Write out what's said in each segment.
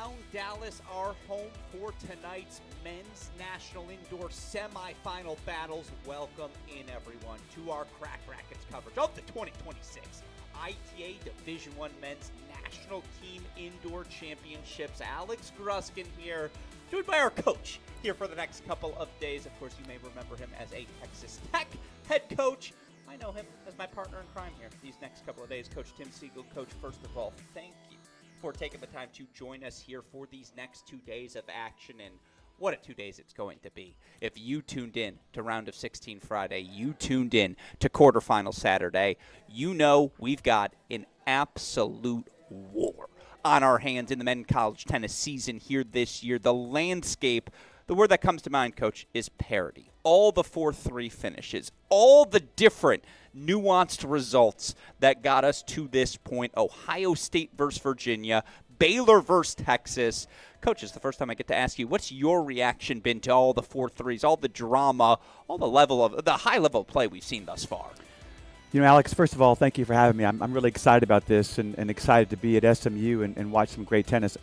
downtown Dallas, our home for tonight's men's national indoor semifinal battles. Welcome in, everyone, to our Crack Racquets coverage of the 2026 ITA Division I Men's National Team Indoor Championships. Alex Gruskin here, joined by our coach here for the next couple of days. Of course, you may remember him as a Texas Tech head coach. I know him as my partner in crime here these next couple of days. Coach Tim Siegel. Coach, first of all, thank you for taking the time to join us here for these next 2 days of action. And what a 2 days it's going to be. If you tuned in to Round of 16 Friday, you tuned in to quarterfinal Saturday, you know we've got an absolute war on our hands in the men's college tennis season here this year. The landscape, the word that comes to mind, Coach, is parity. All the 4-3 finishes, all the different nuanced results that got us to this point. Ohio State versus Virginia, Baylor versus Texas. Coach, it's the first time I get to ask you, what's your reaction been to all the 4-3s, all the drama, all the high level of play we've seen thus far? You know, Alex, first of all, thank you for having me. I'm really excited about this and excited to be at SMU and watch some great tennis.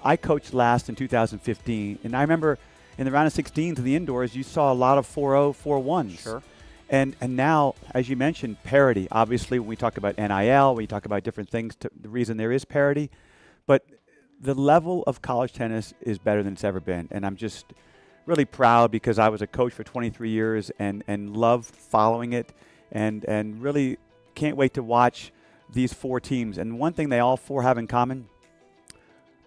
I coached last in 2015, and I remember in the round of 16s in the indoors, you saw a lot of 4-0, 4-1s. Sure. And now, as you mentioned, parity. Obviously, when we talk about NIL, when we talk about different things, the reason there is parity. But the level of college tennis is better than it's ever been. And I'm just really proud because I was a coach for 23 years and loved following it and really can't wait to watch these four teams. And one thing they all four have in common,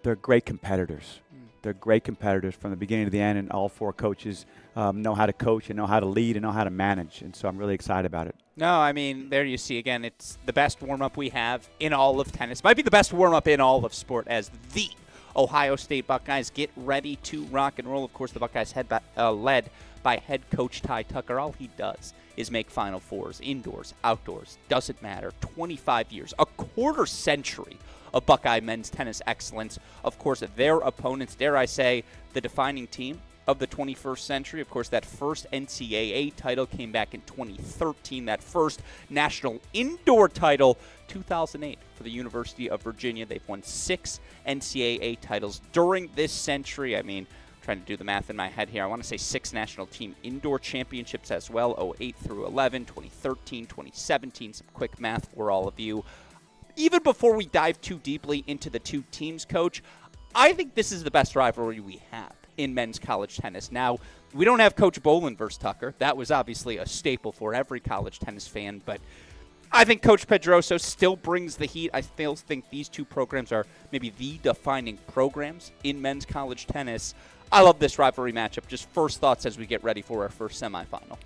they're great competitors. They're great competitors from the beginning to the end, and all four coaches know how to coach and know how to lead and know how to manage. And so I'm really excited about it. No, I mean, there you see, again, it's the best warm-up we have in all of tennis. Might be the best warm-up in all of sport as the Ohio State Buckeyes get ready to rock and roll. Of course, the Buckeyes led by head coach Ty Tucker. All he does is make Final Fours, indoors, outdoors, doesn't matter. 25 years, a quarter century of Buckeye men's tennis excellence. Of course, their opponents, dare I say, the defining team of the 21st century. Of course, that first NCAA title came back in 2013. That first national indoor title, 2008, for the University of Virginia. They've won 6 NCAA titles during this century. I mean, I'm trying to do the math in my head here. I want to say 6 national team indoor championships as well, 08 through 11, 2013, 2017. Some quick math for all of you. Even before we dive too deeply into the two teams, Coach, I think this is the best rivalry we have in men's college tennis. Now, we don't have Coach Boland versus Tucker. That was obviously a staple for every college tennis fan, but I think Coach Pedroso still brings the heat. I still think these two programs are maybe the defining programs in men's college tennis. I love this rivalry matchup. Just first thoughts as we get ready for our first semifinal.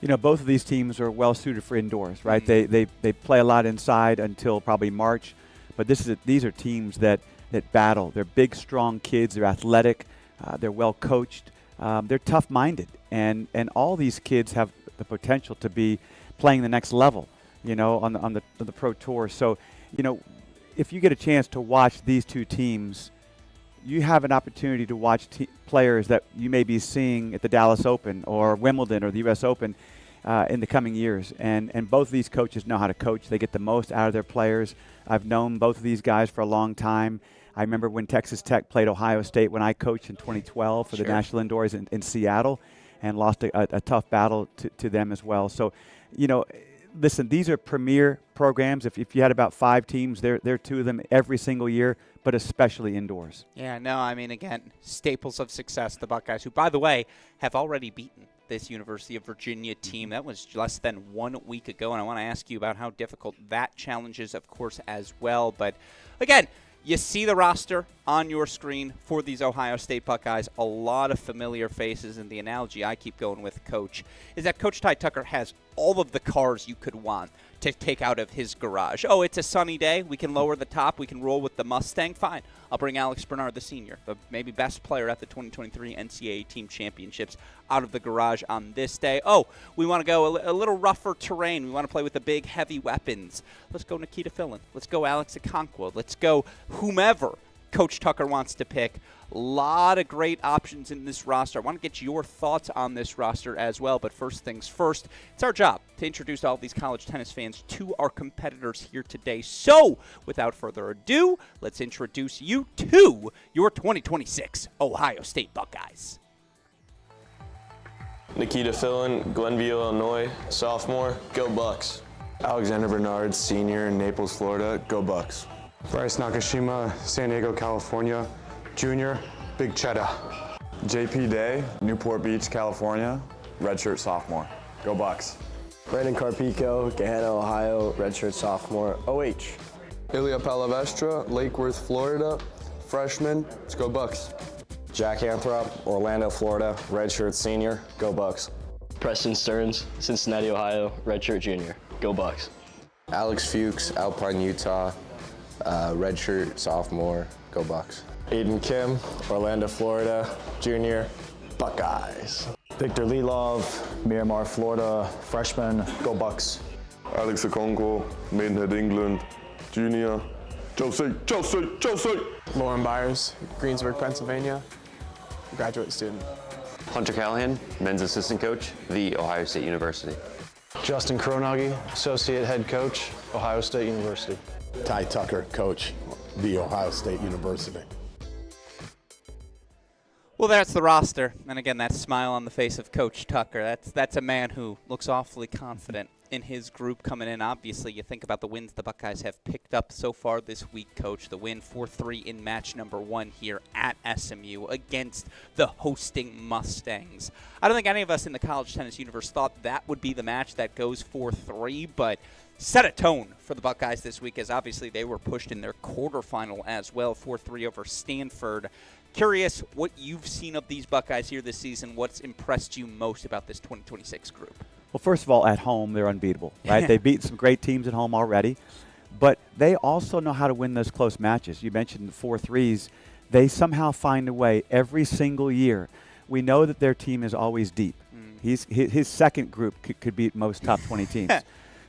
You know, both of these teams are well suited for indoors, right? Mm-hmm. They play a lot inside until probably March, but these are teams that battle. They're big, strong kids. They're athletic. They're well coached. They're tough-minded, and all these kids have the potential to be playing the next level, you know, on the pro tour. So, you know, if you get a chance to watch these two teams, you have an opportunity to watch players that you may be seeing at the Dallas Open or Wimbledon or the U.S. Open in the coming years. And both of these coaches know how to coach. They get the most out of their players. I've known both of these guys for a long time. I remember when Texas Tech played Ohio State when I coached in 2012 for the National Indoors in Seattle and lost a tough battle to them as well. So, you know, listen, these are premier programs. If you had about 5 teams, they're 2 of them every single year, but especially indoors. Yeah, no, I mean, again, staples of success, the Buckeyes, who, by the way, have already beaten this University of Virginia team. That was less than 1 week ago, and I want to ask you about how difficult that challenge is, of course, as well. But, again, you see the roster on your screen for these Ohio State Buckeyes. A lot of familiar faces, and the analogy I keep going with, Coach, is that Coach Ty Tucker has all of the cars you could want to take out of his garage. Oh, it's a sunny day. We can lower the top. We can roll with the Mustang. Fine. I'll bring Alex Bernard, the senior, the maybe best player at the 2023 NCAA Team Championships, out of the garage on this day. Oh, we want to go a little rougher terrain. We want to play with the big, heavy weapons. Let's go Nikita Philin. Let's go Alex Okonkwo. Let's go whomever Coach Tucker wants to pick. A lot of great options in this roster. I want to get your thoughts on this roster as well, but first things first, it's our job to introduce all of these college tennis fans to our competitors here today. So, without further ado, let's introduce you to your 2026 Ohio State Buckeyes. Nikita Fillin, Glenview, Illinois, sophomore, go Bucks. Alexander Bernard, senior, Naples, Florida, go Bucks. Bryce Nakashima, San Diego, California, junior, Big Cheddar. JP Day, Newport Beach, California, redshirt sophomore, go Bucks. Brandon Carpico, Gahanna, Ohio, redshirt sophomore, OH. Ilya Palavestra, Lake Worth, Florida, freshman, let's go Bucks. Jack Anthrop, Orlando, Florida, redshirt senior, go Bucks. Preston Stearns, Cincinnati, Ohio, redshirt junior, go Bucks. Alex Fuchs, Alpine, Utah, redshirt sophomore, go Bucks. Aiden Kim, Orlando, Florida, junior, Buckeyes. Victor Lilov, Miramar, Florida, freshman, go Bucks. Alex Okonkwo, Maidenhead, England, junior, Josie. Lauren Byers, Greensburg, Pennsylvania, graduate student. Hunter Callahan, men's assistant coach, The Ohio State University. Justin Kronagi, associate head coach, Ohio State University. Ty Tucker, coach, The Ohio State University. Well, that's the roster. And again, that smile on the face of Coach Tucker. That's a man who looks awfully confident in his group coming in. Obviously, you think about the wins the Buckeyes have picked up so far this week, Coach. The win 4-3 in match number 1 here at SMU against the hosting Mustangs. I don't think any of us in the college tennis universe thought that would be the match that goes 4-3, but set a tone for the Buckeyes this week, as obviously they were pushed in their quarterfinal as well, 4-3 over Stanford. Curious what you've seen of these Buckeyes here this season. What's impressed you most about this 2026 group? Well, first of all, at home, they're unbeatable, right? They beat some great teams at home already, but they also know how to win those close matches. You mentioned 4-3s. They somehow find a way every single year. We know that their team is always deep. His second group could beat most top 20 teams.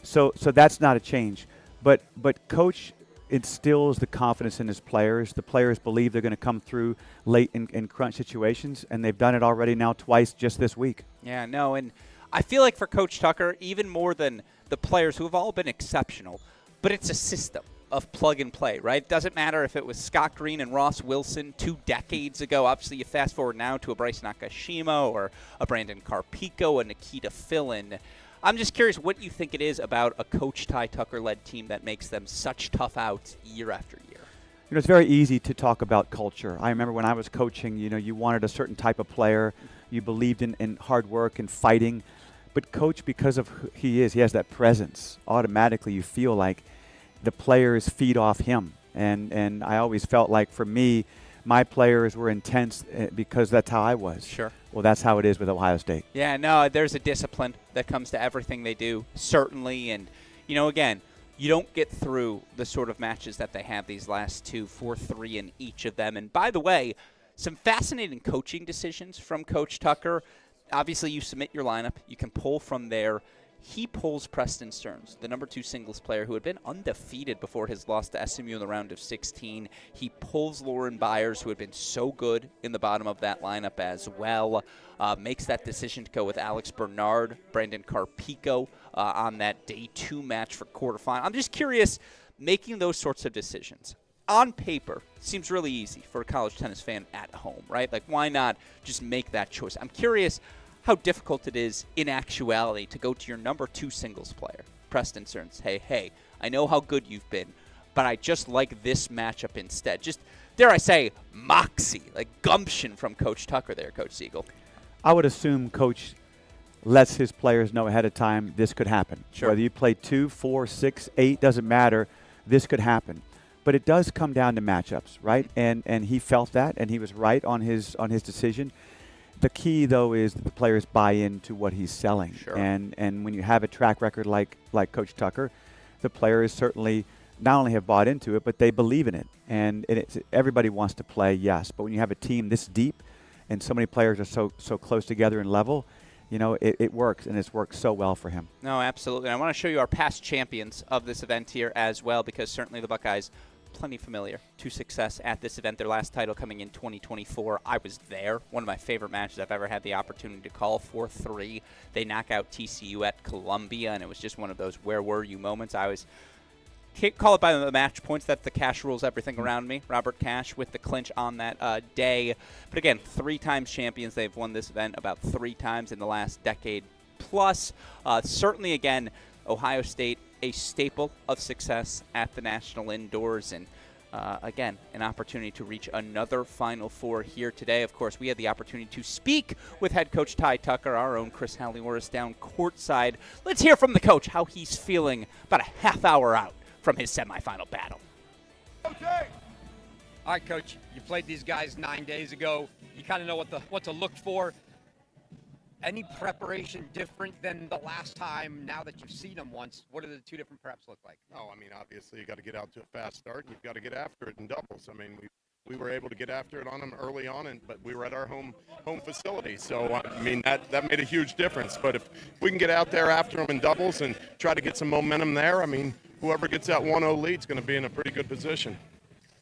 So that's not a change. But Coach instills the confidence in his players. The players believe they're going to come through late in crunch situations, and they've done it already now twice just this week. Yeah, no, and I feel like for Coach Tucker, even more than the players who have all been exceptional, but it's a system of plug and play, right? It doesn't matter if it was Scott Green and Ross Wilson 2 decades ago. Obviously, you fast forward now to a Bryce Nakashima or a Brandon Carpico, a Nikita Fillin. I'm just curious what you think it is about a Coach Ty Tucker-led team that makes them such tough outs year after year. You know, it's very easy to talk about culture. I remember when I was coaching, you wanted a certain type of player. You believed in hard work and fighting. But Coach, because of who he is, he has that presence. Automatically, you feel like the players feed off him. And I always felt like, for me, my players were intense because that's how I was. Sure. Well, that's how it is with Ohio State. Yeah, no, there's a discipline that comes to everything they do, certainly. And, again, you don't get through the sort of matches that they have these last 2, 4-3 in each of them. And, by the way, some fascinating coaching decisions from Coach Tucker. Obviously, you submit your lineup. You can pull from there. He pulls Preston Stearns, the number 2 singles player who had been undefeated before his loss to SMU in the round of 16. He pulls Lauren Byers, who had been so good in the bottom of that lineup as well. Makes that decision to go with Alex Bernard, Brandon Carpico on that day 2 match for quarterfinal. I'm just curious, making those sorts of decisions on paper seems really easy for a college tennis fan at home, right? Like, why not just make that choice? I'm curious how difficult it is in actuality to go to your number 2 singles player, Preston Stearns. Hey, I know how good you've been, but I just like this matchup instead. Just, dare I say, moxie, like gumption from Coach Tucker there, Coach Siegel. I would assume Coach lets his players know ahead of time this could happen. Sure. Whether you play 2, 4, 6, 8, doesn't matter. This could happen. But it does come down to matchups, right? And he felt that, and he was right on his decision. The key, though, is that the players buy into what he's selling. Sure. And when you have a track record like Coach Tucker, the players certainly not only have bought into it, but they believe in it. And everybody wants to play, yes. But when you have a team this deep and so many players are so close together in level, it works, and it's worked so well for him. No, absolutely. And I want to show you our past champions of this event here as well, because certainly the Buckeyes plenty familiar to success at this event. Their last title coming in 2024. I was there. One of my favorite matches I've ever had the opportunity to call. 4-3. They knock out TCU at Columbia, and it was just one of those where were you moments. I was call it by the match points. That's the Cash rules everything around me. Robert Cash with the clinch on that day. But again, 3 times champions. They've won this event about 3 times in the last decade plus. Certainly, again, Ohio State, a staple of success at the National Indoors. And again, an opportunity to reach another Final Four here today. Of course, we had the opportunity to speak with head coach Ty Tucker, our own Chris Hallioris down courtside. Let's hear from the coach how he's feeling about a half hour out from his semifinal battle. Okay. All right, Coach, you played these guys 9 days ago. You kind of know what to look for. Any preparation different than the last time now that you've seen them once? What do the 2 different preps look like? No, I mean, obviously you got to get out to a fast start, and you've got to get after it in doubles. I mean, we were able to get after it on them early on, but we were at our home facility. So, I mean, that made a huge difference. But if we can get out there after them in doubles and try to get some momentum there, I mean, whoever gets that 1-0 lead is going to be in a pretty good position.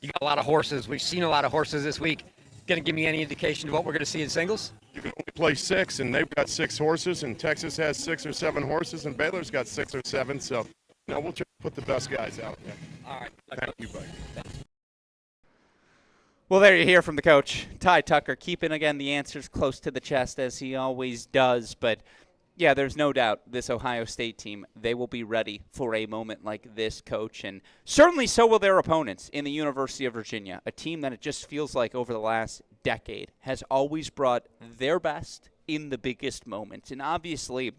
You got a lot of horses. We've seen a lot of horses this week. Going to give me any indication of what we're going to see in singles? You can only play 6, and they've got 6 horses, and Texas has 6 or 7 horses, and Baylor's got 6 or 7. So, we'll try to put the best guys out there. All right. Thank you, buddy. Well, there you hear from the coach, Ty Tucker, keeping, again, the answers close to the chest as he always does. But, yeah, there's no doubt this Ohio State team, they will be ready for a moment like this, Coach. And certainly so will their opponents in the University of Virginia, a team that it just feels like over the last decade has always brought their best in the biggest moments. And obviously,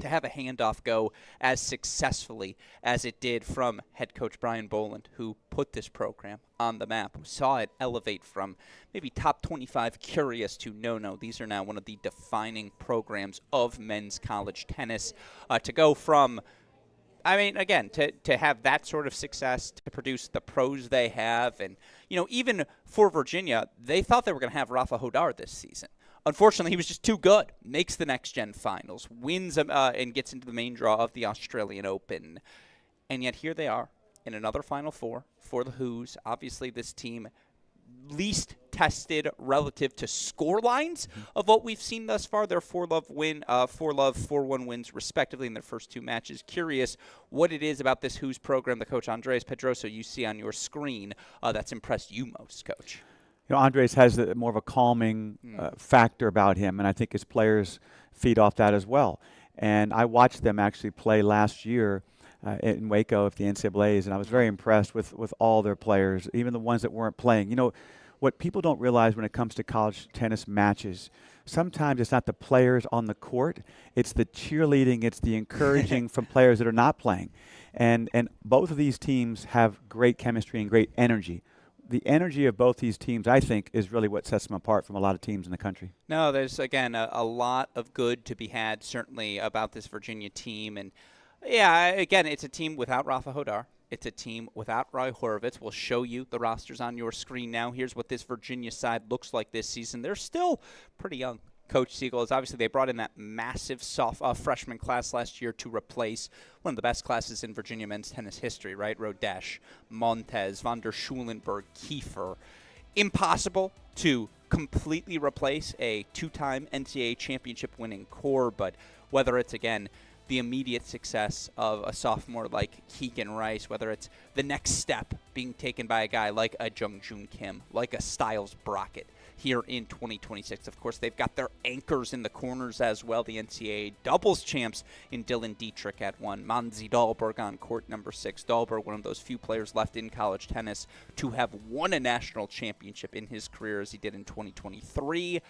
to have a handoff go as successfully as it did from head coach Brian Boland, who put this program on the map, who saw it elevate from maybe top 25 curious to no, these are now one of the defining programs of men's college tennis. To go from, I mean, again, to have that sort of success, to produce the pros they have, and, even for Virginia, they thought they were going to have Rafa Hodar this season. Unfortunately, he was just too good. Makes the next-gen finals, wins and gets into the main draw of the Australian Open. And yet here they are in another Final Four for the Who's. Obviously, this team least tested relative to score lines of what we've seen thus far. Their 4-1 wins, respectively, in their first 2 matches. Curious what it is about this Who's program, the coach Andreas Pedroso, you see on your screen that's impressed you most, Coach. Andres has more of a calming factor about him, and I think his players feed off that as well. And I watched them actually play last year in Waco at the NCAAs, and I was very impressed with all their players, even the ones that weren't playing. What people don't realize when it comes to college tennis matches, sometimes it's not the players on the court, it's the cheerleading, it's the encouraging from players that are not playing. And both of these teams have great chemistry and great energy. The energy of both these teams, I think, is really what sets them apart from a lot of teams in the country. No, there's, again, a lot of good to be had, certainly, about this Virginia team. And, yeah, again, it's a team without Rafa Hodar. It's a team without Roy Horowitz. We'll show you the rosters on your screen now. Here's what this Virginia side looks like this season. They're still pretty young. Coach Siegel is obviously, they brought in that massive freshman class last year to replace one of the best classes in Virginia men's tennis history, right? Rodesch, Montez, Van der Schulenberg, Kiefer. Impossible to completely replace a 2-time NCAA championship winning core, but whether it's, again, the immediate success of a sophomore like Keegan Rice, whether it's the next step being taken by a guy like a Jung-Joon Kim, like a Styles Brockett, here in 2026. Of course, they've got their anchors in the corners as well. The NCAA doubles champs in Dylan Dietrich at 1. Manzi Dahlberg on court number 6. Dahlberg, one of those few players left in college tennis to have won a national championship in his career as he did in 2023.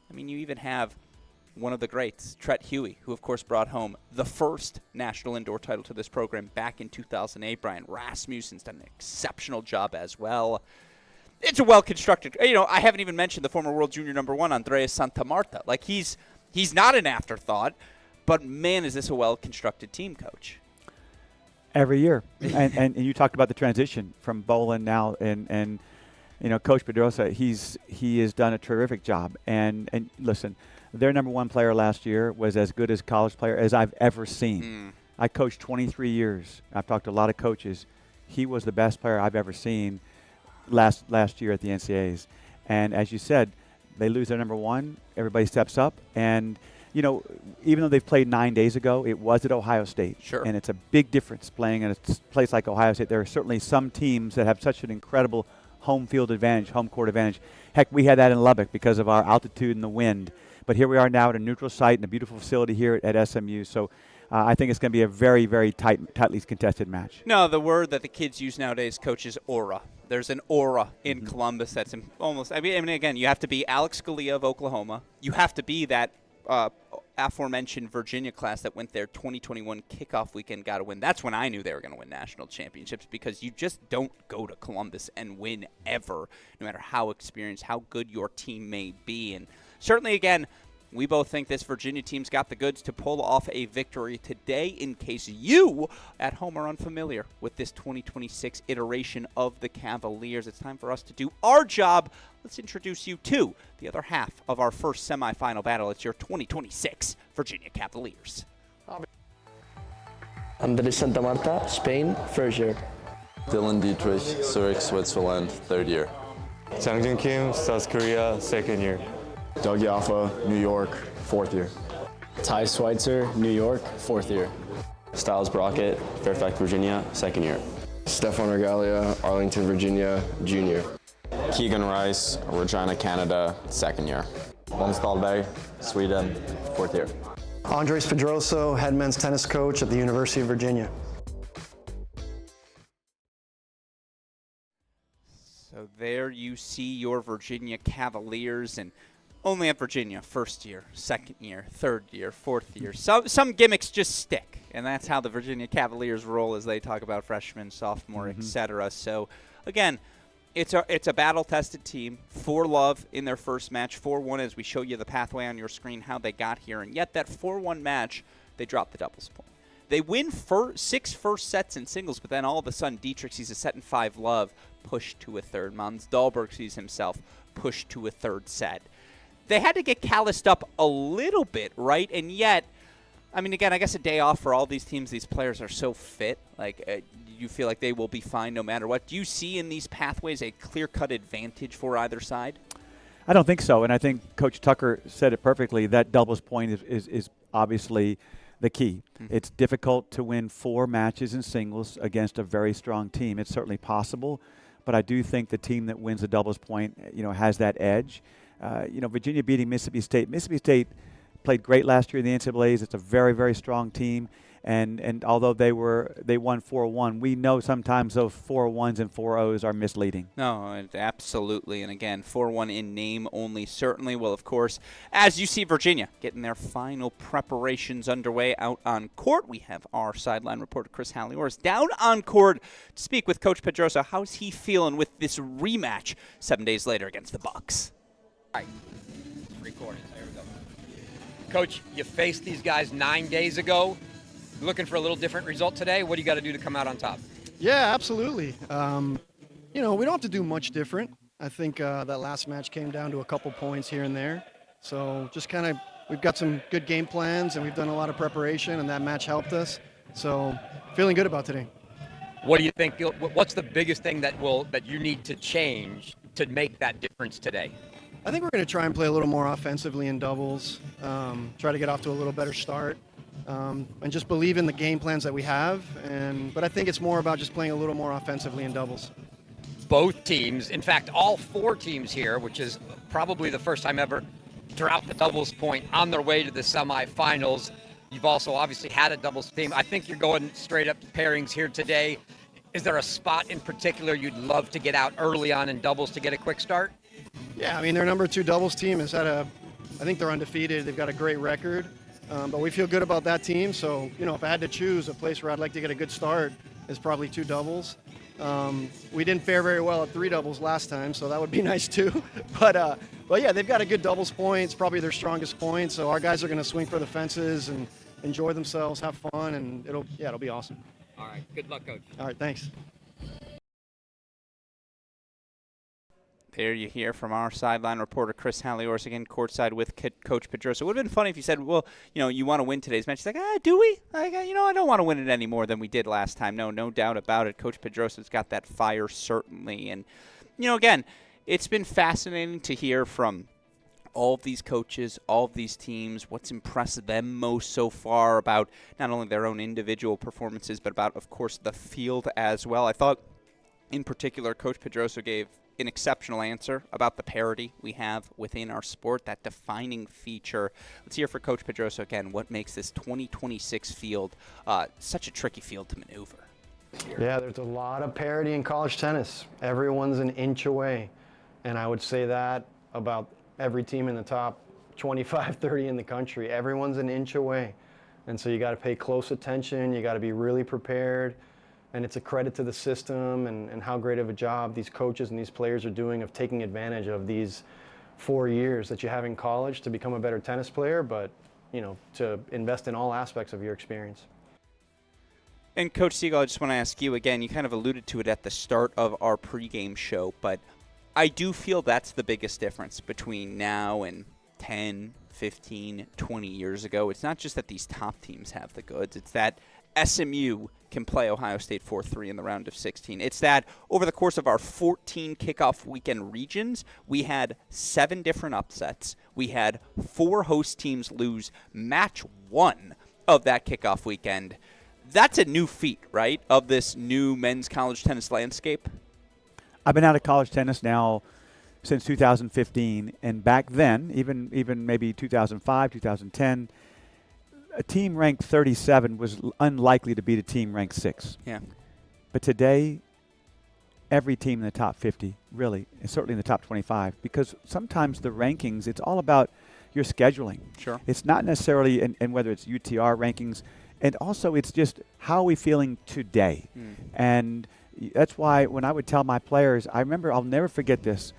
I mean, you even have one of the greats, Tret Huey, who, of course, brought home the first national indoor title to this program back in 2008. Brian Rasmussen's done an exceptional job as well. It's a well-constructed, I haven't even mentioned the former world junior number 1, Andreas Santamarta. Like, he's not an afterthought, but, man, is this a well-constructed team, Coach. Every year. and you talked about the transition from Boland now, and Coach Pedroso, he has done a terrific job. And listen, their number 1 player last year was as good as a college player as I've ever seen. I coached 23 years. I've talked to a lot of coaches. he was the best player I've ever seen last year at the NCAAs. And as you said, they lose their number one, everybody steps up. And, you know, even though they've played 9 days ago, it was at Ohio State. Sure. And it's a big difference playing in a place like Ohio State. There are certainly some teams that have such an incredible home field advantage, home court advantage. Heck, we had that in Lubbock because of our altitude and the wind. But here we are now at a neutral site in a beautiful facility here at SMU. So I think it's going to be a very, very tightly contested match. No, the word that the kids use nowadays, coach, is aura. There's an aura in Columbus that's almost – I mean, again, you have to be Alex Scalia of Oklahoma. You have to be that aforementioned Virginia class that went there 2021 kickoff weekend, got to win. That's when I knew they were going to win national championships, because you just don't go to Columbus and win ever, no matter how experienced, how good your team may be. And certainly, again, we both think this Virginia team's got the goods to pull off a victory today, in case you at home are unfamiliar with this 2026 iteration of the Cavaliers. It's time for us to do our job. Let's introduce you to the other half of our first semifinal battle. It's your 2026 Virginia Cavaliers. Andres Santa Marta, Spain, first year. Dylan Dietrich, Zurich, Switzerland, third year. Aiden Kim, South Korea, second year. Doug Yaffa, New York, fourth year. Ty Schweitzer, New York, fourth year. Styles Brockett, Fairfax, Virginia, second year. Stefan Regalia, Arlington, Virginia, junior. Keegan Rice, Regina, Canada, second year. Måns Dahlberg, Sweden, fourth year. Andreas Pedroso, head men's tennis coach at the University of Virginia. So there you see your Virginia Cavaliers, and only at Virginia, first year, second year, third year, fourth year. Some gimmicks just stick, and that's how the Virginia Cavaliers roll as they talk about freshman, sophomore, etc. So, again, it's a battle-tested team. 4-love in their first match, 4-1 as we show you the pathway on your screen, how they got here. And yet that 4-1 match, they dropped the doubles point. They win 6 first sets in singles, but then all of a sudden Dietrich sees a set in 5 love, pushed to a third. Måns Dahlberg sees himself pushed to a third set. They had to get calloused up a little bit, right? And yet, I mean, again, I guess a day off for all these teams. These players are so fit. Like, you feel like they will be fine no matter what. Do you see in these pathways a clear-cut advantage for either side? I don't think so, and I think Coach Tucker said it perfectly. That doubles point is obviously the key. It's difficult to win 4 matches in singles against a very strong team. It's certainly possible, but I do think the team that wins the doubles point, has that edge. Virginia beating Mississippi State. Mississippi State played great last year in the NCAAs. It's a very, very strong team. And although they won 4-1, we know sometimes those 4-1s and 4-0s are misleading. No, absolutely. And again, 4-1 in name only, certainly. Well, of course, as you see Virginia getting their final preparations underway out on court, we have our sideline reporter Chris Halliors down on court to speak with Coach Pedroso. How's he feeling with this rematch 7 days later against the Bucks? All right, recording. There we go. Coach, you faced these guys 9 days ago. Looking for a little different result today? What do you got to do to come out on top? Yeah, absolutely. We don't have to do much different. I think that last match came down to a couple points here and there. So just kind of, we've got some good game plans, and we've done a lot of preparation, and that match helped us. So feeling good about today. What do you think? What's the biggest thing that you need to change to make that difference today? I think we're going to try and play a little more offensively in doubles, try to get off to a little better start. And just believe in the game plans that we have. But I think it's more about just playing a little more offensively in doubles. Both teams, in fact, all 4 teams here, which is probably the first time ever, dropped the doubles point on their way to the semifinals. You've also obviously had a doubles team. I think you're going straight up to pairings here today. Is there a spot in particular you'd love to get out early on in doubles to get a quick start? Yeah, I mean, their number 2 doubles team I think they're undefeated. They've got a great record. But we feel good about that team. So, if I had to choose a place where I'd like to get a good start, is probably 2 doubles. We didn't fare very well at 3 doubles last time, so that would be nice too. But yeah, they've got a good doubles point. It's probably their strongest point. So our guys are going to swing for the fences and enjoy themselves, have fun, and it'll be awesome. All right. Good luck, Coach. All right. Thanks. There you hear from our sideline reporter, Chris Halliors, again, courtside with Coach Pedroso. It would have been funny if you said, well, you want to win today's match. He's like, do we? I don't want to win it any more than we did last time. No doubt about it. Coach Pedroso's got that fire, certainly. And, again, it's been fascinating to hear from all of these coaches, all of these teams, what's impressed them most so far about not only their own individual performances, but about, of course, the field as well. I thought, in particular, Coach Pedroso gave an exceptional answer about the parity we have within our sport, that defining feature. Let's hear for Coach Pedroso again, what makes this 2026 field such a tricky field to maneuver. Yeah, there's a lot of parity in college tennis. Everyone's an inch away. And I would say that about every team in the top 25, 30 in the country. Everyone's an inch away. And so you got to pay close attention. You got to be really prepared. And it's a credit to the system and how great of a job these coaches and these players are doing of taking advantage of these 4 years that you have in college to become a better tennis player, but, to invest in all aspects of your experience. And Coach Siegel, I just want to ask you again, you kind of alluded to it at the start of our pregame show, but I do feel that's the biggest difference between now and 10, 15, 20 years ago. It's not just that these top teams have the goods. It's that SMU can play Ohio State 4-3 in the round of 16. It's that over the course of our 14 kickoff weekend regions, we had 7 different upsets. We had 4 host teams lose match 1 of that kickoff weekend. That's a new feat, right, of this new men's college tennis landscape? I've been out of college tennis now since 2015, and back then, even maybe 2005, 2010, a team ranked 37 was unlikely to beat a team ranked 6. Yeah. But today, every team in the top 50, really, and certainly in the top 25, because sometimes the rankings, it's all about your scheduling. Sure. It's not necessarily, and whether it's UTR rankings, and also it's just how are we feeling today. And that's why when I would tell my players, I remember, I'll never forget this.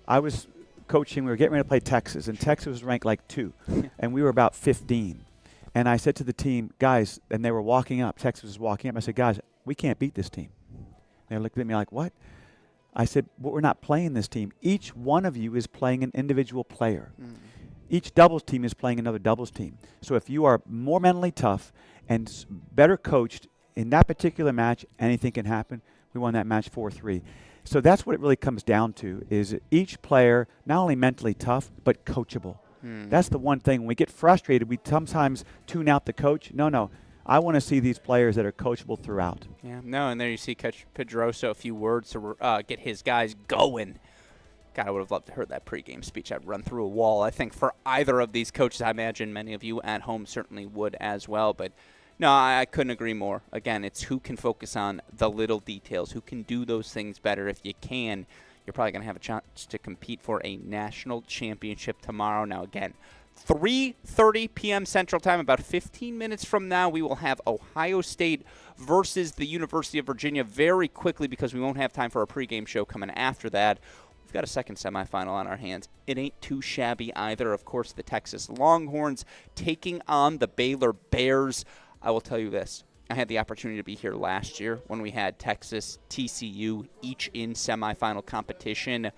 I was coaching, we were getting ready to play Texas, and Texas was ranked like 2, and we were about 15. And I said to the team, guys, and they were walking up, Texas was walking up, I said, guys, we can't beat this team. They looked at me like, what? I said, well, we're not playing this team. Each one of you is playing an individual player. Each doubles team is playing another doubles team. So if you are more mentally tough and better coached in that particular match, anything can happen. We won that match 4-3. So that's what it really comes down to, is each player not only mentally tough, but coachable. That's the one thing. When we get frustrated, we sometimes tune out the coach. No. I want to see these players that are coachable throughout. Yeah, no, and there you see Coach Pedroso, a few words to get his guys going. God, I would have loved to hear that pregame speech. I'd run through a wall. I think for either of these coaches, I imagine many of you at home certainly would as well. But no, I couldn't agree more. Again, it's who can focus on the little details, who can do those things better. If you can, you're probably going to have a chance to compete for a national championship tomorrow. Now, again, 3:30 p.m. Central Time, about 15 minutes from now, we will have Ohio State versus the University of Virginia very quickly because we won't have time for a pregame show coming after that. We've got a second semifinal on our hands. It ain't too shabby either. Of course, the Texas Longhorns taking on the Baylor Bears. I will tell you this. I had the opportunity to be here last year when we had Texas, TCU, each in semifinal competition.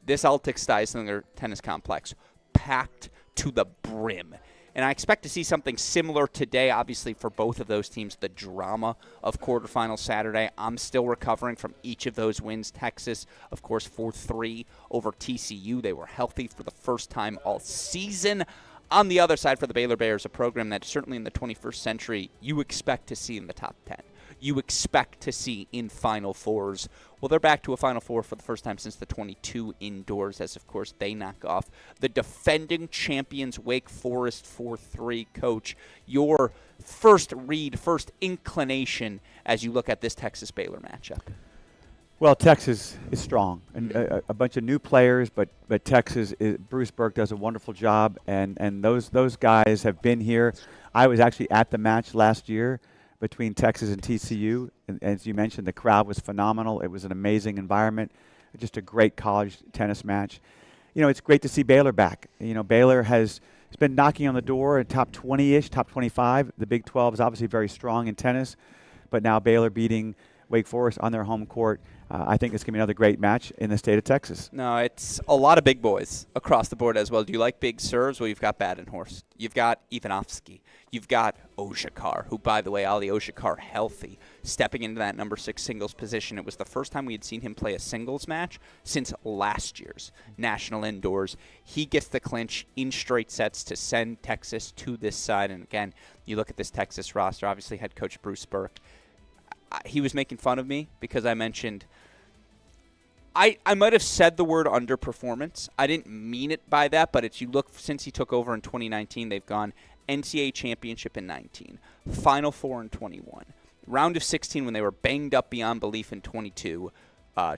This Altick-Steisinger Tennis Complex, packed to the brim. And I expect to see something similar today, obviously, for both of those teams. The drama of quarterfinal Saturday. I'm still recovering from each of those wins. Texas, of course, 4-3 over TCU. They were healthy for the first time all season. On the other side for the Baylor Bears, a program that certainly in the 21st century you expect to see in the top 10. You expect to see in Final Fours. Well, they're back to a Final Four for the first time since the 22 indoors, as, of course, they knock off the defending champions Wake Forest 4-3. Coach, your first read, first inclination as you look at this Texas-Baylor matchup? Well, Texas is strong, and a bunch of new players, but Texas, Bruce Burke does a wonderful job, and those guys have been here. I was actually at the match last year between Texas and TCU, and as you mentioned, the crowd was phenomenal. It was an amazing environment, just a great college tennis match. It's great to see Baylor back. Baylor has been knocking on the door at top 20-ish, top 25. The Big 12 is obviously very strong in tennis, but now Baylor beating Wake Forest on their home court. I think it's going to be another great match in the state of Texas. No, it's a lot of big boys across the board as well. Do you like big serves? Well, you've got Badenhorst. You've got Ivanovsky. You've got Oshikar, who, by the way, Ali Oshikar, healthy, stepping into that number 6 singles position. It was the first time we had seen him play a singles match since last year's National Indoors. He gets the clinch in straight sets to send Texas to this side. And, again, you look at this Texas roster, obviously head coach Bruce Burke. He was making fun of me because I mentioned I might have said the word underperformance. I didn't mean it by that, but it's you look since he took over in 2019, they've gone NCAA championship in 19, Final Four in 21, round of 16 when they were banged up beyond belief in 22,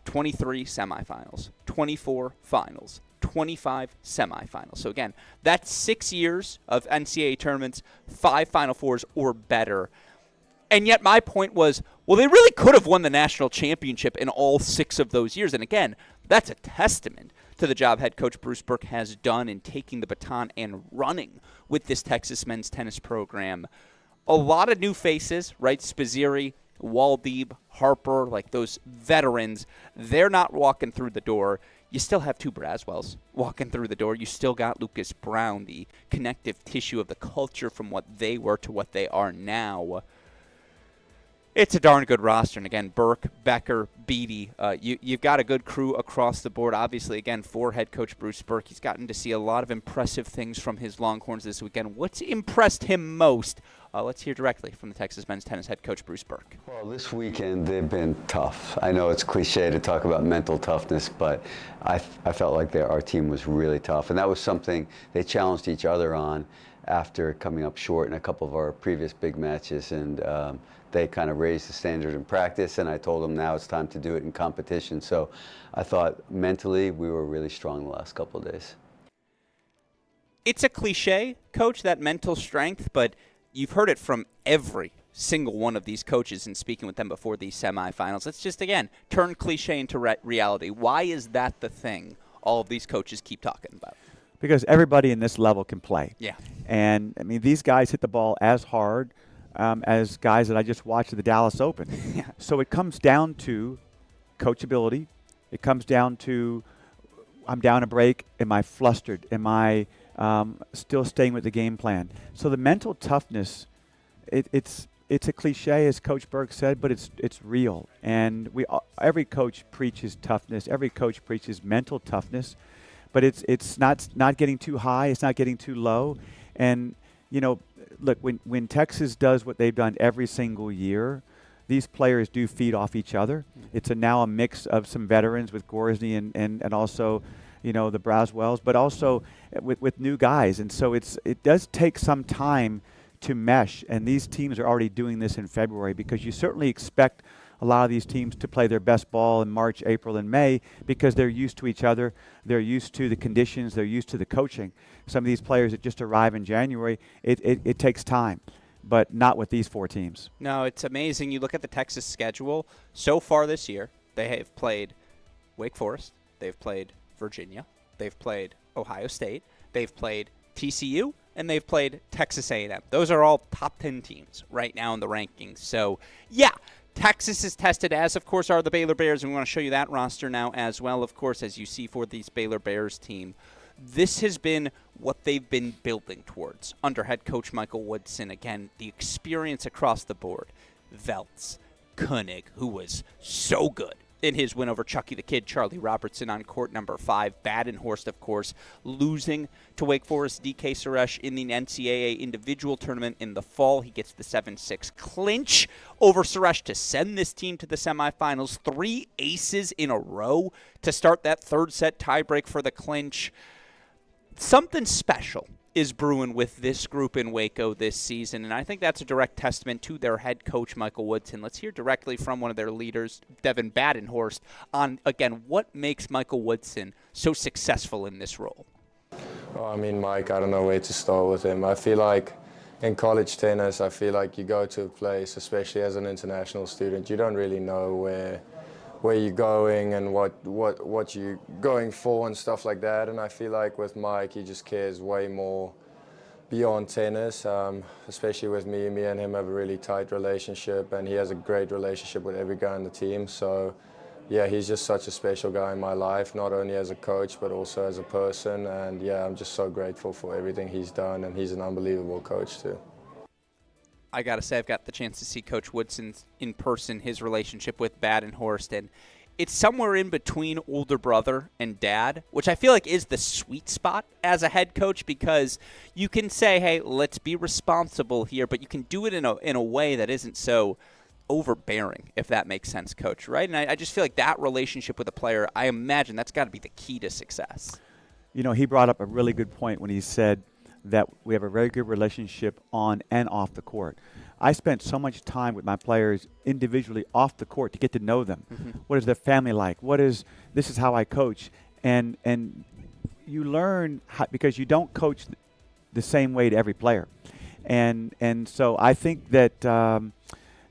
23 semifinals, 24 finals, 25 semifinals. So again, that's 6 years of NCAA tournaments, 5 Final Fours or better. And yet my point was, well, they really could have won the national championship in all 6 of those years. And again, that's a testament to the job head coach Bruce Burke has done in taking the baton and running with this Texas men's tennis program. A lot of new faces, right? Spaziri, Waldeb, Harper, like those veterans, they're not walking through the door. You still have 2 Braswells walking through the door. You still got Lucas Brown, the connective tissue of the culture from what they were to what they are now. It's a darn good roster. And, again, Burke, Becker, Beatty, you've got a good crew across the board. Obviously, again, for head coach Bruce Burke, he's gotten to see a lot of impressive things from his Longhorns this weekend. What's impressed him most? Let's hear directly from the Texas men's tennis head coach Bruce Burke. Well, this weekend they've been tough. I know it's cliche to talk about mental toughness, but I felt like our team was really tough. And that was something they challenged each other on after coming up short in a couple of our previous big matches. And they kind of raised the standard in practice, and I told them now it's time to do it in competition. So I thought mentally we were really strong the last couple of days. It's a cliche, Coach, that mental strength, but you've heard it from every single one of these coaches in speaking with them before these semifinals. Let's just, again, turn cliche into reality. Why is that the thing all of these coaches keep talking about? Because everybody in this level can play. Yeah. And, I mean, these guys hit the ball as hard as guys that I just watched at the Dallas Open. Yeah. So it comes down to coachability. It comes down to, I'm down a break. Am I flustered? Am I still staying with the game plan? So the mental toughness, it's a cliche, as Coach Burke said, but it's real. And every coach preaches toughness. Every coach preaches mental toughness. But it's not getting too high. It's not getting too low. And, you know, look, when Texas does what they've done every single year, these players do feed off each other. It's now a mix of some veterans with Gorsny and also, you know, the Braswells, but also with new guys. And so it does take some time to mesh, and these teams are already doing this in February, because you certainly expect a lot of these teams to play their best ball in March, April, and May, because they're used to each other. They're used to the conditions. They're used to the coaching. Some of these players that just arrive in January, it takes time, but not with these 4 teams. No, it's amazing. You look at the Texas schedule. So far this year, they have played Wake Forest. They've played Virginia. They've played Ohio State. They've played TCU. And they've played Texas A&M. Those are all top 10 teams right now in the rankings. So, yeah, Texas is tested, as, of course, are the Baylor Bears. And we want to show you that roster now as well, of course, as you see for these Baylor Bears team. This has been what they've been building towards under head coach Michael Woodson. Again, the experience across the board. Veltz, Koenig, who was so good in his win over Chucky the Kid, Charlie Robertson on court number 5, Badenhorst, of course, losing to Wake Forest, DK Suresh in the NCAA individual tournament in the fall. He gets the 7-6 clinch over Suresh to send this team to the semifinals. 3 aces in a row to start that 3rd set tiebreak for the clinch. Something special is brewing with this group in Waco this season, and I think that's a direct testament to their head coach, Michael Woodson. Let's hear directly from one of their leaders, Devin Badenhorst, on, again, what makes Michael Woodson so successful in this role. Well, I mean, Mike, I don't know where to start with him. I feel like in college tennis, I feel like you go to a place, especially as an international student, you don't really know where you're going and what you're going for and stuff like that. And I feel like with Mike, he just cares way more beyond tennis, especially with me. Me and him have a really tight relationship, and he has a great relationship with every guy on the team. So, yeah, he's just such a special guy in my life, not only as a coach, but also as a person. And, yeah, I'm just so grateful for everything he's done, and he's an unbelievable coach, too. I got to say, I've got the chance to see Coach Woodson in person, his relationship with Badenhorst, and it's somewhere in between older brother and dad, which I feel like is the sweet spot as a head coach, because you can say, hey, let's be responsible here, but you can do it in a way that isn't so overbearing, if that makes sense, Coach, right? And I just feel like that relationship with a player, I imagine that's got to be the key to success. You know, he brought up a really good point when he said that we have a very good relationship on and off the court. I spent so much time with my players individually off the court to get to know them. Mm-hmm. What is their family like? This is how I coach. And you learn how, because you don't coach the same way to every player. And so I think that,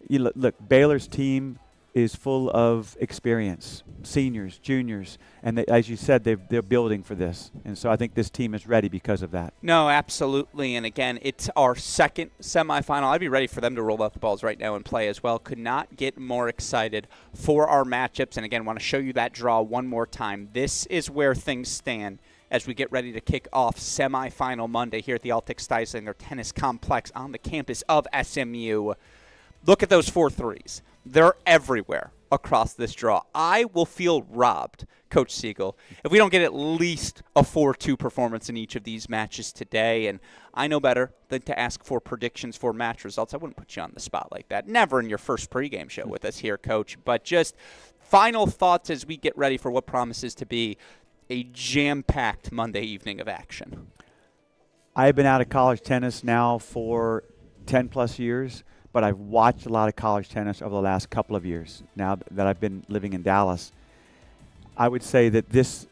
look, Baylor's team is full of experience, seniors, juniors, and as you said, they're building for this. And so I think this team is ready because of that. No, absolutely. And again, it's our second semifinal. I'd be ready for them to roll out the balls right now and play as well. Could not get more excited for our matchups. And again, want to show you that draw one more time. This is where things stand as we get ready to kick off semifinal Monday here at the Altix Stuyvesant Tennis Complex on the campus of SMU. Look at those 4 threes. They're everywhere across this draw. I will feel robbed, Coach Siegel, if we don't get at least a 4-2 performance in each of these matches today. And I know better than to ask for predictions for match results. I wouldn't put you on the spot like that. Never in your first pregame show with us here, Coach. But just final thoughts as we get ready for what promises to be a jam-packed Monday evening of action. I've been out of college tennis now for 10-plus years. But I've watched a lot of college tennis over the last couple of years now that I've been living in Dallas. I would say that this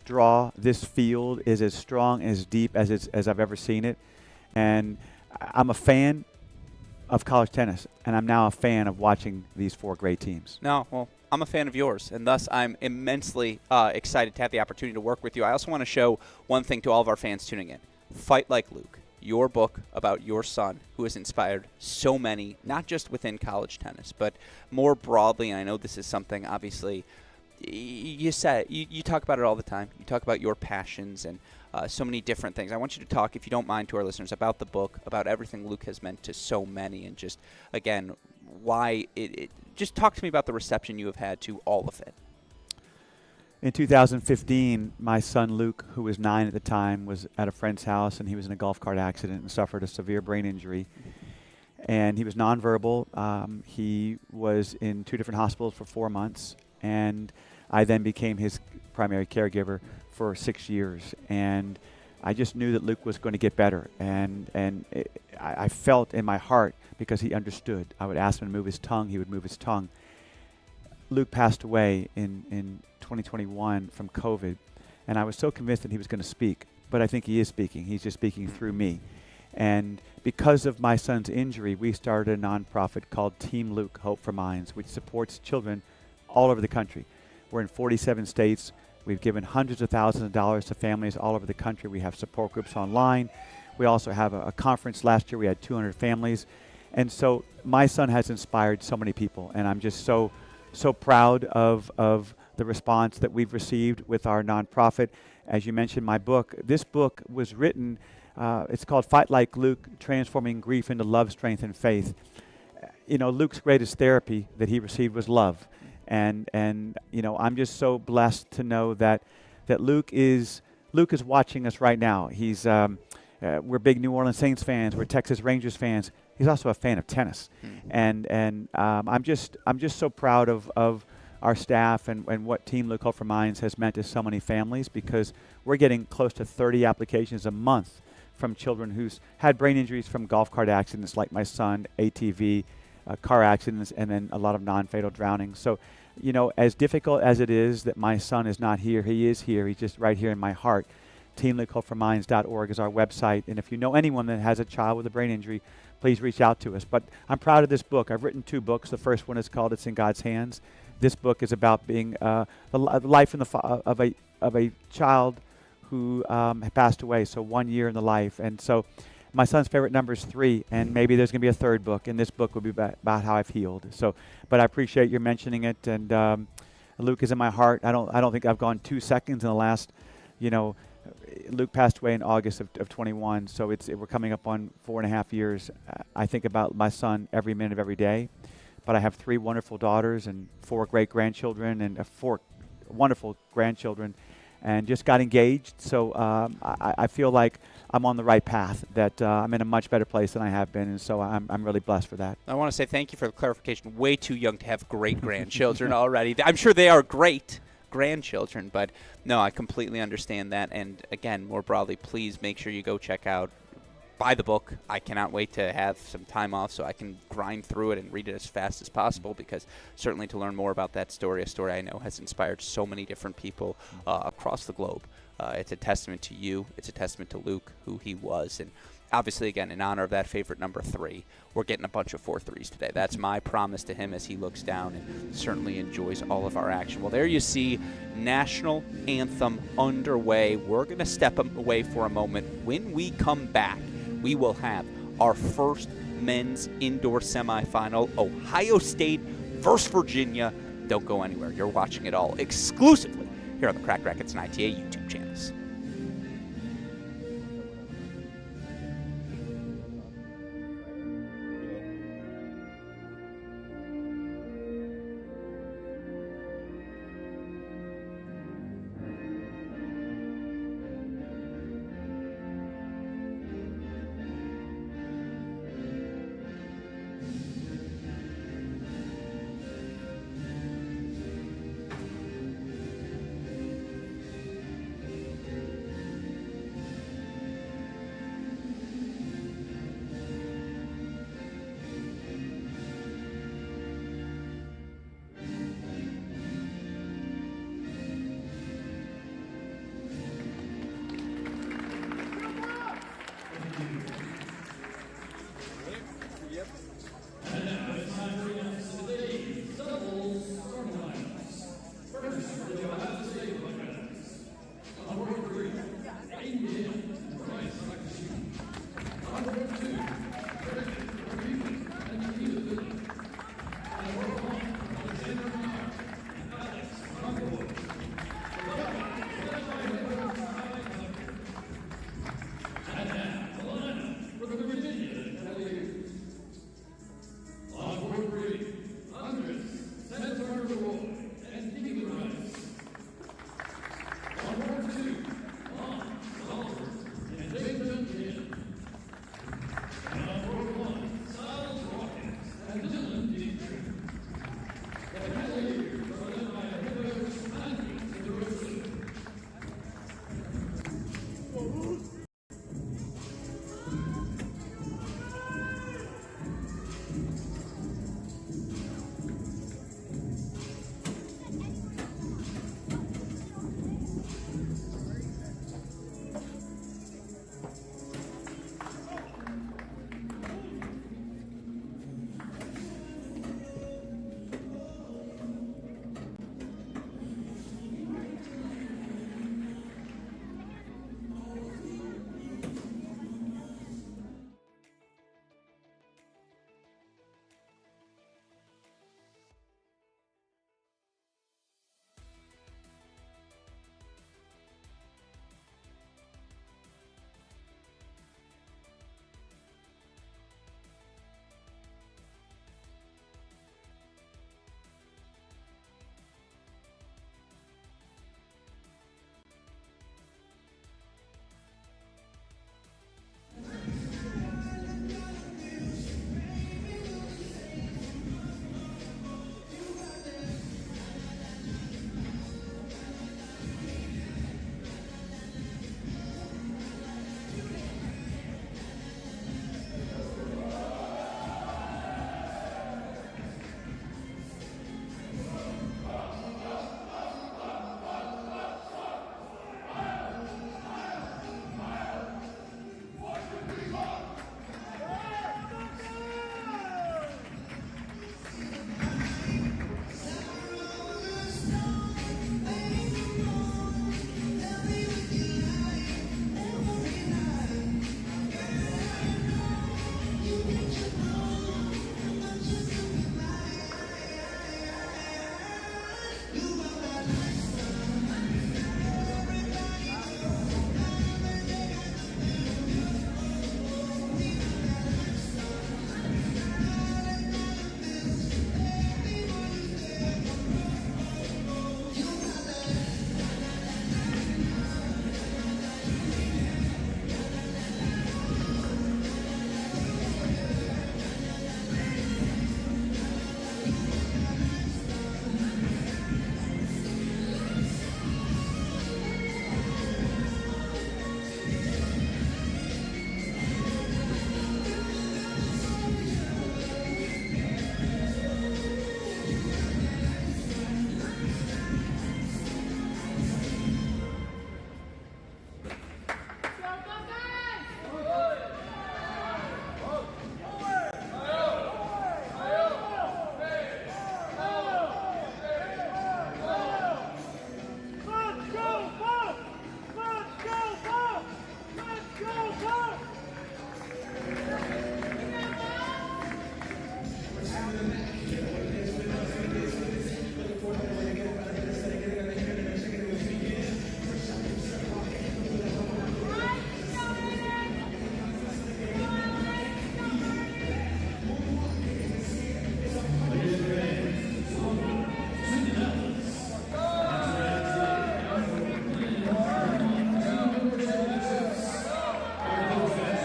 draw, this field is as strong, as deep as I've ever seen it. And I'm a fan of college tennis, and I'm now a fan of watching these 4 great teams. No, well, I'm a fan of yours, and thus I'm immensely excited to have the opportunity to work with you. I also want to show one thing to all of our fans tuning in. Fight Like Luke. Your book about your son, who has inspired so many, not just within college tennis, but more broadly. And I know this is something, obviously, you talk about it all the time. You talk about your passions and so many different things. I want you to talk, if you don't mind, to our listeners about the book, about everything Luke has meant to so many, and just, again, why just talk to me about the reception you have had to all of it. In 2015, my son Luke, who was 9 at the time, was at a friend's house, and he was in a golf cart accident and suffered a severe brain injury. And he was nonverbal. He was in 2 different hospitals for 4 months, and I then became his primary caregiver for 6 years. And I just knew that Luke was going to get better, and I felt in my heart, because he understood. I would ask him to move his tongue, he would move his tongue. Luke passed away in 2021 from COVID, and I was so convinced that he was going to speak, but I think he is speaking. He's just speaking through me. And because of my son's injury, we started a nonprofit called Team Luke Hope for Minds, which supports children all over the country. We're in 47 states. We've given hundreds of thousands of dollars to families all over the country. We have support groups online. We also have a conference. Last year we had 200 families. And so my son has inspired so many people, and I'm just so proud of the response that we've received with our nonprofit. As you mentioned, my book, this book was written, it's called Fight Like Luke, Transforming Grief into Love, Strength, and Faith. Luke's greatest therapy that he received was love. And I'm just so blessed to know that Luke is watching us right now. We're big New Orleans Saints fans. We're Texas Rangers fans. He's also a fan of tennis. And I'm just so proud of our staff and what Team Luke Hope for Minds has meant to so many families, because we're getting close to 30 applications a month from children who's had brain injuries from golf cart accidents like my son, ATV, car accidents, and then a lot of non-fatal drowning. So, as difficult as it is that my son is not here, he is here. He's just right here in my heart. TeamLukeHopeForMinds.org is our website. And if you know anyone that has a child with a brain injury, please reach out to us. But I'm proud of this book. I've written 2 books. The first one is called It's in God's Hands. This book is about being the life of a child who had passed away. So 1 year in the life. And so my son's favorite number is 3, and maybe there's going to be a third book, and this book will be about how I've healed. So, but I appreciate your mentioning it, and Luke is in my heart. I don't think I've gone 2 seconds in the last, Luke passed away in August of 21, so we're coming up on 4.5 years. I think about my son every minute of every day, but I have 3 wonderful daughters and 4 great-grandchildren and 4 wonderful grandchildren, and just got engaged. So I feel like I'm on the right path, that I'm in a much better place than I have been, and so I'm really blessed for that. I want to say thank you for the clarification. Way too young to have great-grandchildren already. I'm sure they are great grandchildren, but no, I completely understand that. And again, more broadly, please make sure you go buy the book. I cannot wait to have some time off so I can grind through it and read it as fast as possible, because certainly to learn more about that story, a story I know has inspired so many different people across the globe. It's a testament to you. It's a testament to Luke, who he was. And obviously, again, in honor of that favorite number 3, we're getting a bunch of 4 3s today. That's my promise to him as he looks down and certainly enjoys all of our action. Well, there you see National Anthem underway. We're going to step away for a moment. When we come back, we will have our first men's indoor semifinal, Ohio State versus Virginia. Don't go anywhere. You're watching it all exclusively here on the Cracked Racquets and ITA YouTube channels.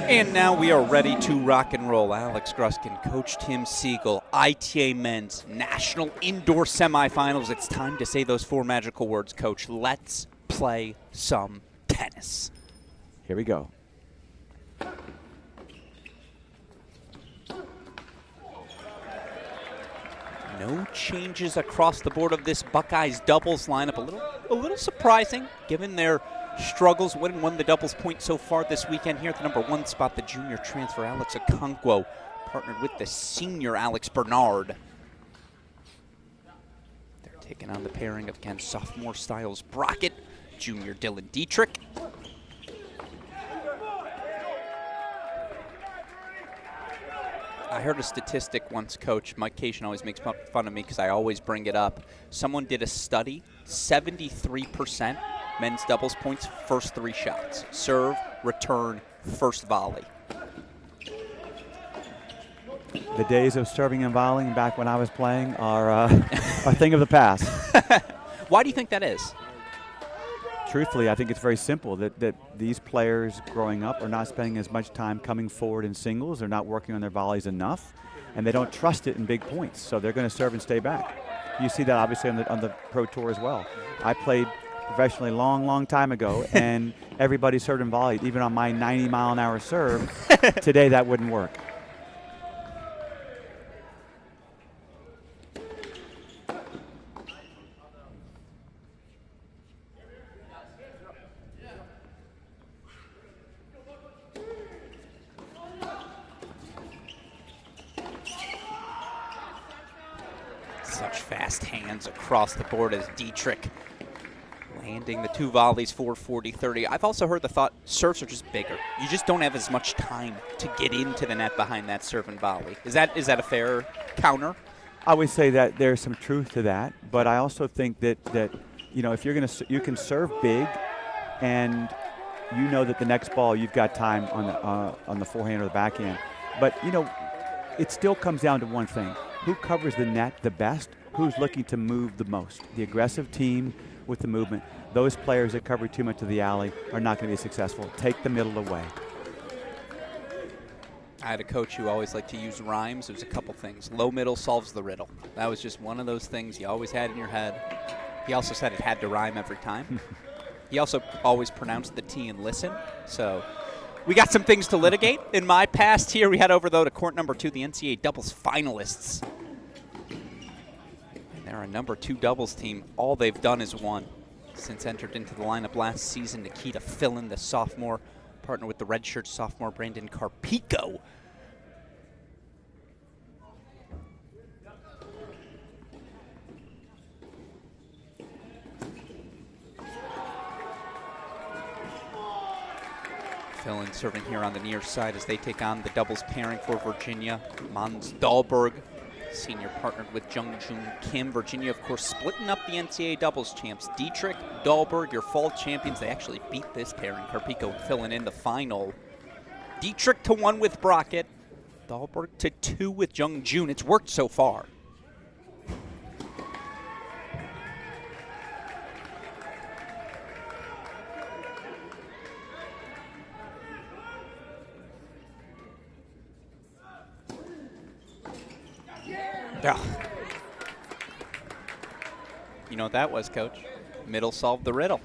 And now we are ready to rock and roll. Alex Gruskin, Coach Tim Siegel, ITA Men's National Indoor Semifinals. It's time to say those 4 magical words, Coach. Let's play some tennis. Here we go. No changes across the board of this Buckeyes doubles lineup. A little surprising, given their struggles winning one the doubles point so far this weekend. Here at the number 1 spot, the junior transfer Alex Okonkwo, partnered with the senior Alex Bernard. They're taking on the pairing of, again, sophomore Styles Brockett, junior Dylan Dietrich. I heard a statistic once, Coach. Mike Cation always makes fun of me because I always bring it up. Someone did a study, 73% men's doubles points, first 3 shots. Serve, return, first volley. The days of serving and volleying back when I was playing are a thing of the past. Why do you think that is? Truthfully, I think it's very simple that these players growing up are not spending as much time coming forward in singles. They're not working on their volleys enough, and they don't trust it in big points. So they're going to serve and stay back. You see that obviously on the Pro Tour as well. I played professionally long time ago, and everybody served and volleyed. Even on my 90-mile-an-hour serve, today that wouldn't work. Such fast hands across the board as Dietrich landing the 2 volleys, 440-30. I've also heard the thought serves are just bigger. You just don't have as much time to get into the net behind that serve and volley. Is that a fair counter? I would say that there's some truth to that, but I also think that if you're you can serve big, and you know that the next ball you've got time on the forehand or the backhand. But it still comes down to one thing: who covers the net the best? Who's looking to move the most? The aggressive team with the movement. Those players that cover too much of the alley are not going to be successful. Take the middle away. I had a coach who always liked to use rhymes. There's a couple things. Low middle solves the riddle. That was just one of those things you always had in your head. He also said it had to rhyme every time. He also always pronounced the T and listen. So we got some things to litigate. In my past here, we head over, though, to court number 2, the NCAA doubles finalists. And they're a number 2 doubles team. All they've done is won. Since entered into the lineup last season, Nikita Fillin, the sophomore, partner with the redshirt sophomore Brandon Carpico. Fillin serving here on the near side as they take on the doubles pairing for Virginia. Mons Dahlberg, senior, partnered with Jung-Joon Kim. Virginia, of course, splitting up the NCAA doubles champs. Dietrich, Dahlberg, your fall champions. They actually beat this pairing. Carpico and Fillin in the final. Dietrich to 1 with Brockett. Dahlberg to 2 with Jung-Joon. It's worked so far. Yeah. You know what that was, Coach? Middle solved the riddle.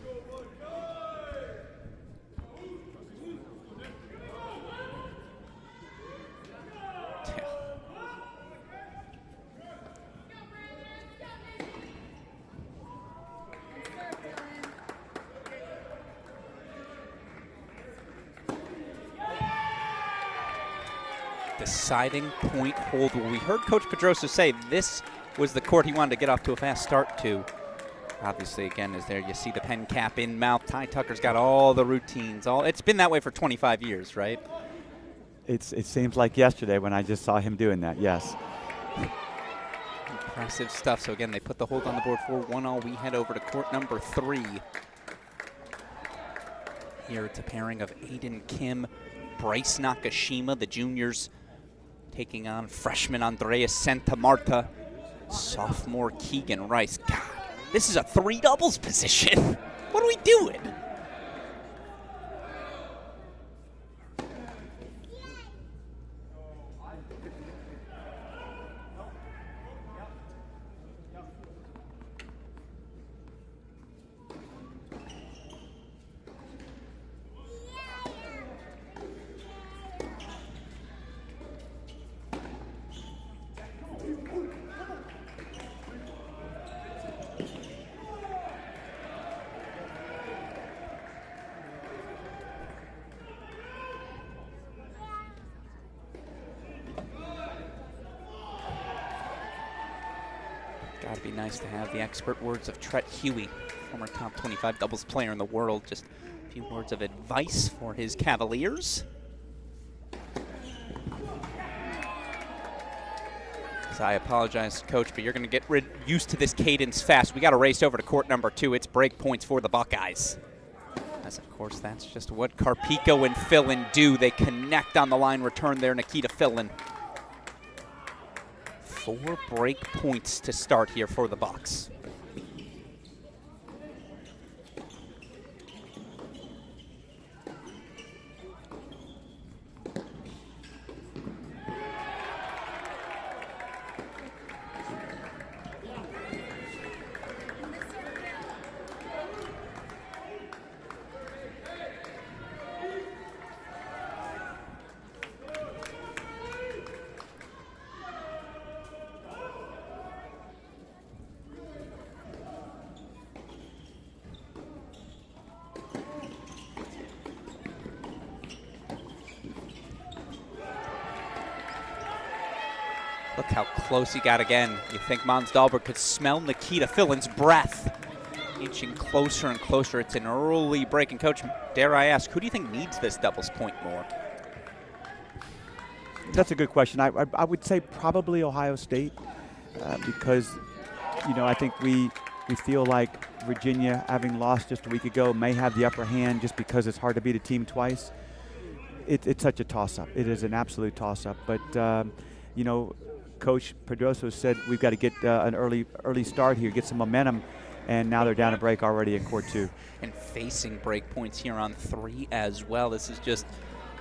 Deciding point hold. Well, we heard Coach Pedroso say this was the court he wanted to get off to a fast start to. Obviously, again, is there you see the pen cap in mouth. Ty Tucker's got all the routines. It's been that way for 25 years, right? It seems like yesterday when I just saw him doing that, yes. Impressive stuff. So again, they put the hold on the board for 1-all. We head over to court number 3. Here it's a pairing of Aiden Kim, Bryce Nakashima, the juniors, taking on freshman Andreas Santamarta, sophomore Keegan Rice. God, this is a 3 doubles position. What are we doing? Gotta be nice to have the expert words of Tret Huey, former top 25 doubles player in the world. Just a few words of advice for his Cavaliers. So I apologize, Coach, but you're going to get used to this cadence fast. We got to race over to court number 2. It's break points for the Buckeyes. As, of course, that's just what Carpico and Fillin do. They connect on the line, return there, Nikita Fillin. 4 break points to start here for the Bucks. Look how close he got again. You think Mons Dahlberg could smell Nikita Fillin's breath. Inching closer and closer. It's an early break. And Coach, dare I ask, who do you think needs this doubles point more? That's a good question. I would say probably Ohio State because, you know, I think we feel like Virginia, having lost just a week ago, may have the upper hand just because it's hard to beat a team twice. It's such a toss-up. It is an absolute toss-up. But, you know, Coach Pedroso said we've got to get an early start here, get some momentum, and now they're down a break already in court 2. And facing break points here on 3 as well. This is just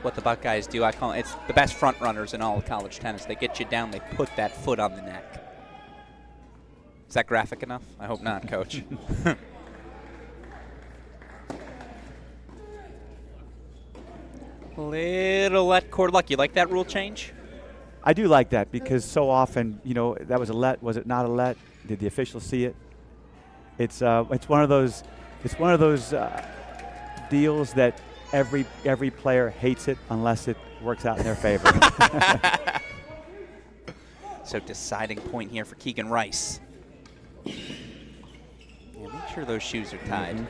what the Buckeyes do. I call it's the best front runners in all of college tennis. They get you down, they put that foot on the neck. Is that graphic enough? I hope not, Coach. Little let court luck. You like that rule change? I do like that because so often, you know, that was a let. Was it not a let? Did the officials see it? It's one of those. It's one of those deals that every player hates it unless it works out in their favor. So deciding point here for Keegan Rice. Yeah, make sure those shoes are tied. A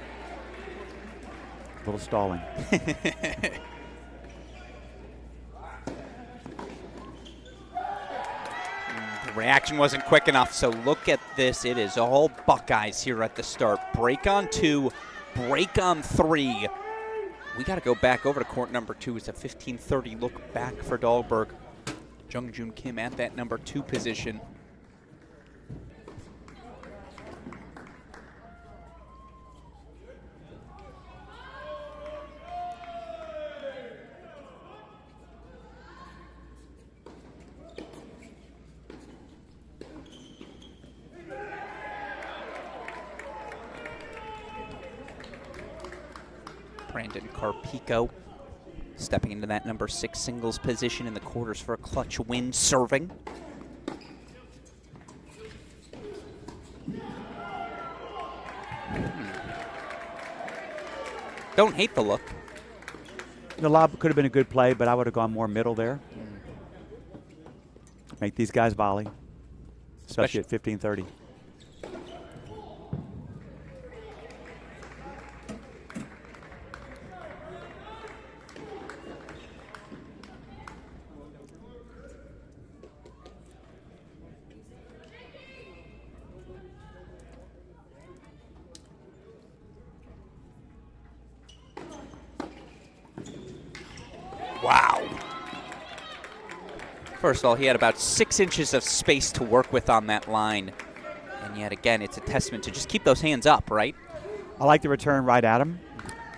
little stalling. Reaction wasn't quick enough, so look at this. It is all Buckeyes here at the start. Break on 2, break on 3. We got to go back over to court number 2. It's a 15:30 look back for Dahlberg. Jung-Joon Kim at that number 2 position. Brandon Carpico stepping into that number 6 singles position in the quarters for a clutch win, serving. Don't hate the look. The lob could have been a good play, but I would have gone more middle there. Make these guys volley, especially at 15:30. Wow. First of all, he had about 6 inches of space to work with on that line. And yet again, it's a testament to just keep those hands up, right? I like the return right at him.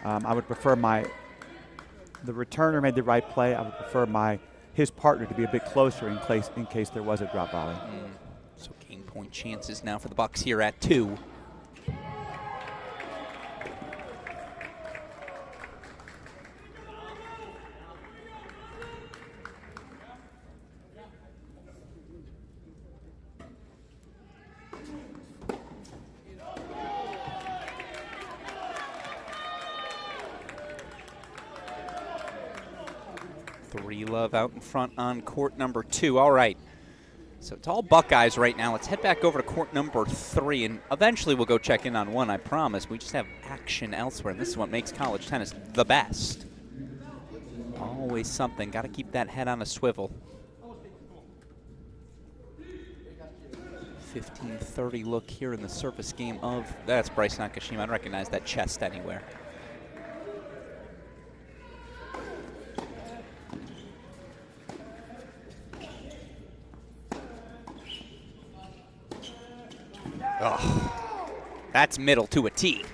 I would prefer the returner made the right play. I would prefer his partner to be a bit closer in case there was a drop volley. So game point chances now for the Bucks here at 2. Love out in front on court number 2. All right. So it's all Buckeyes right now. Let's head back over to court number 3, and eventually we'll go check in on 1, I promise. We just have action elsewhere, and this is what makes college tennis the best. Always something. Got to keep that head on a swivel. 15-30 look here in the service game of, that's Bryce Nakashima. I'd recognize that chest anywhere. Oh, that's middle to a T.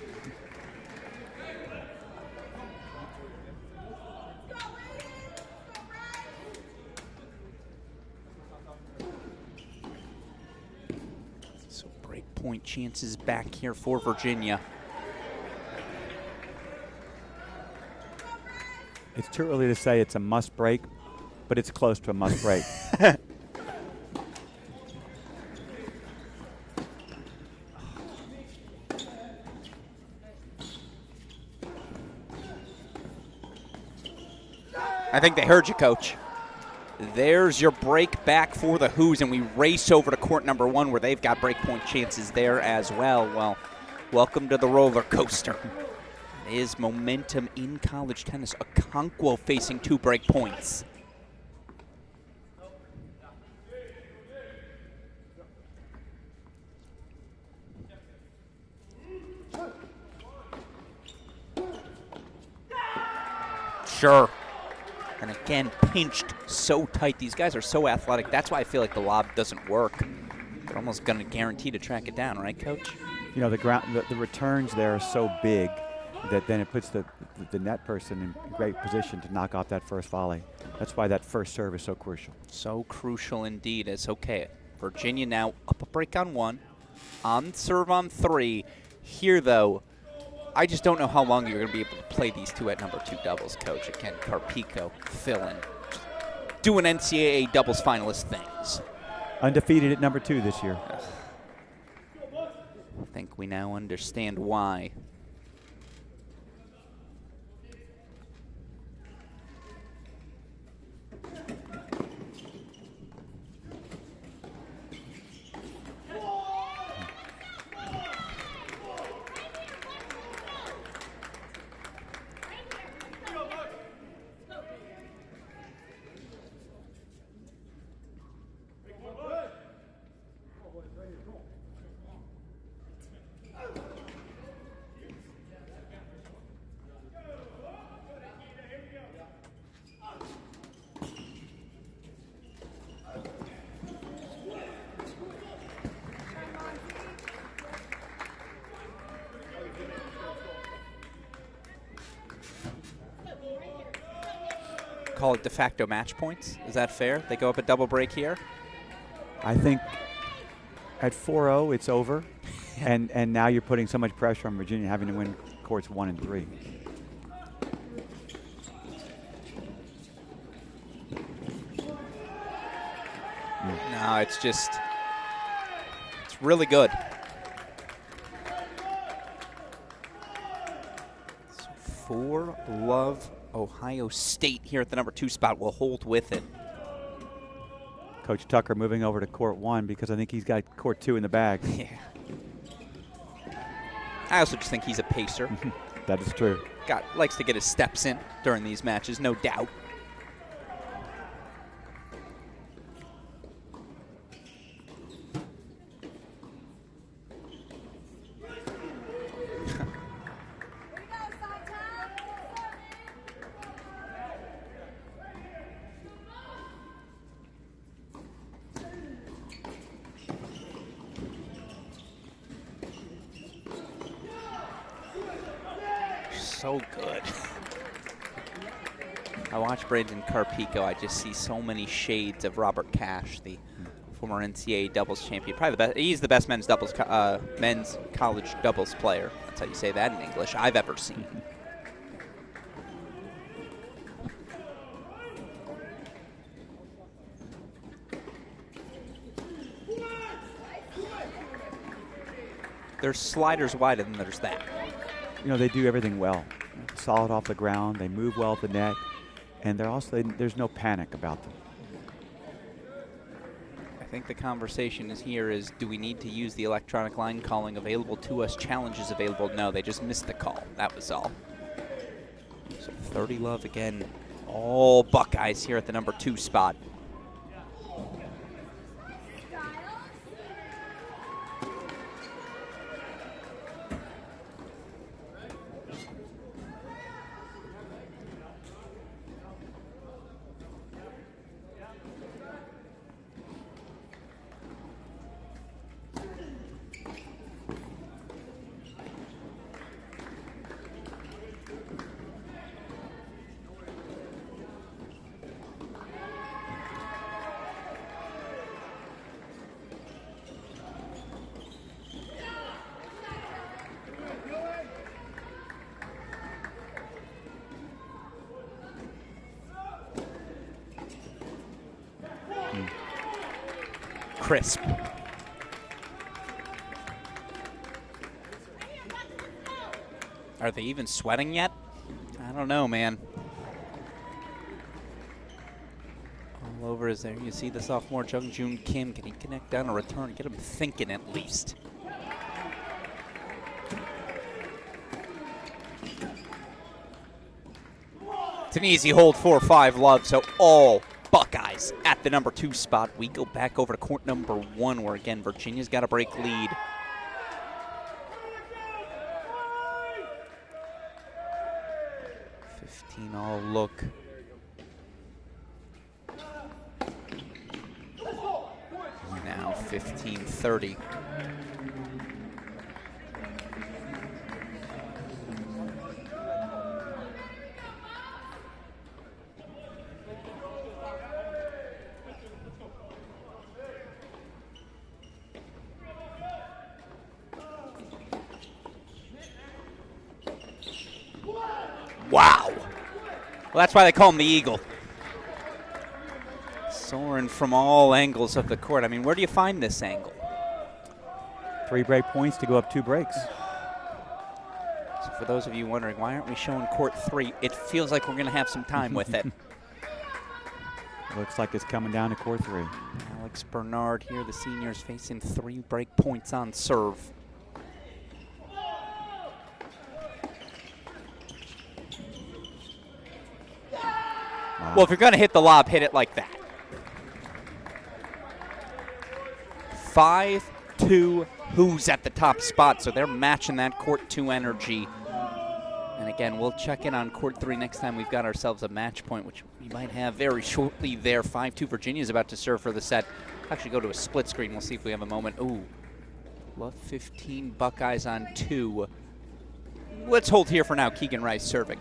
So break point chances back here for Virginia. It's too early to say it's a must break, but it's close to a must break. I think they heard you, Coach. There's your break back for the Hoos, and we race over to court number 1 where they've got break point chances there as well. Well, welcome to the roller coaster. Is momentum in college tennis. Okonkwo facing 2 break points. Sure. And again, pinched so tight. These guys are so athletic. That's why I feel like the lob doesn't work. They're almost going to guarantee to track it down, right, Coach? You know, the returns there are so big that then it puts the net person in great position to knock off that first volley. That's why that first serve is so crucial. So crucial indeed. It's okay. Virginia now up a break on 1, on serve on 3. Here, though, I just don't know how long you're going to be able to play these 2 at number 2 doubles, Coach. Again, Carpico, fill-in, doing NCAA doubles finalist things. Undefeated at number 2 this year. I think we now understand why. Call it de facto match points. Is that fair? They go up a double break here? I think at 4-0 it's over, and now you're putting so much pressure on Virginia having to win courts 1 and 3. No, it's really good. So for love, Ohio State here at the number 2 spot will hold with it. Coach Tucker moving over to court 1 because I think he's got court 2 in the bag. Yeah. I also just think he's a pacer. That is true. Likes to get his steps in during these matches, no doubt. so good. I watch Brandon Carpico. I just see so many shades of Robert Cash, the former NCAA doubles champion. Probably the best. He's the best men's college doubles player. That's how you say that in English I've ever seen. There's sliders wide, and then there's that. You know, they do everything well. Solid off the ground. They move well at the net. And they're also, there's no panic about them. I think the conversation is do we need to use the electronic line calling available to us? Challenges available? No, they just missed the call. That was all. So 30 love again. All Buckeyes here at the number 2 spot. Crisp. Are they even sweating yet? I don't know, man. All over is there. You see the sophomore Jung-Joon Kim. Can he connect down a return? Get him thinking at least. It's an easy hold, 4-5 love, so all Buckeyes at the number 2 spot. We go back over to court number 1, where again Virginia's got a break lead. All look. Now 15-30. Wow. Well, that's why they call him the Eagle. Soaring from all angles of the court. I mean, where do you find this angle? 3 break points to go up 2 breaks. So for those of you wondering, why aren't we showing court 3? It feels like we're going to have some time with it. Looks like it's coming down to court 3. Alex Bernard here, the seniors facing 3 break points on serve. Well, if you're going to hit the lob, hit it like that. 5-2, who's at the top spot, so they're matching that court 2 energy. And again, we'll check in on court 3 next time we've got ourselves a match point, which we might have very shortly there. 5-2, Virginia's about to serve for the set. Actually go to a split screen. We'll see if we have a moment. Ooh, love 15, Buckeyes on 2. Let's hold here for now. Keegan Rice serving.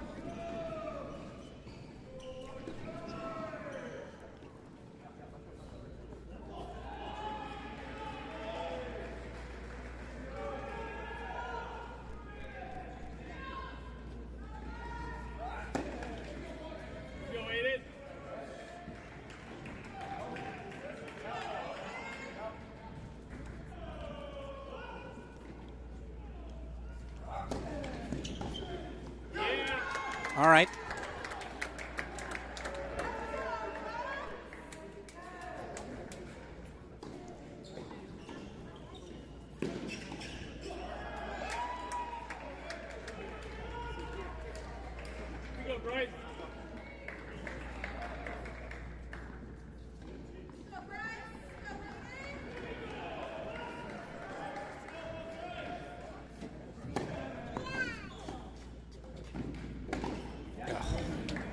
All right.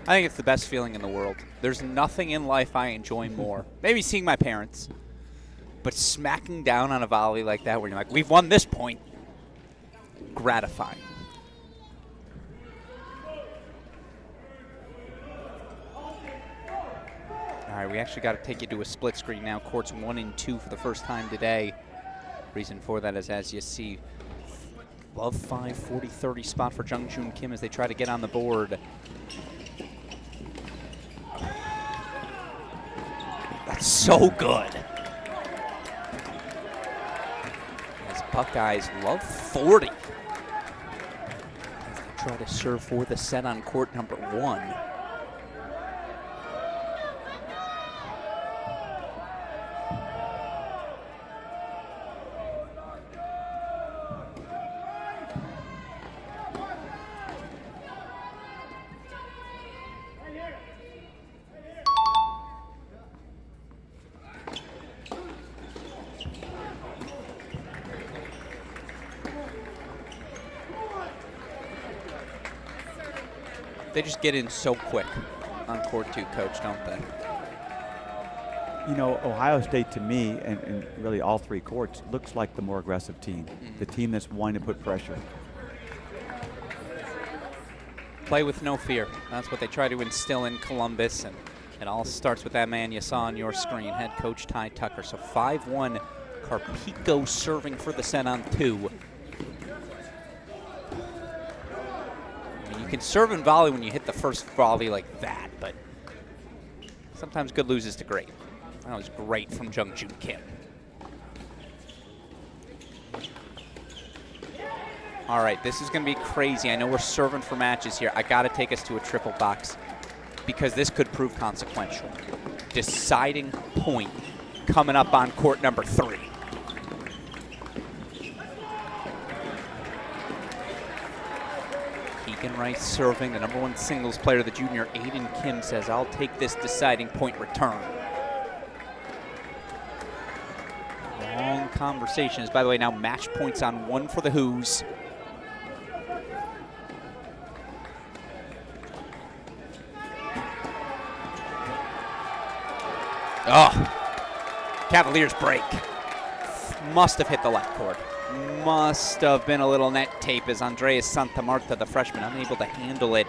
I think it's the best feeling in the world. There's nothing in life I enjoy more. Maybe seeing my parents, but smacking down on a volley like that where you're like, we've won this point. Gratifying. right, we actually got to take you to a split screen now. Courts 1 and 2 for the first time today. Reason for that is, as you see, above 5, 40, 30 spot for Jungjoon Kim as they try to get on the board. That's so good. As Buckeyes love 40. As they try to serve for the set on court number 1. They just get in so quick on court 2, Coach, don't they? You know, Ohio State to me, and really all 3 courts, looks like the more aggressive team. The team that's wanting to put pressure. Play with no fear. That's what they try to instill in Columbus, and it all starts with that man you saw on your screen, head coach Ty Tucker. So 5-1, Carpico serving for the set on 2. You can serve and volley when you hit the first volley like that, but sometimes good loses to great. That was great from Jungjoon Kim. All right, this is going to be crazy. I know we're serving for matches here. I got to take us to a triple box because this could prove consequential. Deciding point coming up on court number 3. Rice serving, the #1 singles player, the junior Aiden Kim, says, I'll take this deciding point return. Long conversations. By the way, now match points on 1 for the Who's. Oh, Cavaliers break. Must have hit the left court. Must have been a little net tape as Andreas Santamarta, the freshman, unable to handle it.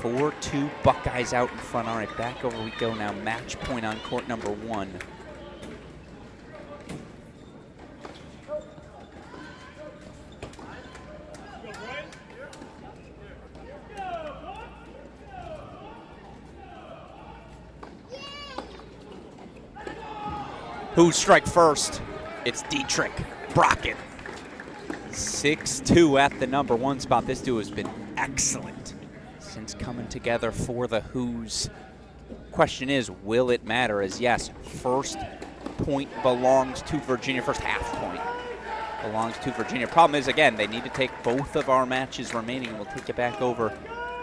4-2 Buckeyes out in front. All right, back over we go now. Match point on court number 1. Who's strike first? It's Dietrich Brocken. 6-2 at the #1 spot. This duo has been excellent since coming together for the Who's. Question is, will it matter? As yes, first point belongs to Virginia. First half point belongs to Virginia. Problem is, again, they need to take both of our matches remaining. We'll take it back over,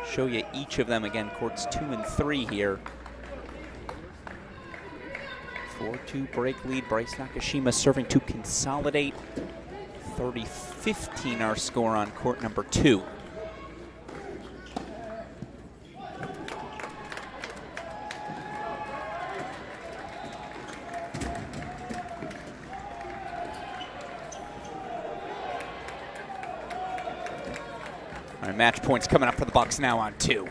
show you each of them again. Courts 2 and 3 here. 4-2 break lead. Bryce Nakashima serving to consolidate. 30-15 our score on court number 2. All right, match points coming up for the Bucks now on 2.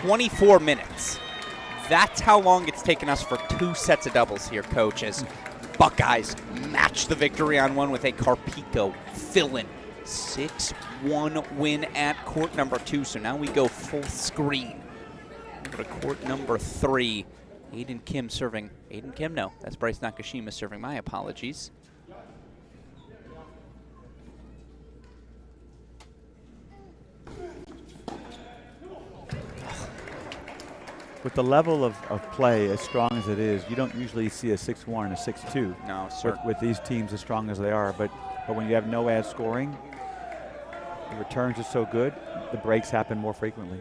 .24 minutes. That's how long it's taken us for 2 sets of doubles here, coaches. Buckeyes match the victory on 1 with a Carpico fill-in. 6-1 win at court number 2. So now we go full screen. Over to court number 3. Aiden Kim serving. Aiden Kim? No, that's Bryce Nakashima serving. My apologies. With the level of play as strong as it is, you don't usually see a 6-1 and a 6-2. No, sir. With these teams as strong as they are. But when you have no ad scoring, the returns are so good, the breaks happen more frequently.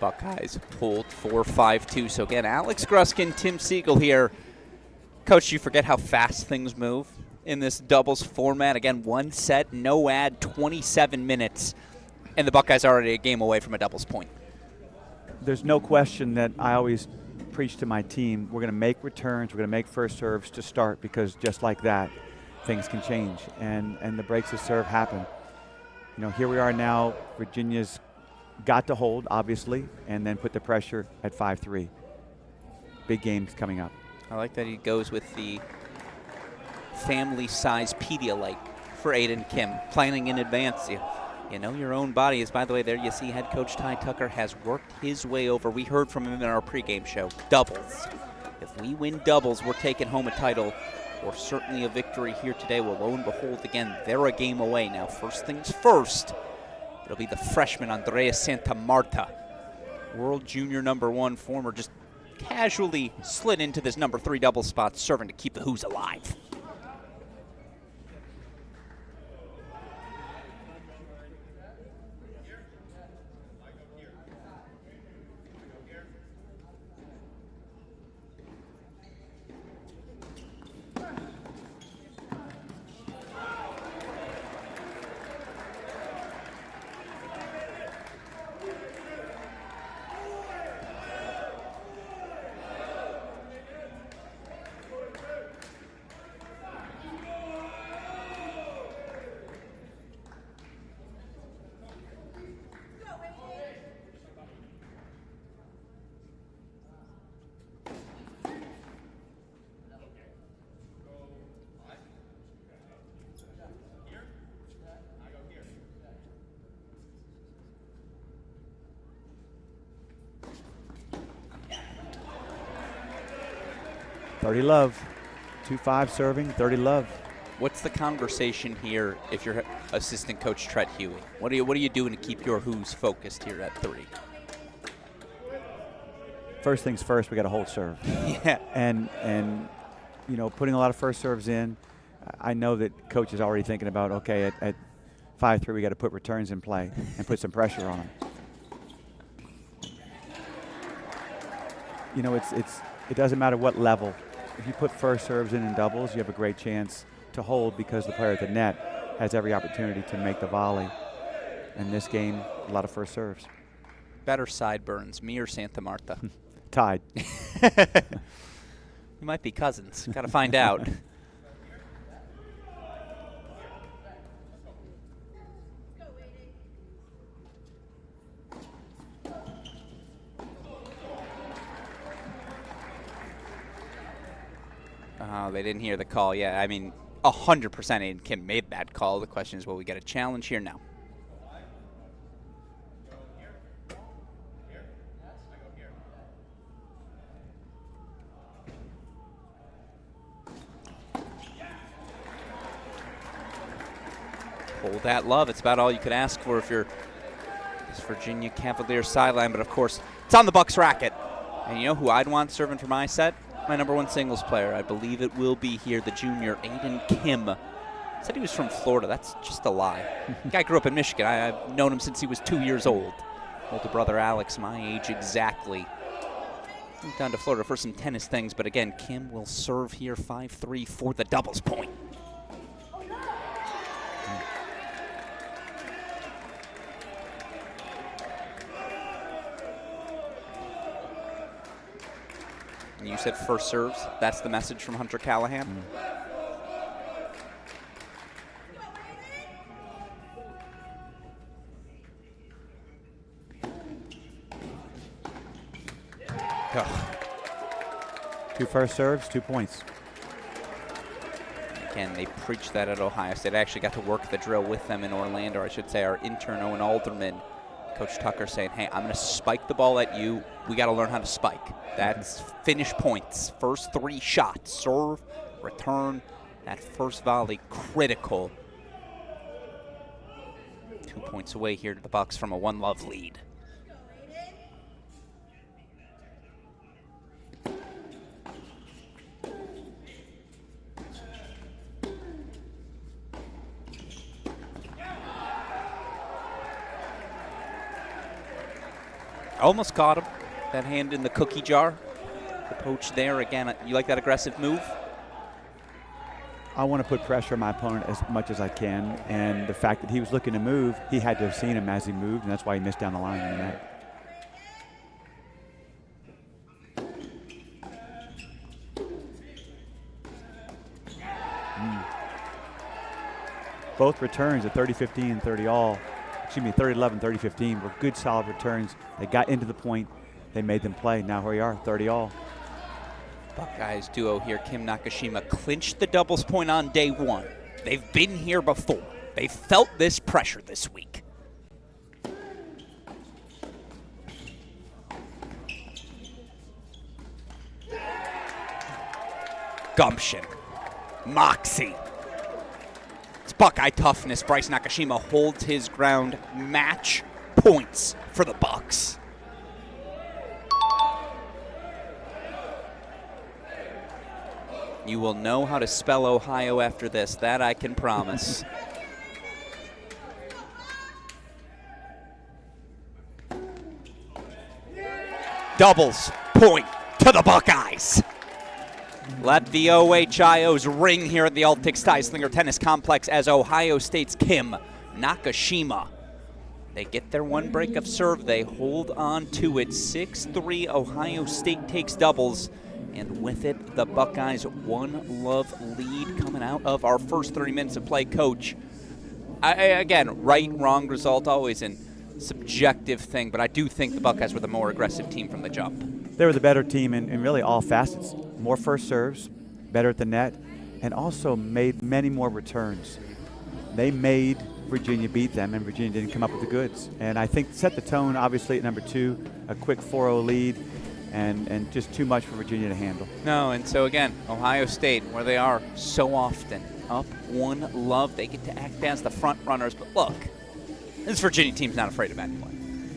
Buckeyes pulled 4-5-2. So again, Alex Gruskin, Tim Siegel here. Coach, you forget how fast things move in this doubles format. Again, one set, no ad, 27 minutes, and the Buckeyes are already a game away from a doubles point. There's no question that I always preach to my team, we're going to make returns, we're going to make first serves to start, because just like that, things can change, and the breaks of serve happen. You know, here we are now, Virginia's got to hold, obviously, and then put the pressure at 5-3. Big games coming up. I like that he goes with the family-size Pedialyte for Aiden Kim, planning in advance. You know your own body. Is, by the way, there you see head coach Ty Tucker has worked his way over. We heard from him in our pregame show. Doubles. If we win doubles, we're taking home a title, or certainly a victory here today. Well, lo and behold, again, they're a game away. Now, first things first, it'll be the freshman Andreas Santa Marta, world junior #1 former, just casually slid into this #3 double spot, serving to keep the Hoos alive. Thirty love. 2-5 serving, 30 love. What's the conversation here if you're assistant coach Trent Huey? What are you doing to keep your Hoos focused here at 3? First things first, we got to hold serve. Yeah. And you know, putting a lot of first serves in. I know that coach is already thinking about, okay, at 5-3 we got to put returns in play and put some pressure on them. You know, it doesn't matter what level. If you put first serves in doubles, you have a great chance to hold, because the player at the net has every opportunity to make the volley. In this game, a lot of first serves. Better sideburns, me or Santa Marta? Tied. We might be cousins. Got to find out. They didn't hear the call. Yeah, I mean, 100% Aiden Kim made that call. The question is, will we get a challenge here? No. Hold that love. It's about all you could ask for if you're this Virginia Cavaliers sideline. But, of course, it's on the Bucks racket. And you know who I'd want serving for my set? My #1 singles player. I believe it will be here, the junior Aiden Kim. Said he was from Florida. That's just a lie. Guy grew up in Michigan. I've known him since he was 2 years old. Older brother Alex, my age exactly. Went down to Florida for some tennis things, but again, Kim will serve here 5-3 for the doubles point. And you said first serves. That's the message from Hunter Callahan. Two first serves, 2 points. Again, they preach that at Ohio State. I actually got to work the drill with them in Orlando, or I should say our intern, Owen Alderman. Coach Tucker saying, hey, I'm going to spike the ball at you. We got to learn how to spike. That's finish points. First 3 shots. Serve, return, that first volley, critical. 2 points away here to the Bucks from a 1-love lead. Almost caught him. That hand in the cookie jar. The poach there again. You like that aggressive move? I want to put pressure on my opponent as much as I can, and the fact that he was looking to move, he had to have seen him as he moved, and that's why he missed down the line in the net. Both returns at 30-15 and 30-all. Excuse me, 30-11, 30-15 were good, solid returns. They got into the point. They made them play. Now here we are, 30-all. Buckeyes duo here, Kim Nakashima, clinched the doubles point on day one. They've been here before. They felt this pressure this week. Gumption. Moxie. It's Buckeye toughness. Bryce Nakashima holds his ground. Match points for the Bucks. You will know how to spell Ohio after this. That I can promise. Doubles point to the Buckeyes. Let the OHIOs ring here at the Altix Styslinger Tennis Complex as Ohio State's Kim Nakashima. They get their one break of serve. They hold on to it. 6-3, Ohio State takes doubles. And with it, the Buckeyes 1-love lead coming out of our first 30 minutes of play. Coach, again, right, wrong result, always a subjective thing, but I do think the Buckeyes were the more aggressive team from the jump. They were the better team in really all facets. More first serves, better at the net, and also made many more returns. They made Virginia beat them, and Virginia didn't come up with the goods. And I think set the tone, obviously, at number 2, a quick 4-0 lead. And just too much for Virginia to handle. No, and so again, Ohio State, where they are so often up 1-love, they get to act as the front runners. But look, this Virginia team's not afraid of anyone.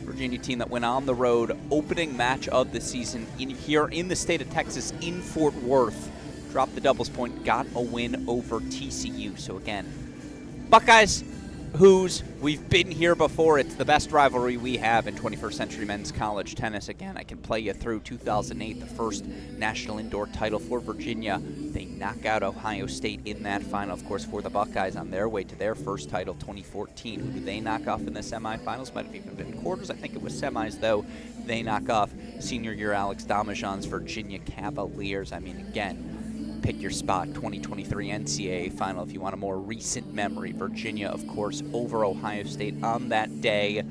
Virginia team that went on the road, opening match of the season here in the state of Texas in Fort Worth, dropped the doubles point, got a win over TCU. So again, Buckeyes, whose we've been here before. It's the best rivalry we have in 21st century men's college tennis. Again, I can play you through 2008, the first national indoor title for Virginia. They knock out Ohio State in that final, of course, for the Buckeyes on their way to their first title, 2014. Who do they knock off in the semifinals? Might have even been quarters. I think it was semis, though. They knock off senior year Alex Damajan's Virginia Cavaliers. I mean, again, pick your spot, 2023 NCAA final if you want a more recent memory. Virginia, of course, over Ohio State on that day.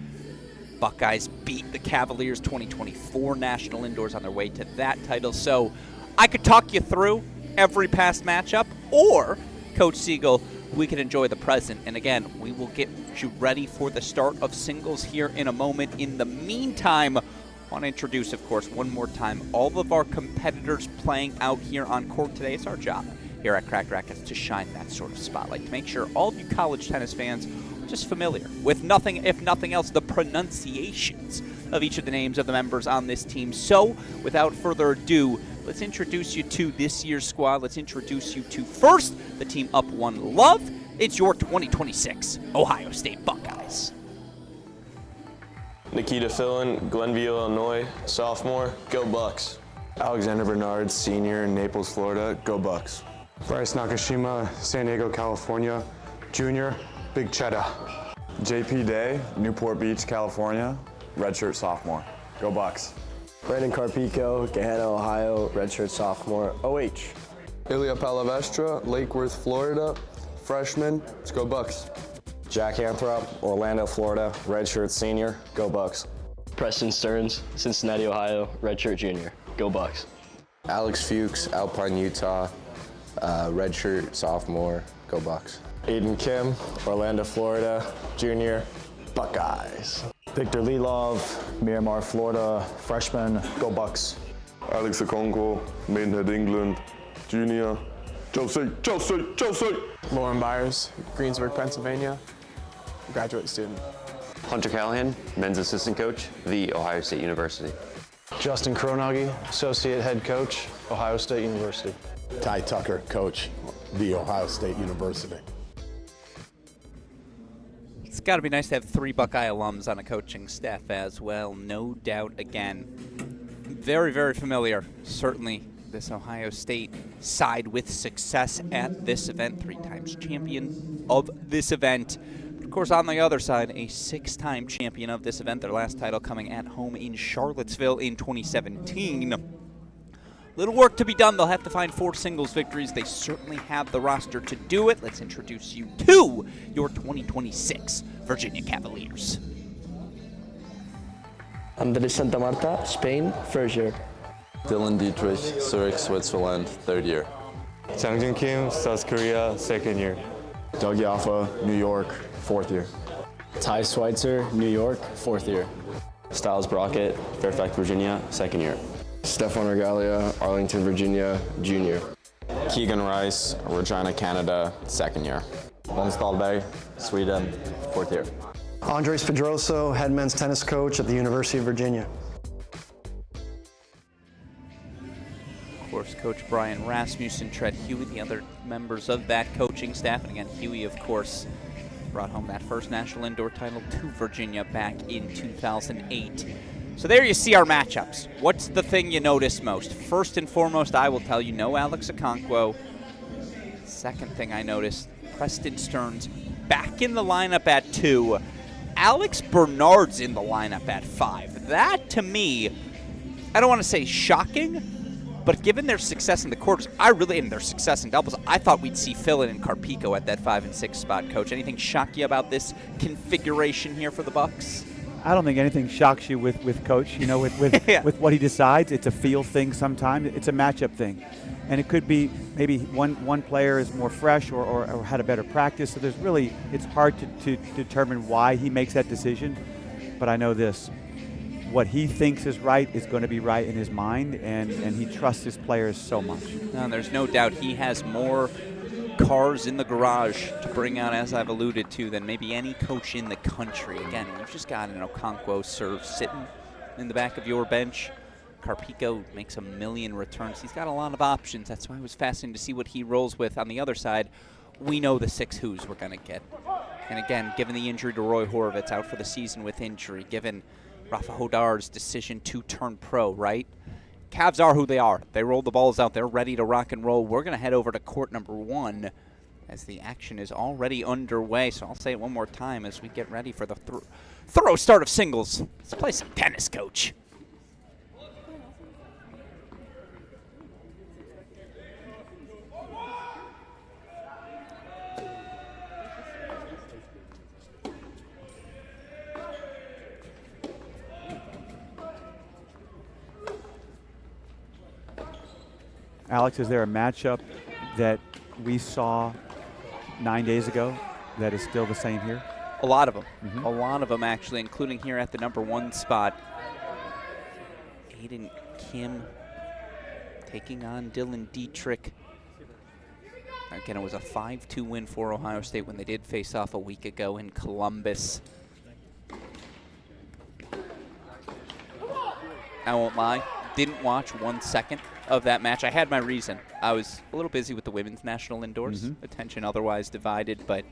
Buckeyes beat the Cavaliers, 2024 national indoors on their way to that title. So I could talk you through every past matchup, or, Coach Siegel, we can enjoy the present. And again, we will get you ready for the start of singles here in a moment. In the meantime, I want to introduce, of course, one more time, all of our competitors playing out here on court today. It's our job here at Cracked Racquets to shine that sort of spotlight, to make sure all of you college tennis fans are just familiar with nothing, if nothing else, the pronunciations of each of the names of the members on this team. So, without further ado, let's introduce you to this year's squad. Let's introduce you to, first, the team up 1-love. It's your 2026 Ohio State Buckeyes. Nikita Fillin, Glenview, Illinois, sophomore, go Bucks. Alexander Bernard, senior in Naples, Florida, go Bucks. Bryce Nakashima, San Diego, California, junior, Big Cheddar. JP Day, Newport Beach, California, redshirt sophomore, go Bucks. Brandon Carpico, Gahanna, Ohio, redshirt sophomore, OH. Ilya Palavestra, Lake Worth, Florida, freshman, let's go Bucks. Jack Anthrop, Orlando, Florida, redshirt senior, go Bucks. Preston Stearns, Cincinnati, Ohio, redshirt junior, go Bucks. Alex Fuchs, Alpine, Utah, redshirt sophomore, go Bucks. Aiden Kim, Orlando, Florida, junior, Buckeyes. Victor Lilov, Miramar, Florida, freshman, go Bucks. Alex Okonkwo, Maidenhead, England, junior, Josie. Lauren Byers, Greensburg, Pennsylvania, graduate student. Hunter Callahan, men's assistant coach, The Ohio State University. Justin Kronagi, associate head coach, Ohio State University. Ty Tucker, coach, The Ohio State University. got to be nice to have 3 Buckeye alums on a coaching staff as well, no doubt again. Very, very familiar, certainly, this Ohio State side with success at this event, 3 times champion of this event. Of course, on the other side, a 6-time champion of this event, their last title coming at home in Charlottesville in 2017. Little work to be done. They'll have to find 4 singles victories. They certainly have the roster to do it. Let's introduce you to your 2026 Virginia Cavaliers. Andres Santa Marta, Spain, first year. Dylan Dietrich, Zurich, Switzerland, 3rd year. Aiden Kim, South Korea, 2nd year. Doug Yaffa, New York, 4th year. Ty Schweitzer, New York, 4th year. Styles Brockett, Fairfax, Virginia, 2nd year. Stefan Regalia, Arlington, Virginia, junior. Keegan Rice, Regina, Canada, 2nd year. Måns Dahlberg, Sweden, 4th year. Andreas Pedroso, head men's tennis coach at the University of Virginia. Of course, Coach Brian Rasmussen, Tread Huey, the other members of that coaching staff. And again, Huey, of course, brought home that first national indoor title to Virginia back in 2008. So there you see our matchups. What's the thing you notice most? First and foremost, I will tell you, no Alex Okonkwo. Second thing I noticed, Preston Stearns back in the lineup at 2. Alex Bernard's in the lineup at 5. That, to me, I don't want to say shocking, but given their success in the quarters, and their success in doubles, I thought we'd see Philin and Carpico at that 5 and 6 spot, Coach. Anything shock you about this configuration here for the Bucks? I don't think anything shocks you with Coach. You know, with Yeah. with what he decides, it's a feel thing sometimes. It's a matchup thing. And it could be maybe one player is more fresh or had a better practice. So it's hard to determine why he makes that decision. But I know this. What he thinks is right is going to be right in his mind, and he trusts his players so much. No, there's no doubt he has more cars in the garage to bring out, as I've alluded to, than maybe any coach in the country. Again, you've just got an Okonkwo serve sitting in the back of your bench. Carpico makes 1,000,000 returns. He's got a lot of options. That's why it was fascinating to see what he rolls with. On the other side, we know the 6 who's we're going to get. And again, given the injury to Roy Horvitz, out for the season with injury, given Rafa Hodar's decision to turn pro, right? Cavs are who they are. They roll the balls out. They're ready to rock and roll. We're going to head over to court number 1 as the action is already underway. So I'll say it one more time as we get ready for the thorough start of singles. Let's play some tennis, Coach. Alex, is there a matchup that we saw 9 days ago that is still the same here? A lot of them. A lot of them, actually, including here at the number 1 spot. Aiden Kim taking on Dylan Dietrich. Again, it was a 5-2 win for Ohio State when they did face off a week ago in Columbus. I won't lie, didn't watch 1 second of that match. I had my reason. I was a little busy with the women's national indoors, attention otherwise divided, but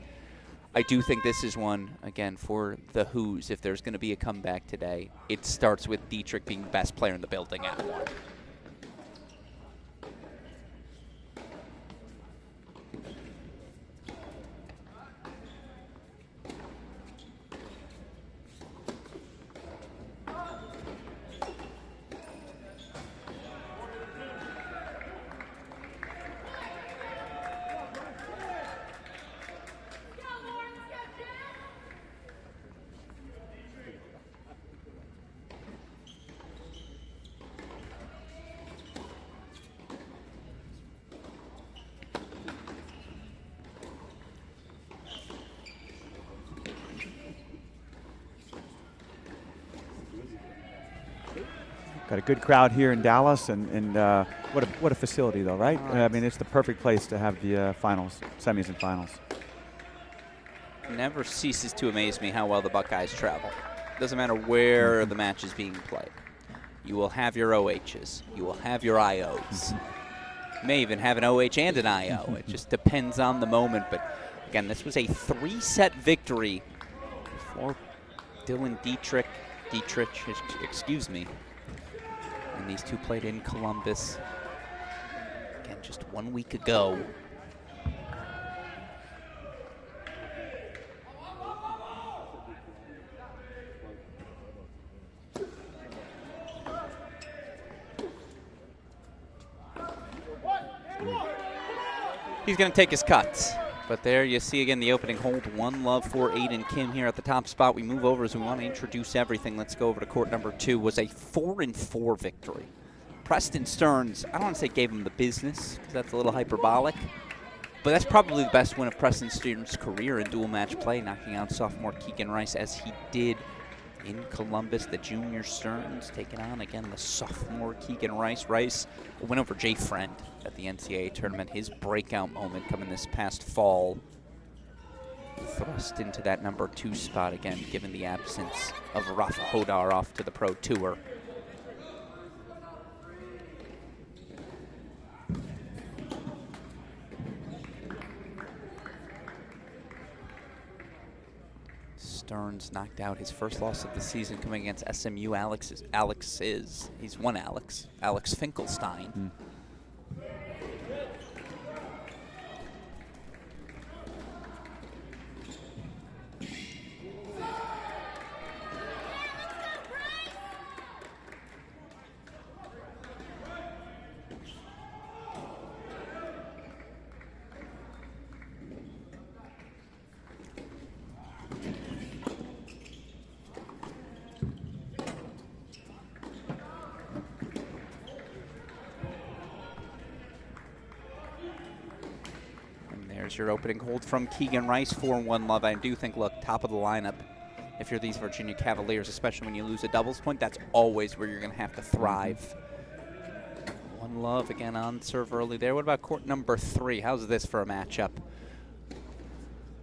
I do think this is one, again, for the Who's. If there's going to be a comeback today, it starts with Dietrich being the best player in the building at 1. Got a good crowd here in Dallas, and what a facility, though, right? I mean, it's the perfect place to have the finals, semis and finals. Never ceases to amaze me how well the Buckeyes travel. Doesn't matter where the match is being played. You will have your OHs. You will have your IOs. You may even have an OH and an IO. It just depends on the moment. But again, this was a 3-set victory or Dylan Dietrich, excuse me. And these two played in Columbus, again, just 1 week ago. He's going to take his cuts. But there you see again the opening hold. 1-love for Aiden Kim here at the top spot. We move over as we want to introduce everything. Let's go over to court number 2. Was a 4-4 victory. Preston Stearns, I don't want to say gave him the business, because that's a little hyperbolic. But that's probably the best win of Preston Stearns' career in dual match play, knocking out sophomore Keegan Rice as he did in Columbus. The junior Stearns taking on, again, the sophomore Keegan Rice. Rice went over Jay Friend at the NCAA tournament. His breakout moment coming this past fall. Thrust into that number 2 spot again, given the absence of Rafa Hodar off to the Pro Tour. Stearns knocked out his first loss of the season coming against SMU. He's one Alex Finkelstein. Your opening hold from Keegan Rice, 4-1 I do think, look, top of the lineup. If you're these Virginia Cavaliers, especially when you lose a doubles point, that's always where you're going to have to thrive. 1-1 again on serve early there. What about court number 3? How's this for a matchup?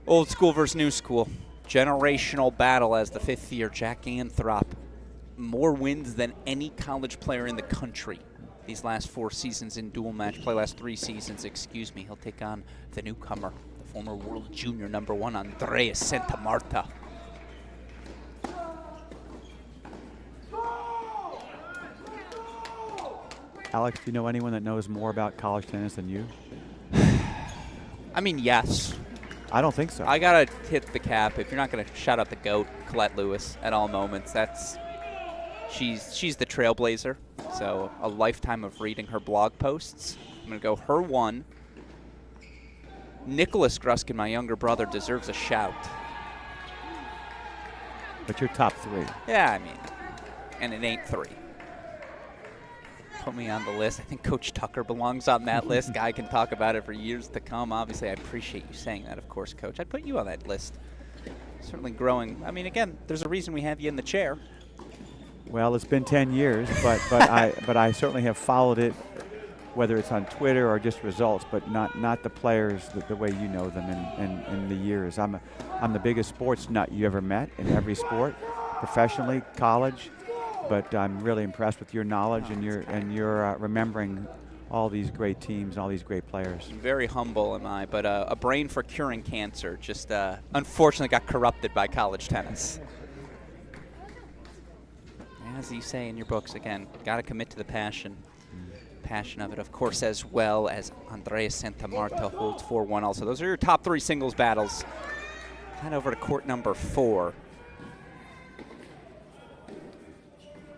Old school versus new school. Generational battle as the 5th year Jack Anthrop. More wins than any college player in the country. These last 4 seasons in dual match play, last 3 seasons, excuse me. He'll take on the newcomer, the former world junior number 1, Andreas Santa Marta. Alex, do you know anyone that knows more about college tennis than you? I mean, yes. I don't think so. I got to hit the cap. If you're not going to shout out the GOAT, Colette Lewis, at all moments, she's the trailblazer. So a lifetime of reading her blog posts. I'm going to go her 1. Nicholas Gruskin, my younger brother, deserves a shout. But you're top 3. Yeah, I mean, and it ain't 3. Put me on the list. I think Coach Tucker belongs on that list. Guy can talk about it for years to come. Obviously, I appreciate you saying that, of course, Coach. I'd put you on that list. Certainly growing. I mean, again, there's a reason we have you in the chair. Well, it's been 10 years, but I certainly have followed it, whether it's on Twitter or just results, but not the players the way you know them in the years. I'm the biggest sports nut you ever met in every sport, professionally, college, but I'm really impressed with your knowledge and your remembering all these great teams and all these great players. Very humble am I, but a brain for curing cancer just unfortunately got corrupted by college tennis. As you say in your books, again, got to commit to the passion of it, of course, as well as Andreas Santa Marta holds 4-1 also. Those are your top 3 singles battles. Head over to court number 4.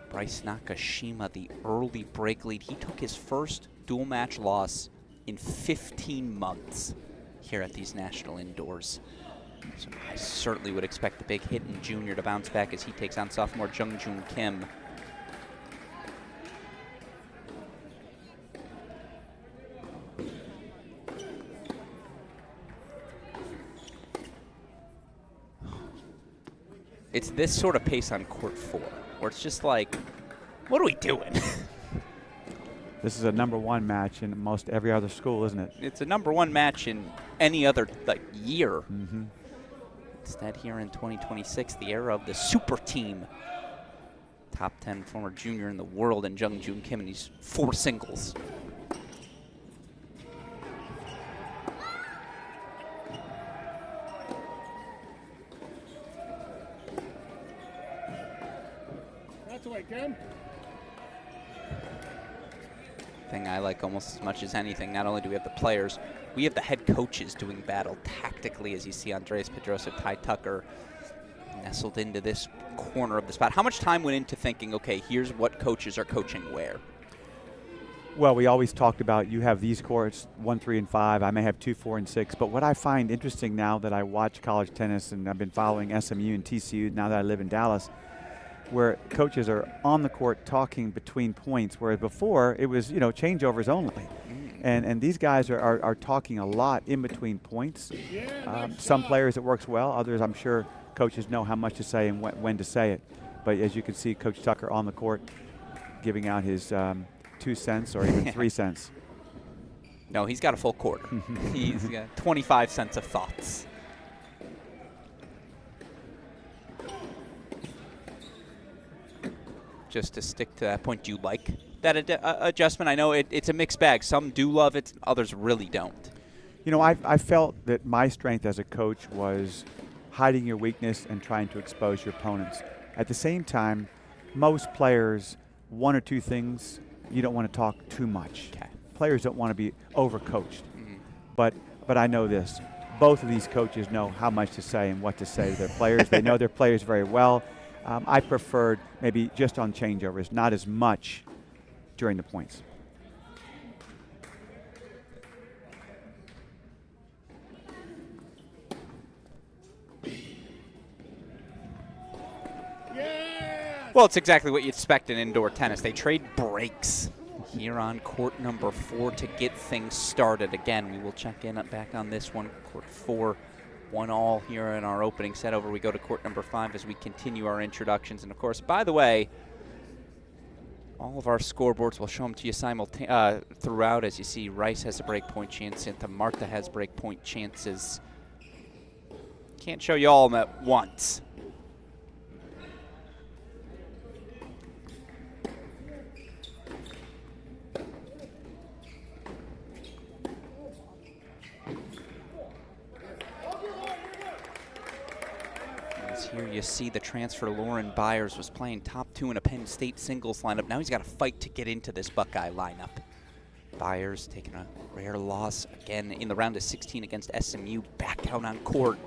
Bryce Nakashima, the early break lead. He took his first dual match loss in 15 months here at these national indoors. So I certainly would expect the big Hitton junior to bounce back as he takes on sophomore Jung-Joon Kim. It's this sort of pace on court 4, where it's just like, what are we doing? This is a number 1 match in most every other school, isn't it? It's a number 1 match in any other year. Mm-hmm. Instead, here in 2026, the era of the super team. Top 10 former junior in the world in Jung-Joon Kim, and he's 4 singles. Thing I like almost as much as anything, not only do we have the players, we have the head coaches doing battle tactically, as you see Andreas Pedroso, Ty Tucker nestled into this corner of the spot. How much time went into thinking, okay, here's what coaches are coaching where? Well, we always talked about you have these courts, 1, 3, and 5. I may have 2, 4, and 6. But what I find interesting now that I watch college tennis and I've been following SMU and TCU now that I live in Dallas, where coaches are on the court talking between points, whereas before it was, changeovers only. And these guys are talking a lot in between points. Some players it works well, others I'm sure coaches know how much to say and when to say it. But as you can see, Coach Tucker on the court giving out his 2 cents or even 3 cents. No, he's got a full court. He's got 25 cents of thoughts. Just to stick to that point, do you like that adjustment? I know it's a mixed bag. Some do love it, others really don't. I felt that my strength as a coach was hiding your weakness and trying to expose your opponents. At the same time, most players, 1 or 2 things, you don't want to talk too much. Okay. Players don't want to be overcoached. But I know this. Both of these coaches know how much to say and what to say to their players. They know their players very well. I preferred maybe just on changeovers, not as much during the points. Well, it's exactly what you'd expect in indoor tennis. They trade breaks here on court number 4 to get things started. Again, we will check in back on this one, court 4. 1-all here in our opening set. Over we go to court number 5 as we continue our introductions. And of course, by the way, all of our scoreboards, we'll show them to you throughout. As you see, Rice has a break point chance, Santa Marta has break point chances. Can't show you all of them at once. Here you see the transfer. Lauren Byers was playing top 2 in a Penn State singles lineup. Now he's got to fight to get into this Buckeye lineup. Byers taking a rare loss again in the round of 16 against SMU. Back out on court.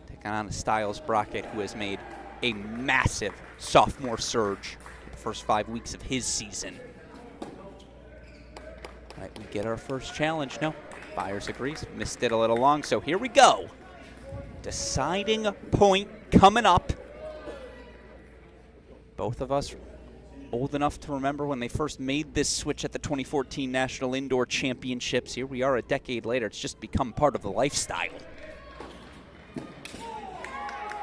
Taking on Styles Brockett, who has made a massive sophomore surge in the first 5 weeks of his season. All right, we get our first challenge. No, Byers agrees. Missed it a little long, so here we go. Deciding point coming up. Both of us old enough to remember when they first made this switch at the 2014 National Indoor Championships. Here we are a decade later. It's just become part of the lifestyle.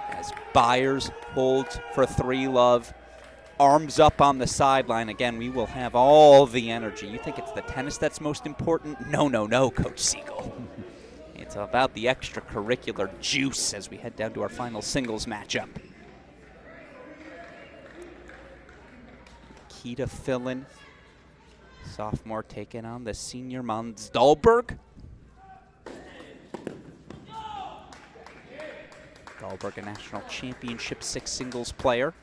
As Byers holds for 3 love, arms up on the sideline. Again, we will have all the energy. You think it's the tennis that's most important? No, no, no, Coach Siegel. It's about the extracurricular juice as we head down to our final singles matchup. Kita Fillin, sophomore, taking on the senior Mons Dahlberg. Dahlberg, a national championship 6 singles player.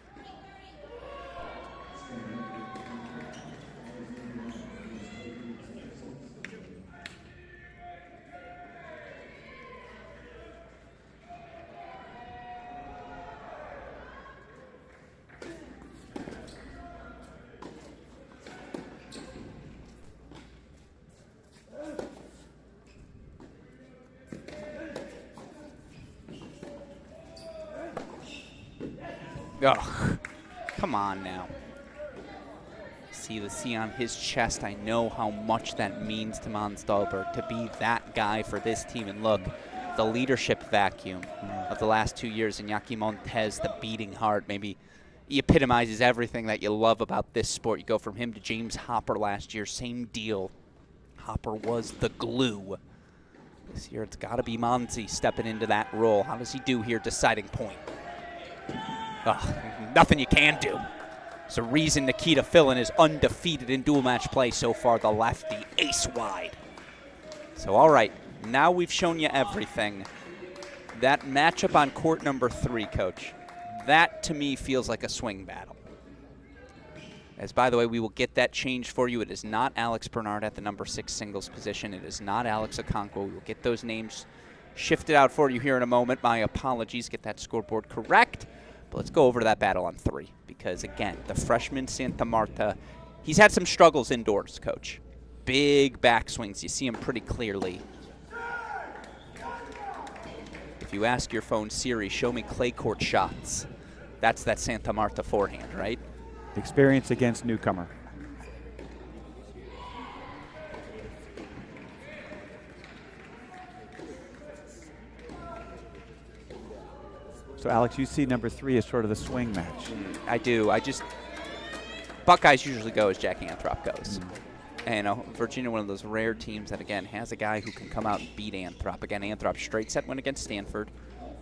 Ugh, come on now. See the C on his chest. I know how much that means to Mons Dahlberg to be that guy for this team. And look, the leadership vacuum of the last 2 years. Iñaki Montez, the beating heart, maybe he epitomizes everything that you love about this sport. You go from him to James Hopper last year, same deal. Hopper was the glue. This year it's got to be Monzi stepping into that role. How does he do here, deciding point? Ugh, nothing you can do. It's the reason Nikita Fillin is undefeated in dual match play so far, the lefty, ace wide. So, all right, now we've shown you everything. That matchup on court number 3, Coach, that to me feels like a swing battle. As, by the way, we will get that changed for you. It is not Alex Bernard at the number 6 singles position. It is not Alex Okonkwo. We will get those names shifted out for you here in a moment. My apologies. Get that scoreboard correct. But let's go over to that battle on 3. Because, again, the freshman Santa Marta, he's had some struggles indoors, Coach. Big backswings. You see him pretty clearly. If you ask your phone, Siri, show me clay court shots. That's that Santa Marta forehand, right? Experience against newcomer. So, Alex, you see number 3 as sort of the swing match. I do. Buckeyes usually go as Jack Anthrop goes. And Virginia, one of those rare teams that, again, has a guy who can come out and beat Anthrop. Again, Anthrop straight set win against Stanford.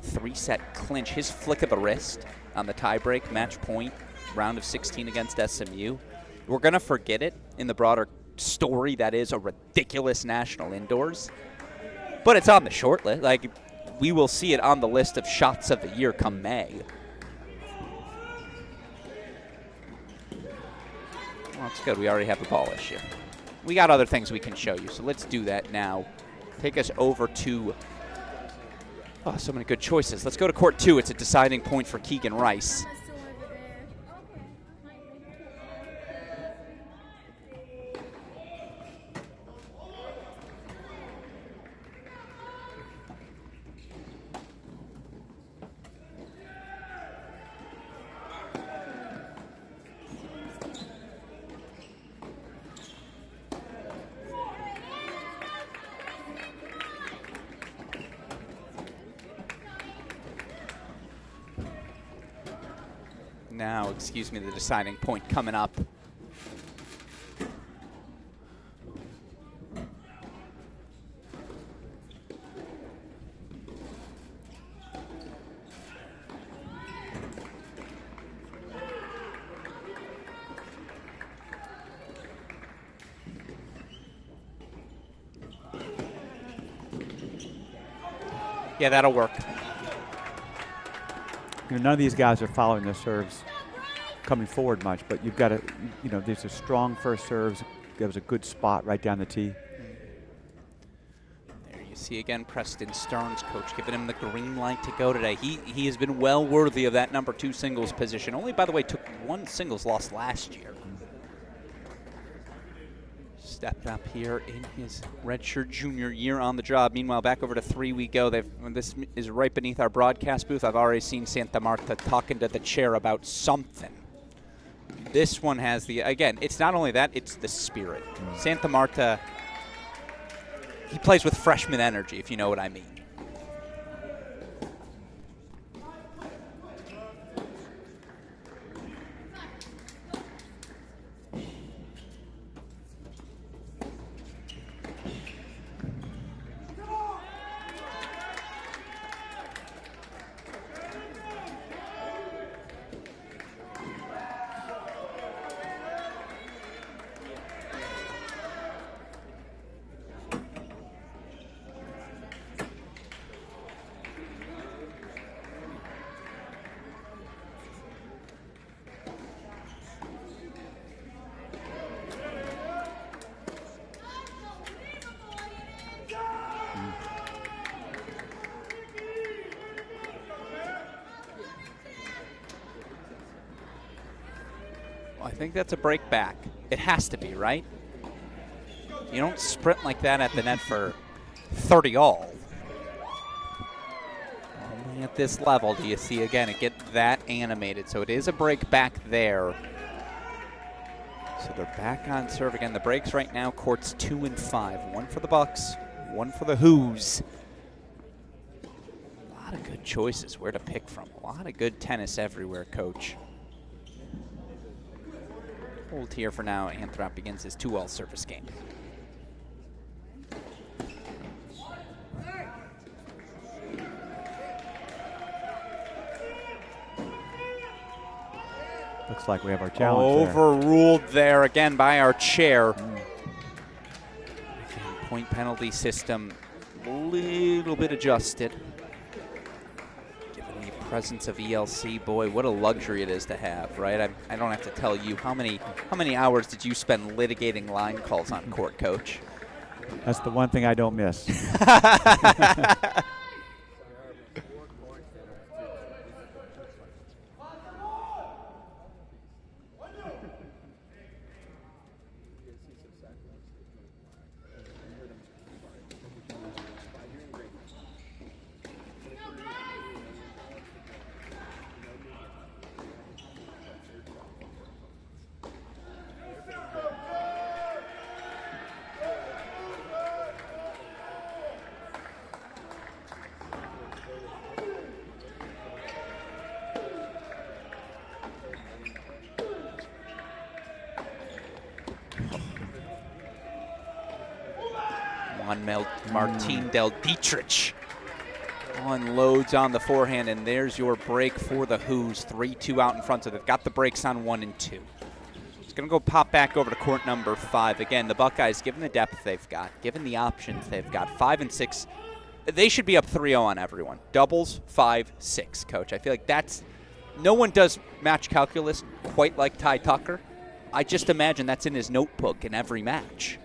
3-set clinch. His flick of the wrist on the tiebreak, match point, round of 16 against SMU. We're going to forget it in the broader story that is a ridiculous national indoors. But it's on the short list. Like, we will see it on the list of shots of the year come May. Well, that's good. We already have a ball issue. We got other things we can show you, so let's do that now. Take us over to, oh, so many good choices. Let's go to court 2. It's a deciding point for Keegan Rice. Now, excuse me, the deciding point coming up. Yeah, that'll work. None of these guys are following their serves coming forward much, but you've got to, these are strong first serves. There was a good spot right down the tee. There you see again Preston Stearns, coach, giving him the green light to go today. He has been well worthy of that number 2 singles position. Only, by the way, took 1 singles loss last year. Stepped up here in his redshirt junior year on the job. Meanwhile, back over to 3 we go. This is right beneath our broadcast booth. I've already seen Santa Marta talking to the chair about something. This one has the, again, it's not only that, it's the spirit. Santa Marta, he plays with freshman energy, if you know what I mean. I think that's a break back. It has to be, right? You don't sprint like that at the net for 30 all. Only at this level do you see, again, it get that animated. So it is a break back there. So they're back on serve again. The breaks right now, courts 2 and 5. 1 for the Bucks, 1 for the Who's. A lot of good choices where to pick from. A lot of good tennis everywhere, coach. Hold here for now. Anthrop begins his 2-all service game. Looks like we have our challenge overruled there again by our chair. Point penalty system a little bit adjusted. Given the presence of ELC, boy, what a luxury it is to have, right? I don't have to tell you how many hours did you spend litigating line calls on court, Coach? That's the one thing I don't miss. Martin Del Dietrich unloads on the forehand, and there's your break for the Who's. 3-2 out in front, so they've got the breaks on 1 and 2. It's going to go pop back over to court number 5. Again, the Buckeyes, given the depth they've got, given the options they've got, 5 and 6, they should be up 3-0 on everyone. Doubles, 5-6, Coach. I feel like that's – no one does match calculus quite like Ty Tucker. I just imagine that's in his notebook in every match.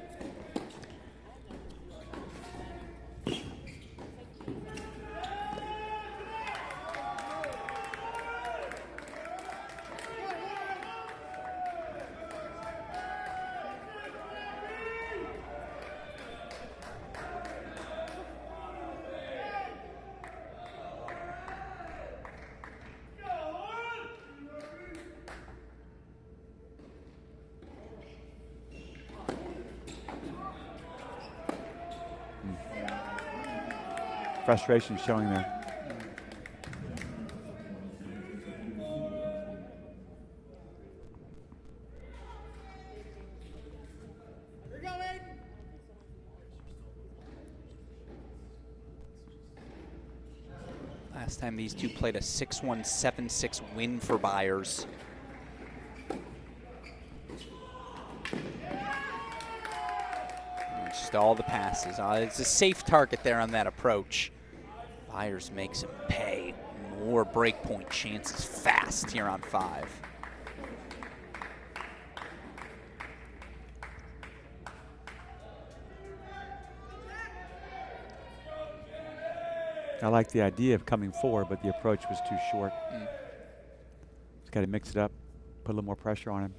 Frustration showing there. Last time these two played a 6-1, 7-6 win for Byers. Just all the passes. It's a safe target there on that approach. Byers makes him pay. More breakpoint chances fast here on 5. I like the idea of coming forward, but the approach was too short. Just got to mix it up, put a little more pressure on him.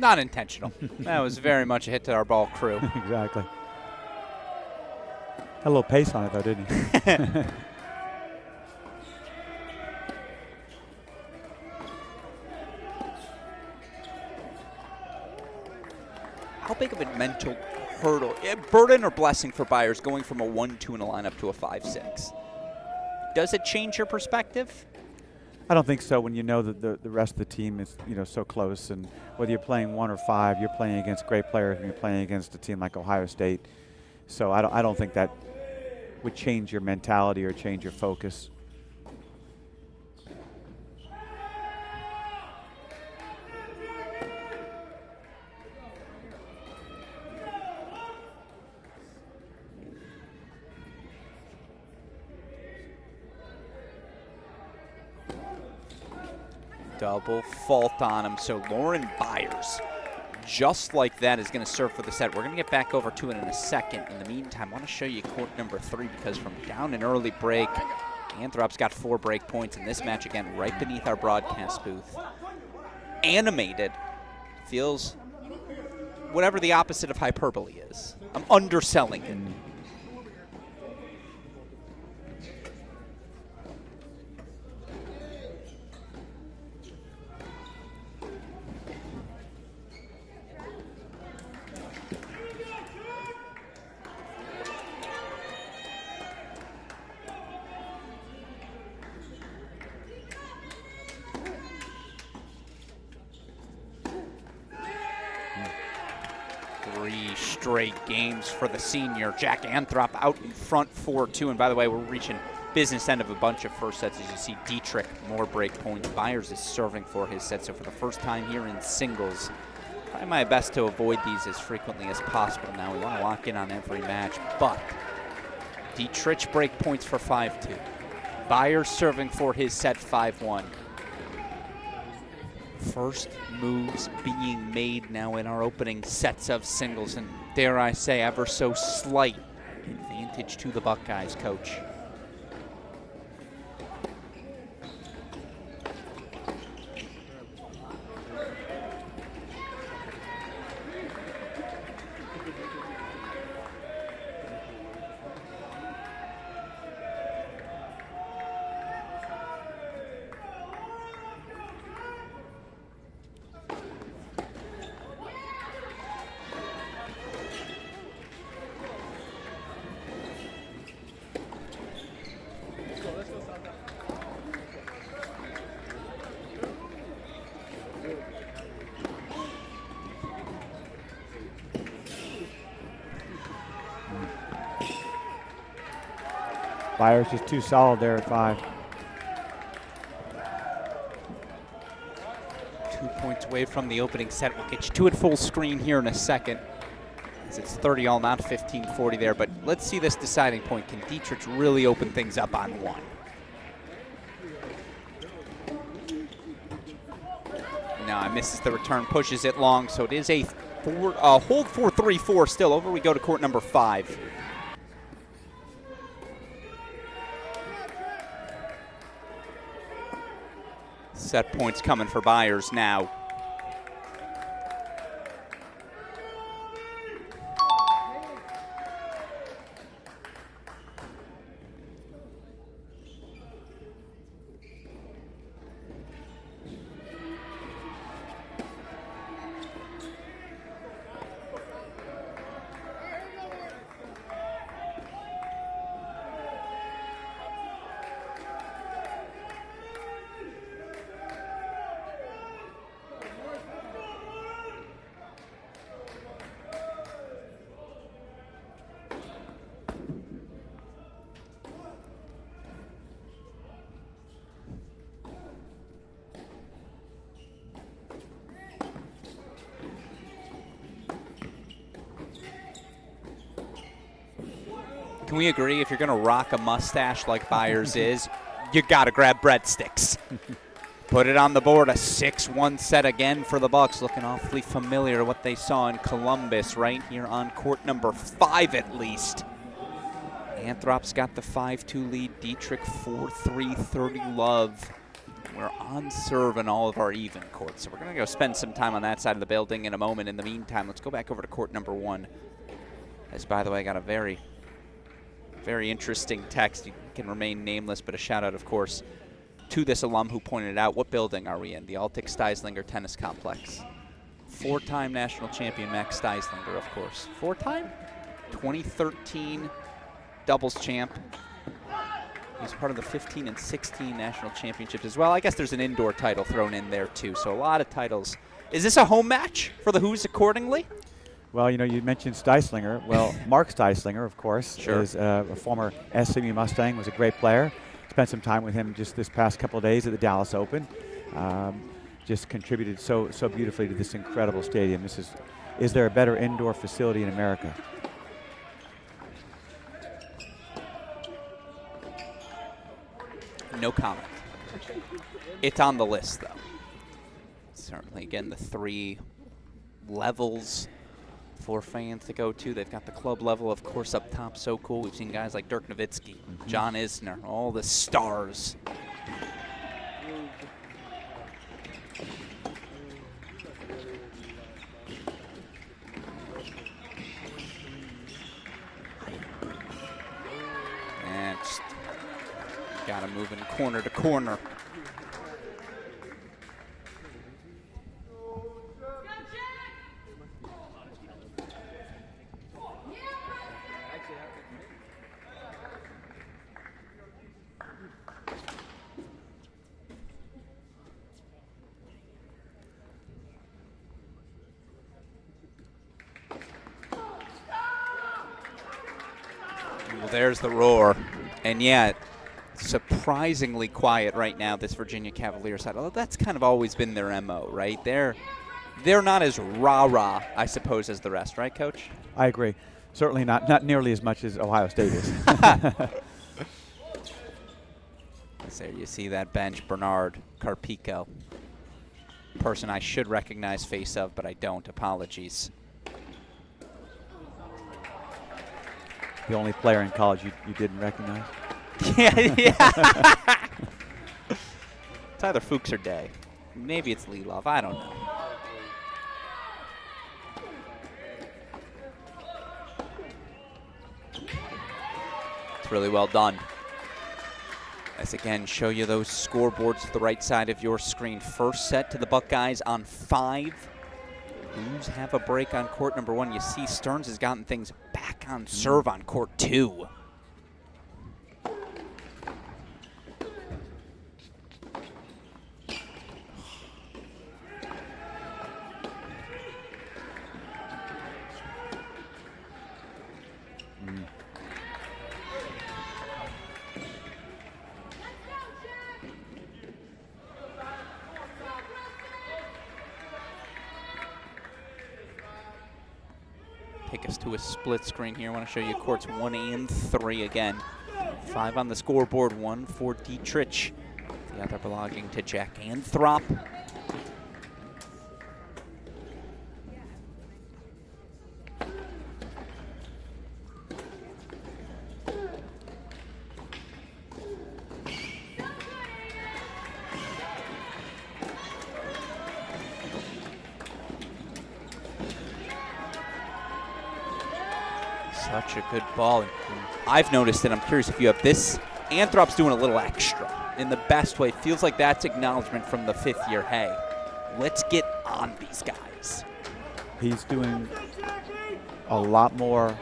Not intentional. That was very much a hit to our ball crew. Exactly. Had a little pace on it, though, didn't he? How big of a mental hurdle, burden or blessing for Byers going from a 1-2 in a lineup to a 5-6? Does it change your perspective? I don't think so when you know that the rest of the team is, so close, and whether you're playing 1 or 5, you're playing against great players and you're playing against a team like Ohio State. So I don't think that would change your mentality or change your focus. Double fault on him, so Lauren Byers, just like that, is going to serve for the set. We're going to get back over to it in a second. In the meantime, I want to show you court number 3, because from down an early break, Anthrop's got 4 break points in this match, again, right beneath our broadcast booth. Animated. Feels whatever the opposite of hyperbole is. I'm underselling it. straight games for the senior. Jack Anthrop out in front 4-2. And by the way, we're reaching business end of a bunch of first sets. As you see, Dietrich, more break points. Byers is serving for his set. So for the first time here in singles, try my best to avoid these as frequently as possible. Now we want to lock in on every match, but Dietrich break points for 5-2. Byers serving for his set 5-1. First moves being made now in our opening sets of singles, and dare I say, ever so slight advantage to the Buckeyes, Coach. Byers just too solid there at 5. 2 points away from the opening set. We'll get you to it full screen here in a second, as it's 30 all, not 15-40 there. But let's see this deciding point. Can Dietrich really open things up on one? No, misses the return, pushes it long. So it is a hold 4-3-4 still. Over we go to court number 5. Set points coming for Byers now. Can we agree, if you're going to rock a mustache like Byers is, you got to grab breadsticks. Put it on the board, a 6-1 set again for the Bucks. Looking awfully familiar to what they saw in Columbus right here on court number 5 at least. Anthrop's got the 5-2 lead. Dietrich 4-3, 30 love. We're on serve in all of our even courts. So we're going to go spend some time on that side of the building in a moment. In the meantime, let's go back over to court number 1. As, by the way, I got a very interesting text. You can remain nameless, but a shout out, of course, to this alum who pointed out, what building are we in? The Altic Steislinger Tennis Complex. 4-time national champion Max Steislinger, of course. 4-time? 2013 doubles champ. He's part of the 15 and 16 national championships as well. I guess there's an indoor title thrown in there too, so a lot of titles. Is this a home match for the Who's accordingly? Well, you know, you mentioned Steislinger. Well, Mark Steislinger, of course, sure, is a former SMU Mustang, was a great player. Spent some time with him just this past couple of days at the Dallas Open. Just contributed so beautifully to this incredible stadium. Is there a better indoor facility in America? No comment. It's on the list, though. Certainly, again, the 3 levels for fans to go to. They've got the club level, of course, up top. So cool. We've seen guys like Dirk Nowitzki, John Isner, all the stars. And just got to move in corner to corner. Well, there's the roar. And yet, surprisingly quiet right now, this Virginia Cavaliers side. Although that's kind of always been their MO, right? They're not as rah-rah, I suppose, as the rest, right, Coach? I agree. Certainly not nearly as much as Ohio State is. There you see that bench, Bernard Carpico. Person I should recognize face of, but I don't. Apologies. The only player in college you didn't recognize? Yeah. It's either Fuchs or Day. Maybe it's Lelov. I don't know. It's really well done. Let's again show you those scoreboards to the right side of your screen. First set to the Buckeyes on 5. Blues have a break on court number 1. You see Stearns has gotten things back on serve on court 2. Take us to a split screen here. I want to show you courts 1 and 3 again. 5 on the scoreboard, 1 for Dietrich. The other belonging to Jack Anthrop. Such a good ball. I've noticed it. I'm curious if you have this. Anthrop's doing a little extra in the best way. Feels like that's acknowledgement from the 5th year. Hey, let's get on these guys. He's doing a lot more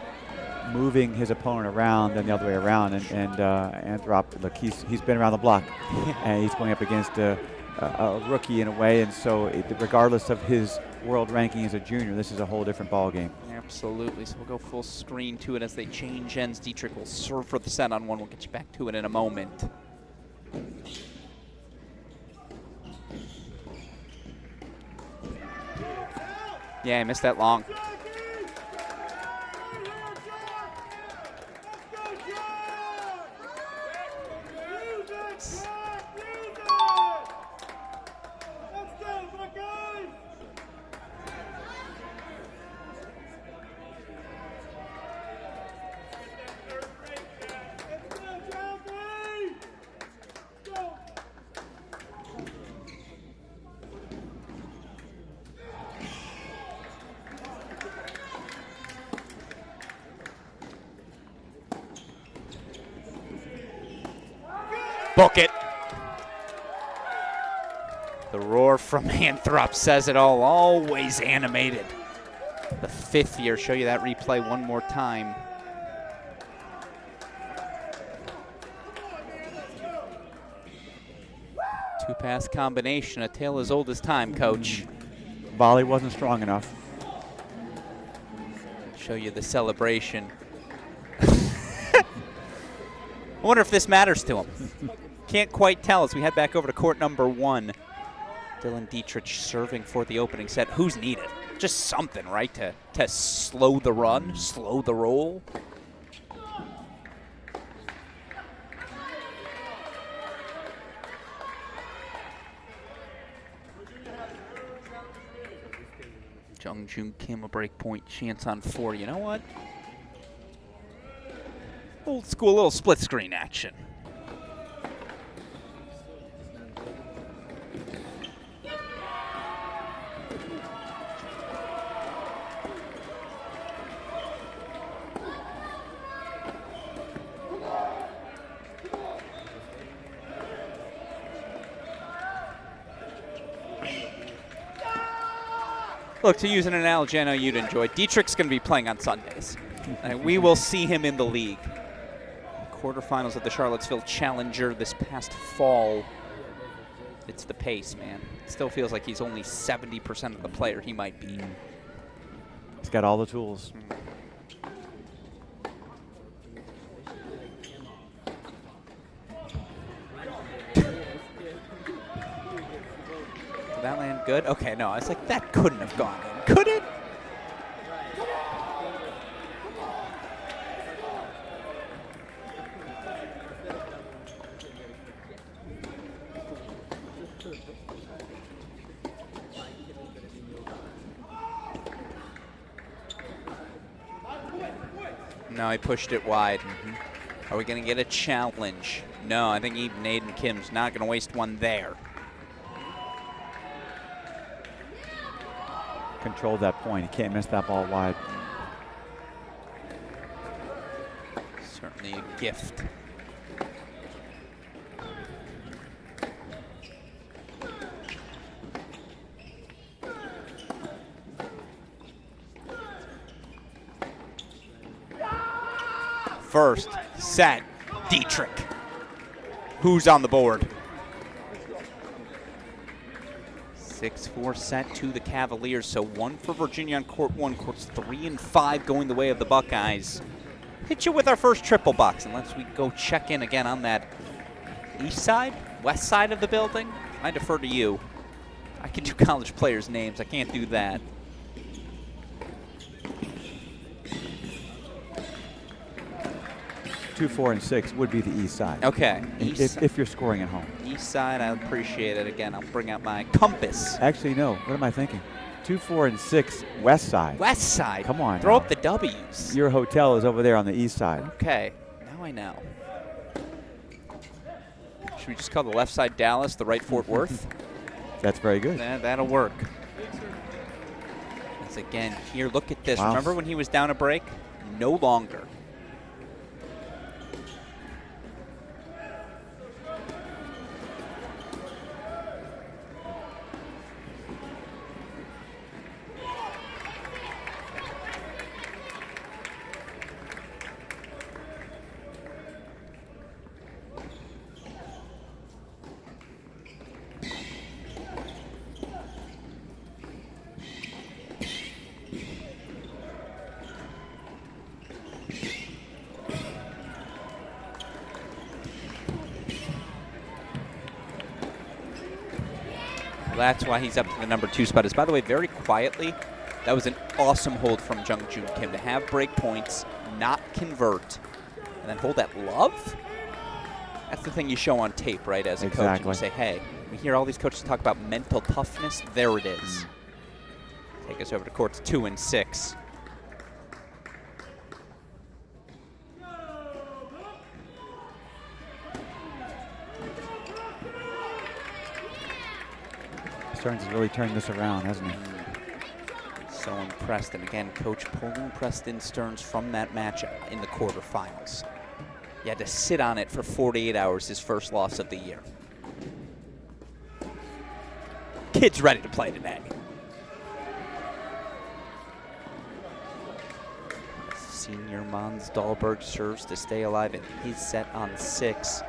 moving his opponent around than the other way around. And Anthrop, look, he's been around the block. And he's going up against a rookie in a way. And so regardless of his world ranking as a junior, this is a whole different ball game. Absolutely. So we'll go full screen to it as they change ends. Dietrich will serve for the set on 1. We'll get you back to it in a moment. Yeah, I missed that long. Book it. The roar from Anthrop says it all, always animated. The 5th year, show you that replay one more time. Two-pass combination, a tale as old as time, Coach. Volley wasn't strong enough. Show you the celebration. I wonder if this matters to him. Can't quite tell as we head back over to court number 1. Dylan Dietrich serving for the opening set. Who's needed? Just something, right, to slow the run, slow the roll. Jung-Joon Kim, a break point chance on 4. You know what? Old school little split screen action. Look, to use an analogy I know you'd enjoy, Dietrich's going to be playing on Sundays. And we will see him in the league. Quarterfinals of the Charlottesville Challenger this past fall. It's the pace, man. It still feels like he's only 70% of the player he might be. He's got all the tools. that land good? Okay, no, I was like, that couldn't have gone in. Could it? No, he pushed it wide. Are we going to get a challenge? No, I think even Aiden Kim's not going to waste one there. Control that point. He can't miss that ball wide. Certainly a gift. First set, Dietrich. Who's on the board? 6-4 set to the Cavaliers. So 1 for Virginia on court 1. Courts 3 and 5 going the way of the Buckeyes. Hit you with our first triple box. Unless we go check in again on that east side, west side of the building. I defer to you. I can do college players' names. I can't do that. 2, 4, and 6 would be the east side. Okay. If you're scoring at home. East side, I appreciate it. Again, I'll bring out my compass. Actually, no. What am I thinking? 2, 4, and 6, west side. West side. Come on. Throw now. up the W's. Your hotel is over there on the east side. Okay. Now I know. Should we just call the left side Dallas, the right Fort Worth? That's very good. That'll work. As again, here, look at this. Wow. Remember when he was down a break? No longer. That's why he's up to the number 2 spot. Is, by the way, very quietly, that was an awesome hold from Jung-Joon Kim to have break points, not convert, and then hold that love. That's the thing you show on tape, right, as a coach. And you say, hey, we hear all these coaches talk about mental toughness. There it is. Take us over to courts 2 and 6. Stearns has really turned this around, hasn't he? So impressed. And again, Coach pulling Preston Stearns from that match in the quarterfinals. He had to sit on it for 48 hours, his first loss of the year. Kid's ready to play today. Senior Mons Dahlberg serves to stay alive in his set on 6.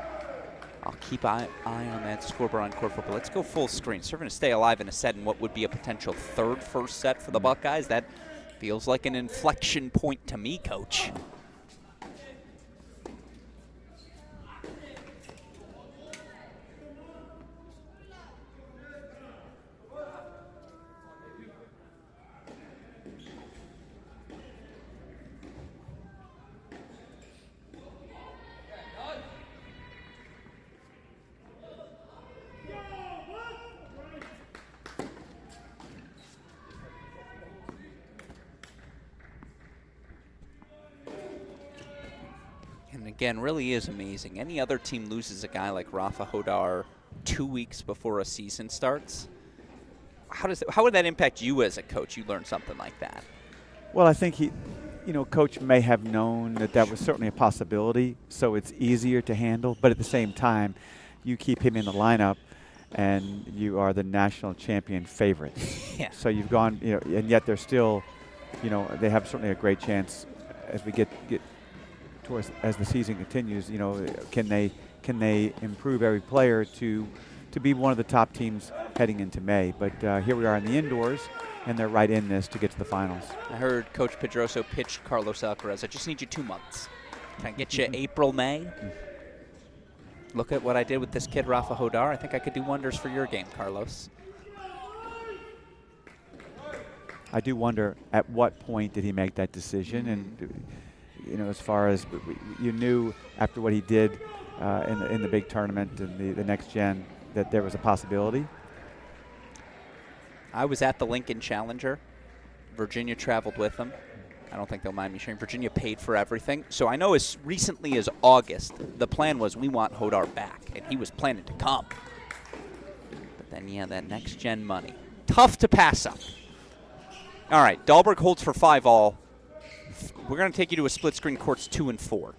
I'll keep an eye on that scoreboard on court football. Let's go full screen. Serving to stay alive in a set in what would be a potential 3rd first set for the Buckeyes. That feels like an inflection point to me, Coach. Again, really is amazing. Any other team loses a guy like Rafa Hodar 2 weeks before a season starts. How would that impact you as a coach? You learn something like that. Well, I think Coach may have known that was certainly a possibility, so it's easier to handle. But at the same time, you keep him in the lineup, and you are the national champion favorite. Yeah. So you've gone, and yet they're still, they have certainly a great chance as we get towards as the season continues. Can they improve every player to be one of the top teams heading into May? But here we are in the indoors, and they're right in this to get to the finals. I heard Coach Pedroso pitch Carlos Alcaraz. I just need you 2 months. Can I get you April, May? Look at what I did with this kid, Rafa Hodar. I think I could do wonders for your game, Carlos. I do wonder at what point did he make that decision, and you know, as far as you knew after what he did in the big tournament and the next gen that there was a possibility. I was at the Lincoln Challenger. Virginia traveled with him. I don't think they'll mind me sharing. Virginia paid for everything. So I know as recently as August, the plan was we want Hodar back, and he was planning to come. But then, yeah, that next-gen money. Tough to pass up. All right, Dahlberg holds for 5-all. We're going to take you to a split screen courts 2 and 4.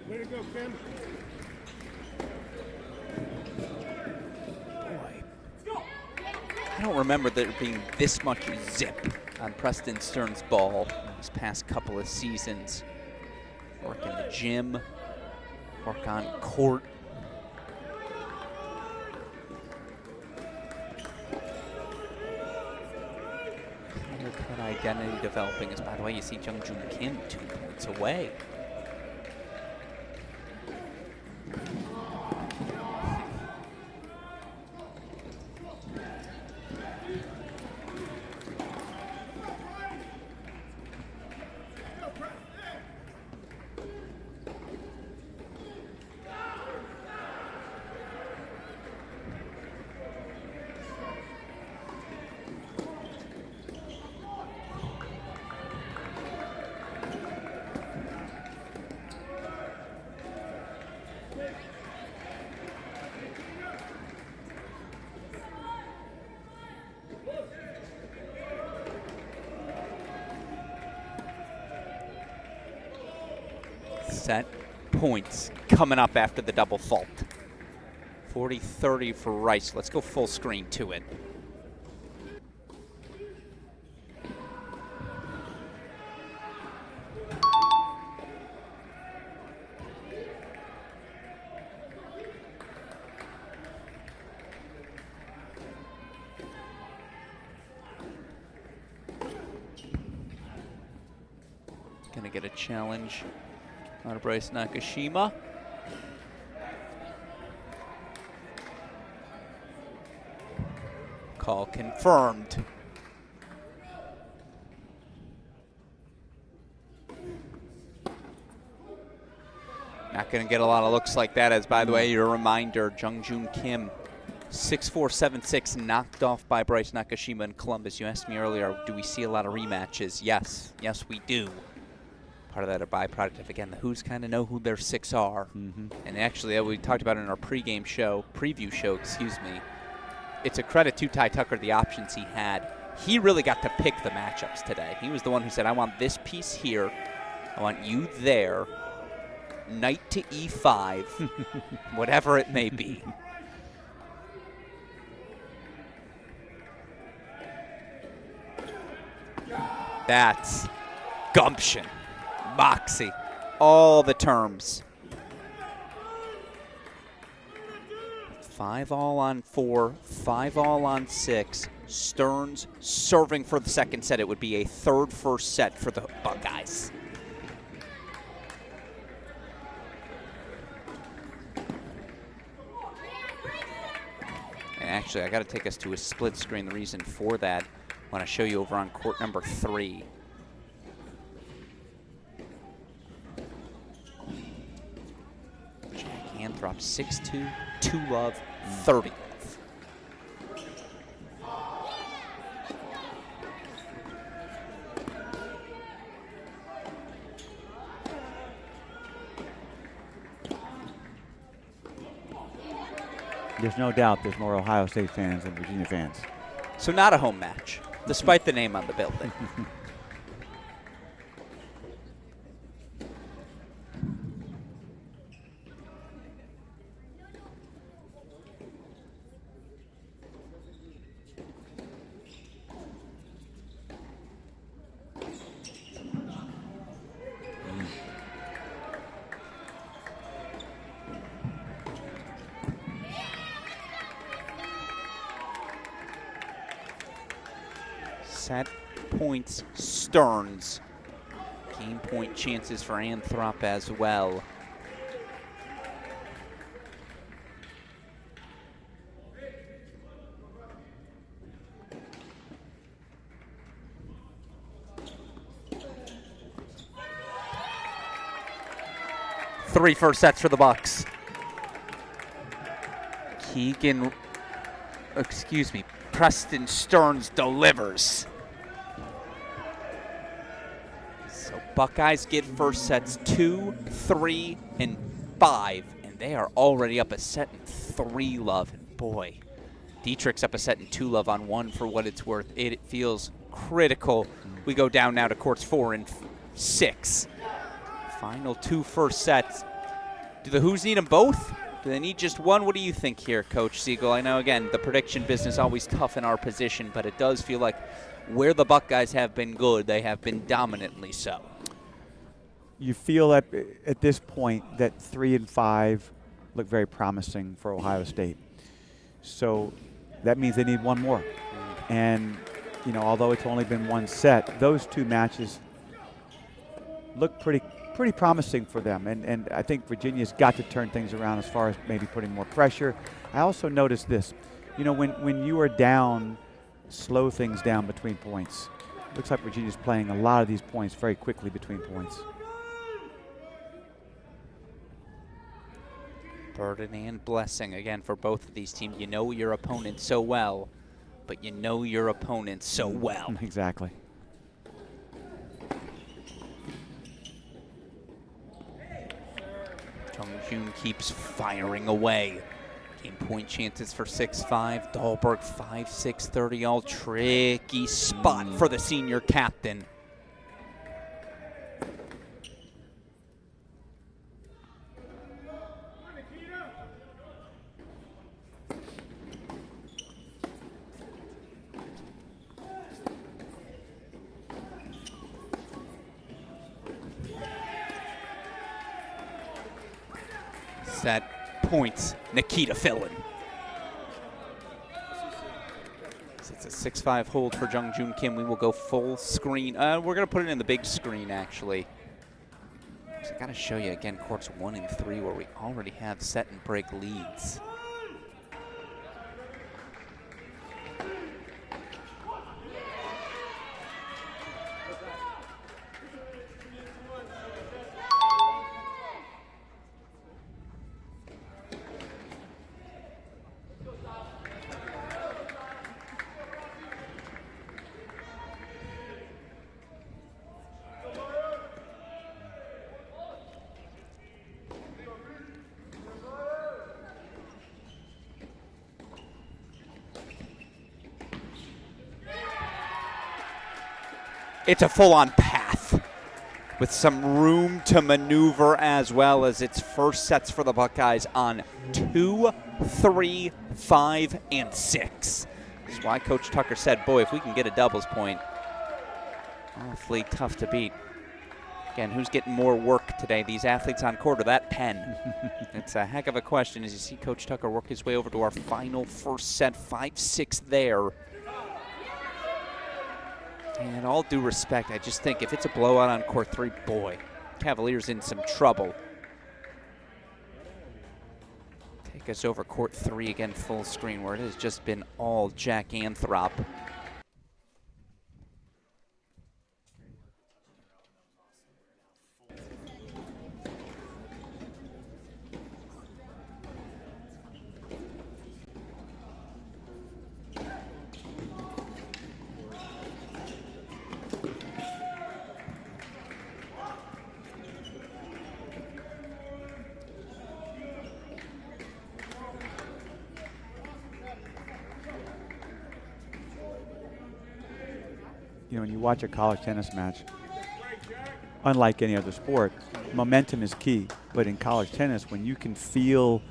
Way to go, Kim. I don't remember there being this much zip on Preston Stern's ball these past couple of seasons. Work in the gym, work on court. Clear-cut identity developing is, by the way, you see Jung-Joon Kim 2 points away. Set points coming up after the double fault. 40-30 for Rice. Let's go full screen to it. Gonna get a challenge out of Bryce Nakashima. Call confirmed. Not going to get a lot of looks like that, as by the way, your reminder, Jung-Joon Kim, 6'4", 7'6", knocked off by Bryce Nakashima in Columbus. You asked me earlier, do we see a lot of rematches? Yes, yes we do. Part of that a byproduct of, again, the Who's kind of know who their 6 are. And actually, we talked about it in our preview show, it's a credit to Ty Tucker, the options he had. He really got to pick the matchups today. He was the one who said, I want this piece here, I want you there, knight to e5, whatever it may be. That's gumption. Moxie, all the terms. 5-all on 4, 5-all on 6. Stearns serving for the second set. It would be a third first set for the Buckeyes. And actually, I got to take us to a split screen. The reason for that, I want to show you over on court number 3. Anthrop 6-2, 2-love, 30. There's no doubt there's more Ohio State fans than Virginia fans. So not a home match, despite the name on the building. Set points Stearns. Game point chances for Anthrop as well. 3 first sets for the Bucks. Preston Stearns delivers. So Buckeyes get first sets 2, 3, and 5, and they are already up a set in 3 love. And boy, Dietrich's up a set in 2 love on 1 for what it's worth. It feels critical. We go down now to courts 4 and 6. Final 2 first sets. Do the Who's need them both? Do they need just one? What do you think here, Coach Siegel? I know, again, the prediction business always tough in our position, but it does feel like where the Buckeyes have been good, they have been dominantly so. You feel at this point that 3 and 5 look very promising for Ohio State. So that means they need one more. And, you know, although it's only been 1 set, those 2 matches look pretty promising for them. And I think Virginia's got to turn things around as far as maybe putting more pressure. I also noticed this. You know, when you are down, slow things down between points. Looks like Virginia's playing a lot of these points very quickly between points. Burden and blessing, again, for both of these teams. You know your opponent so well, but you know your opponent so well. Exactly. Jung keeps firing away. Game point chances for 6-5. Dahlberg 5-6, 30 all. Tricky spot for the senior captain. Set points, Nikita Fillin. It's a 6-5 hold for Jung Kim. We will go full screen. We're going to put it in the big screen, actually. So I got to show you again courts 1 and 3 where we already have set and break leads. It's a full-on path with some room to maneuver, as well as its first sets for the Buckeyes on 2, 3, 5, and 6. This is why Coach Tucker said, boy, if we can get a doubles point, awfully tough to beat. Again, who's getting more work today, these athletes on court or that pen? It's a heck of a question as you see Coach Tucker work his way over to our final first set, 5-6 there. And all due respect, I just think if it's a blowout on court 3, boy, Cavaliers in some trouble. Take us over court 3 again, full screen, where it has just been all Jack Anthrop. You know, when you watch a college tennis match, unlike any other sport, momentum is key. But in college tennis, when you can feel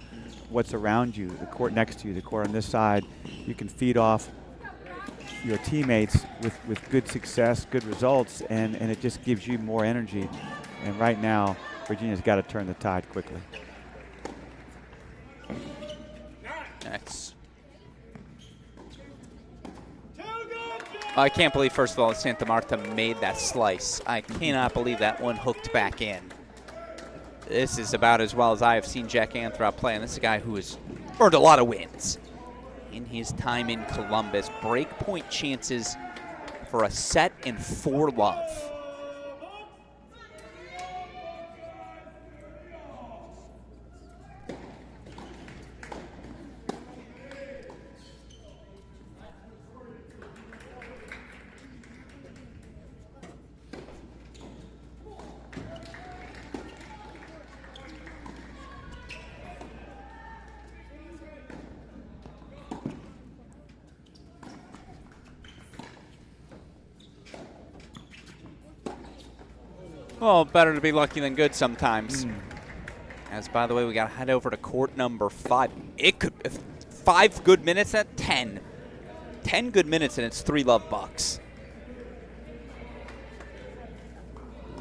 what's around you, the court next to you, the court on this side, you can feed off your teammates with good success, good results, and it just gives you more energy. And right now, Virginia's got to turn the tide quickly. Next. I can't believe, first of all, that Santa Marta made that slice. I cannot believe that one hooked back in. This is about as well as I have seen Jack Anthrop play, and this is a guy who has earned a lot of wins in his time in Columbus. Breakpoint chances for a set and 4 love. Well, better to be lucky than good sometimes. As, by the way, we got to head over to court number 5. It could 5 good minutes at 10. 10 good minutes, and it's 3-love Bucks.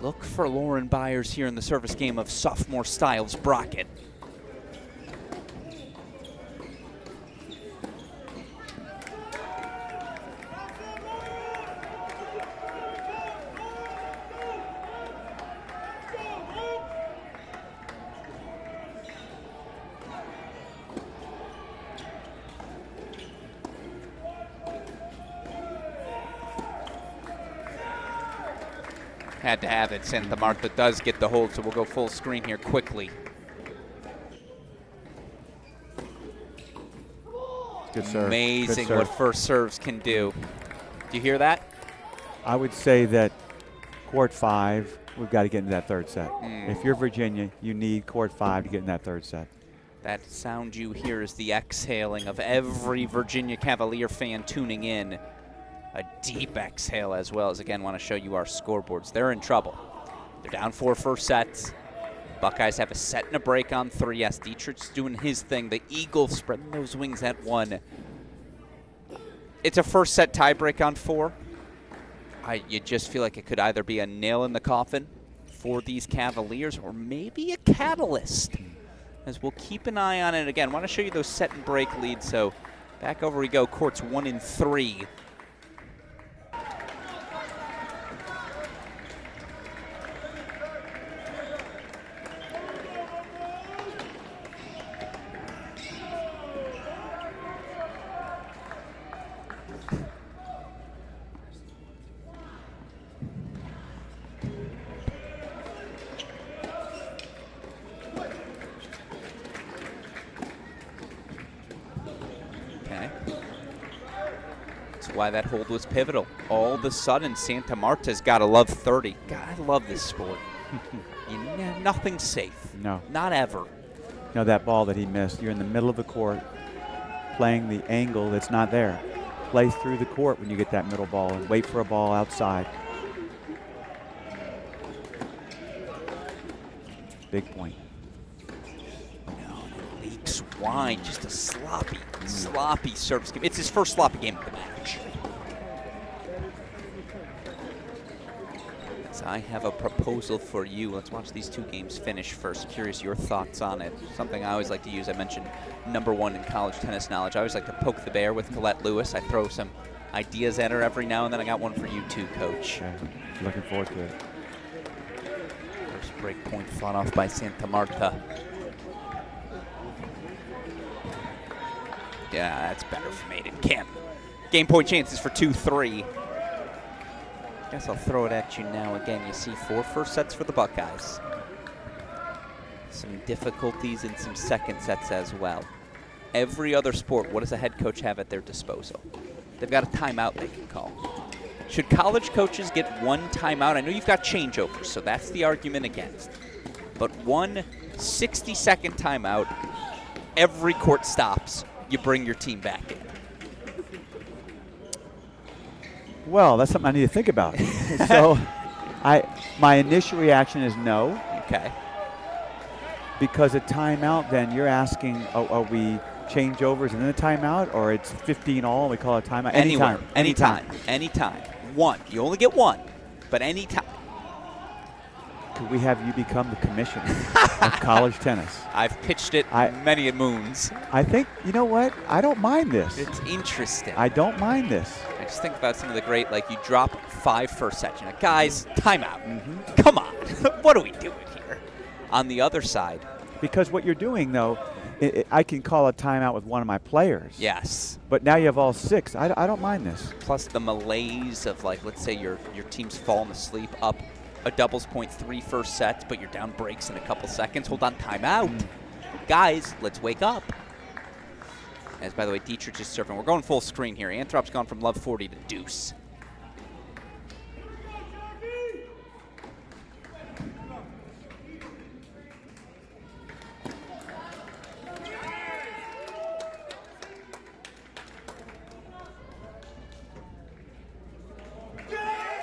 Look for Lauren Byers here in the service game of sophomore Styles Brockett. Had to have it. Santa Marta does get the hold, so we'll go full screen here quickly. Good serve. Amazing Good serve. what first serves can do. Do you hear that? I would say that court 5, we've got to get into that third set. If you're Virginia, you need court 5 to get in that third set. That sound you hear is the exhaling of every Virginia Cavalier fan tuning in. A deep exhale as well, as again want to show you our scoreboards. They're in trouble. They're down 4 first sets. Buckeyes have a set and a break on 3. Yes, Dietrich's doing his thing. The Eagles spreading those wings at 1. It's a first set tiebreak on 4. You just feel like it could either be a nail in the coffin for these Cavaliers or maybe a catalyst. As we'll keep an eye on it. Again, want to show you those set and break leads. So back over we go, courts 1 and 3. Why that hold was pivotal. All of a sudden, Santa Marta's got to love 30. God, I love this sport. Nothing's safe. No. Not ever. You know, that ball that he missed, you're in the middle of the court playing the angle that's not there. Play through the court when you get that middle ball and wait for a ball outside. Big point. No, leaks wide. Just a sloppy service game. It's his first sloppy game of the match. So I have a proposal for you. Let's watch these 2 games finish first. Curious your thoughts on it. Something I always like to use. I mentioned #1 in college tennis knowledge. I always like to poke the bear with Colette Lewis. I throw some ideas at her every now and then. I got one for you too, Coach. Okay. Looking forward to it. First break point fought off by Santa Marta. Yeah, that's better from Aiden Kim. Game point chances for 2-3. Guess I'll throw it at you now again. You see 4 first sets for the Buckeyes. Some difficulties in some second sets as well. Every other sport, what does a head coach have at their disposal? They've got a timeout they can call. Should college coaches get 1 timeout? I know you've got changeovers, so that's the argument against. But 1 60-second timeout, every court stops. You bring your team back in. Well, that's something I need to think about. So my initial reaction is no. Okay. Because a timeout, then you're asking, are we changeovers and then a timeout, or it's 15 all and we call it a timeout? Anytime. 1. You only get 1, but anytime. Could we have you become the commissioner of college tennis? I've pitched it many a moons. I think, you know what? I don't mind this. It's interesting. I don't mind this. I just think about some of the great, like you drop 5 first sets. You're like, guys, timeout. Come on. What are we doing here? On the other side. Because what you're doing, though, I can call a timeout with one of my players. Yes. But now you have all 6. I don't mind this. Plus the malaise of, like, let's say your team's fallen asleep up a doubles point 3 first sets, but you're down breaks in a couple seconds. Hold on, timeout. Guys, let's wake up. As, by the way, Dietrich is serving. We're going full screen here. Anthrop's gone from love 40 to deuce.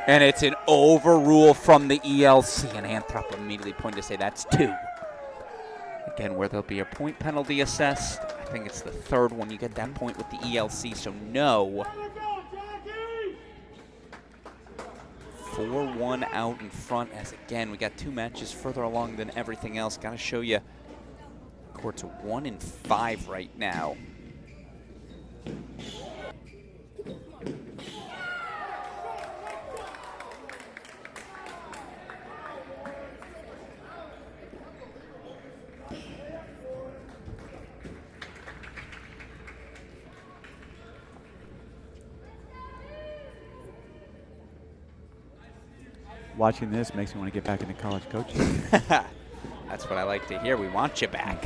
And it's an overrule from the ELC, and Anthrop immediately pointed to say that's 2. Again, where there'll be a point penalty assessed. I think it's the 3rd one. You get that point with the ELC, so no. 4-1 out in front, as again, we got 2 matches further along than everything else. Got to show you, courts 1 in 5 right now. Watching this makes me want to get back into college coaching. That's what I like to hear. We want you back.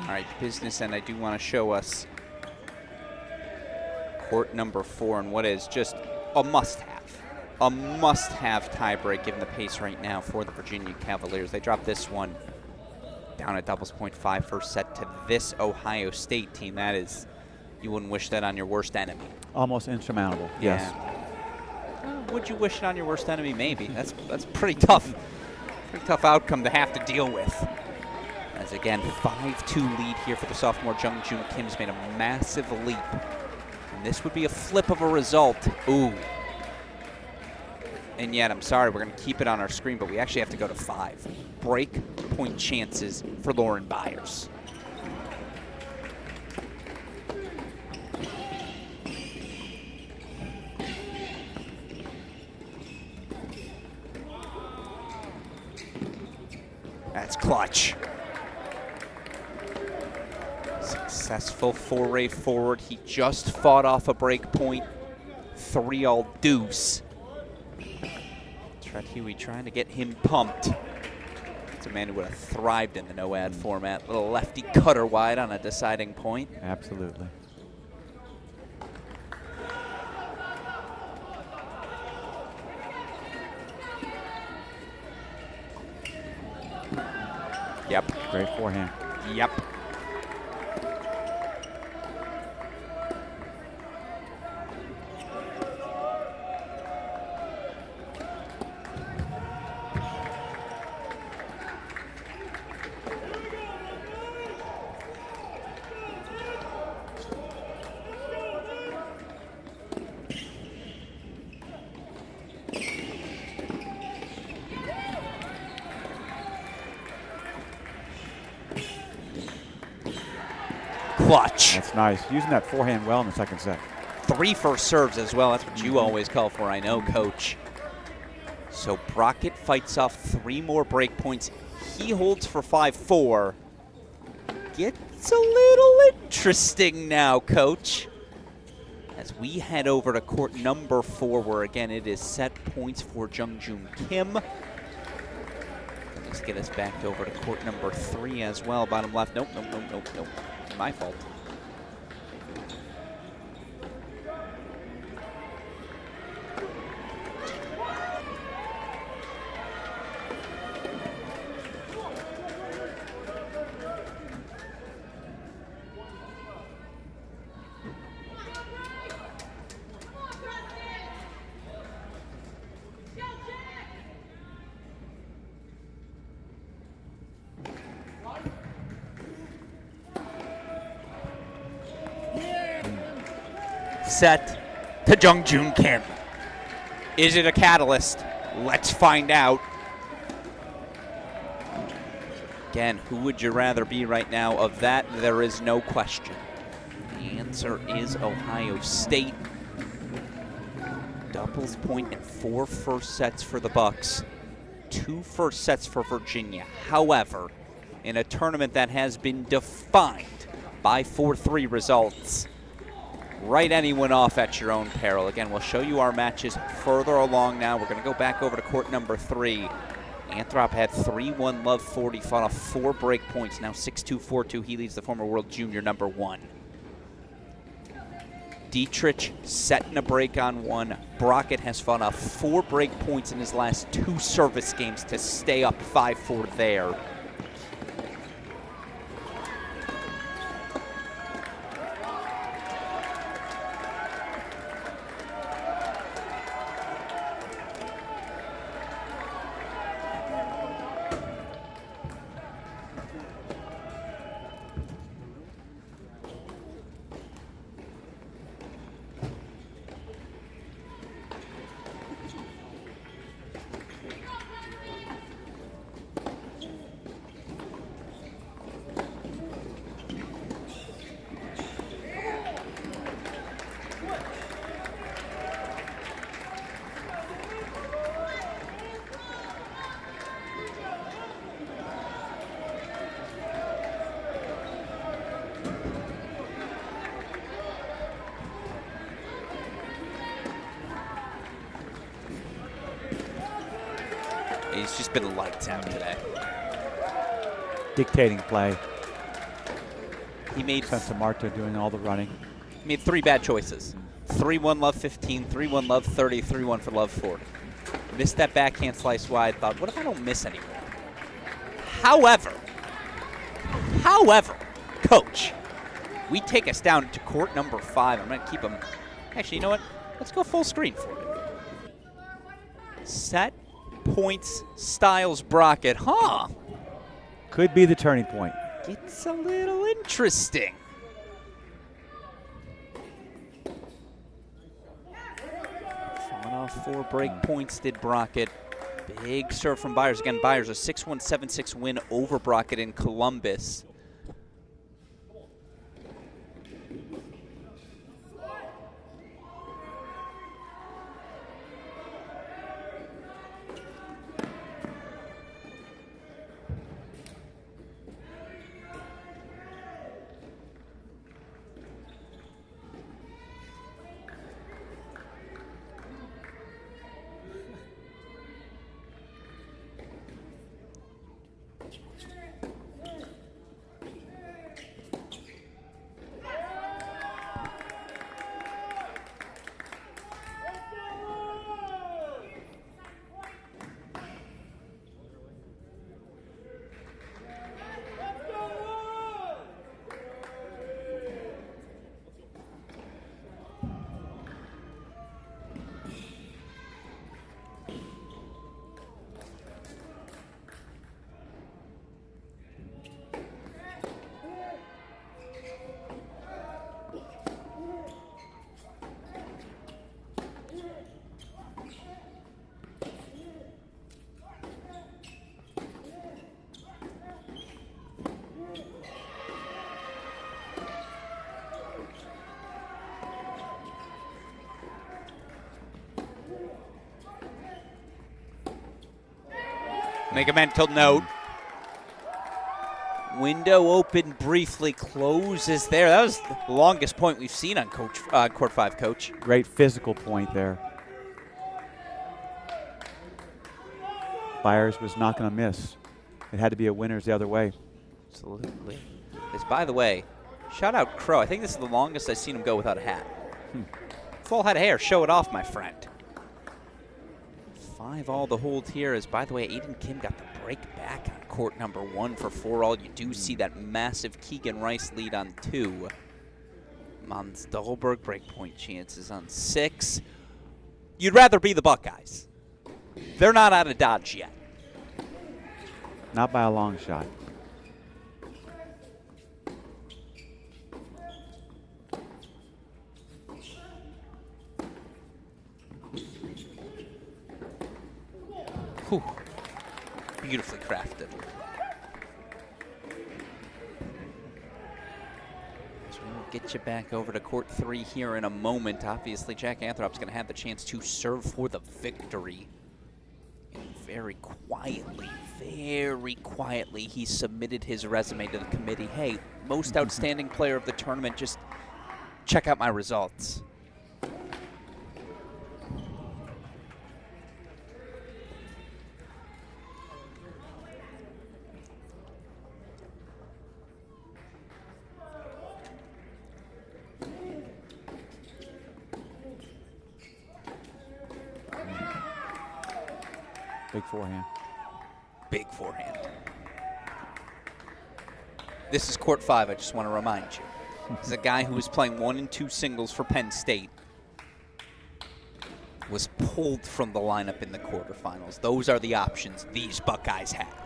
All right, business end, I do want to show us court number 4 and what is just a must-have. A must-have tiebreak given the pace right now for the Virginia Cavaliers. They dropped this one down at doubles point 5 first set to this Ohio State team. That is, you wouldn't wish that on your worst enemy. Almost insurmountable, yes. Would you wish it on your worst enemy? Maybe. That's pretty tough. Pretty tough outcome to have to deal with. As again, 5-2 lead here for the sophomore Jung-Joon Kim has made a massive leap. And this would be a flip of a result. Ooh. And yet, I'm sorry, we're going to keep it on our screen, but we actually have to go to 5. Break point chances for Lauren Byers. That's clutch. Successful foray forward. He just fought off a break point. 3-all deuce. Trent Huey trying to get him pumped. It's a man who would have thrived in the no-ad format. Little lefty cutter wide on a deciding point. Absolutely. Yep. Great forehand. Yep. Clutch. That's nice. Using that forehand well in the second set. 3 first serves as well. That's what you always call for, I know, Coach. So Brockett fights off 3 more break points. He holds for 5-4. Gets a little interesting now, Coach. As we head over to court number 4, where again it is set points for Jung-Joon Kim. Let's get us back over to court number 3 as well. Bottom left. Nope, nope, nope, nope, nope. My fault. Set to Jung-Joon Kim. Is it a catalyst? Let's find out. Again, who would you rather be right now? Of that, there is no question. The answer is Ohio State. Doubles point and 4 first sets for the Bucks. 2 first sets for Virginia. However, in a tournament that has been defined by 4-3 results, write anyone off at your own peril. Again, we'll show you our matches further along now. We're going to go back over to court number 3. Anthrop had 3-1 love 40, fought off 4 break points. Now 6-2, 4-2. He leads the former world junior number 1. Dietrich setting a break on 1. Brockett has fought off 4 break points in his last 2 service games to stay up 5-4 there. He's just been lights out today. Dictating play. He made Santa Marta doing all the running. He made 3 bad choices. 3-1 love 15, 3-1 love 30, 3-1 for love 40. Missed that backhand slice wide. Thought, what if I don't miss anymore? However, coach, we take us down to court number 5. I'm going to keep him. Actually, you know what? Let's go full screen for it. Set, points, Styles, Brockett. Huh. Could be the turning point. It's a little interesting. Falling off 4 break points did Brockett. Big serve from Byers. Again, Byers a 6-1, 7-6 win over Brockett in Columbus. Make a mental note. Window open briefly, closes there. That was the longest point we've seen on court 5, Coach. Great physical point there. Byers was not going to miss. It had to be a winner's the other way. Absolutely. This, by the way, shout out Crow. I think this is the longest I've seen him go without a hat. Full head of hair. Show it off, my friend. 5 all to hold here as, by the way, Aiden Kim got the break back on court number 1 for 4 all. You do see that massive Keegan Rice lead on 2. Mons Dahlberg breakpoint chances on 6. You'd rather be the Buckeyes. They're not out of Dodge yet. Not by a long shot. Whew. Beautifully crafted. So we'll get you back over to court 3 here in a moment. Obviously, Jack Anthrop's going to have the chance to serve for the victory. And very quietly, he submitted his resume to the committee. Hey, most outstanding player of the tournament, just check out my results. Big forehand. Big forehand. This is court 5, I just want to remind you. This is a guy who was playing 1 and 2 singles for Penn State. Was pulled from the lineup in the quarterfinals. Those are the options these Buckeyes have.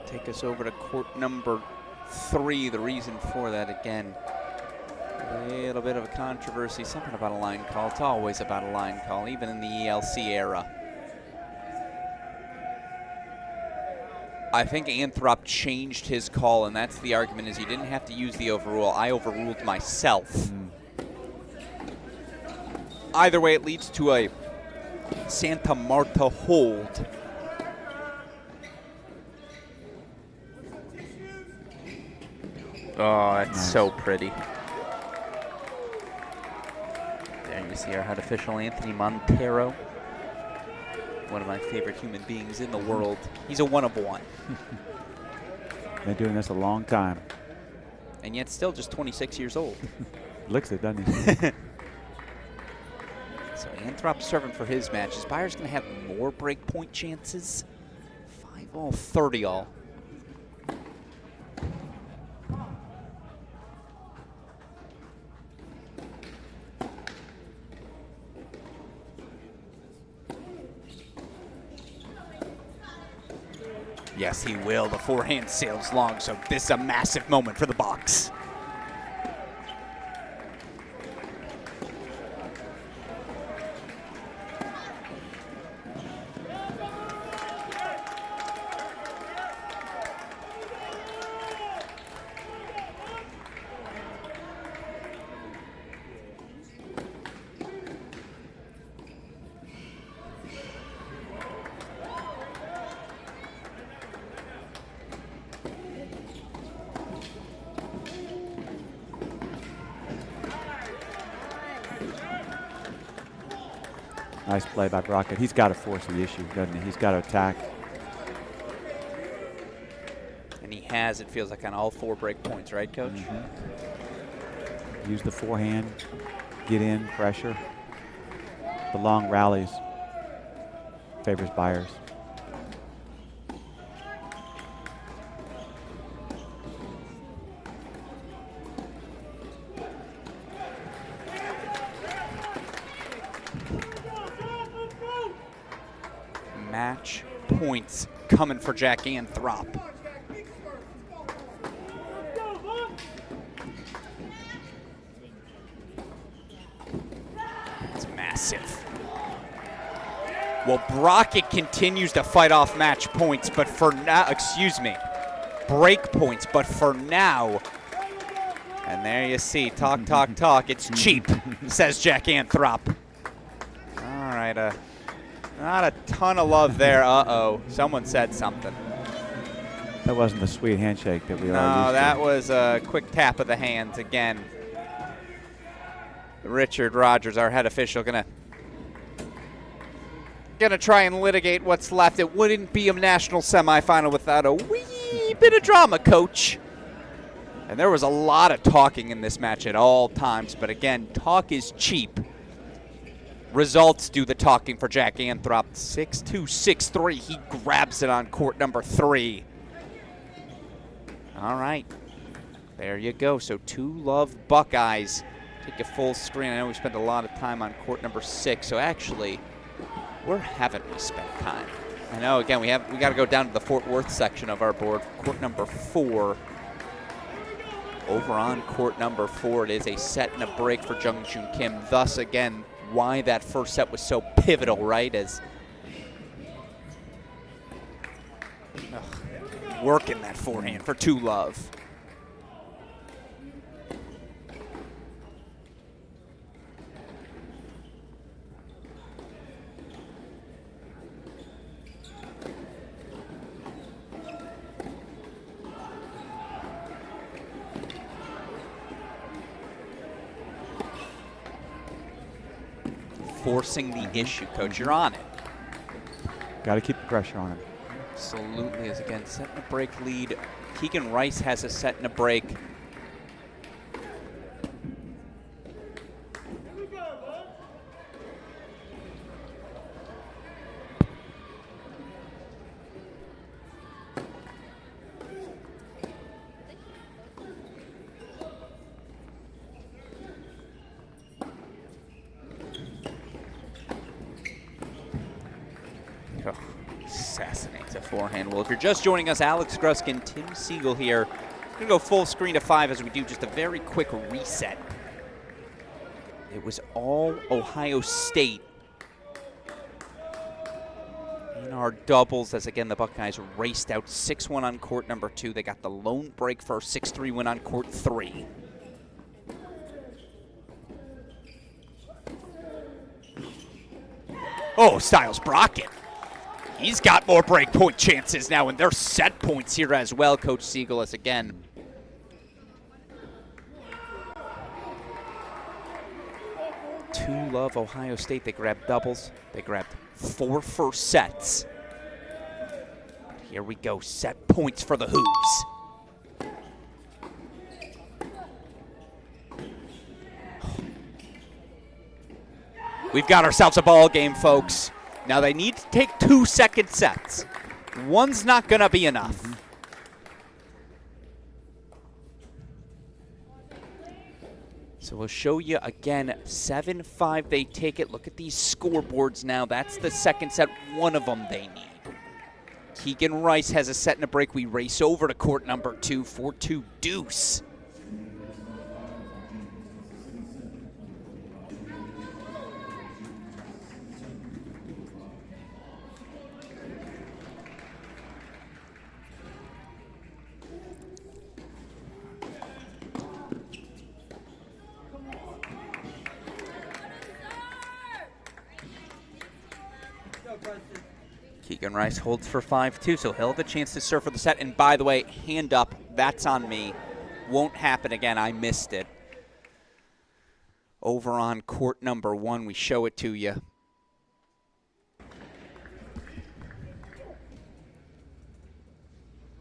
Take us over to court number 3. The reason for that, again, a little bit of a controversy, something about a line call. It's always about a line call, even in the ELC era. I think Anthrop changed his call, and that's the argument, is he didn't have to use the overrule. I overruled myself. Either way, it leads to a Santa Marta hold. Oh, that's nice. So pretty. There you see our head official, Anthony Montero. One of my favorite human beings in the world. He's a one of one. Been doing this a long time. And yet still just 26 years old. Looks it, doesn't he? So Anthrop serving for his match. Is Byers going to have more break point chances? 5-all, 30-all. Yes, he will. The forehand sails long, so this is a massive moment for the Bucks. Nice play by Brockett. He's got to force the issue, doesn't he? He's got to attack. And he has, it feels like, on all 4 break points, right, Coach? Use the forehand, get in, pressure. The long rallies favors Byers. Match points coming for Jack Anthrop. It's massive. Well, Brockett continues to fight off match points, but for now, break points, but for now, and there you see, talk, it's cheap, says Jack Anthrop. All right, not a ton of love there. Uh-oh, someone said something. That wasn't the sweet handshake that we are used to. No, that was a quick tap of the hands again. Richard Rogers, our head official, gonna try and litigate what's left. It wouldn't be a national semifinal without a wee bit of drama, Coach. And there was a lot of talking in this match at all times, but again, talk is cheap. Results do the talking for Jack Anthrop. 6-2, 6-3. He grabs it on court number 3. All right. There you go. So 2-love Buckeyes. Take a full screen. I know we spent a lot of time on court number 6. So actually, where haven't we spent time? I know, again, we got to go down to the Fort Worth section of our board. Court number 4. Over on court number 4, it is a set and a break for Jung Joon Kim. Thus, again, why that first set was so pivotal, right? As working that forehand for 2-love. Forcing the issue, Coach. You're on it. Got to keep the pressure on him. Absolutely. As again, set and a break lead. Keegan Rice has a set and a break. Assassinates a forehand. Well, if you're just joining us, Alex Gruskin, Tim Siegel here. We're going to go full screen of 5 as we do just a very quick reset. It was all Ohio State in our doubles as, again, the Buckeyes raced out 6-1 on court number 2. They got the lone break for a 6-3 win on court 3. Oh, Styles Brockett. He's got more break point chances now, and there's set points here as well, Coach Siegel, as again. Two love Ohio State. They grabbed doubles. They grabbed 4 first sets. Here we go. Set points for the Hoos. We've got ourselves a ball game, folks. Now they need to take 2 second sets. One's not going to be enough. So we'll show you again, 7-5 they take it. Look at these scoreboards now. That's the second set, one of them they need. Keegan Rice has a set and a break. We race over to court number 2, 4-2 deuce. Keegan Rice holds for 5-2, so he'll have a chance to serve for the set. And by the way, hand up, that's on me. Won't happen again, I missed it. Over on court number 1, we show it to you.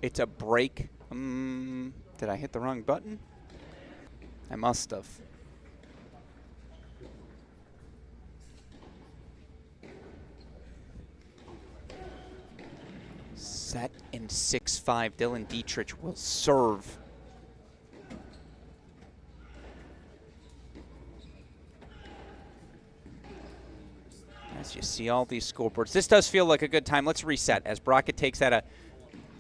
It's a break. Did I hit the wrong button? I must have. Set in 6-5. Dylan Dietrich will serve. As you see all these scoreboards, this does feel like a good time. Let's reset as Brockett takes that a.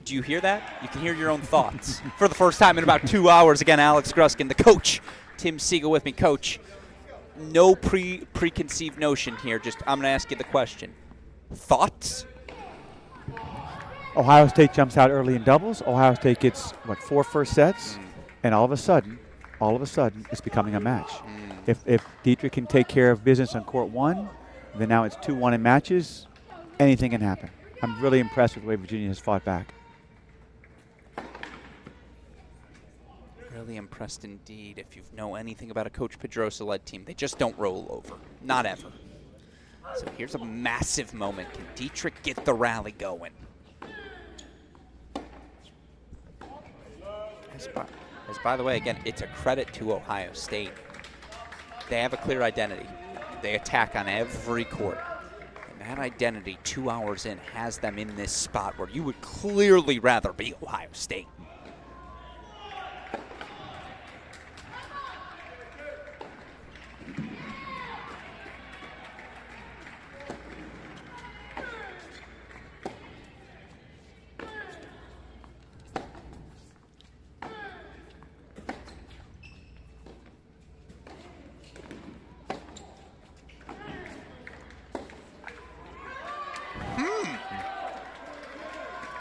Do you hear that? You can hear your own thoughts. For the first time in about 2 hours, again, Alex Gruskin, the coach, Tim Siegel with me. Coach, no preconceived notion here. Just, I'm going to ask you the question. Thoughts? Ohio State jumps out early in doubles. Ohio State gets, 4 first sets? And all of a sudden, it's becoming a match. If Dietrich can take care of business on court 1, then now it's 2-1 in matches. Anything can happen. I'm really impressed with the way Virginia has fought back. Really impressed indeed. If you know anything about a Coach Pedroso-led team, they just don't roll over. Not ever. So here's a massive moment. Can Dietrich get the rally going? As by the way, again, it's a credit to Ohio State. They have a clear identity. They attack on every court. And that identity, 2 hours in, has them in this spot where you would clearly rather be Ohio State.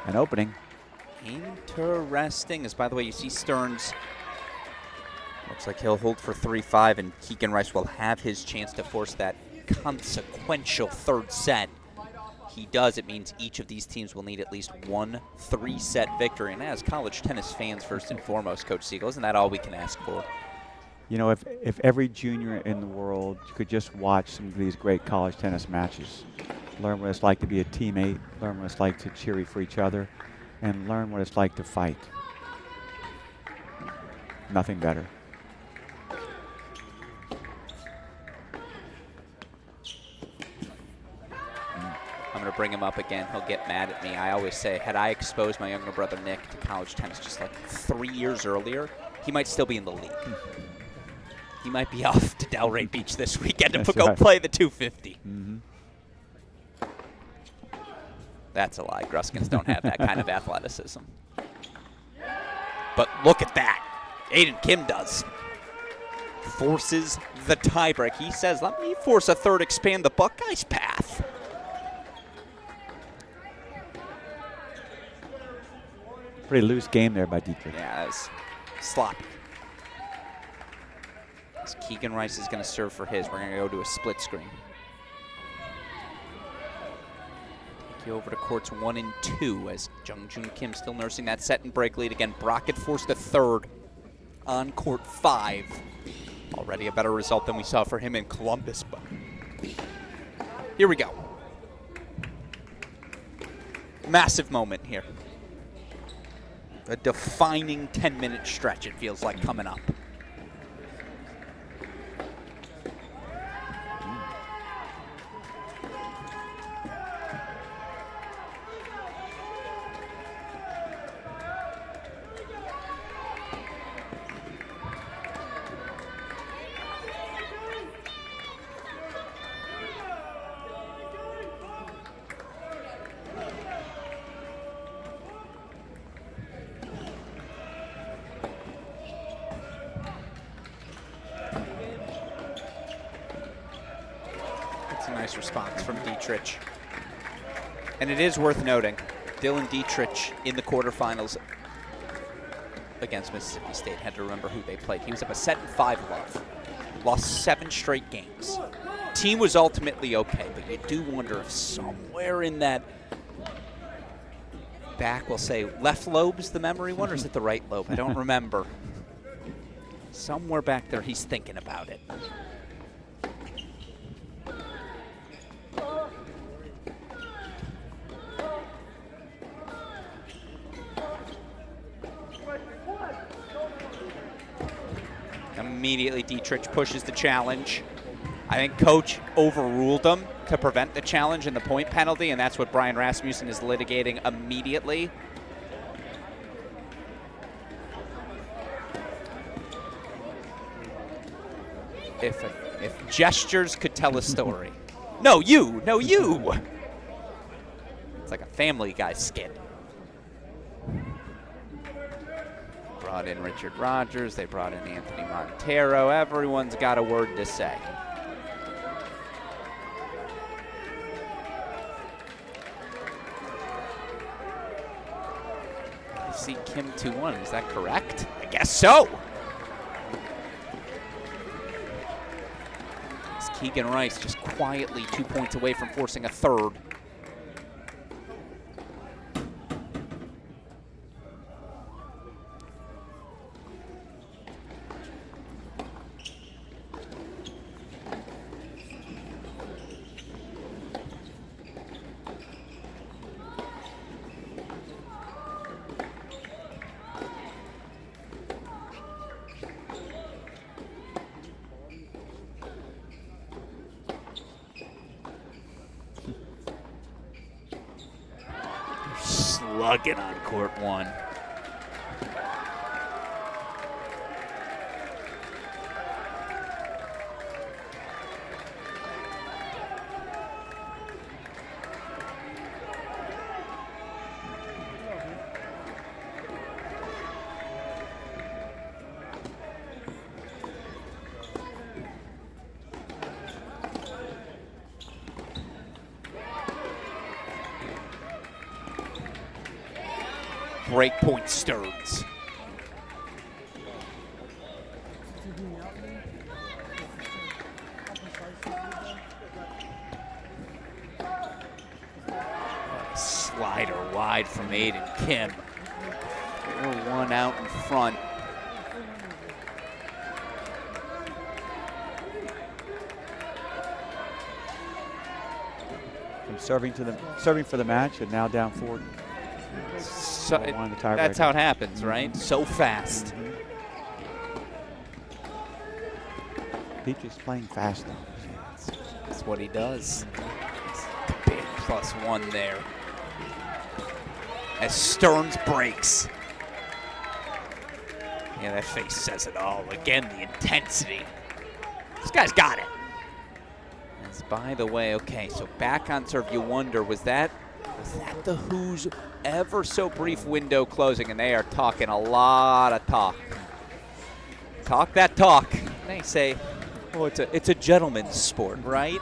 An opening. Interesting. As, by the way, you see Stearns. Looks like he'll hold for 3-5, and Keegan Rice will have his chance to force that consequential third set. He does. It means each of these teams will need at least one 3-set victory. And as college tennis fans, first and foremost, Coach Siegel, isn't that all we can ask for? You know, if every junior in the world could just watch some of these great college tennis matches, learn what it's like to be a teammate, learn what it's like to cheer for each other, and learn what it's like to fight. Nothing better. I'm going to bring him up again. He'll get mad at me. I always say, had I exposed my younger brother Nick to college tennis just like 3 years earlier, he might still be in the league. He might be off to Delray Beach this weekend to go play the 250. That's a lie. Gruskins don't have that kind of athleticism. But look at that. Aiden Kim does. Forces the tiebreak. He says, let me force a third, expand the Buckeyes' path. Pretty loose game there by Dietrich. Yeah, that was sloppy. As Keegan Rice is going to serve for his. We're going to go to a split screen. Take you over to courts 1 and 2 as Jung-Joon Kim still nursing that set and break lead. Again, Brockett forced a third on court 5. Already a better result than we saw for him in Columbus. But here we go. Massive moment here. A defining 10-minute stretch, it feels like, coming up. Nice response from Dietrich. And it is worth noting, Dylan Dietrich in the quarterfinals against Mississippi State. Had to remember who they played. He was up a 7-5 love. Lost 7 straight games. Team was ultimately okay, but you do wonder if somewhere in that back, we'll say left lobe's the memory one, or is it the right lobe? I don't remember. Somewhere back there he's thinking about it. Immediately, Dietrich pushes the challenge. I think Coach overruled him to prevent the challenge and the point penalty, and that's what Brian Rasmussen is litigating immediately. If gestures could tell a story. No, you! No, you! It's like a Family Guy skit. Brought in Richard Rogers, they brought in Anthony Montero. Everyone's got a word to say. I see Kim 2-1, is that correct? I guess so. It's Keegan Rice just quietly 2 points away from forcing a third. Slugging on court 1. breakpoint Stearns. Slider wide from Aiden Kim. 4-1 out in front. From serving for the match, and now down 4. So One of the that's how it happens, right? So fast. Petrie's playing fast though. That's what he does. The big +1 there. As Stearns breaks. Yeah, that face says it all. Again, the intensity. This guy's got it. As by the way, okay, so back on serve, you wonder, was that the Who's ever so brief window closing? And they are talking a lot of talk. Talk that talk. They say, oh, it's a gentleman's sport, right?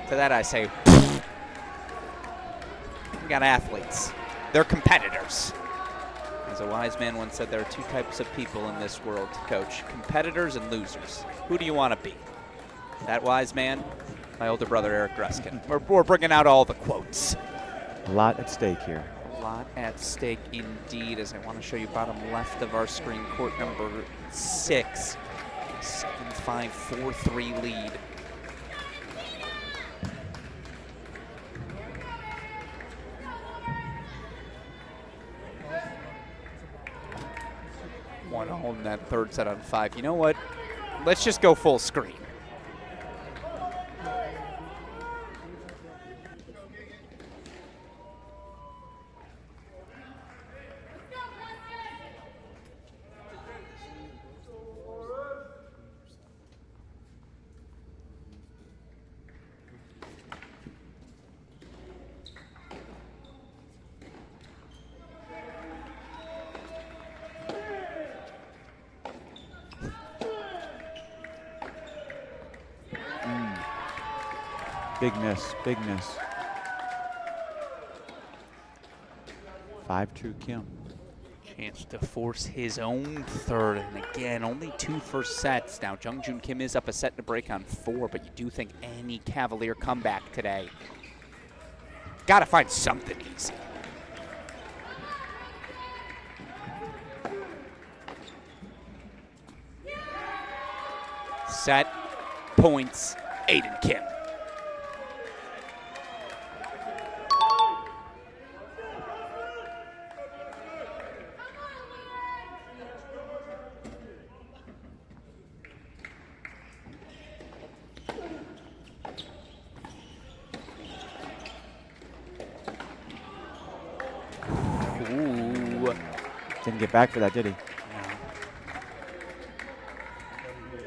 To that I say, we got athletes. They're competitors. As a wise man once said, there are 2 types of people in this world, Coach. Competitors and losers. Who do you want to be? That wise man? My older brother, Eric Gruskin. We're bringing out all the quotes. A lot at stake here. A lot at stake indeed, as I want to show you bottom left of our screen, court number 6. 7-5, 4-3 lead. One all in that third set on 5. You know what? Let's just go full screen. Big miss, big miss. 5-2 Kim. Chance to force his own third, and again, only 2 first sets. Now, Jung-Joon Kim is up a set to break on 4, but you do think any Cavalier comeback today. Got to find something easy. Set, points, Aiden Kim. Ooh. Didn't get back for that, did he?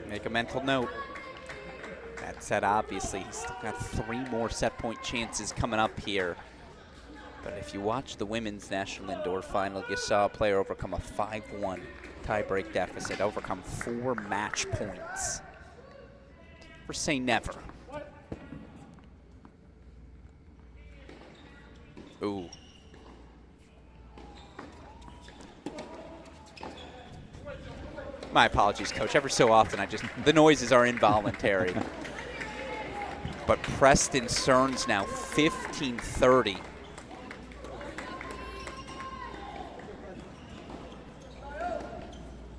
Make a mental note. That set, obviously, he's still got 3 more set point chances coming up here. But if you watch the women's national indoor final, you saw a player overcome a 5-1 tiebreak deficit, overcome 4 match points. Never say never. Ooh. My apologies, Coach. Every so often, the noises are involuntary. But Preston Stearns now 15-30.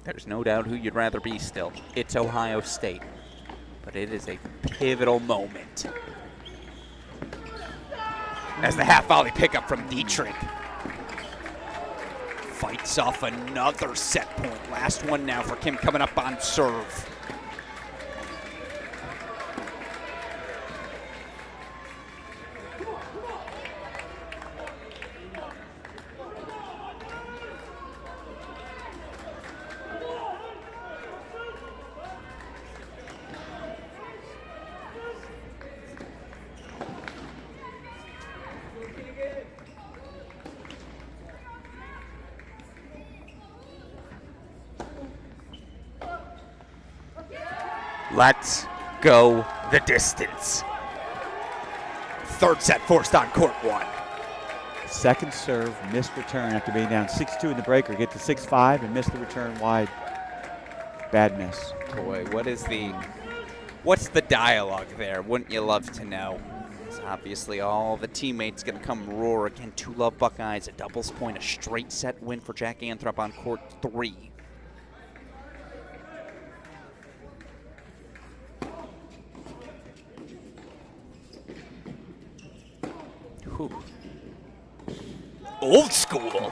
There's no doubt who you'd rather be still. It's Ohio State. But it is a pivotal moment. As the half volley pickup from Dietrich. Fights off another set point. Last one now for Kim coming up on serve. Let's go the distance. Third set forced on court 1. Second serve, missed return after being down 6-2 in the breaker. Get to 6-5 and miss the return wide. Bad miss. Boy, what's the dialogue there? Wouldn't you love to know? It's obviously all the teammates going to come roar again. 2-love Buckeyes, a doubles point, a straight set win for Jack Anthrop on court 3. Whew. Old school.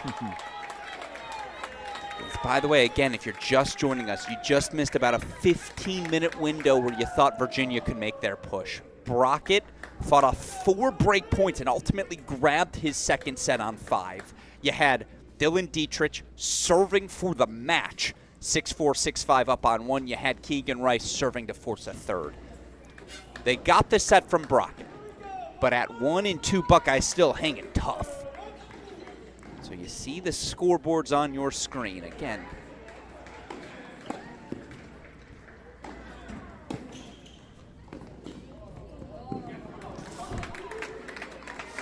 By the way, again, if you're just joining us, you just missed about a 15-minute window where you thought Virginia could make their push. Brockett fought off 4 break points and ultimately grabbed his second set on 5. You had Dylan Dietrich serving for the match, 6-4, 6-5 up on 1. You had Keegan Rice serving to force a third. They got the set from Brockett, but at 1 and 2, Buckeyes still hanging tough. So you see the scoreboards on your screen again.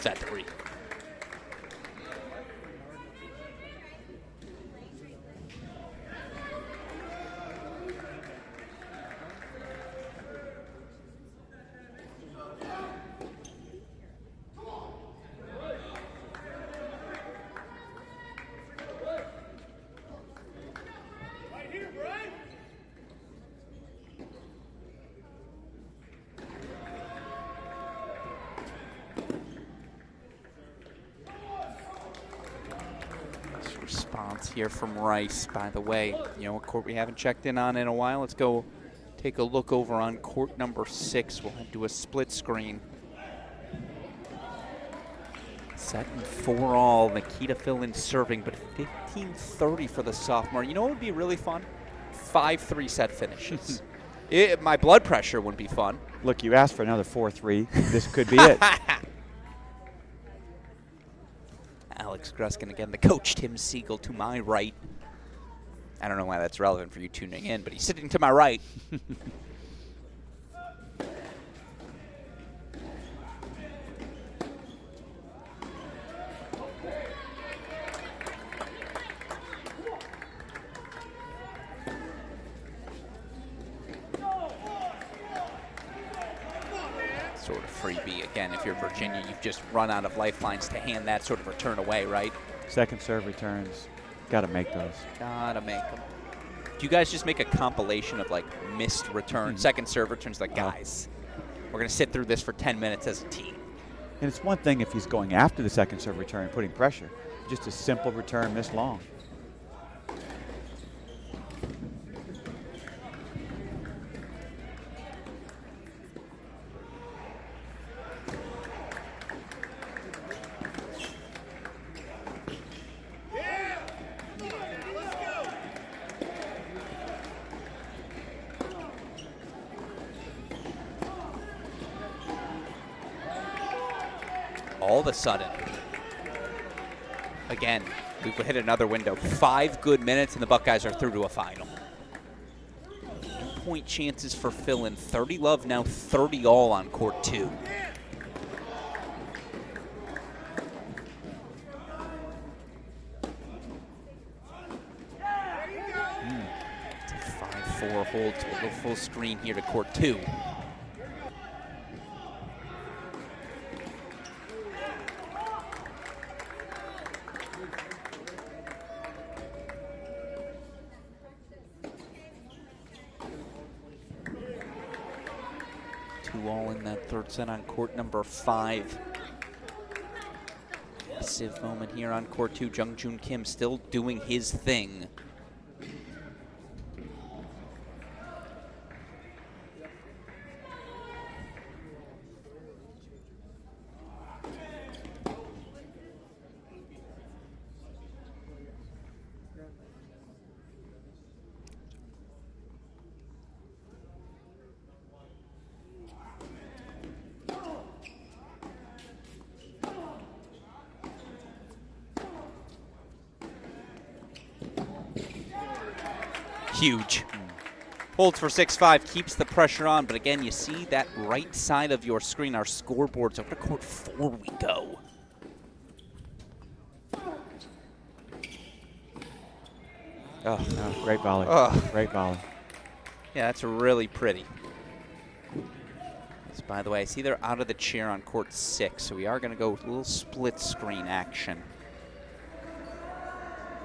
Set 3. Response here from Rice. By the way, you know, a court we haven't checked in on in a while. Let's go take a look over on court number 6. We'll do a split screen. Set and 4 all. Nikita Philin serving, but 15-30 for the sophomore. You know what would be really fun? 5-3 set finishes. My blood pressure wouldn't be fun. Look, you asked for another 4-3. This could be it. Alex Gruskin again, the coach Tim Siegel to my right. I don't know why that's relevant for you tuning in, but he's sitting to my right. Sort of freebie again. If you're Virginia, you've just run out of lifelines to hand that sort of return away, right? Second serve returns. Got to make those. Gotta make them. Do you guys just make a compilation of like missed returns, second serve returns? Like, guys, we're gonna sit through this for 10 minutes as a team. And it's one thing if he's going after the second serve return and putting pressure. Just a simple return, missed long. All of a sudden, again, we've hit another window. 5 good minutes, and the Buckeyes are through to a final. 2-point chances for Philin. 30 love, now 30 all on court 2. It's a 5-4 hold to a little full screen here to court 2. All in that third set on court number 5. Massive moment here on court 2. Jung-Joon Kim still doing his thing. Huge. Holds for 6-5, keeps the pressure on, but again, you see that right side of your screen, our scoreboards. Over to court 4 we go. Oh, oh, great volley. Oh. Great volley. Yeah, that's really pretty. So, by the way, I see they're out of the chair on court 6, so we are going to go with a little split screen action.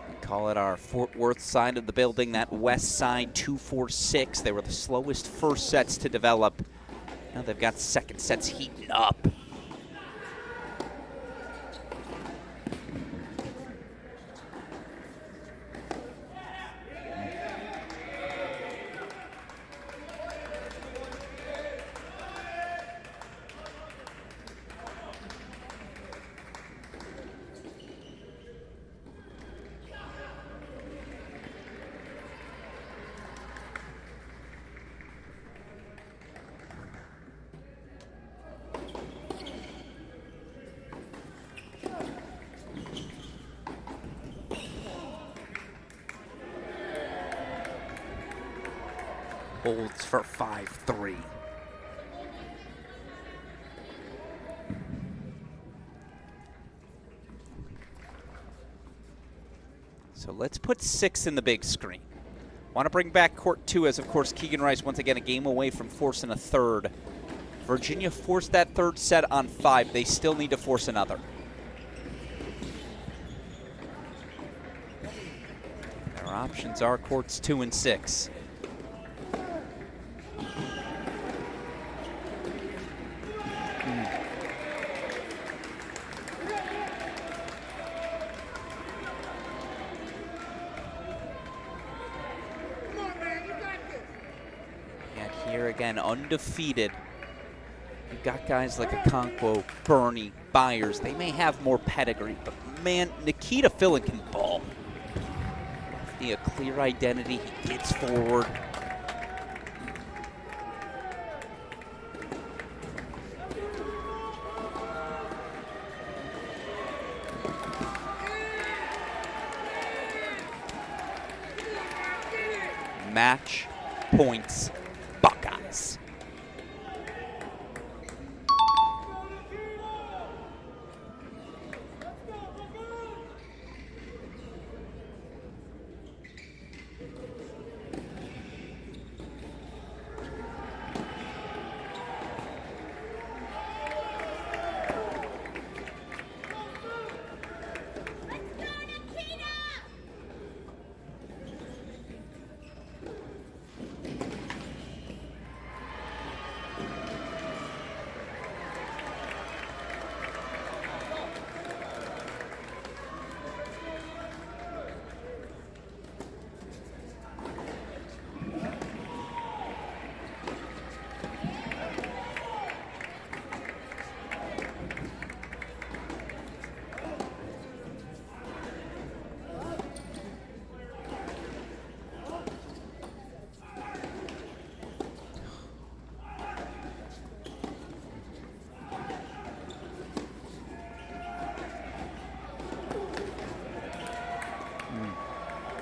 We call it our Fort Worth side of the building, that west side 2-4-6. They were the slowest first sets to develop. Now they've got second sets heating up. Holds for 5-3. So let's put 6 in the big screen. Want to bring back court 2 as, of course, Keegan Rice once again a game away from forcing a third. Virginia forced that third set on 5. They still need to force another. Their options are courts 2 and 6. Again, undefeated. You've got guys like Okonkwo, Bernie, Byers. They may have more pedigree, but man, Nikita Fillin can ball. Lefty, a clear identity. He gets forward. Match points. Buckeyes.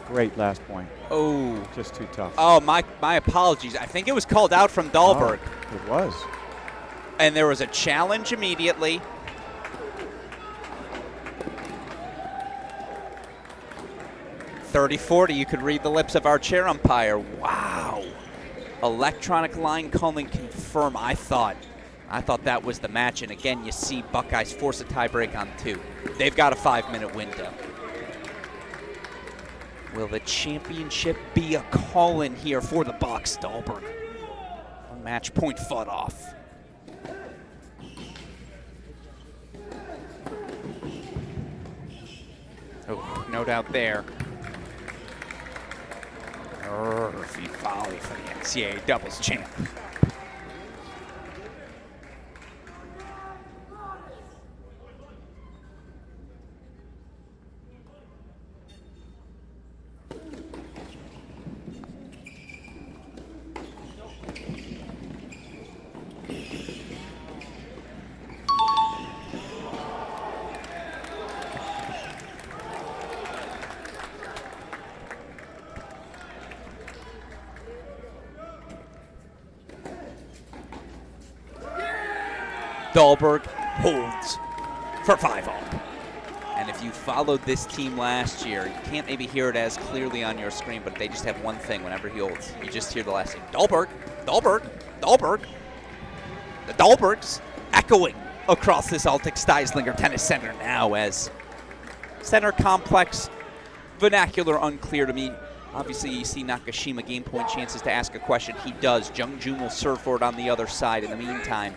Great last point. Oh. Just too tough. Oh, my apologies. I think it was called out from Dahlberg. Oh, it was. And there was a challenge immediately. .30-40, you could read the lips of our chair umpire. Wow. Electronic line calling confirmed. I thought that was the match. And again, you see Buckeyes force a tiebreak on 2. They've got a 5-minute window. Will the championship be a call-in here for the Bucks, Dahlberg? A match point fought off. Oh, no doubt there. Murphy volley for the NCAA doubles champ. Dahlberg holds for 5-all. And if you followed this team last year, you can't maybe hear it as clearly on your screen, but they just have one thing whenever he holds. You just hear the last name, Dahlberg, Dahlberg, Dahlberg. The Dahlbergs echoing across this Altic-Steislinger Tennis Center now as center complex, vernacular unclear to me. Obviously, you see Nakashima game point chances to ask a question. He does. Jung-Joon will serve for it on the other side. In the meantime,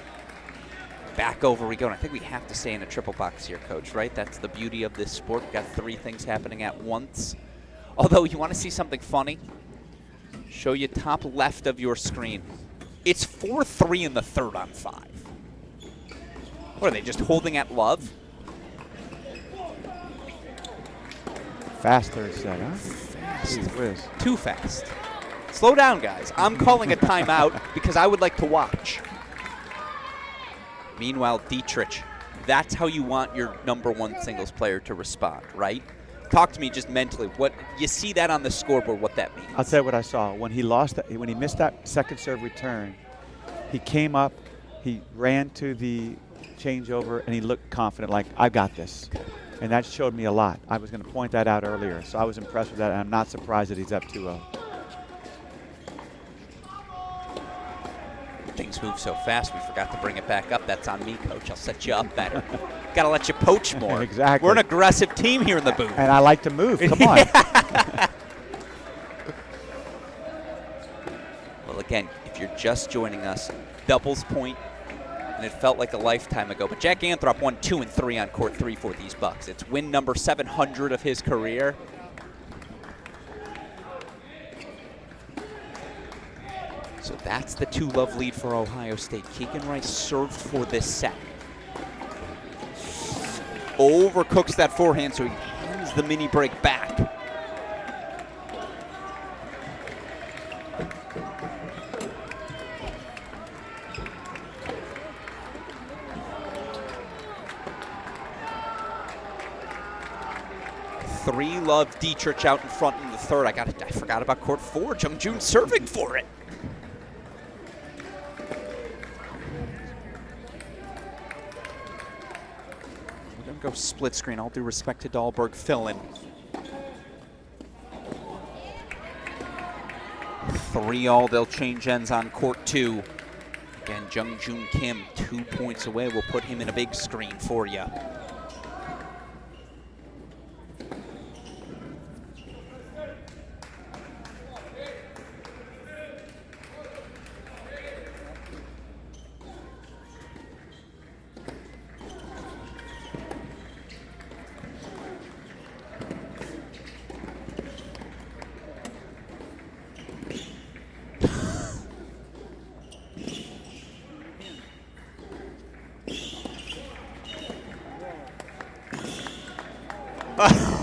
back over we go. And I think we have to stay in a triple box here, Coach, right? That's the beauty of this sport. We've got 3 things happening at once. Although, you want to see something funny? Show you top left of your screen. It's 4-3 in the third on 5. What are they, just holding at love? Fast third set, huh? Fast. Too fast. Slow down, guys. I'm calling a timeout because I would like to watch. Meanwhile, Dietrich, that's how you want your #1 singles player to respond, right? Talk to me just mentally. What you see that on the scoreboard, what that means. I'll tell you what I saw. When he lost that, when he missed that second serve return, he came up, he ran to the changeover, and he looked confident, like, I got this. And that showed me a lot. I was going to point that out earlier, so I was impressed with that, and I'm not surprised that he's up 2-0. Things move so fast, we forgot to bring it back up. That's on me, Coach. I'll set you up better. Got to let you poach more. Exactly. We're an aggressive team here in the booth. And I like to move. Come on. Well, again, if you're just joining us, doubles point, and it felt like a lifetime ago. But Jack Anthrop won 2 and 3 on court 3 for these Bucks. It's win number 700 of his career. So that's the 2-love lead for Ohio State. Keegan Rice served for this set. Overcooks that forehand, so he hands the mini break back. Three-love Dietrich out in front in the third. I forgot about court 4. Jung-Joon serving for it. We're going to go split screen. All due respect to Dahlberg. Fill in. 3-all. They'll change ends on court 2. Again, Jung-Joon Kim 2 points away. We'll put him in a big screen for you.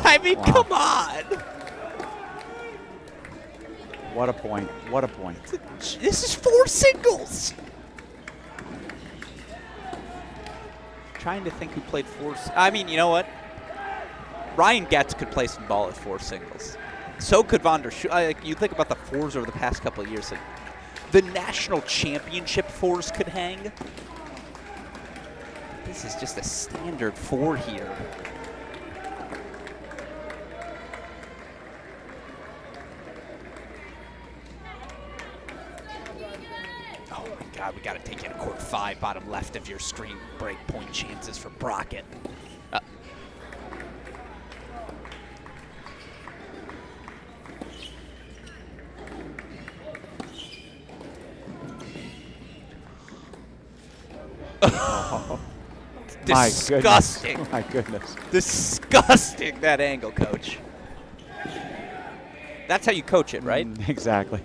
I mean, wow. Come on. What a point. What a point. This is 4 singles. Trying to think who played 4. I mean, you know what? Ryan Getz could play some ball at 4 singles. So could Von der Schuh. You think about the 4s over the past couple of years. The national championship 4s could hang. This is just a standard 4 here. God, we got to take you to court 5, bottom left of your screen. Break point chances for Brockett. Disgusting. My goodness. Disgusting, that angle, Coach. That's how you coach it, right? Exactly.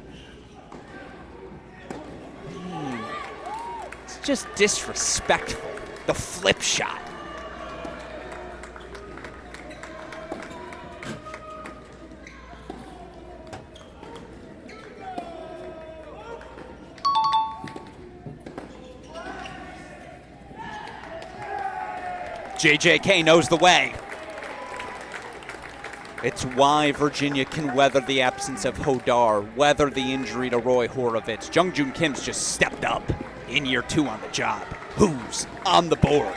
Just disrespectful. The flip shot. JJK knows the way. It's why Virginia can weather the absence of Hodar, weather the injury to Roy Horovitz. Jung-Joon Kim's just stepped up in year 2 on the job. Who's on the board?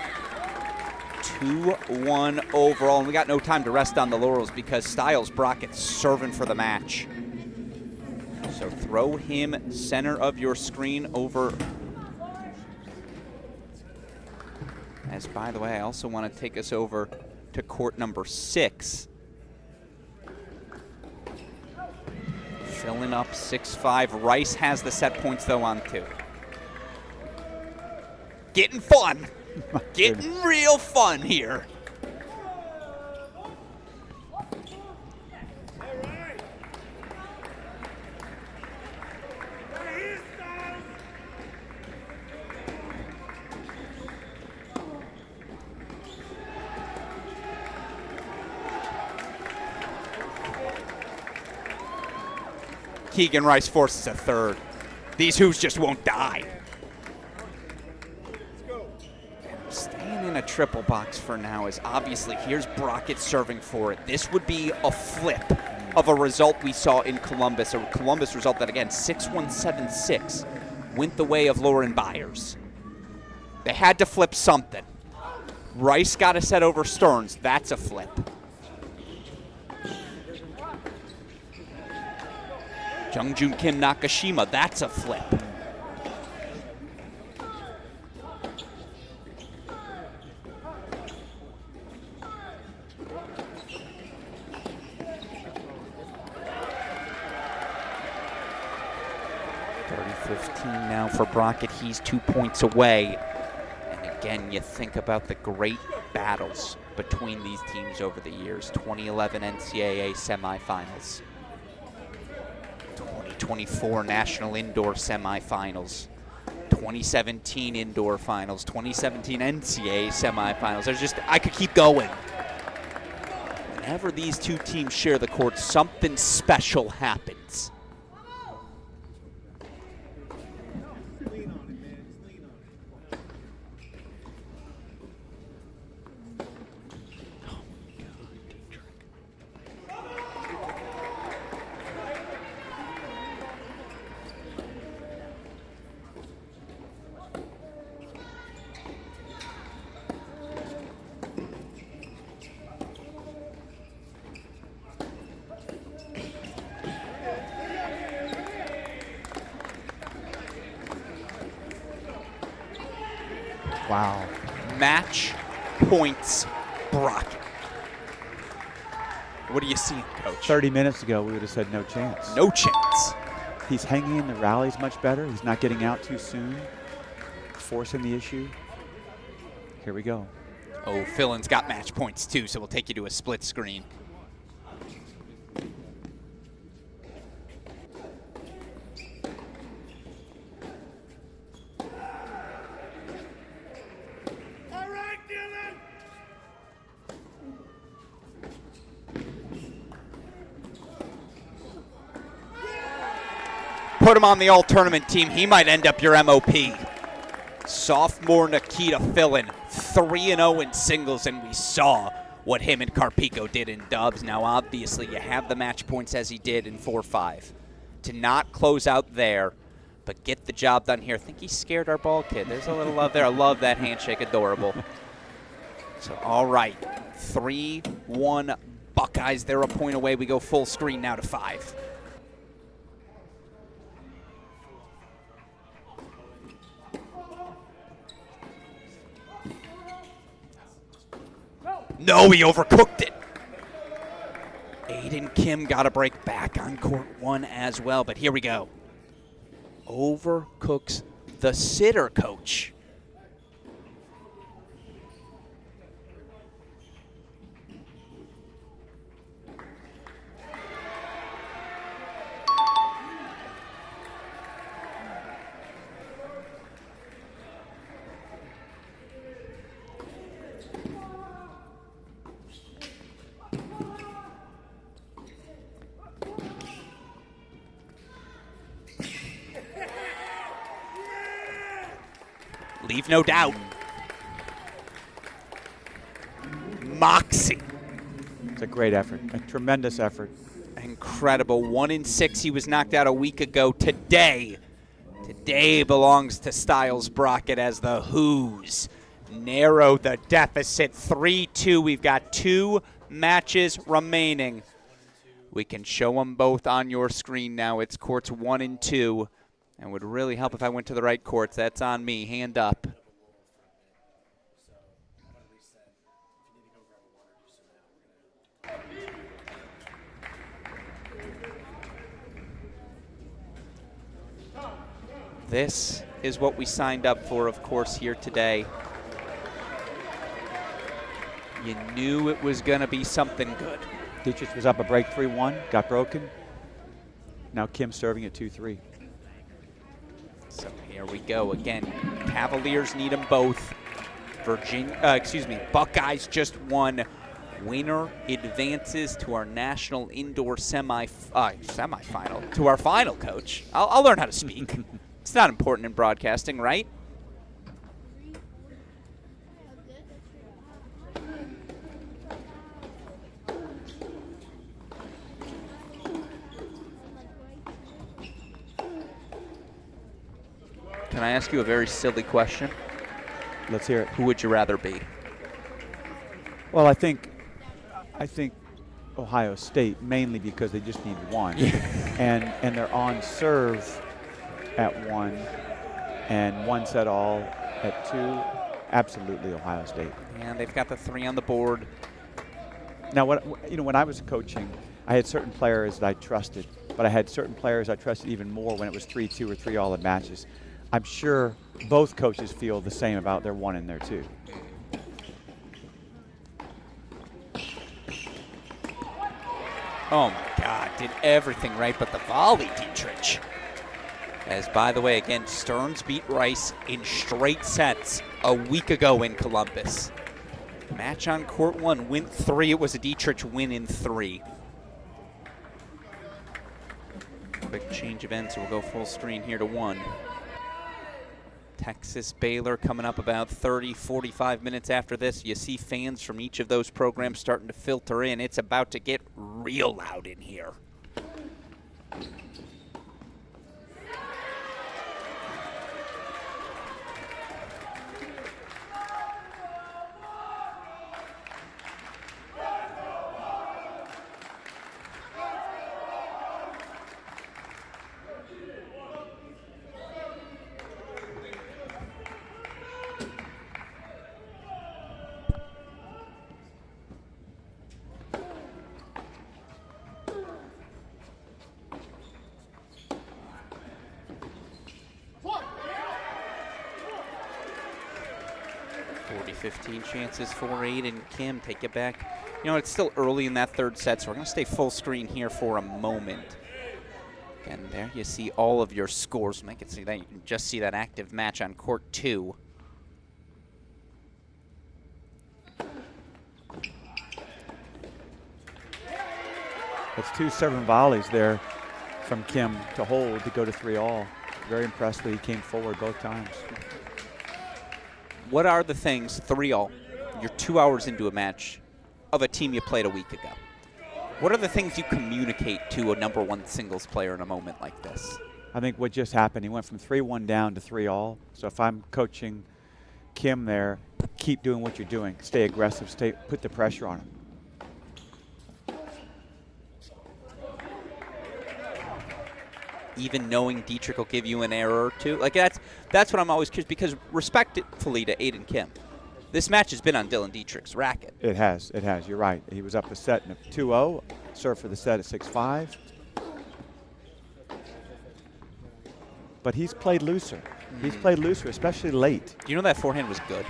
2-1 overall, and we got no time to rest on the laurels because Styles Brockett's serving for the match. So throw him center of your screen over. As, by the way, I also want to take us over to court number 6. Filling up 6-5. Rice has the set points, though, on 2. Getting fun. Getting real fun here. Keegan Rice forces a third. These Who's just won't die. Staying in a triple box for now is obviously, here's Brockett serving for it. This would be a flip of a result we saw in Columbus, a Columbus result that, again, 6-1, 7-6, went the way of Lauren Byers. They had to flip something. Rice got a set over Stearns. That's a flip. Jungjoon Kim Nakashima, that's a flip. Now for Brockett, he's 2 points away. And again, you think about the great battles between these teams over the years. 2011 NCAA semifinals. 2024 National Indoor semifinals. 2017 Indoor finals. 2017 NCAA semifinals. There's just, I could keep going. Whenever these two teams share the court, something special happens. Wow. Match points Brockett. What are you seeing, Coach? 30 minutes ago, we would have said no chance. No chance. He's hanging in the rallies much better. He's not getting out too soon, forcing the issue. Here we go. Oh, Fillin's got match points too, so we'll take you to a split screen. Put him on the all-tournament team. He might end up your MOP. Sophomore Nikita Fillin, 3-0 in singles, and we saw what him and Carpico did in dubs. Now, obviously, you have the match points as he did in 4-5. To not close out there, but get the job done here. I think he scared our ball kid. There's a little love there. I love that handshake. Adorable. So, all right. 3-1 Buckeyes. They're a point away. We go full screen now to 5. No, he overcooked it. Aiden Kim got a break back on court 1 as well, but here we go. Overcooks the sitter, Coach. Leave no doubt. Moxie. It's a great effort, a tremendous effort. Incredible. 1 in 6. He was knocked out a week ago. Today belongs to Styles Brockett as the Who's narrow the deficit 3-2. We've got 2 matches remaining. We can show them both on your screen now. It's courts 1 and 2. And would really help if I went to the right courts. That's on me. Hand up. This is what we signed up for, of course, here today. You knew it was going to be something good. Dietrich was up a break 3-1, got broken. Now Kim serving at 2-3. So here we go again. Cavaliers need them both. Buckeyes just won. Winner advances to our national indoor semifinal. To our final, coach. I'll learn how to speak. It's not important in broadcasting, right? Can I ask you a very silly question? Let's hear it. Who would you rather be? Well, I think Ohio State, mainly because they just need one. and they're on serve at 1 and 1 set all at 2. Absolutely Ohio State. And they've got the 3 on the board. Now, when I was coaching, I had certain players that I trusted, but I had certain players I trusted even more when it was 3-2 or 3-all in matches. I'm sure both coaches feel the same about their 1 and their 2. Oh my God, did everything right but the volley, Dietrich. As, by the way, again, Stearns beat Rice in straight sets a week ago in Columbus. Match on court 1, win 3. It was a Dietrich win in 3. Quick change of ends, so we'll go full screen here to 1. Texas Baylor coming up about 30, 45 minutes after this. You see fans from each of those programs starting to filter in. It's about to get real loud in here. Chances for Aiden Kim. Take it back. You know, it's still early in that 3rd set, so we're going to stay full screen here for a moment. Again, there you see all of your scores. I can see that. You can just see that active match on court 2. That's 2 serving volleys there from Kim to hold to go to 3-all. Very impressively, he came forward both times. What are the things, 3-all, you're 2 hours into a match of a team you played a week ago? What are the things you communicate to a #1 singles player in a moment like this? I think what just happened, he went from 3-1 down to 3-all. So if I'm coaching Kim there, keep doing what you're doing. Stay aggressive, put the pressure on him. Even knowing Dietrich will give you an error or two. Like that's what I'm always curious, because respectfully to Aiden Kim, this match has been on Dylan Dietrich's racket. It has. You're right. He was up a set in a 2-0, served for the set at 6-5. But he's played looser. He's played looser, especially late. You know that forehand was good?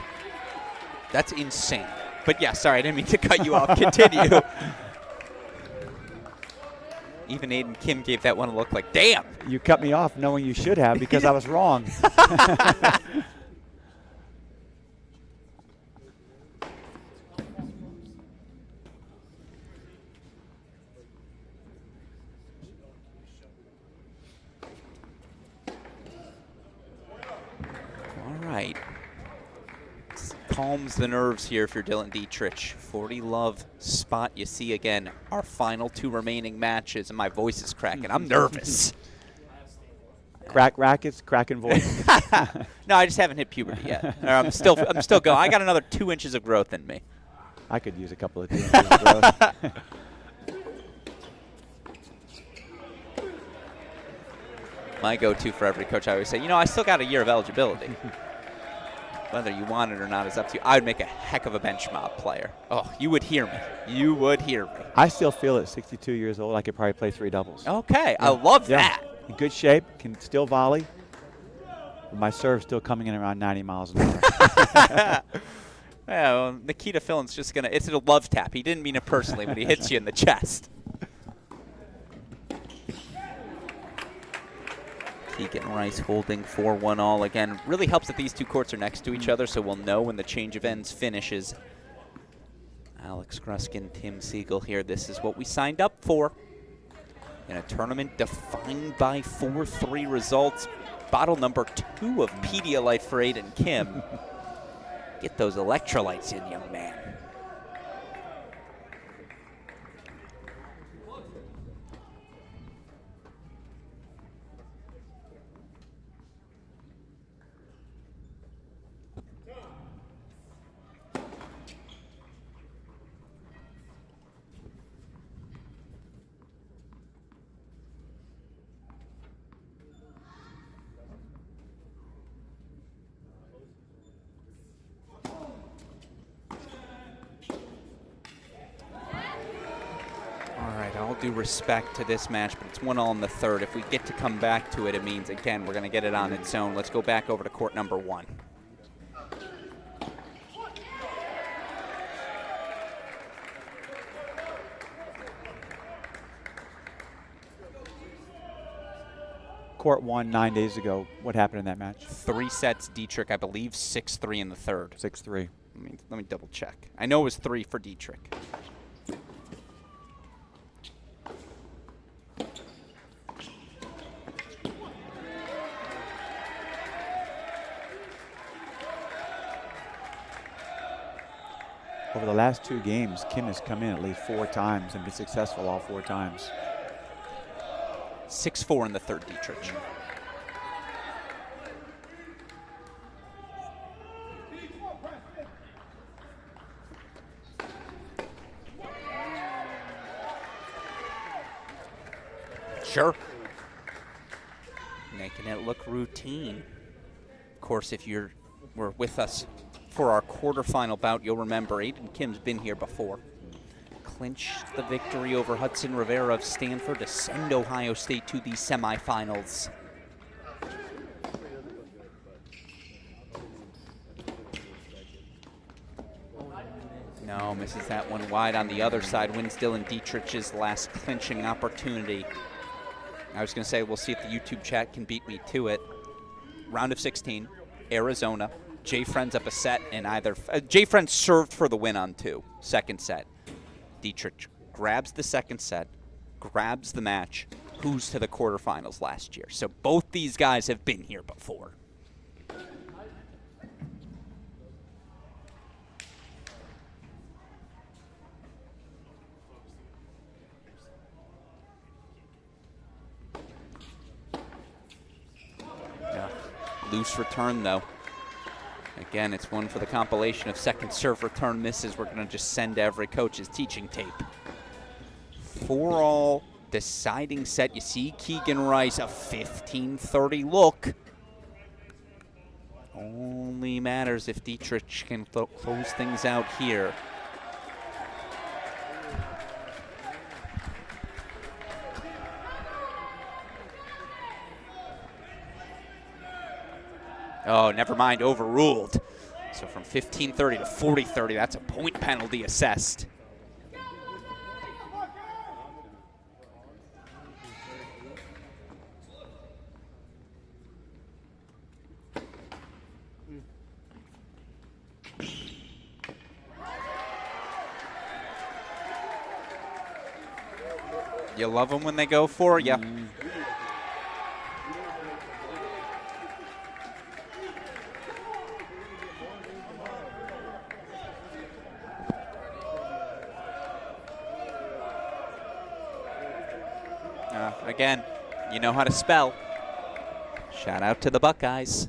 That's insane. But yeah, sorry, I didn't mean to cut you off. Continue. Even Aiden Kim gave that one a look like, damn. You cut me off knowing you should have because I was wrong. All right. Calms the nerves here if you're Dylan Dietrich. 40 love spot. You see again our final 2 remaining matches, and my voice is cracking. I'm nervous. Crack rackets, cracking voice. No, I just haven't hit puberty yet. Or I'm still going. I got another 2 inches of growth in me. I could use a couple of 2 inches of growth. My go-to for every coach, I always say, I still got a year of eligibility. Whether you want it or not is up to you. I would make a heck of a bench mob player. Oh, you would hear me. You would hear me. I still feel at 62 years old I could probably play 3 doubles. Okay, yeah. I love that. In good shape, can still volley. My serve's still coming in around 90 miles an hour. Yeah, well, Nikita Fillin's just going to – it's a love tap. He didn't mean it personally when he hits you in the chest. Keegan Rice holding 4-1 all again. Really helps that these two courts are next to each other, so we'll know when the change of ends finishes. Alex Gruskin, Tim Siegel here. This is what we signed up for in a tournament defined by 4-3 results. Bottle number 2 of Pedialyte for Aiden Kim. Get those electrolytes in, young man. Due respect to this match, but it's 1-all in the third. If we get to come back to it, it means, again, we're going to get it on its own. Let's go back over to court number 1. Court 1 9 days ago. What happened in that match? 3 sets, Dietrich, I believe 6-3 in the third. 6-3. Let me double check. I know it was 3 for Dietrich. Over the last 2 games, Kim has come in at least 4 times and been successful all 4 times. 6-4 in the third, Dietrich. Sure. Making it look routine. Of course, if you were with us for our quarterfinal bout, you'll remember Aiden Kim's been here before. Clinched the victory over Hudson Rivera of Stanford to send Ohio State to the semifinals. No, misses that one wide on the other side. Wins Dylan Dietrich's last clinching opportunity. I was going to say, we'll see if the YouTube chat can beat me to it. Round of 16, Arizona. Jay Friends up a set, and Jay Friends served for the win on 2. Second set. Dietrich grabs the second set, grabs the match. Who's to the quarterfinals last year? So both these guys have been here before. Yeah. Loose return, though. Again, it's one for the compilation of second serve return misses. We're going to just send to every coach's teaching tape. 4-all deciding set. You see Keegan Rice, a 15-30 look. Only matters if Dietrich can close things out here. Oh, never mind, overruled. So from 15-30 to 40-30, that's a point penalty assessed. You love them when they go for you. Again, you know how to spell. Shout out to the Buckeyes.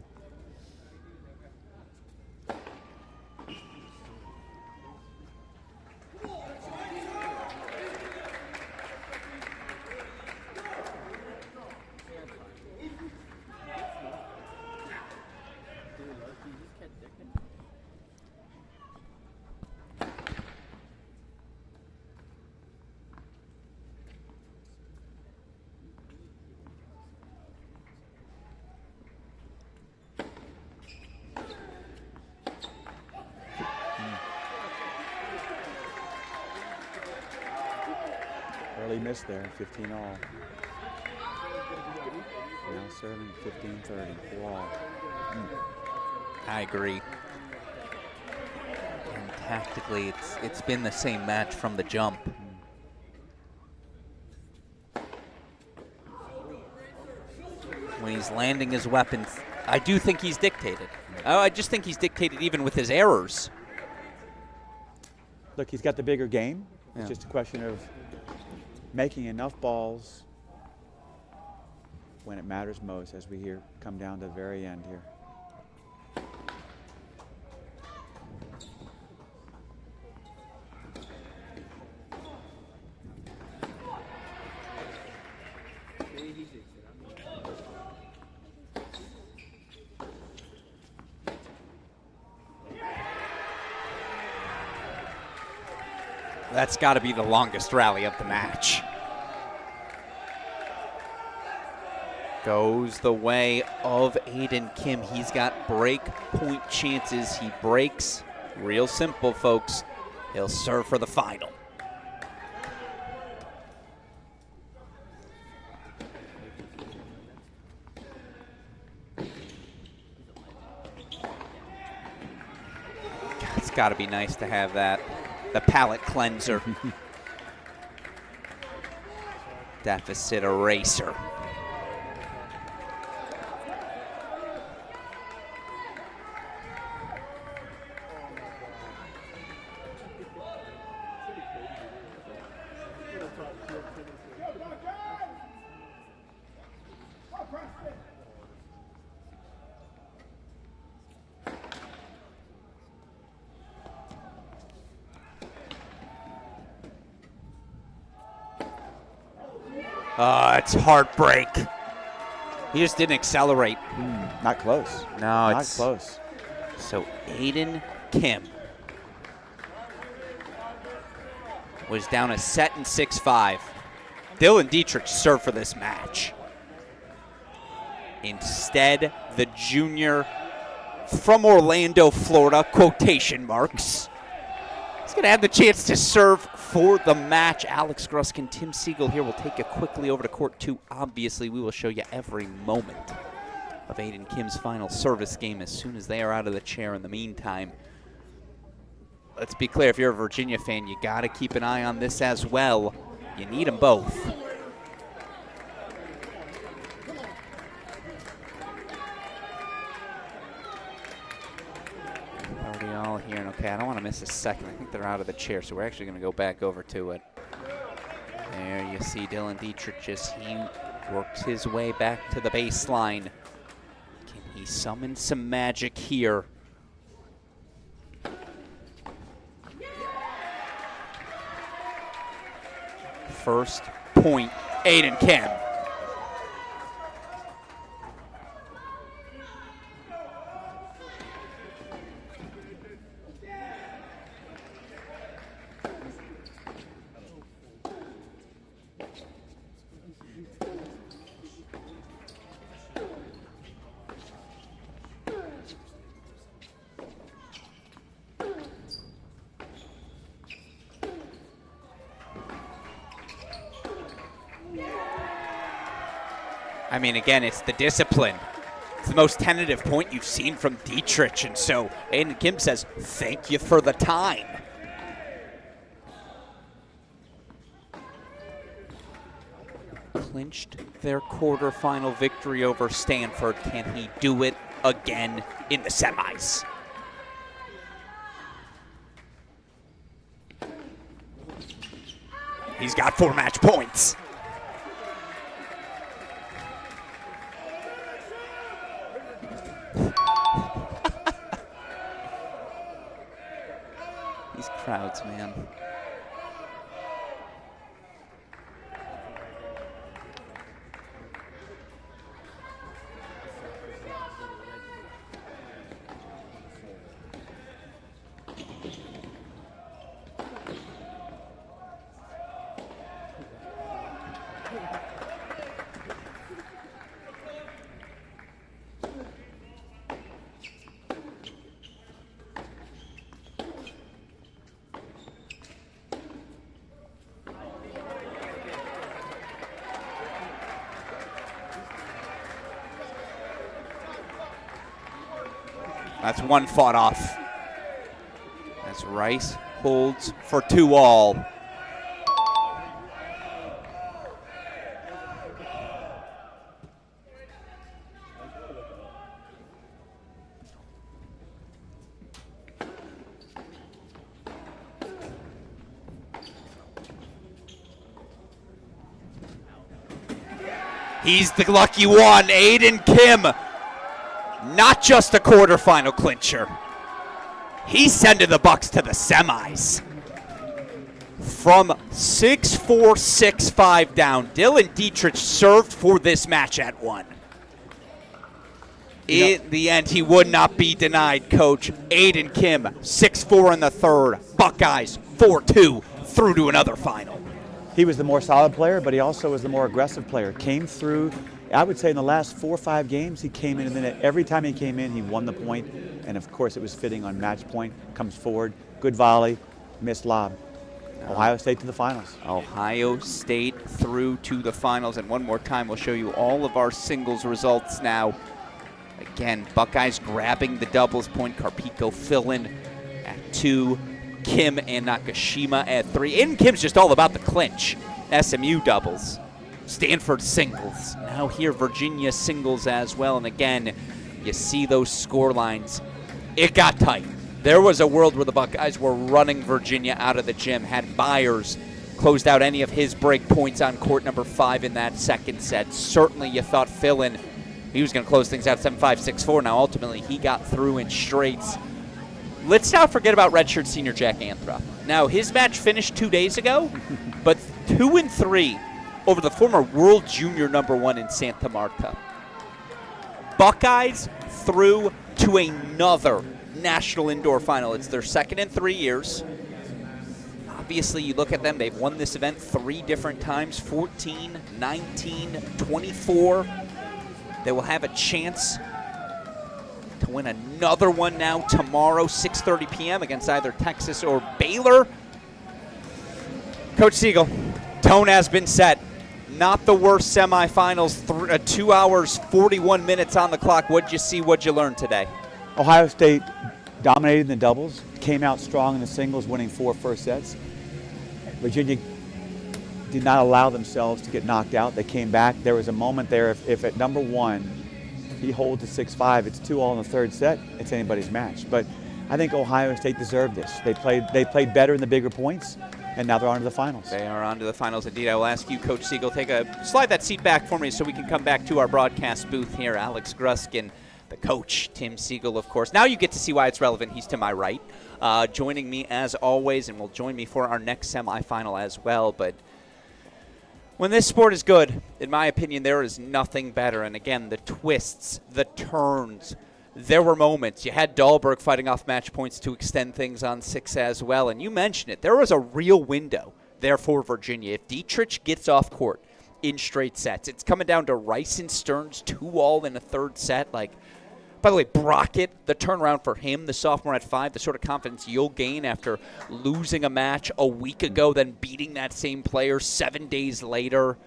Early miss there, 15 all. Now serving 15-30, 4 all. I agree. And tactically, it's been the same match from the jump. When he's landing his weapons, I do think he's dictated. I just think he's dictated even with his errors. Look, he's got the bigger game. Yeah. It's just a question of making enough balls when it matters most, as we hear come down to the very end here. That's got to be the longest rally of the match. Goes the way of Aiden Kim. He's got break point chances. He breaks. Real simple, folks. He'll serve for the final. It's got to be nice to have that. The palate cleanser. Deficit eraser. It's heartbreak. He just didn't accelerate. Not close. No, not close. So Aiden Kim was down a set in 6-5. Dylan Dietrich served for this match. Instead, the junior from Orlando, Florida, quotation marks, he's going to have the chance to serve for the match. Alex Gruskin, Tim Siegel here will take you quickly over to court 2. Obviously, we will show you every moment of Aiden Kim's final service game as soon as they are out of the chair. In the meantime, let's be clear, if you're a Virginia fan, you got to keep an eye on this as well. You need them both. All here, and okay, I don't want to miss a second. I think they're out of the chair, so we're actually going to go back over to it. There you see Dylan Dietrich as he works his way back to the baseline. Can he summon some magic here? First point, Aiden Kim. I mean, again, it's the discipline. It's the most tentative point you've seen from Dietrich, and so Aiden Kim says, thank you for the time. Clinched their quarterfinal victory over Stanford. Can he do it again in the semis? He's got 4 match points. timeouts, man. That's one fought off. As Rice holds for 2-all. He's the lucky one, Aiden Kim. Not just a quarterfinal clincher. He's sending the Bucks to the semis. From 6-4, 6-5 down, Dylan Dietrich served for this match at 1. In the end, he would not be denied, Coach. Aiden Kim, 6-4 in the third. Buckeyes, 4-2, through to another final. He was the more solid player, but he also was the more aggressive player. Came through, I would say in the last 4 or 5 games, he came in, and then every time he came in, he won the point. And of course, it was fitting on match point. Comes forward, good volley, missed lob. Ohio State to the finals. Ohio State through to the finals. And one more time, we'll show you all of our singles results now. Again, Buckeyes grabbing the doubles point. Carpico filling at 2. Kim and Nakashima at 3. Aiden Kim's just all about the clinch. SMU doubles. Stanford singles. Now here, Virginia singles as well. And again, you see those score lines. It got tight. There was a world where the Buckeyes were running Virginia out of the gym. Had Byers closed out any of his break points on court number 5 in that second set. Certainly you thought Philin, he was going to close things out 7-5, 6-4. Now ultimately he got through in straights. Let's not forget about redshirt senior Jack Anthrop. Now his match finished 2 days ago, but 2-3 over the former world junior number 1 in Santa Marta. Buckeyes through to another national indoor final. It's their second in 3 years. Obviously, you look at them, they've won this event 3 different times, 14, 19, 24. They will have a chance to win another one now tomorrow, 6:30 p.m. against either Texas or Baylor. Coach Siegel, tone has been set. Not the worst semifinals, 2 hours, 41 minutes on the clock. What'd you see, what'd you learn today? Ohio State dominated in the doubles, came out strong in the singles, winning 4 first sets. Virginia did not allow themselves to get knocked out. They came back. There was a moment there, if at number 1, he holds a 6-5, it's 2-all in the third set, it's anybody's match. But I think Ohio State deserved this. They played better in the bigger points, and now they're on to the finals. They are on to the finals indeed. I will ask you, Coach Siegel, slide that seat back for me so we can come back to our broadcast booth here. Alex Gruskin, the coach, Tim Siegel, of course. Now you get to see why it's relevant. He's to my right, joining me as always, and will join me for our next semifinal as well. But when this sport is good, in my opinion, there is nothing better. And again, the twists, the turns, there were moments. You had Dahlberg fighting off match points to extend things on 6 as well. And you mentioned it. There was a real window there for Virginia. If Dietrich gets off court in straight sets, it's coming down to Rice and Stearns 2-all in a third set. By the way, Brockett, the turnaround for him, the sophomore at 5, the sort of confidence you'll gain after losing a match a week ago, then beating that same player 7 days later.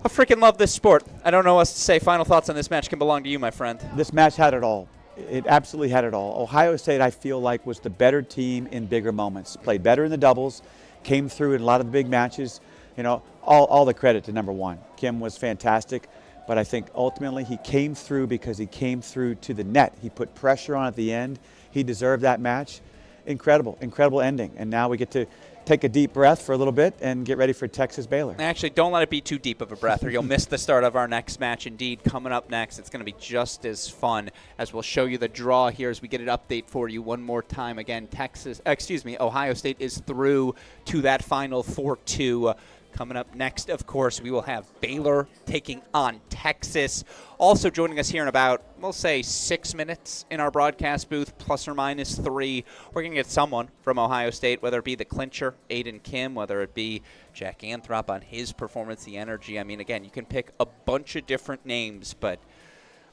I freaking love this sport. I don't know what else to say. Final thoughts on this match can belong to you, my friend. This match had it all. It absolutely had it all. Ohio State, I feel like, was the better team in bigger moments. Played better in the doubles, came through in a lot of the big matches. You know, all the credit to number 1. Kim was fantastic. But I think ultimately he came through because he came through to the net. He put pressure on at the end. He deserved that match. incredible ending. And now we get to take a deep breath for a little bit and get ready for Texas Baylor. Actually, don't let it be too deep of a breath or you'll miss the start of our next match. Indeed, coming up next, it's going to be just as fun as we'll show you the draw here as we get an update for you one more time. Again, Ohio State is through to that final 4-2. Coming up next, of course, we will have Baylor taking on Texas. Also joining us here in about, we'll say, 6 minutes in our broadcast booth, plus or minus 3. We're going to get someone from Ohio State, whether it be the clincher, Aiden Kim, whether it be Jack Anthrop on his performance, the energy. I mean, again, you can pick a bunch of different names, but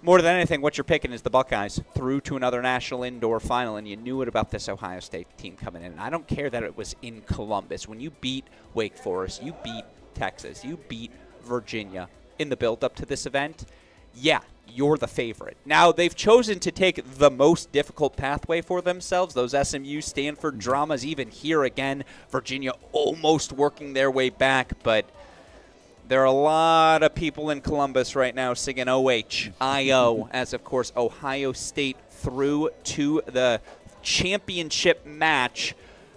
more than anything, what you're picking is the Buckeyes through to another national indoor final, and you knew it about this Ohio State team coming in. And I don't care that it was in Columbus. When you beat Wake Forest, you beat Texas, you beat Virginia in the build-up to this event, yeah, you're the favorite. Now, they've chosen to take the most difficult pathway for themselves, those SMU, Stanford dramas, even here again, Virginia almost working their way back, but there are a lot of people in Columbus right now singing O-H-I-O as, of course, Ohio State through to the championship match.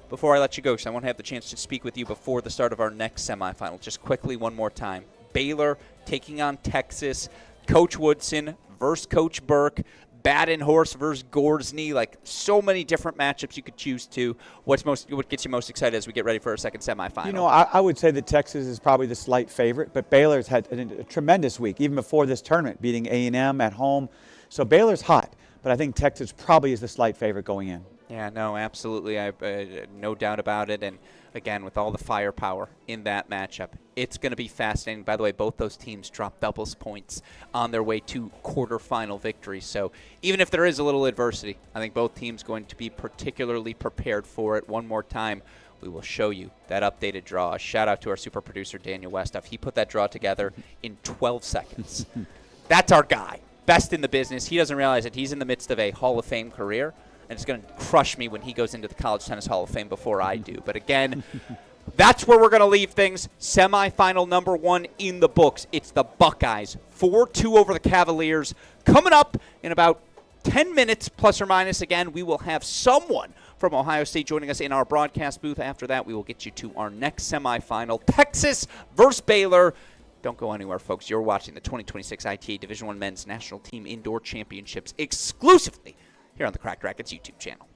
Before I let you go, because I won't have the chance to speak with you before the start of our next semifinal, just quickly one more time. Baylor taking on Texas. Coach Woodson versus Coach Burke. Badenhorst versus Gordsney, like so many different matchups you could choose to. What gets you most excited as we get ready for our second semifinal? You know, I would say that Texas is probably the slight favorite, but Baylor's had a tremendous week, even before this tournament, beating A&M at home. So Baylor's hot, but I think Texas probably is the slight favorite going in. Yeah, no, absolutely. I no doubt about it. And again, with all the firepower in that matchup, it's going to be fascinating. By the way, both those teams dropped doubles points on their way to quarterfinal victories. So even if there is a little adversity, I think both teams going to be particularly prepared for it. One more time, we will show you that updated draw. A shout out to our super producer, Daniel Westhoff. He put that draw together in 12 seconds. That's our guy. Best in the business. He doesn't realize that he's in the midst of a Hall of Fame career, and it's going to crush me when he goes into the College Tennis Hall of Fame before I do. But again, that's where we're going to leave things. Semifinal number 1 in the books. It's the Buckeyes, 4-2 over the Cavaliers. Coming up in about 10 minutes, plus or minus. Again, we will have someone from Ohio State joining us in our broadcast booth. After that, we will get you to our next semifinal, Texas versus Baylor. Don't go anywhere, folks. You're watching the 2026 ITA Division I Men's National Team Indoor Championships exclusively here on the Cracked Racquets YouTube channel.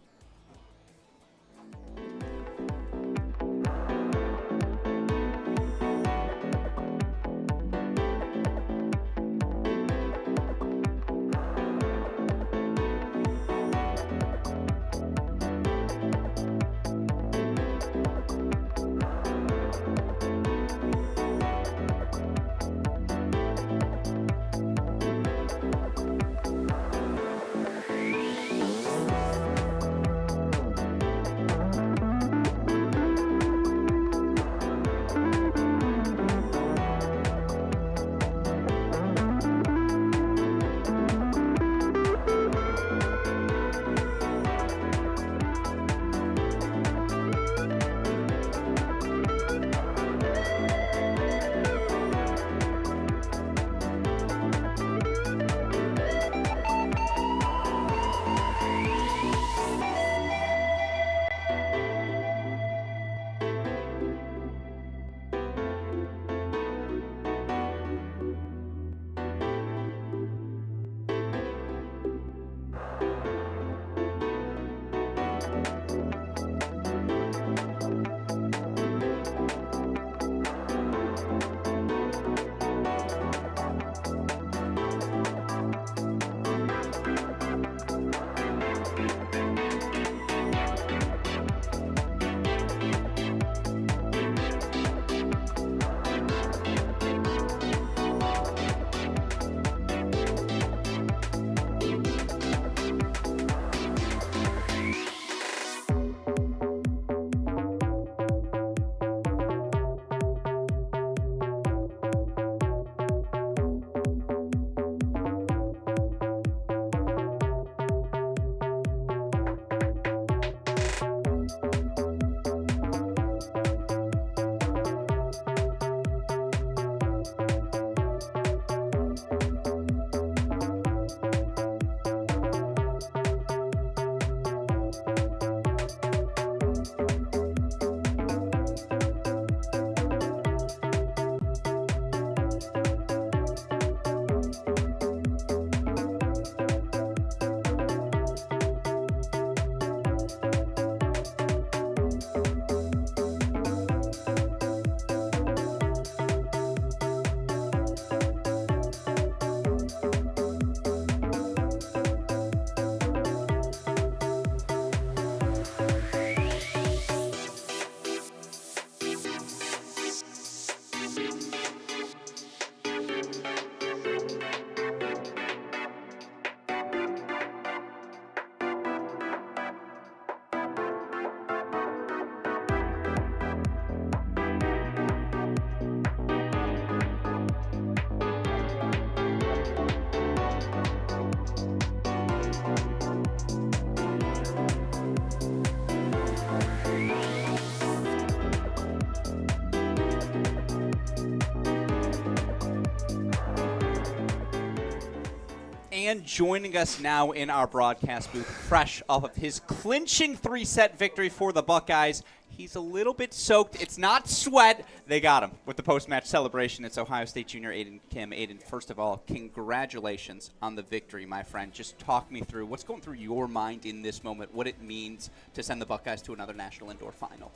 And joining us now in our broadcast booth, fresh off of his clinching 3-set victory for the Buckeyes. He's a little bit soaked. It's not sweat. They got him with the post-match celebration. It's Ohio State junior Aiden Kim. Aiden, first of all, congratulations on the victory, my friend. Just talk me through what's going through your mind in this moment, what it means to send the Buckeyes to another national indoor final.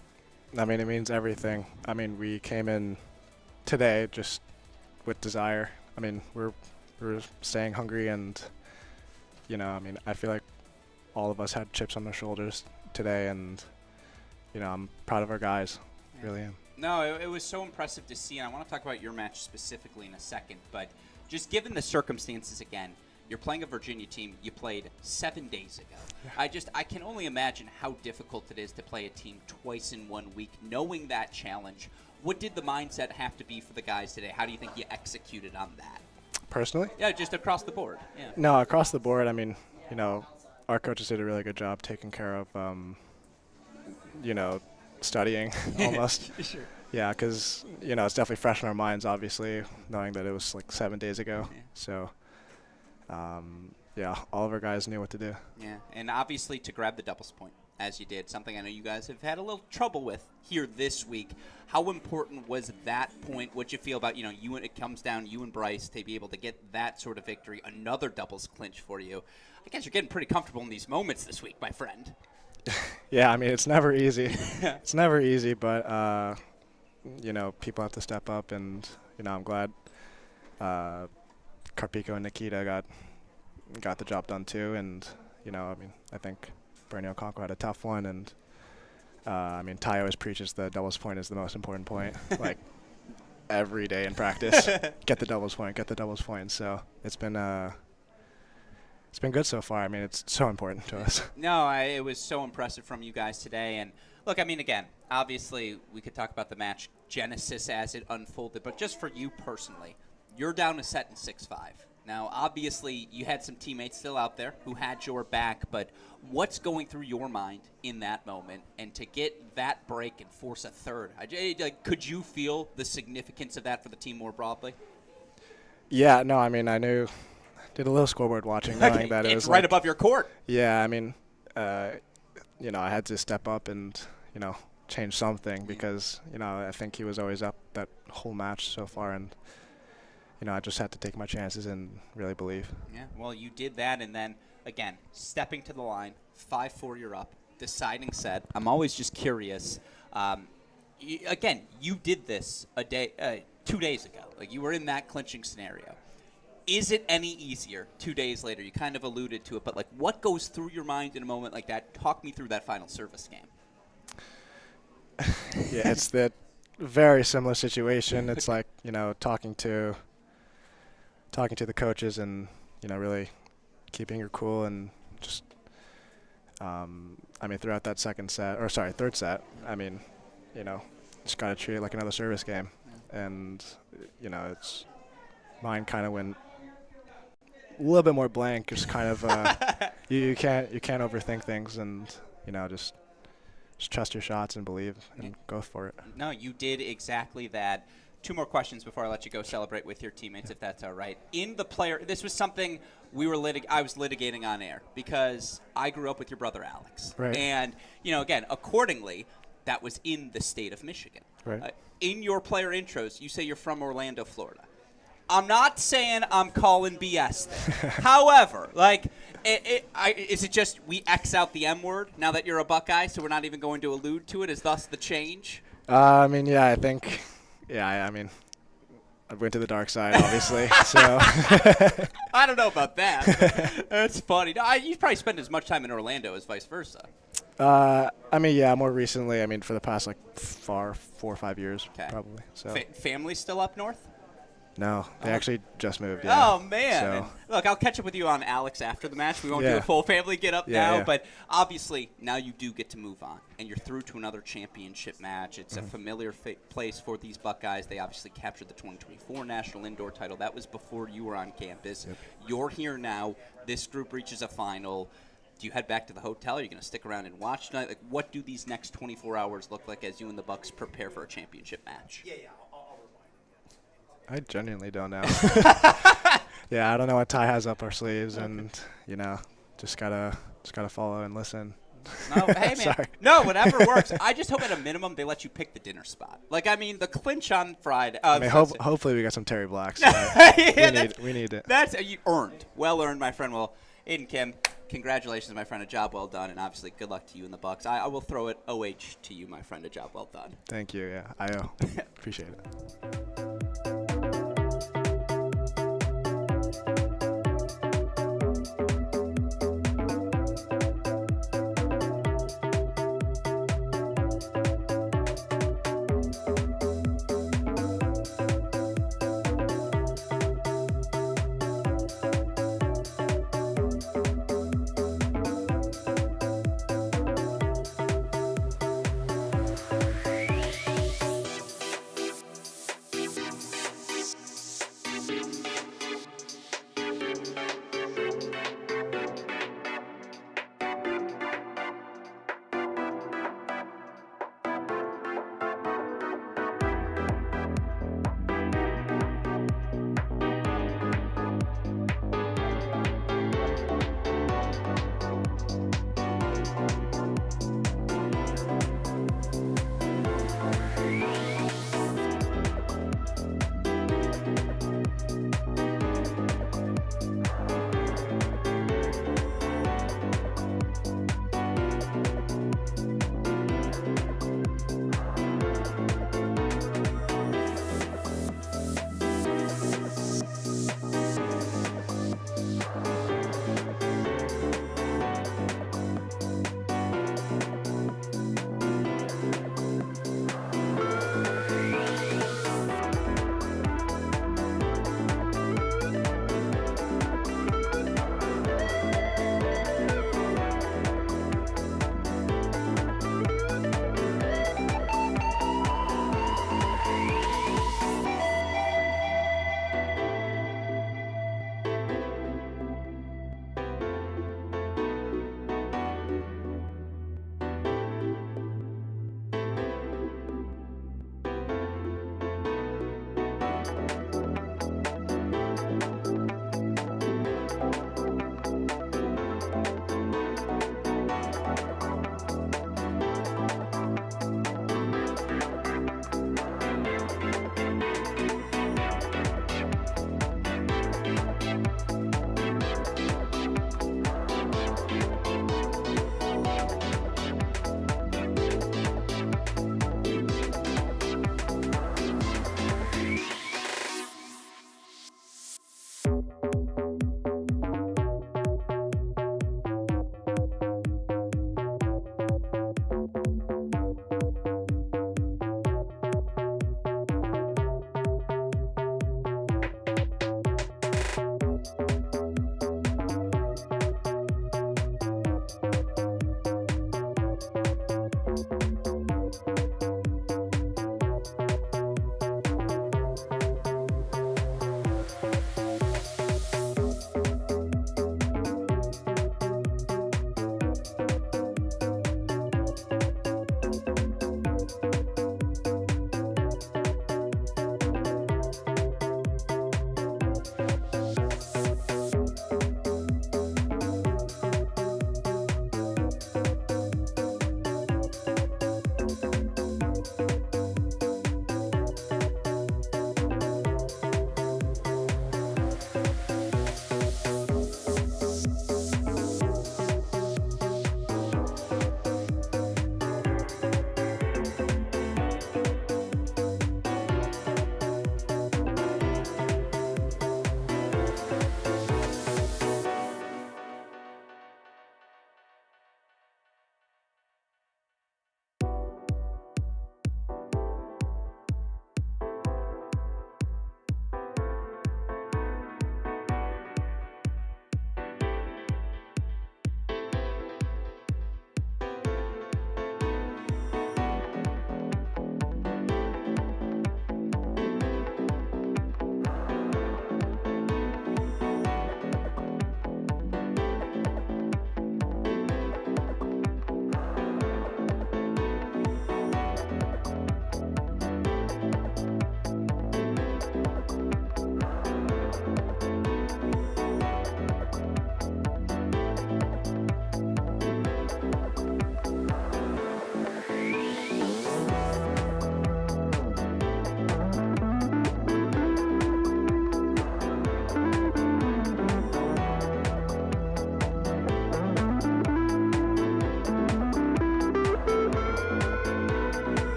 I mean, it means everything. I mean, we came in today just with desire. I mean, we're staying hungry, and, you know, I mean, I feel like all of us had chips on our shoulders today, and, you know, I'm proud of our guys. Really am. No, it was so impressive to see, and I want to talk about your match specifically in a second, but just given the circumstances again, you're playing a Virginia team you played 7 days ago. Yeah. I can only imagine how difficult it is to play a team twice in 1 week, knowing that challenge. What did the mindset have to be for the guys today? How do you think you executed on that? Personally? Yeah, just across the board. Yeah. No, across the board, I mean, you know, our coaches did a really good job taking care of, you know, studying almost. Sure. Yeah, because, you know, it's definitely fresh in our minds, obviously, knowing that it was like 7 days ago. Yeah. So, yeah, all of our guys knew what to do. Yeah, and obviously to grab the doubles point, as you did, something I know you guys have had a little trouble with here this week. How important was that point? What'd you feel about, you know, it comes down you and Bryce to be able to get that sort of victory, another doubles clinch for you? I guess you're getting pretty comfortable in these moments this week, my friend. Yeah, I mean, it's never easy. It's never easy, but, you know, people have to step up, and, you know, I'm glad Carpico and Nikita got the job done too, and, you know, I mean, I think Bernie Okonkwo had a tough one, and I mean, Ty always preaches the doubles point is the most important point, like every day in practice. Get the doubles point. So it's been good so far. I mean, it's so important to us. No, it was so impressive from you guys today. And look, I mean, again, obviously we could talk about the match genesis as it unfolded, but just for you personally, you're down a set in 6-5. Now, obviously, you had some teammates still out there who had your back, but what's going through your mind in that moment? And to get that break and force a third, could you feel the significance of that for the team more broadly? Yeah, no, I mean, I did a little scoreboard watching, knowing that it was right above your court. Yeah, I mean, you know, I had to step up and, you know, change something because, you know, I think he was always up that whole match so far, and, you know, I just had to take my chances and really believe. Yeah, well, you did that, and then, again, stepping to the line, 5-4, you're up, deciding set. I'm always just curious. Again, you did this 2 days ago. Like, you were in that clinching scenario. Is it any easier 2 days later? You kind of alluded to it, but, like, what goes through your mind in a moment like that? Talk me through that final service game. Yeah, it's that very similar situation. It's like, you know, talking to the coaches and, you know, really keeping your cool and just, I mean, throughout that third set, I mean, you know, just got to treat it like another service game. Yeah. And, you know, mine kind of went a little bit more blank, just kind of, you can't overthink things, and, you know, just trust your shots and believe and go for it. No, you did exactly that. 2 more questions before I let you go celebrate with your teammates, if that's all right. In the player, this was something I was litigating on air because I grew up with your brother Alex. Right. And, you know, again, accordingly, that was in the state of Michigan. Right. In your player intros, you say you're from Orlando, Florida. I'm not saying I'm calling BS there. However, like, is it just we X out the M word now that you're a Buckeye, so we're not even going to allude to it? Is thus the change? I mean, yeah, I think, yeah, I mean, I went to the dark side, obviously. So I don't know about that. That's funny. No, you probably spend as much time in Orlando as vice versa. I mean, yeah, more recently. I mean, for the past, like, 4 or 5 years, probably. So. Family still up north? No, they actually just moved. Yeah. Oh, man. So. And look, I'll catch up with you on Alex after the match. We won't do a full family get-up now. But obviously, now you do get to move on, and you're through to another championship match. It's a familiar place for these Buckeyes. They obviously captured the 2024 National Indoor title. That was before you were on campus. Yep. You're here now. This group reaches a final. Do you head back to the hotel? Are you going to stick around and watch tonight? Like, what do these next 24 hours look like as you and the Bucks prepare for a championship match? I genuinely don't know. Yeah, I don't know what Ty has up our sleeves, and you know, just gotta follow and listen. No, hey man. Sorry. No, whatever works. I just hope at a minimum they let you pick the dinner spot. Like, I mean, the clinch on Friday. I mean, hopefully we got some Terry Blacks. We need it. That's you earned. Well earned, my friend. Well, Aiden Kim, congratulations, my friend. A job well done, and obviously good luck to you in the Bucks. I will throw it OH to you, my friend. A job well done. Thank you. Yeah, I appreciate it.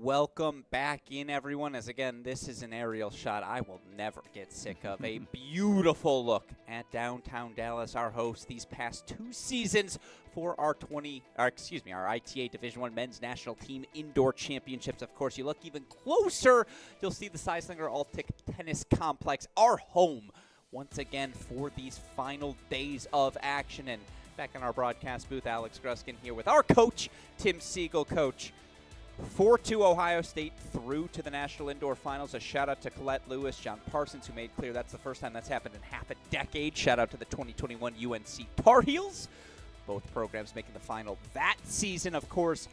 welcome back in, everyone, as again, this is an aerial shot I will never get sick of. A beautiful look at downtown Dallas, our host these past 2 seasons for our ITA Division I Men's National Team Indoor Championships. Of course, you look even closer, you'll see the Seislinger Altic Tennis Complex, our home, once again for these final days of action. And back in our broadcast booth, Alex Gruskin here with our coach, Tim Siegel. Coach, 4-2 Ohio State through to the National Indoor Finals. A shout-out to Colette Lewis, John Parsons, who made clear that's the first time that's happened in half a decade. Shout-out to the 2021 UNC Tar Heels. Both programs making the final that season. Of course,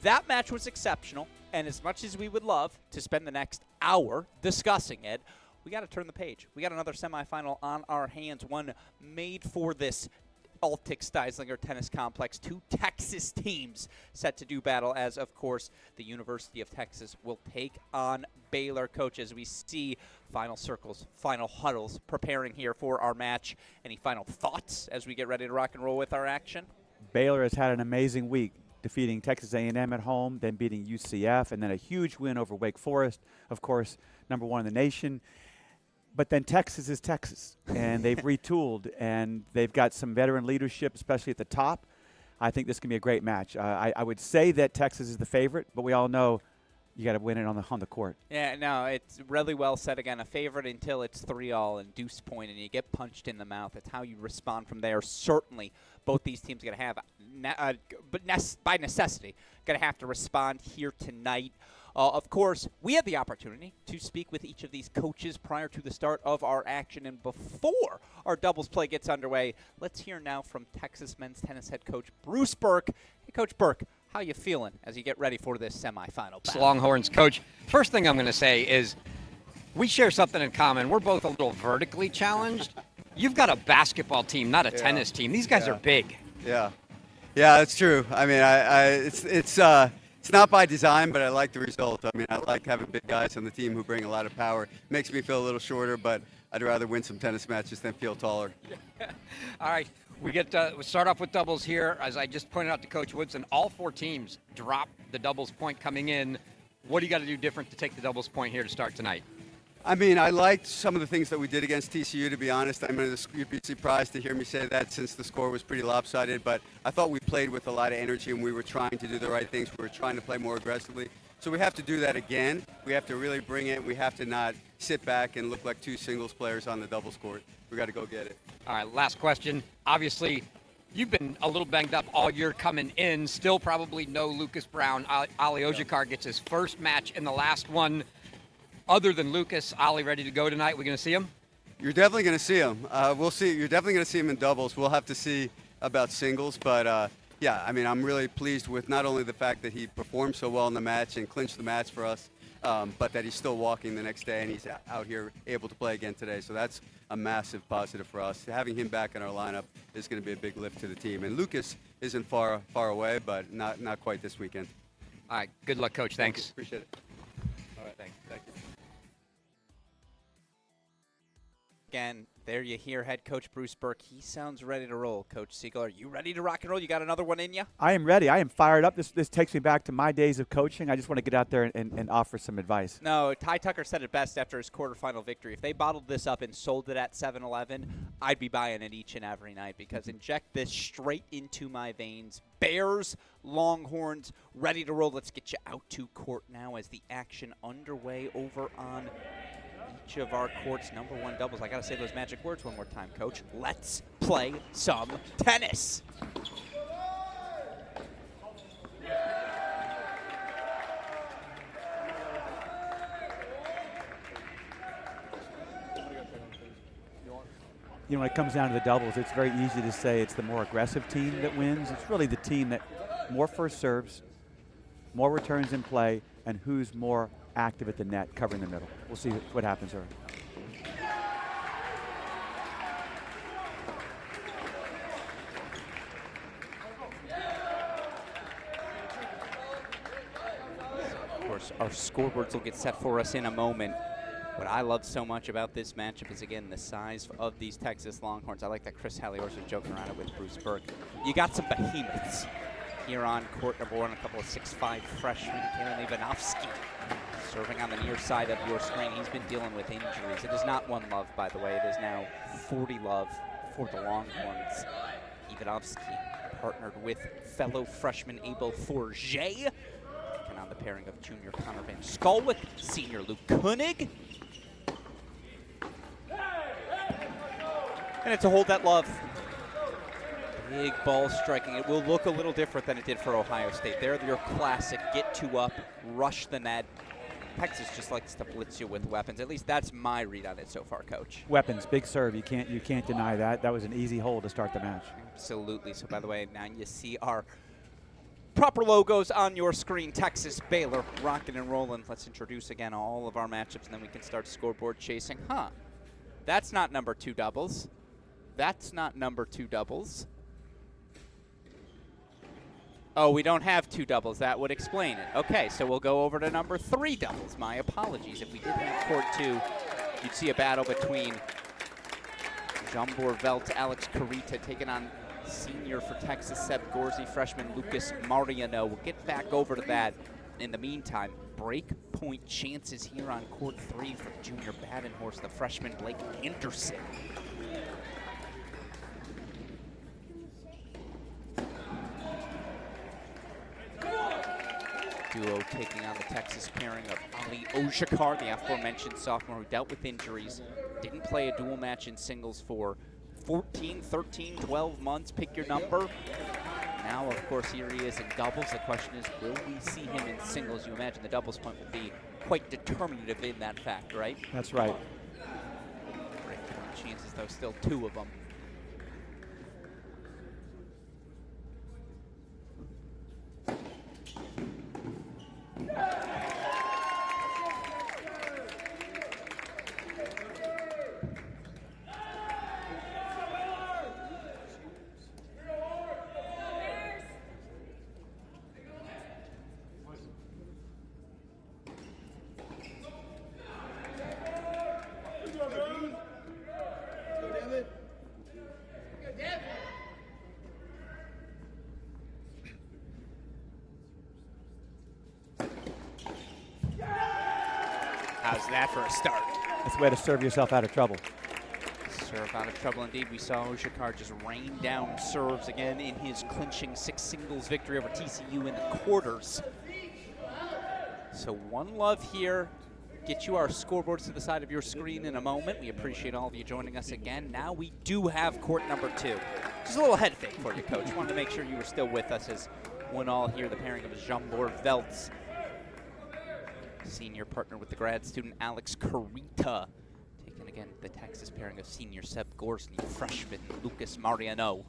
that match was exceptional, and as much as we would love to spend the next hour discussing it, we got to turn the page. We got another semifinal on our hands, one made for this Altic Steislinger Tennis Complex. 2 Texas teams set to do battle as, of course, the University of Texas will take on Baylor. Coach, as we see final circles, final huddles preparing here for our match, any final thoughts as we get ready to rock and roll with our action? Baylor has had an amazing week, defeating Texas A&M at home, then beating UCF, and then a huge win over Wake Forest, of course, #1 in the nation. But then Texas is Texas, and they've retooled, and they've got some veteran leadership, especially at the top. I think this can be a great match. I would say that Texas is the favorite, but we all know you got to win it on the court. Yeah, no, it's really well said. Again, a favorite until it's 3-all and deuce point, and you get punched in the mouth. It's how you respond from there. Certainly, both these teams are going to have, by necessity, going to have to respond here tonight. Of course, we had the opportunity to speak with each of these coaches prior to the start of our action and before our doubles play gets underway. Let's hear now from Texas men's tennis head coach Bruce Burke. Hey, Coach Burke, how you feeling as you get ready for this semifinal battle? Longhorns, Coach. First thing I'm going to say is we share something in common. We're both a little vertically challenged. You've got a basketball team, not a tennis team. These guys are big. Yeah, that's true. I mean, it's not by design, but I like the result. I mean, I like having big guys on the team who bring a lot of power. Makes me feel a little shorter, but I'd rather win some tennis matches than feel taller. All right, we start off with doubles here. As I just pointed out to Coach Woodson, all 4 teams drop the doubles point coming in. What do you got to do different to take the doubles point here to start tonight? I mean, I liked some of the things that we did against TCU, to be honest. I mean, you'd be surprised to hear me say that since the score was pretty lopsided, but I thought we played with a lot of energy and we were trying to do the right things. We were trying to play more aggressively. So we have to do that again. We have to really bring it. We have to not sit back and look like 2 singles players on the doubles court. We got to go get it. All right, last question. Obviously, you've been a little banged up all year coming in. Still probably no Lucas Brown. Ali Ojikar gets his first match in the last one. Other than Lucas, Ali ready to go tonight? We're going to see him? You're definitely going to see him. We'll see. You're definitely going to see him in doubles. We'll have to see about singles. But, yeah, I mean, I'm really pleased with not only the fact that he performed so well in the match and clinched the match for us, but that he's still walking the next day and he's out here able to play again today. So that's a massive positive for us. Having him back in our lineup is going to be a big lift to the team. And Lucas isn't far away, but not quite this weekend. All right. Good luck, Coach. Thanks. Appreciate it. All right. Thank you. Again, there you hear head coach Bruce Burke. He sounds ready to roll. Coach Siegel, are you ready to rock and roll? You got another one in you? I am ready. I am fired up. This takes me back to my days of coaching. I just want to get out there and offer some advice. No, Ty Tucker said it best after his quarterfinal victory. If they bottled this up and sold it at 7-Eleven, I'd be buying it each and every night because inject this straight into my veins. Bears, Longhorns, ready to roll. Let's get you out to court now as the action underway over on each of our courts. #1 doubles. I got to say those magic words one more time, Coach. Let's play some tennis. You know, when it comes down to the doubles, it's very easy to say it's the more aggressive team that wins. It's really the team that more first serves, more returns in play, and who's more active at the net, covering the middle. We'll see what happens there. Of course, our scoreboards will get set for us in a moment. What I love so much about this matchup is, again, the size of these Texas Longhorns. I like that Chris Halliors was joking around it with Bruce Burke. You got some behemoths here on court number 1. A couple of 6'5" freshmen. Karen Ivanovsky serving on the near side of your screen. He's been dealing with injuries. It is not 1 love, by the way. It is now 40 love for the Longhorns. Ivanovsky partnered with fellow freshman Abel Forget. And on the pairing of junior Connor Van Skalwick, senior Luke Koenig. And it's a hold that love. Big ball striking. It will look a little different than it did for Ohio State. They're your classic get two up, rush the net. Texas just likes to blitz you with weapons. At least that's my read on it so far, Coach. Weapons, big serve. You can't deny that. That was an easy hole to start the match. Absolutely. So by the way, now you see our proper logos on your screen. Texas, Baylor, rocking and rolling. Let's introduce again all of our matchups, and then we can start scoreboard chasing. That's not number 2 doubles. That's not number 2 doubles. Oh, we don't have 2 doubles. That would explain it. Okay, so we'll go over to number 3 doubles. My apologies. If we did have court 2, you'd see a battle between Jambor Velt, Alex Carita taking on senior for Texas, Seb Gorsey, freshman Lucas Mariano. We'll get back over to that. In the meantime, break point chances here on court 3 for junior Badenhorst, the freshman Blake Anderson. Duo taking on the Texas pairing of Ali Ojakar, the aforementioned sophomore who dealt with injuries, didn't play a dual match in singles for 14, 13, 12 months, pick your number. Now, of course, here he is in doubles. The question is, will we see him in singles? You imagine the doubles point will be quite determinative in that fact, right? That's right. Great chances, though, still 2 of them. How's that for a start? That's the way to serve yourself out of trouble. Serve out of trouble indeed. We saw Ojakar just rain down serves again in his clinching 6 singles victory over TCU in the quarters. So 1 love here. Get you our scoreboards to the side of your screen in a moment. We appreciate all of you joining us again. Now we do have court number 2. Just a little head fake for you, Coach. Wanted to make sure you were still with us as 1-1 here. The pairing of Jambor Veltz, senior partner with the grad student Alex Carita, taking again the Texas pairing of senior Seb Gorsey, freshman Lucas Mariano.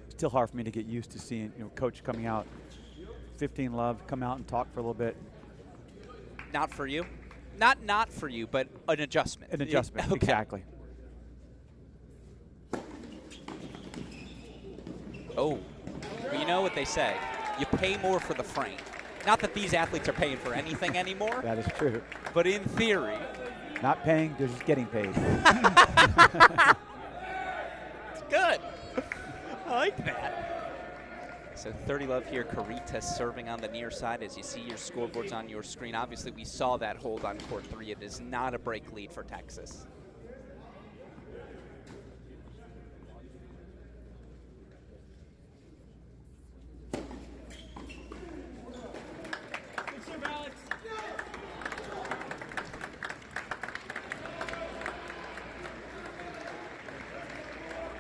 Still hard for me to get used to seeing, Coach coming out, 15 love, come out and talk for a little bit. Not for you? Not for you, but an adjustment. An adjustment, okay. Exactly. Oh, well, you know what they say. You pay more for the frame. Not that these athletes are paying for anything anymore. That is true. But in theory. Not paying, they're just getting paid. It's good. I like that. So 30 love here. Carita serving on the near side as you see your scoreboards on your screen. Obviously, we saw that hold on court 3. It is not a break lead for Texas.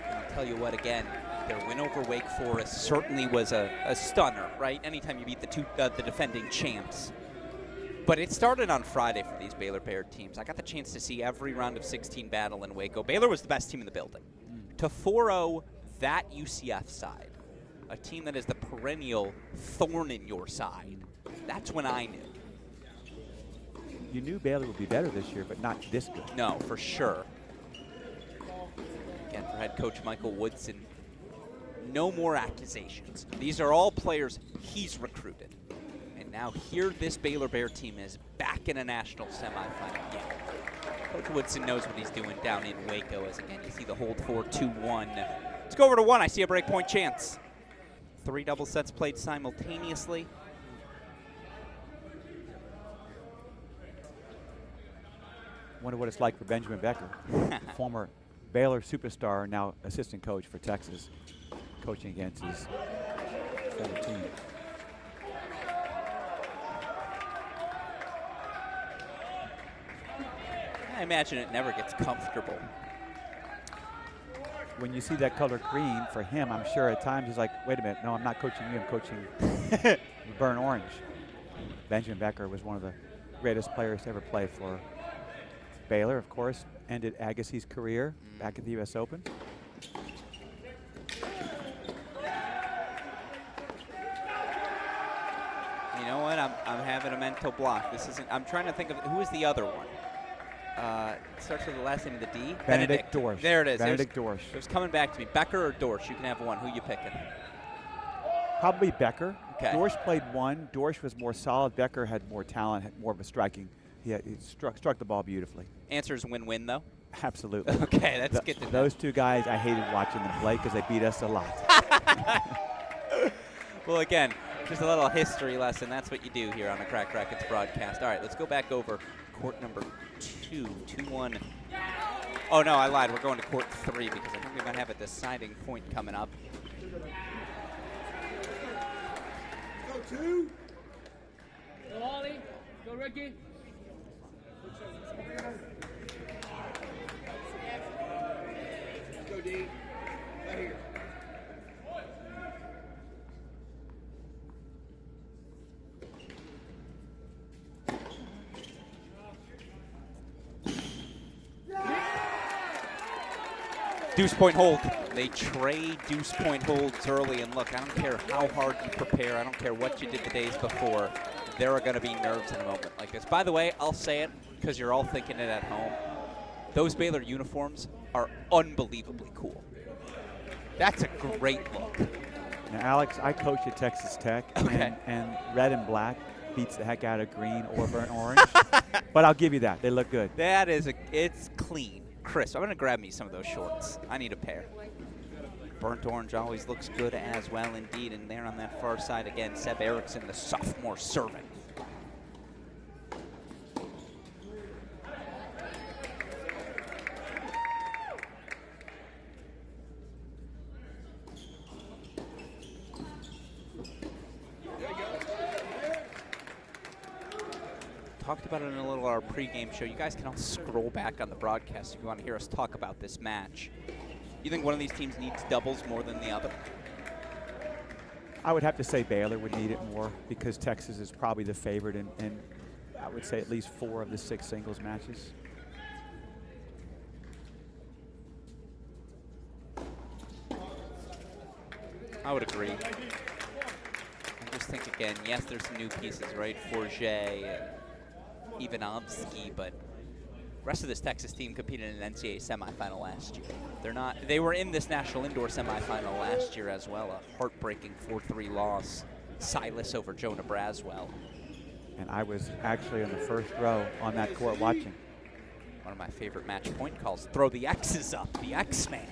I'll tell you what, again, their win over Wake Forest certainly was a stunner, right? Anytime you beat the defending champs. But it started on Friday for these Baylor Bear teams. I got the chance to see every round of 16 battle in Waco. Baylor was the best team in the building. To 4-0 that UCF side, a team that is the perennial thorn in your side, that's when I knew. You knew Baylor would be better this year, but not this good. No, for sure. Again, for head coach Michael Woodson, no more accusations. These are all players he's recruited. And now here this Baylor Bear team is back in a national semifinal game. Coach Woodson knows what he's doing down in Waco, as again you see the hold 4-2-1. Let's go over to 1. I see a break point chance. 3 double sets played simultaneously. Wonder what it's like for Benjamin Becker, former Baylor superstar, now assistant coach for Texas, coaching against his former team. I imagine it never gets comfortable. When you see that color green for him, I'm sure at times he's like, wait a minute, no, I'm not coaching you, I'm coaching burnt orange. Benjamin Becker was one of the greatest players to ever play for Baylor, of course, ended Agassi's career back at the U.S. Open. You know what? I'm having a mental block. This isn't. I'm trying to think of who is the other one. It starts with the last name of the D. Benedict Dorsch. There it is. Benedict Dorsch. It was coming back to me. Becker or Dorsch? You can have one. Who you picking? Probably Becker. Okay. Dorsch played one. Dorsch was more solid. Becker had more talent, had more of a striking. He struck the ball beautifully. Answer is win-win, though? Absolutely. Okay, that's good to know. Those two guys, I hated watching them play because they beat us a lot. Well, again, just a little history lesson. That's what you do here on a Cracked Racquets broadcast. All right, let's go back over court number 2, 2-1. Oh, no, I lied. We're going to court 3 because I think we might have a deciding point coming up. Go 2. Go Ollie. Go Ricky. Go D. Right here. Deuce point hold. They trade deuce point holds early, and look, I don't care how hard you prepare. I don't care what you did the days before. There are going to be nerves in a moment like this. By the way, I'll say it because you're all thinking it at home. Those Baylor uniforms are unbelievably cool. That's a great look. Now, Alex, I coach at Texas Tech, and red and black beats the heck out of green or burnt orange. But I'll give you that. They look good. That is it's clean, crisp. I'm going to grab me some of those shorts. I need a pair. Burnt orange always looks good as well indeed. And there on that far side again, Seb Erickson, the sophomore serving. Talked about it in a little our pregame show. You guys can all scroll back on the broadcast if you want to hear us talk about this match. You think one of these teams needs doubles more than the other? I would have to say Baylor would need it more because Texas is probably the favorite in I would say at least 4 of the 6 singles matches. I would agree. I just think, again, yes, there's some new pieces, right? Forget, Ivanovsky, but the rest of this Texas team competed in an NCAA semifinal last year. They were in this national indoor semifinal last year as well, a heartbreaking 4-3 loss. Silas over Jonah Braswell. And I was actually in the first row on that court watching. One of my favorite match point calls. Throw the X's up, the X-Man.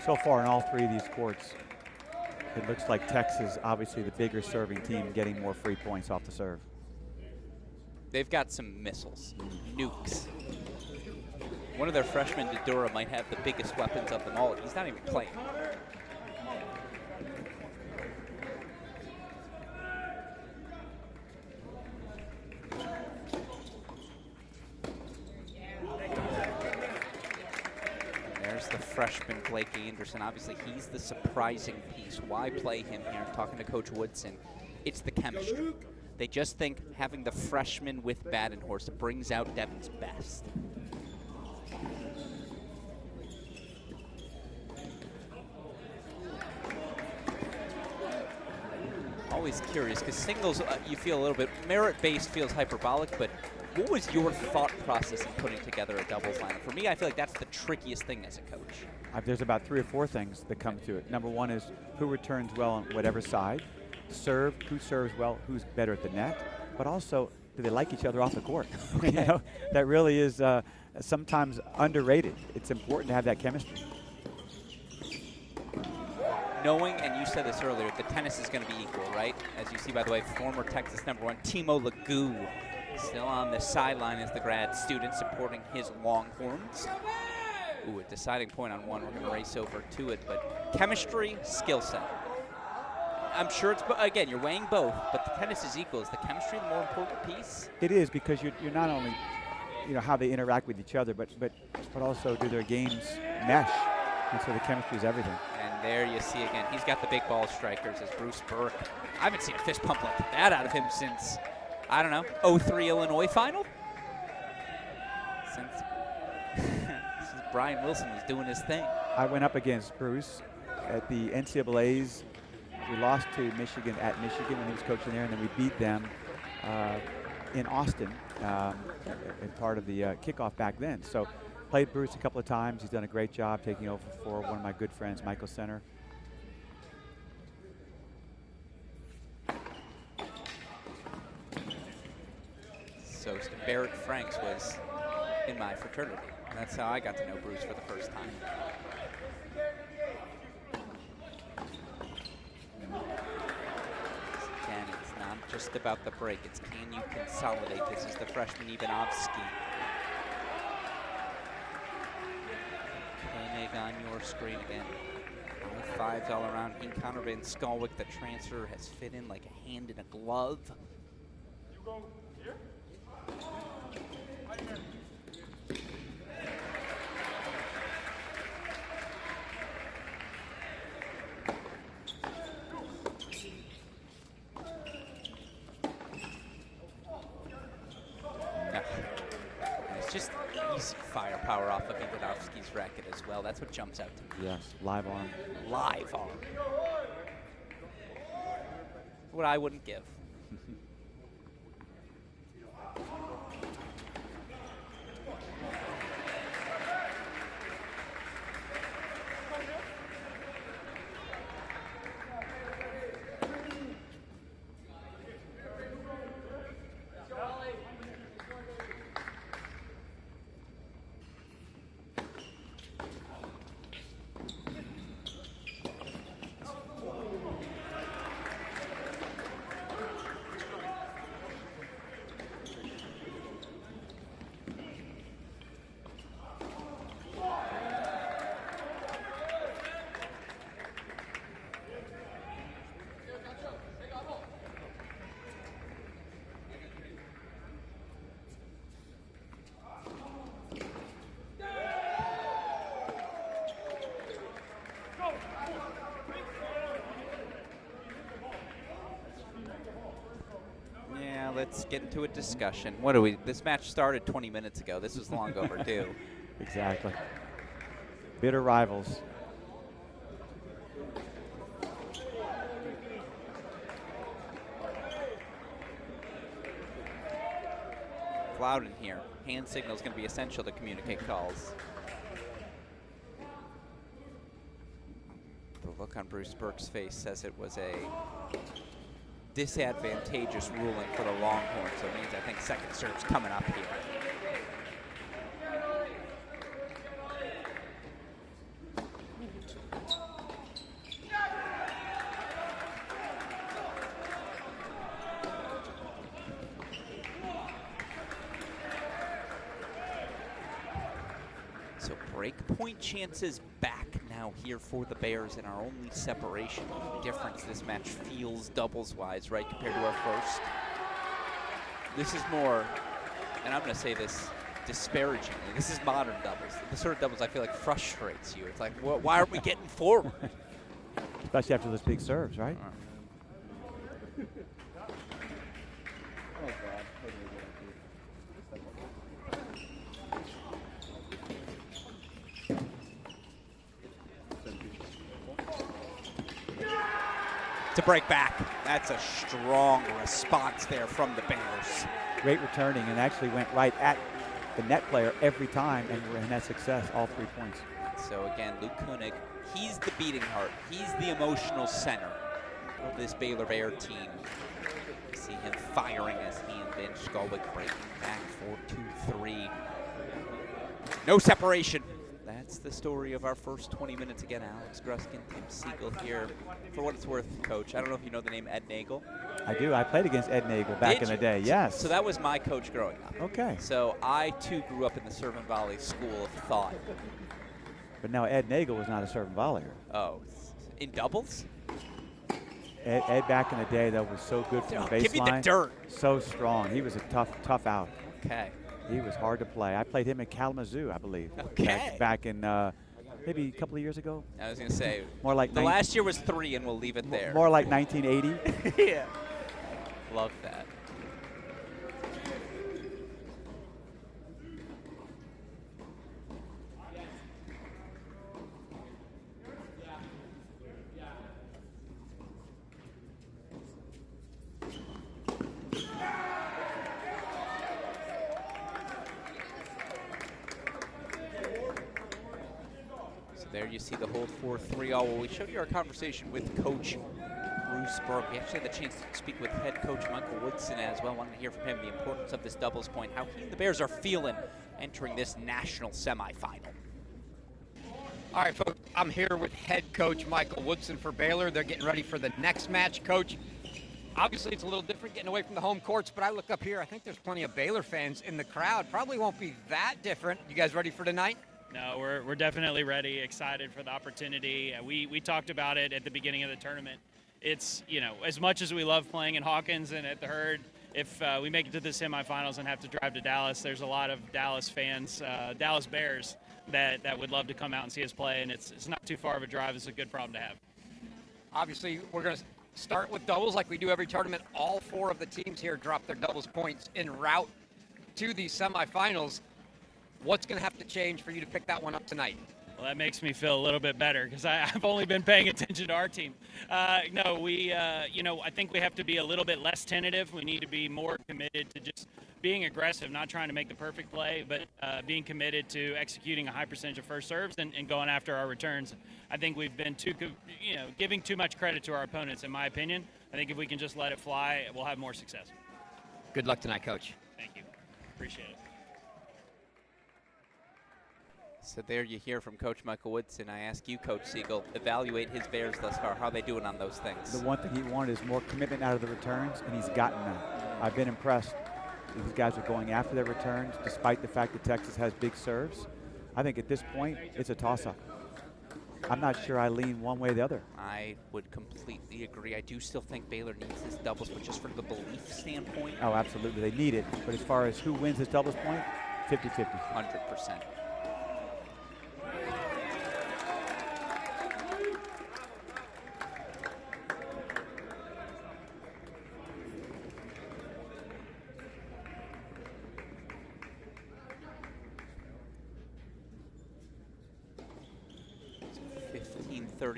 So far in all 3 of these courts, it looks like Texas, obviously the bigger serving team, getting more free points off the serve. They've got some missiles, nukes. One of their freshmen, Dedura, might have the biggest weapons of them all. He's not even playing. There's the freshman, Blake Anderson. Obviously, he's the surprising piece. Why play him here? I'm talking to Coach Woodson. It's the chemistry. They just think having the freshman with Badenhorst brings out Devin's best. Always curious, because singles, you feel a little bit, merit-based feels hyperbolic, but What was your thought process in putting together a doubles lineup? For me, I feel like that's the trickiest thing as a coach. There's about 3 or 4 things that come to it. Number one is who returns well on whatever side. Serve, who serves well, who's better at the net. But also, do they like each other off the court? You know, that really is sometimes underrated. It's important to have that chemistry. Knowing, and you said this earlier, the tennis is going to be equal, right? As you see, by the way, former Texas #1 Timo Legoo still on the sideline as the grad student supporting his Longhorns. Ooh, a deciding point on one. We're going to race over to it, but chemistry, skill set. I'm sure it's, again, you're weighing both, but the tennis is equal. Is the chemistry the more important piece? It is, because you're not only, you know, how they interact with each other, but also do their games mesh, and so the chemistry is everything. And there you see again, he's got the big ball strikers as Bruce Burke. I haven't seen a fist pump like that out of him since, I don't know, 03 Illinois final? Since Brian Wilson was doing his thing. I went up against Bruce at the NCAAs. We lost to Michigan at Michigan when he was coaching there, and then we beat them in Austin in part of the kickoff back then. So played Bruce a couple of times. He's done a great job taking over for one of my good friends, Michael Center. So Barrett Franks was in my fraternity. And that's how I got to know Bruce for the first time. Again, it's not just about the break. It's can you consolidate? This is the freshman Ivanovsky. Koenig on your screen again. High fives all around. Encounter Van Skalwick, the transfer, has fit in like a hand in a glove. You go here? Right here. It's just easy firepower off of Ivanovsky's racket as well. That's what jumps out to me. Yes, live arm. Live arm. What I wouldn't give. Let's get into a discussion. What do we? This match started 20 minutes ago. This was long overdue. Exactly. Bitter rivals. Loud in here. Hand signal is going to be essential to communicate calls. The look on Bruce Burke's face says it was a disadvantageous ruling for the Longhorns, so it means I think second serve's coming up here. So break point chances back now here for the Bears in our only separation. Difference this match feels doubles-wise, right, compared to our first. This is more, and I'm going to say this disparagingly, this is modern doubles. The sort of doubles I feel like frustrates you. It's like, why aren't we getting forward? Especially after those big serves, right? To break back. That's a strong response there from the Bears. great returning, and actually went right at the net player every time and had success, all 3 points. So again, Luke Koenig, he's the beating heart. He's the emotional center of this Baylor Bear team. You see him firing as he and Ben Skolwick breaking back for 2-3. No separation. That's the story of our first 20 minutes. Again, Alex Gruskin, Tim Siegel here. For what it's worth, Coach, I don't know if you know the name Ed Nagel. I do. I played against Ed Nagel back in the day, yes. So that was my coach growing up. Okay. So I, too, grew up in the serve and volley school of thought. But now Ed Nagel was not a serve and volleyer. Oh, in doubles? Ed back in the day, though, was so good from the baseline. Give me the dirt. So strong. He was a tough out. Okay. He was hard to play. I played him in Kalamazoo, I believe. Okay. Back in maybe a couple of years ago. I was going to say, more like the last year was 3, and we'll leave it there. More like 1980. Yeah. Love that. There you see the hold 4-3 all. Well, we showed you our conversation with Coach Bruce Burke. We actually had the chance to speak with head coach Michael Woodson as well. Wanted to hear from him the importance of this doubles point, how he and the Bears are feeling entering this national semifinal. All right, folks, I'm here with head coach Michael Woodson for Baylor. They're getting ready for the next match. Coach, obviously it's a little different getting away from the home courts, but I look up here, I think there's plenty of Baylor fans in the crowd. Probably won't be that different. You guys ready for tonight? No, we're definitely ready, excited for the opportunity. We talked about it at the beginning of the tournament. It's, you know, as much as we love playing in Hawkins and at the Herd, if we make it to the semifinals and have to drive to Dallas, there's a lot of Dallas fans, Dallas Bears, that would love to come out and see us play, and it's not too far of a drive. It's a good problem to have. Obviously, we're going to start with doubles like we do every tournament. All 4 of the teams here drop their doubles points en route to these semifinals. What's going to have to change for you to pick that one up tonight? Well, that makes me feel a little bit better because I've only been paying attention to our team. No, we, I think we have to be a little bit less tentative. We need to be more committed to just being aggressive, not trying to make the perfect play, but being committed to executing a high percentage of first serves and going after our returns. I think we've been giving too much credit to our opponents, in my opinion. I think if we can just let it fly, we'll have more success. Good luck tonight, Coach. Thank you. Appreciate it. So there you hear from Coach Michael Woodson. I ask you, Coach Siegel, evaluate his Bears thus far. How are they doing on those things? The one thing he wanted is more commitment out of the returns, and he's gotten that. I've been impressed. These guys are going after their returns, despite the fact that Texas has big serves. I think at this point, it's a toss-up. I'm not sure I lean one way or the other. I would completely agree. I do still think Baylor needs this doubles, but just from the belief standpoint. Oh, absolutely. They need it. But as far as who wins this doubles point, 50-50. 100%.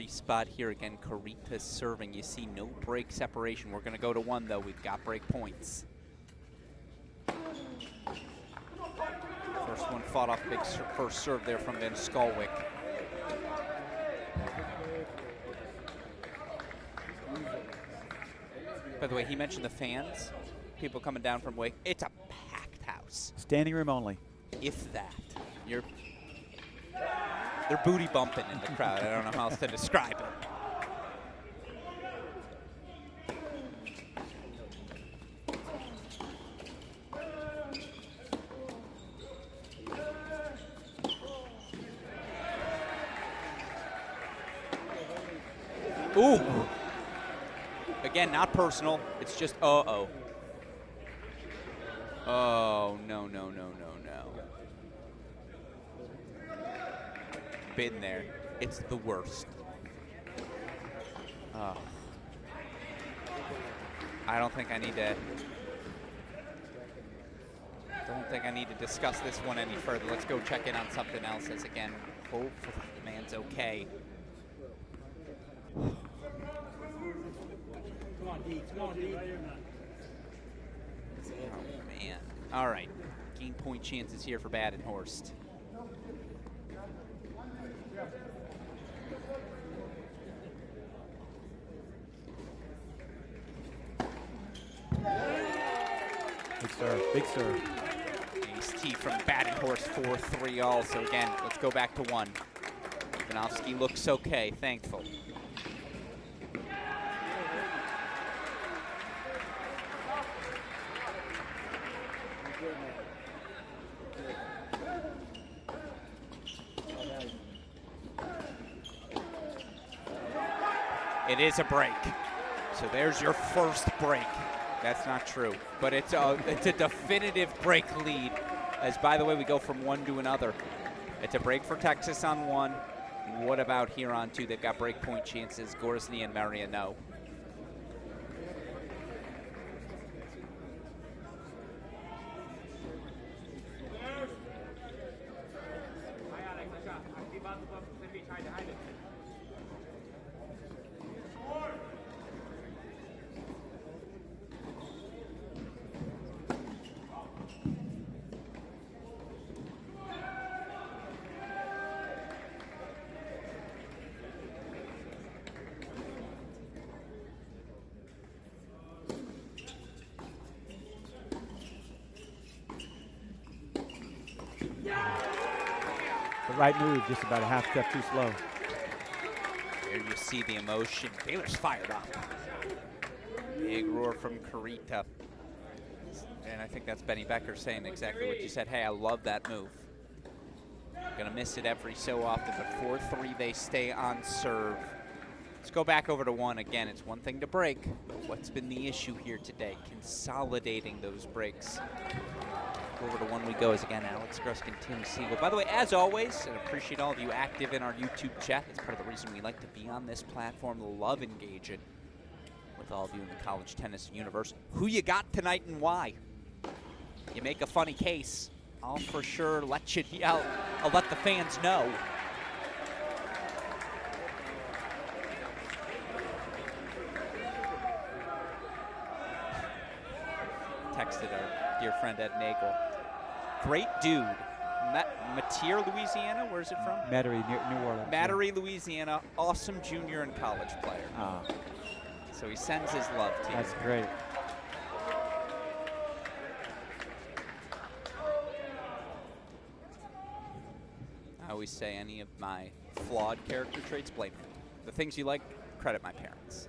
Spot here again. Carita serving. You see no break separation. We're going to go to 1 though. We've got break points. First one fought off big first serve there from Ben Skolwick. By the way, he mentioned the fans. People coming down from Wake. It's a packed house. Standing room only. If that. They're booty bumping in the crowd. I don't know how else to describe it. Ooh. Again, not personal. It's just uh-oh. Oh, no. Been there. It's the worst. I don't think I need to discuss this one any further. Let's go check in on something else as again, hopefully the man's okay. Come on, D. Oh, man. All right. Game point chances here for Badenhorst. Big serve, big serve. Ace T from Badenhorst, 4-3 all. So again, let's go back to 1. Ivanovsky looks okay, thankful. It is a break. So there's your first break. That's not true, but it's a definitive break lead. As, by the way, we go from one to another. It's a break for Texas on 1. What about here on 2? They've got break point chances. Gorsny and Maria no. The right move, just about a half step too slow. There you see the emotion. Baylor's fired up. Big roar from Carita. And I think that's Benny Becker saying exactly what you said. Hey, I love that move. Gonna miss it every so often, but 4-3, they stay on serve. Let's go back over to 1 again. It's one thing to break, but what's been the issue here today? Consolidating those breaks. Over to 1 we go as again Alex Gruskin, Tim Siegel. By the way, as always, I appreciate all of you active in our YouTube chat. It's part of the reason we like to be on this platform. Love engaging with all of you in the college tennis universe. Who you got tonight and why? You make a funny case, I'll for sure let you yell. I'll let the fans know. Texted our dear friend Ed Nagel. Great dude. Matier, Louisiana, where's it from? Metairie, New Orleans. Metairie, Louisiana, awesome junior and college player. So he sends his love to you. That's great. I always say any of my flawed character traits, blame him. The things you like, credit my parents.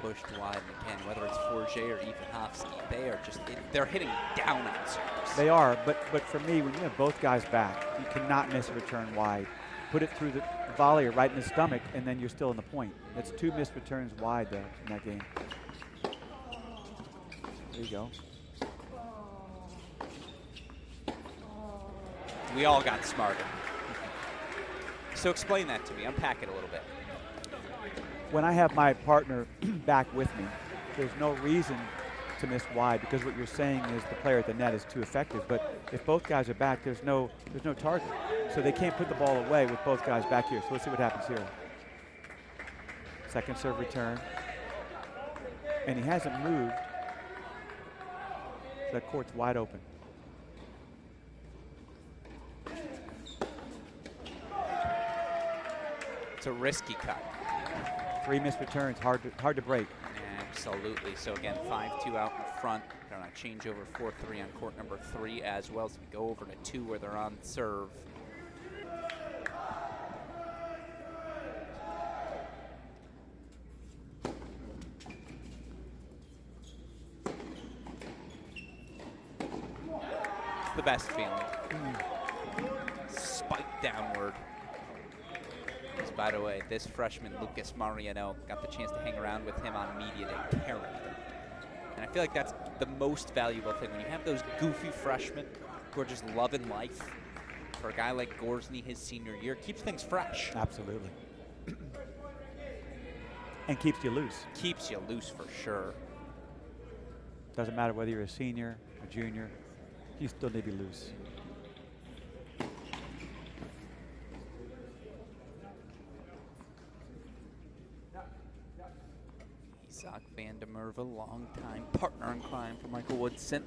Pushed wide again, whether it's Forget or Ivanovsky, they are just, they're hitting down on serves. They are, but for me, when you have both guys back, you cannot miss a return wide. Put it through the volley or right in the stomach, and then you're still in the point. That's 2 missed returns wide there in that game. There you go. We all got smarter. So explain that to me, unpack it a little bit. When I have my partner back with me, there's no reason to miss wide, because what you're saying is the player at the net is too effective. But if both guys are back, there's no target. So they can't put the ball away with both guys back here. So let's see what happens here. Second serve return. And he hasn't moved. So that court's wide open. It's a risky cut. 3 missed returns, hard to break. Absolutely. So again, 5-2 out in front. They're on a changeover 4-3 on court number 3, as well as we go over to 2 where they're on serve. It's the best feeling. Spike downward. By the way, this freshman, Lucas Mariano, got the chance to hang around with him on media day. Character. And I feel like that's the most valuable thing. When you have those goofy freshmen who are just loving life, for a guy like Gorsny, his senior year, keeps things fresh. Absolutely. And keeps you loose. Keeps you loose for sure. Doesn't matter whether you're a senior, a junior, you still need to be loose. Merva, longtime partner in crime for Michael Woodson.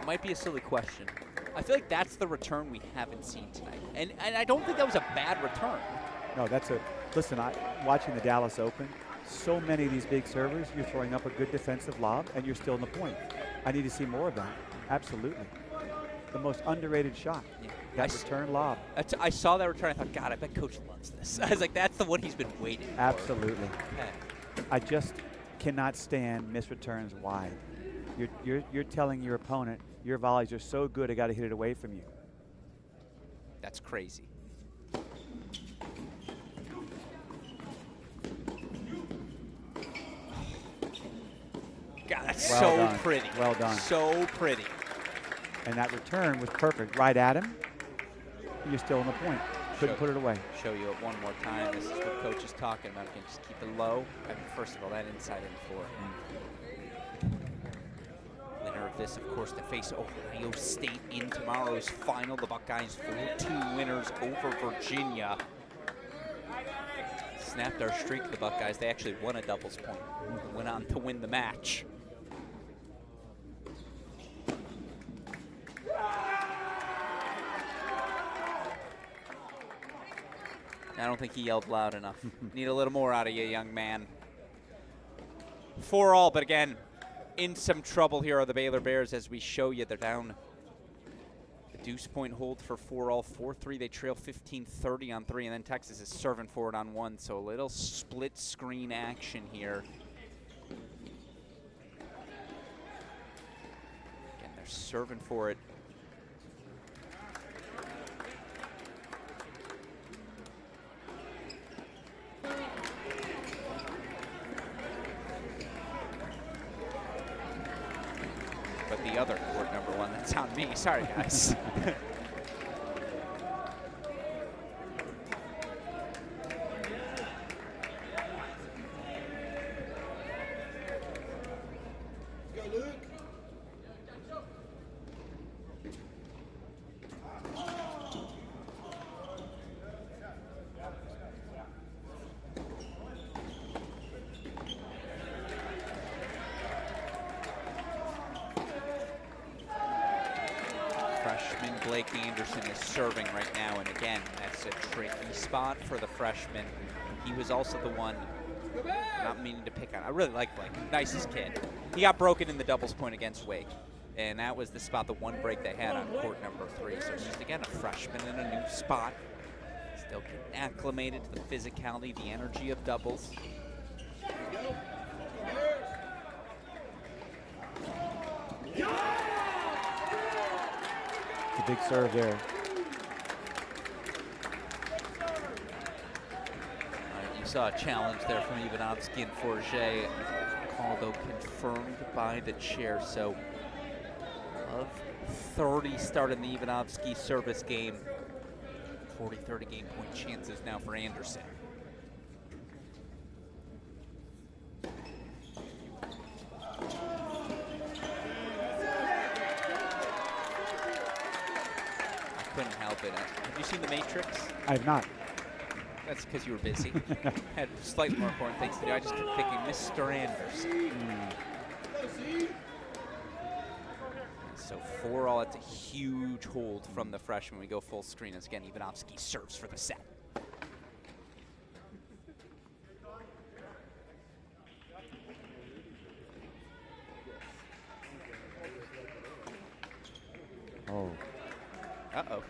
Might be a silly question. I feel like that's the return we haven't seen tonight. And I don't think that was a bad return. No, listen, watching the Dallas Open, so many of these big servers, you're throwing up a good defensive lob and you're still in the point. I need to see more of that. Absolutely. The most underrated shot. Yeah. That return lob. I saw that return. I thought, God, I bet Coach loves this. I was like, that's the one he's been waiting for. Absolutely. Okay. I just cannot stand missed returns wide. You're telling your opponent your volleys are so good I got to hit it away from you. That's crazy. God, that's Well so done. pretty. Well done. So pretty. And that return was perfect. Right at him. You're still in the point. Couldn't put it away. Show you it one more time. This is what Coach is talking about. Again, just keep it low. I mean, first of all, that inside in floor. Winner of this, of course, to face Ohio State in tomorrow's final. The Buckeyes 4-2 winners over Virginia. Snapped our streak, the Buckeyes. They actually won a doubles point. Went on to win the match. I don't think he yelled loud enough. Need a little more out of you, young man. 4-all, but again, in some trouble here are the Baylor Bears as we show you. They're down the deuce point hold for 4-all, 4-3. They trail 15-30 on 3, and then Texas is serving forward on 1. So a little split screen action here. Again, they're serving for it. But the other court number 1, that's on me. Sorry, guys. Anderson is serving right now, and again, that's a tricky spot for the freshman. He was also the one, not meaning to pick on. I really like Blake, nicest kid. He got broken in the doubles point against Wake, and that was the spot, the one break they had on court number 3. So just again, a freshman in a new spot, still getting acclimated to the physicality, the energy of doubles. A big serve there. You saw a challenge there from Ivanovsky and Forget. Call, though, confirmed by the chair. So, of 30 starting the Ivanovsky service game. 40-30 game point chances now for Anderson. Couldn't help it. Have you seen The Matrix? I have not. That's because you were busy. Had slightly more important things to do. I just kept thinking, Mr. Anderson. So 4-all, that's a huge hold from the freshman. We go full screen as again, Ivanovsky serves for the set. Oh. Uh-oh.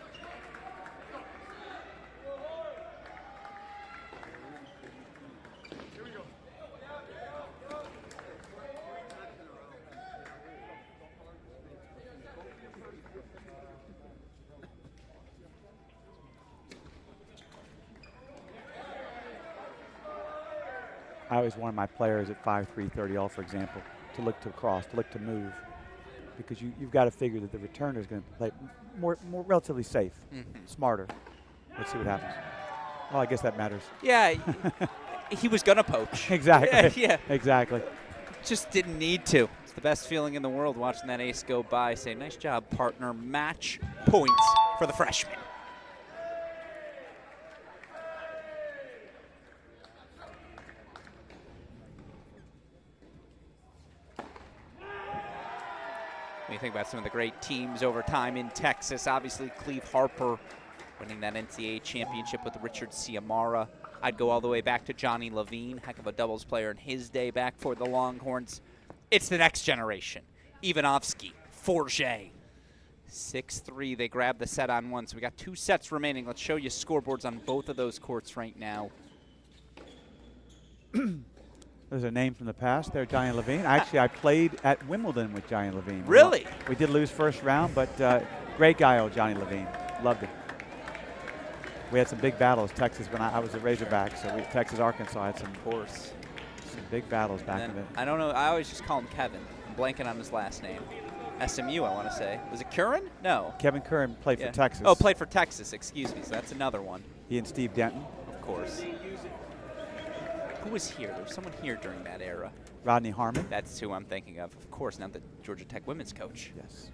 I always wanted my players at 5-3, 30-all, for example, to look to cross, to look to move, because you've got to figure that the returner is going to play more relatively safe, smarter. Let's see what happens. Well, I guess that matters. Yeah, he was going to poach. Exactly. Yeah. Exactly. Just didn't need to. It's the best feeling in the world watching that ace go by. Say, nice job, partner. Match points for the freshman. When you think about some of the great teams over time in Texas, obviously Cleve Harper winning that NCAA championship with Richard Ciamara. I'd go all the way back to Johnny Levine, heck of a doubles player in his day back for the Longhorns. It's the next generation. Ivanovsky, Forget. 6-3, they grab the set on one. So we got 2 sets remaining. Let's show you scoreboards on both of those courts right now. There's a name from the past there, Johnny Levine. Actually, I played at Wimbledon with Johnny Levine. Really? We did lose first round, but great guy, old Johnny Levine. Loved him. We had some big battles, Texas, when I was a Razorback, so Texas, Arkansas had some big battles back in the. I don't know, I always just call him Kevin. I'm blanking on his last name. SMU, I want to say. Was it Curran? No. Kevin Curran played for Texas. Oh, played for Texas, excuse me, so that's another one. He and Steve Denton. Of course. Who was here? There was someone here during that era. Rodney Harmon. That's who I'm thinking of course, now the Georgia Tech women's coach. Yes.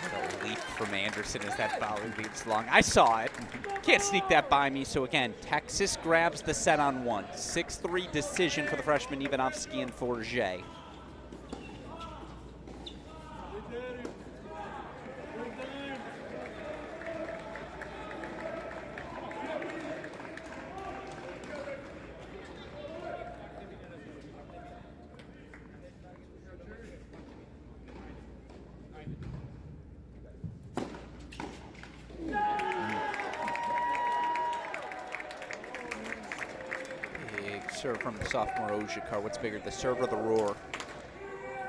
What a leap from Anderson as that volley leaps long. I saw it. Can't sneak that by me. So again, Texas grabs the set on one. 6-3 decision for the freshman Ivanovsky and Forget. Serve from the sophomore Ojikar. What's bigger, the serve or the roar?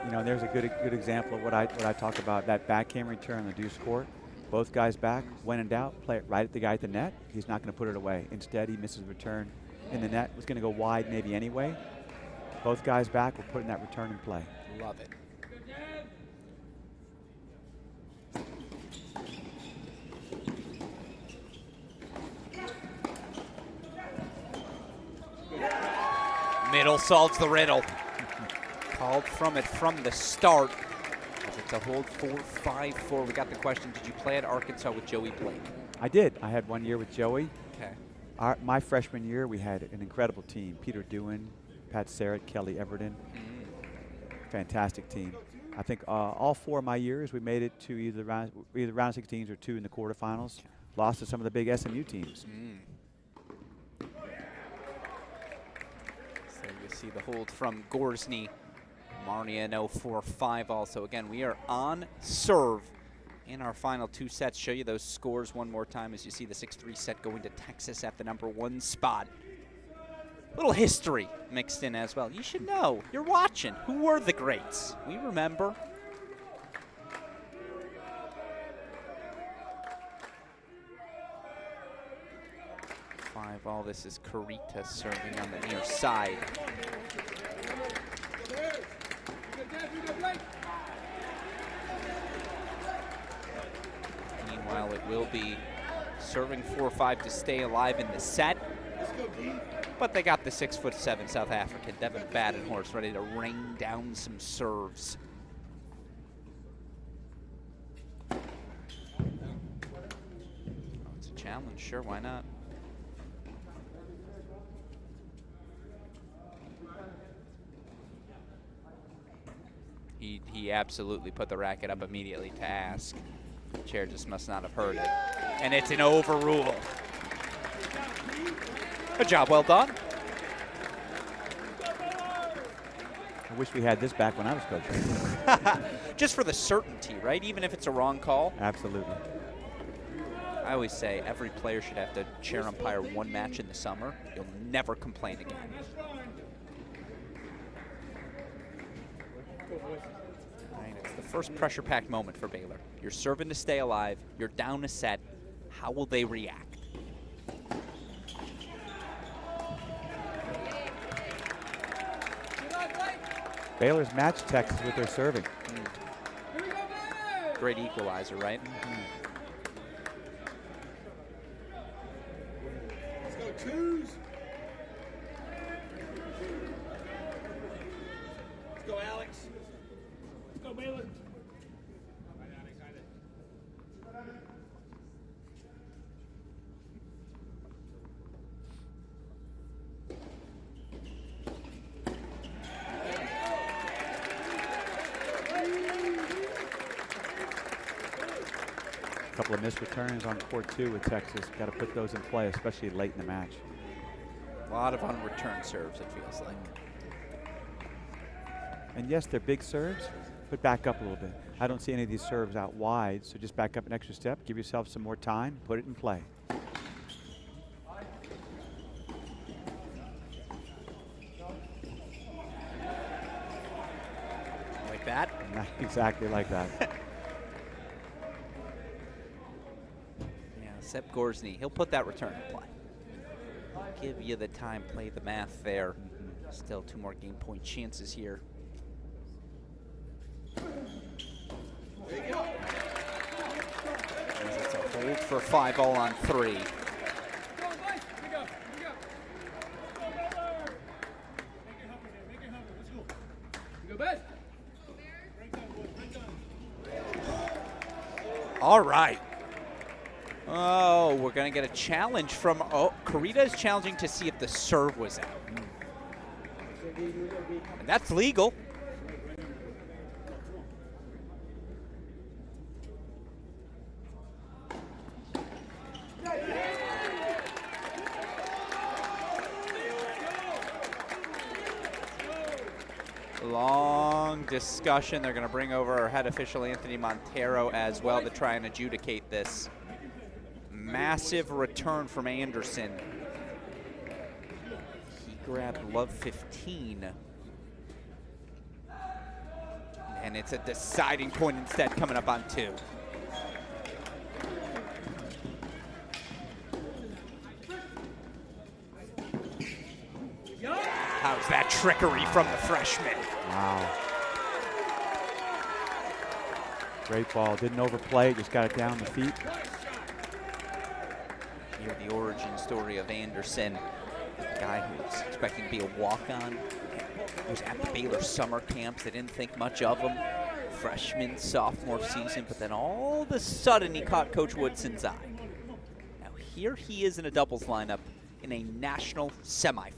You know, there's a good example of what I talk about. That backhand return on the deuce court. Both guys back. When in doubt, play it right at the guy at the net. He's not going to put it away. Instead, he misses return in the net. Was going to go wide maybe anyway. Both guys back. We're putting that return in play. Love it. Middle solves the riddle. Called from it from the start. It's a hold 4-5-4. We got the question, did you play at Arkansas with Joey Blake? I did. I had 1 year with Joey. Okay. My freshman year, we had an incredible team. Peter Dewan, Pat Serrett, Kelly Everton. Fantastic team. I think all 4 of my years, we made it to either round of 16s or 2 in the quarterfinals. Lost to some of the big SMU teams. So you see the hold from Gorsny. Marnia 0-4-5 also. Again, we are on serve in our final 2 sets. Show you those scores one more time as you see the 6-3 set going to Texas at the #1 spot. Little history mixed in as well. You should know. You're watching. Who were the greats? We remember. All this is Carita serving on the near side. Meanwhile, it will be serving 4-5 to stay alive in the set. But they got the 6'7" South African Devin Badenhorst ready to rain down some serves. Oh, it's a challenge, sure, why not? He absolutely put the racket up immediately to ask. The chair just must not have heard it. And it's an overrule. A job well done. I wish we had this back when I was coaching. Just for the certainty, right? Even if it's a wrong call. Absolutely. I always say every player should have to chair umpire 1 match in the summer. You'll never complain again. It's the first pressure-packed moment for Baylor. You're serving to stay alive. You're down a set. How will they react? Baylor's matched Texas with their serving. Great equalizer, right? Let's go twos. Let's go, Alex. Let's go, Baylor. A couple of missed returns on court 2 with Texas. Got to put those in play, especially late in the match. A lot of unreturned serves, it feels like. And yes, they're big serves, but back up a little bit. I don't see any of these serves out wide, so just back up an extra step, give yourself some more time, put it in play. Like that? Not exactly like that. Yeah, Sep Gorsny, he'll put that return in play. Give you the time, play the math there. Still 2 more game point chances here. It's a hold for 5-all on 3. All right. Oh, we're going to get a challenge from, Karita is challenging to see if the serve was out. And that's legal. Long discussion. They're going to bring over our head official, Anthony Montero, as well to try and adjudicate this. Massive return from Anderson. He grabbed love 15. And it's a deciding point instead coming up on 2. How's that trickery from the freshman? Wow. Great ball. Didn't overplay it, just got it down the feet. Hear the origin story of Anderson, a guy who was expecting to be a walk-on. He was at the Baylor summer camps. They didn't think much of him. Freshman, sophomore season, but then all of a sudden he caught Coach Woodson's eye. Now here he is in a doubles lineup in a national semifinal.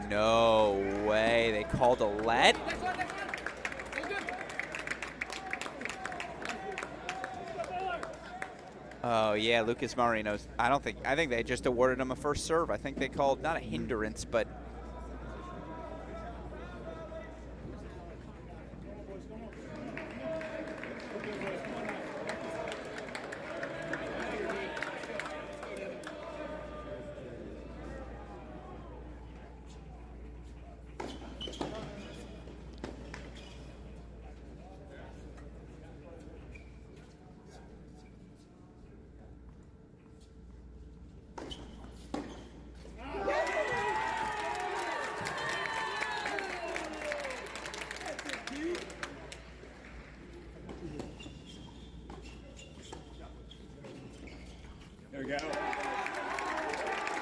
No way, they called a let? Oh yeah, Lucas Murray knows. I think they just awarded him a first serve. I think they called, not a hindrance, but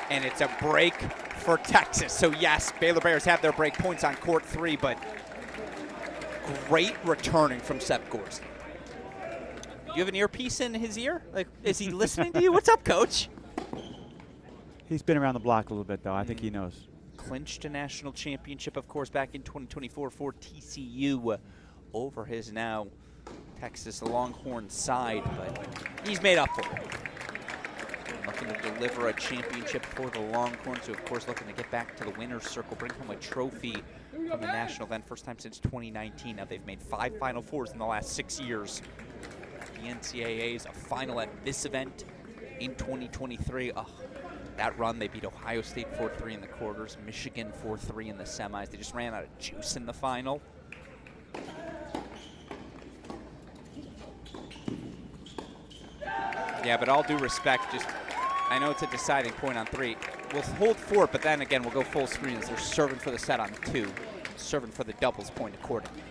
and it's a break for Texas. So yes, Baylor Bears have their break points on court 3, but great returning from Sep Gorsny. You have an earpiece in his ear? Like, is he listening to you? What's up, Coach? He's been around the block a little bit, though. I think he knows. Clinched a national championship, of course, back in 2024 for TCU over his now Texas Longhorn side, but he's made up for it. Looking to deliver a championship for the Longhorns, who of course looking to get back to the winner's circle, bring home a trophy from a national event, first time since 2019. Now they've made 5 Final Fours in the last 6 years. The NCAA's a final at this event in 2023. That run, they beat Ohio State 4-3 in the quarters, Michigan 4-3 in the semis. They just ran out of juice in the final. Yeah, but all due respect, just I know it's a deciding point on 3. We'll hold 4, but then again, we'll go full screen as they're serving for the set on 2, serving for the doubles point accordingly.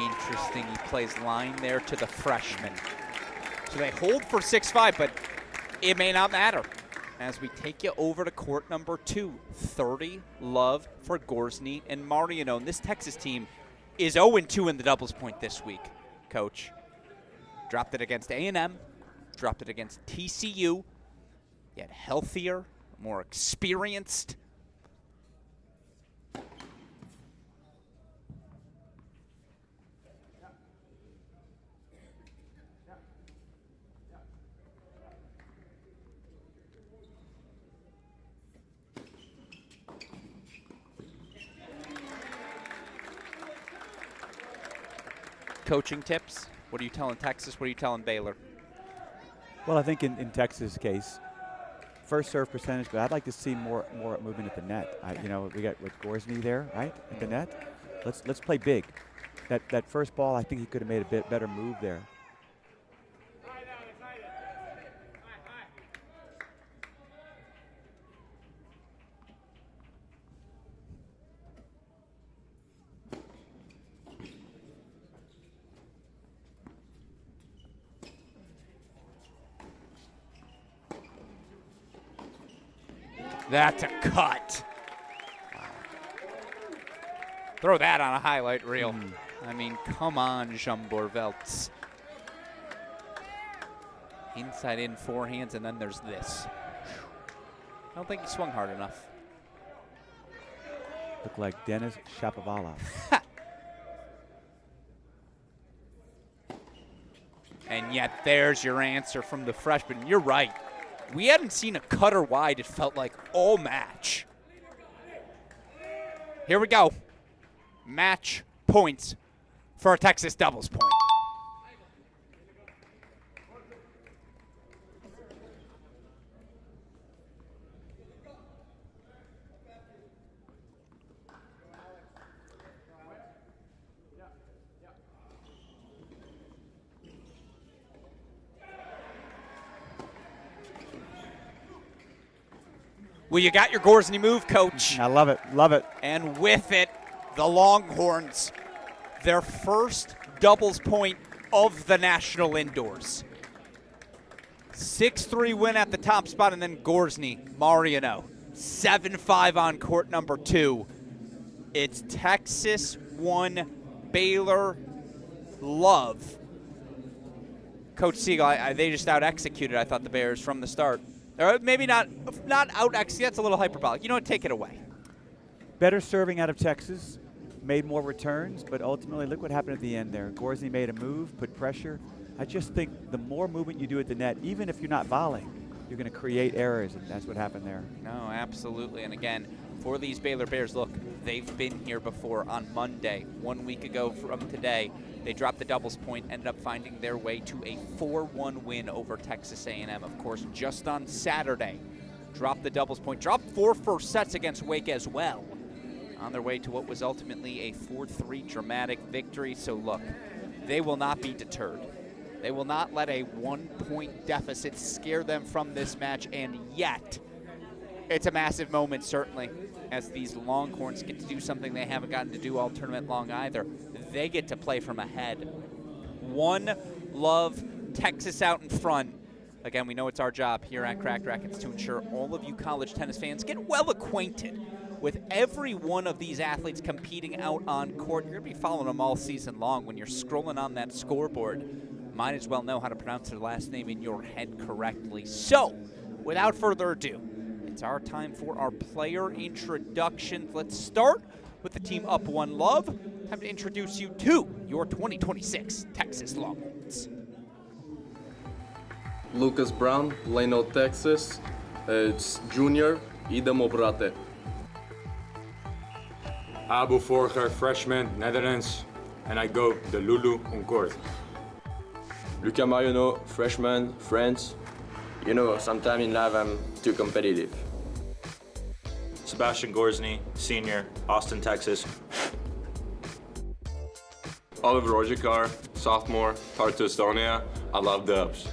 Interesting, he plays line there to the freshman. So they hold for 6-5, but it may not matter. As we take you over to court number 2, 30 love for Gorsny and Mariano. And this Texas team is 0-2 in the doubles point this week, Coach. Dropped it against A&M, dropped it against TCU, yet healthier, more experienced. Coaching tips? What are you telling Texas? What are you telling Baylor? Well, I think in Texas' case, first serve percentage, but I'd like to see more movement at the net. You know, we got with Gorsny there, right, at the net. Let's play big. That first ball, I think he could have made a bit better move there. That's a cut. Wow. Throw that on a highlight reel. I mean, come on, Jean Borvelts. Inside in forehands, and then there's this. I don't think he swung hard enough. Look like Dennis Shapovalov. And yet there's your answer from the freshman. You're right. We hadn't seen a cutter wide, it felt like, all match. Here we go. Match points for a Texas doubles point. Well, you got your Gorsny move, Coach. I love it, love it. And with it, the Longhorns, their first doubles point of the national indoors. 6-3 win at the top spot, and then Gorsny, Mariano, 7-5 on court number 2. It's Texas 1, Baylor love. Coach Siegel, they just out-executed, I thought, the Bears from the start. Or maybe not out-execute, that's a little hyperbolic. You know what, take it away. Better serving out of Texas, made more returns, but ultimately look what happened at the end there. Gorsny made a move, put pressure. I just think the more movement you do at the net, even if you're not volleying, you're going to create errors, and that's what happened there. No, absolutely. And again, for these Baylor Bears, look, they've been here before on Monday, 1 week ago from today. They dropped the doubles point, ended up finding their way to a 4-1 win over Texas A&M. Of course, just on Saturday, dropped the doubles point, dropped 4 first sets against Wake as well, on their way to what was ultimately a 4-3 dramatic victory. So look, they will not be deterred. They will not let a 1-point deficit scare them from this match, and yet it's a massive moment, certainly, as these Longhorns get to do something they haven't gotten to do all tournament long either. They get to play from ahead. 1 love, Texas out in front. Again, we know it's our job here at Cracked Racquets to ensure all of you college tennis fans get well acquainted with every one of these athletes competing out on court. You're going to be following them all season long. When you're scrolling on that scoreboard, might as well know how to pronounce their last name in your head correctly. So, without further ado, it's our time for our player introductions. Let's start with the team up 1 love. Time to introduce you to your 2026 Texas Longhorns. Lucas Brown, Plano, Texas. It's junior, Idem Obrate. Abu Forger, freshman, Netherlands. And I go the Lulu on court. Luca Mariano, freshman, France. You know, sometimes in life I'm too competitive. Sebastian Gorsny, senior, Austin, Texas. Oliver Ojikar, sophomore, Tartu, Estonia. I love dubs.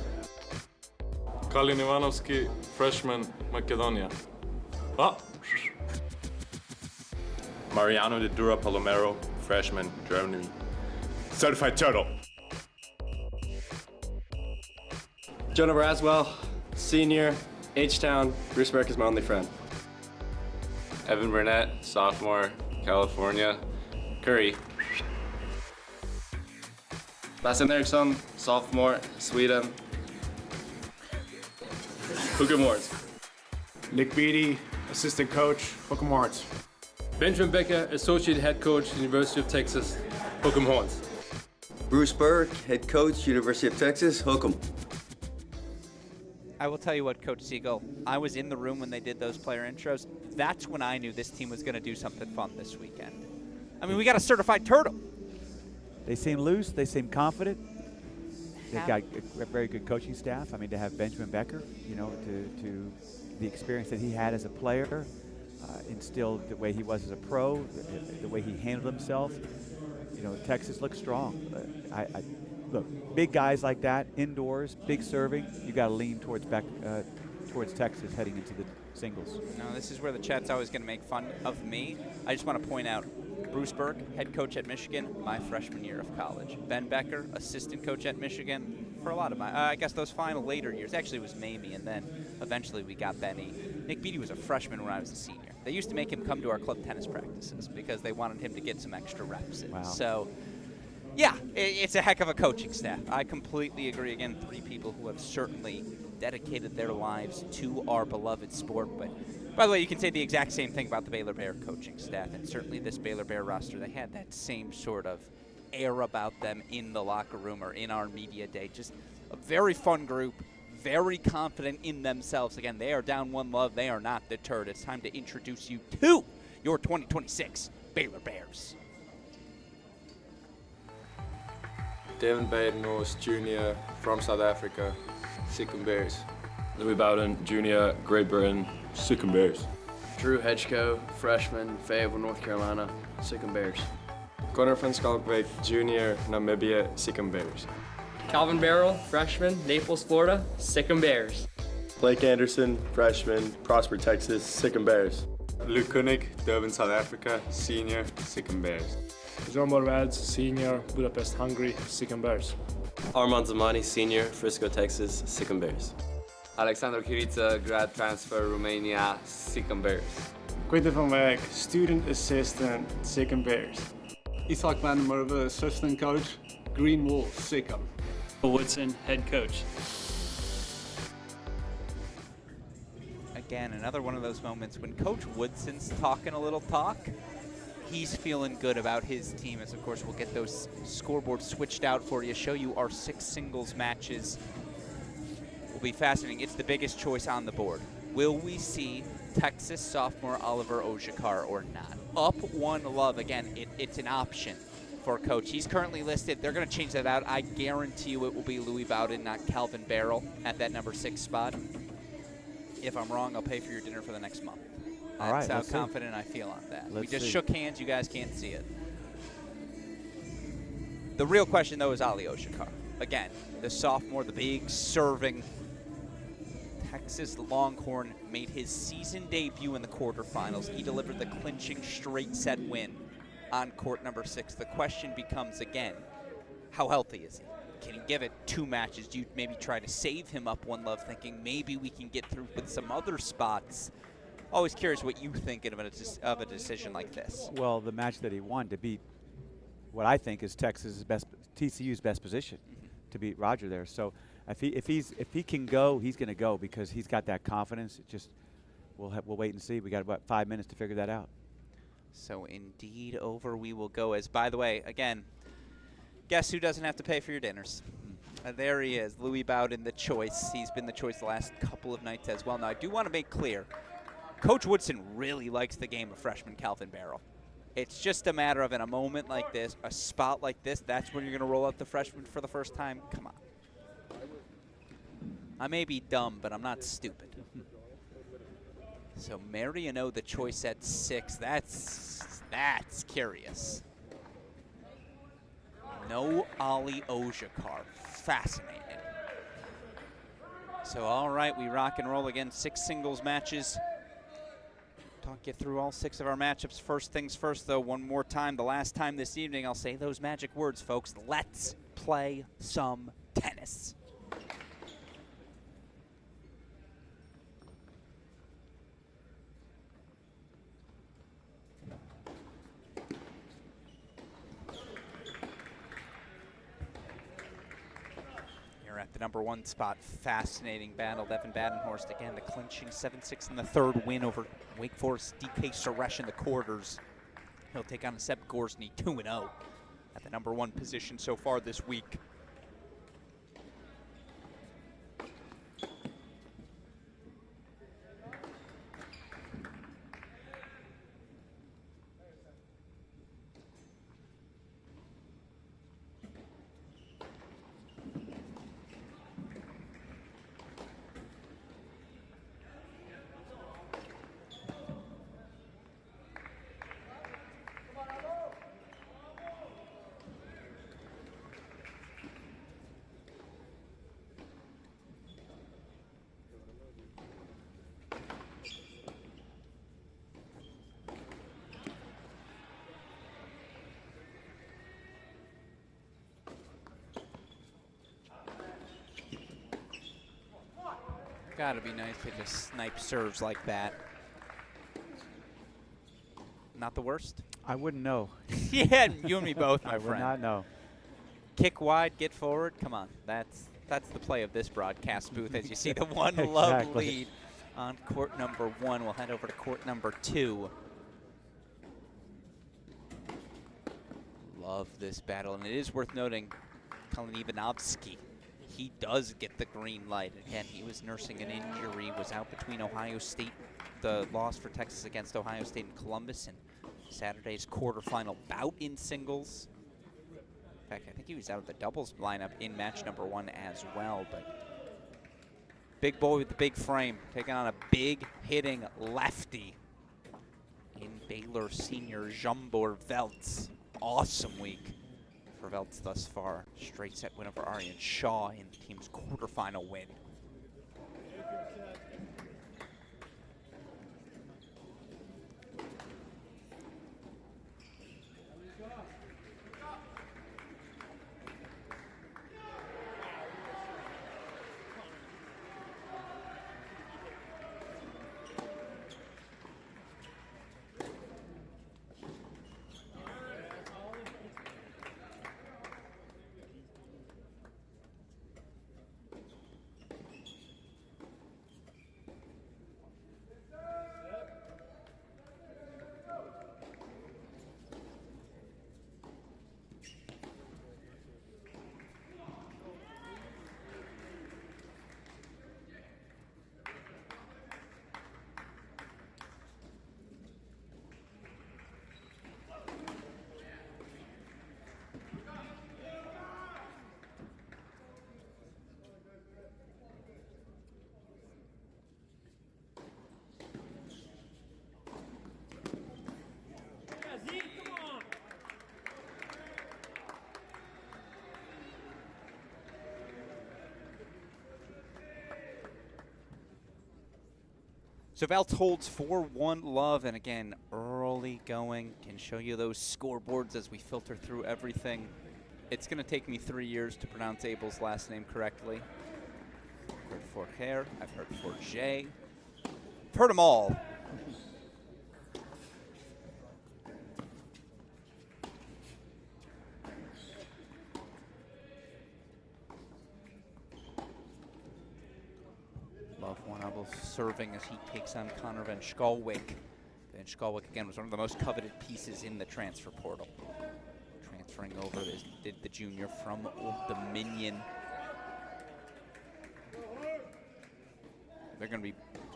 Kalin Ivanovsky, freshman, Macedonia. Oh. Mariano de Dura Palomero, freshman, Germany. Certified Turtle. Jonah Braswell, senior, H-Town. Bruce Burke is my only friend. Evan Burnett, sophomore, California. Curry. Bastian Eriksson, sophomore, Sweden. Hook'em Horns. Nick Beatty, assistant coach, Hook'em Horns. Benjamin Becker, associate head coach, University of Texas, Hook'em Horns. Bruce Burke, head coach, University of Texas, Hook'em. I will tell you what, Coach Siegel, I was in the room when they did those player intros. That's when I knew this team was going to do something fun this weekend. I mean, we got a certified turtle. They seem loose. They seem confident. They've got a very good coaching staff. I mean, to have Benjamin Becker, you know, to the experience that he had as a player, instilled the way he was as a pro, the way he handled himself. You know, Texas looks strong. Look, big guys like that, indoors, big serving, you got to lean towards Texas heading into the singles. No, this is where the chat's always going to make fun of me. I just want to point out, Bruce Burke, head coach at Michigan, my freshman year of college. Ben Becker, assistant coach at Michigan for a lot of my, I guess those final later years. Actually, it was Mamie, and then eventually we got Benny. Nick Beatty was a freshman when I was a senior. They used to make him come to our club tennis practices because they wanted him to get some extra reps in. Wow. So, yeah, it's a heck of a coaching staff. I completely agree. Again, 3 people who have certainly dedicated their lives to our beloved sport. But by the way, you can say the exact same thing about the Baylor Bear coaching staff, and certainly this Baylor Bear roster. They had that same sort of air about them in the locker room or in our media day. Just a very fun group, very confident in themselves. Again, they are down 1-love. They are not deterred. It's time to introduce you to your 2026 Baylor Bears. Devin Baden-Norris Jr. from South Africa, Sikkim Bears. Louis Bowden Jr., Great Britain, Sikkim Bears. Drew Hedgeko, freshman, Fayetteville, North Carolina, Sikkim Bears. Connor van Schalkwyk Jr., Namibia, Sikkim Bears. Calvin Barrel, freshman, Naples, Florida, Sikkim Bears. Blake Anderson, freshman, Prosper, Texas, Sikkim Bears. Luke Koenig, Durban, South Africa, senior, Sikkim Bears. Jean Morvads, senior, Budapest, Hungary, Sikkim Bears. Armand Zamani, senior, Frisco, Texas, Sikkim Bears. Alexander Chiriță, grad transfer, Romania, Sikkim Bears. Quinten van Wijk, student assistant, Sikkim Bears. Isaac van der Merwe, assistant coach, Green Wolves, Sikkim. Woodson, head coach. Again, another one of those moments when Coach Woodson's talking a little talk, he's feeling good about his team, as of course we'll get those scoreboards switched out for you, show you our 6 singles matches. Will be fascinating. It's the biggest choice on the board. Will we see Texas sophomore Oliver Ojikar or not? Up 1-love. Again, it's an option for Coach. He's currently listed. They're going to change that out. I guarantee you it will be Louis Bowden, not Calvin Barrel, at that number 6 spot. If I'm wrong, I'll pay for your dinner for the next month. All right, That's how confident I feel on that. We just shook hands. You guys can't see it. The real question, though, is Ali Ojikar. Again, the sophomore, the big serving Texas Longhorn, made his season debut in the quarterfinals. He delivered the clinching straight set win on court number 6. The question becomes, again, how healthy is he? Can he give it 2 matches? Do you maybe try to save him up 1-love, thinking maybe we can get through with some other spots? Always curious what you think of a decision like this. Well, the match that he won to beat what I think is TCU's best position to beat Roger there. So if he can go, he's going to go because he's got that confidence. It just we'll wait and see. We got about 5 minutes to figure that out. So indeed, over we will go. As by the way, again, guess who doesn't have to pay for your dinners? There he is, Louis Bowden, the choice. He's been the choice the last couple of nights as well. Now I do want to make clear, Coach Woodson really likes the game of freshman Calvin Barrel. It's just a matter of, in a moment like this, a spot like this, that's when you're going to roll out the freshman for the first time. Come on. I may be dumb, but I'm not stupid. So Mariano, the choice at 6. That's curious. No Ali Ojikar. Fascinating. So all right, we rock and roll again. 6 singles matches. Talk you through all 6 of our matchups. First things first, though, one more time. The last time this evening, I'll say those magic words, folks. Let's play some tennis. Here at the #1 spot, fascinating battle. Evan Badenhorst again, the clinching 7-6 in the 3rd win over Wake Forest DK Suresh in the quarters. He'll take on Seb Gorsny, 2-0 at the #1 position so far this week. Gotta be nice to just snipe serves like that. Not the worst? I wouldn't know. Yeah, you and me both, my I would friend. not know. Kick wide, get forward. Come on, that's the play of this broadcast booth. As you see the one Exactly. love lead on court #1. We'll head over to court #2. Love this battle, and it is worth noting, Cullen Ivanovsky, he does get the green light. Again, he was nursing an injury, was out between Ohio State, the loss for Texas against Ohio State and Columbus, and Saturday's quarterfinal bout in singles. In fact, I think he was out of the doubles lineup in match #1 as well. But big boy with the big frame, taking on a big hitting lefty in Baylor senior Jambor Veltz. Awesome week for Veltz thus far. Straight set win over Aryan Shaw in the team's quarterfinal win. So Veltz holds 4-1 love, and again, early going. Can show you those scoreboards as we filter through everything. It's going to take me 3 years to pronounce Abel's last name correctly. I've heard Forger, I've heard Forger. I've heard them all. Love one-double serving as he takes on Connor Van Schalwick. Van Schalwick, again, was one of the most coveted pieces in the transfer portal. Transferring over, as did the junior from Old Dominion. They're going to be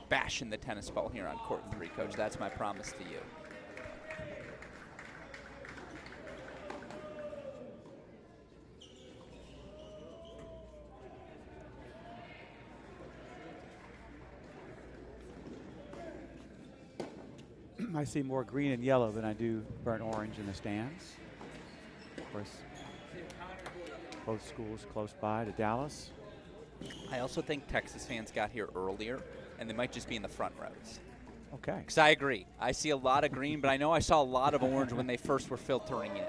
bashing the tennis ball here on court 3, Coach. That's my promise to you. I see more green and yellow than I do burnt orange in the stands. Of course, both schools close by to Dallas. I also think Texas fans got here earlier, and they might just be in the front rows. Okay. Because I agree. I see a lot of green, but I know I saw a lot of orange when they first were filtering in.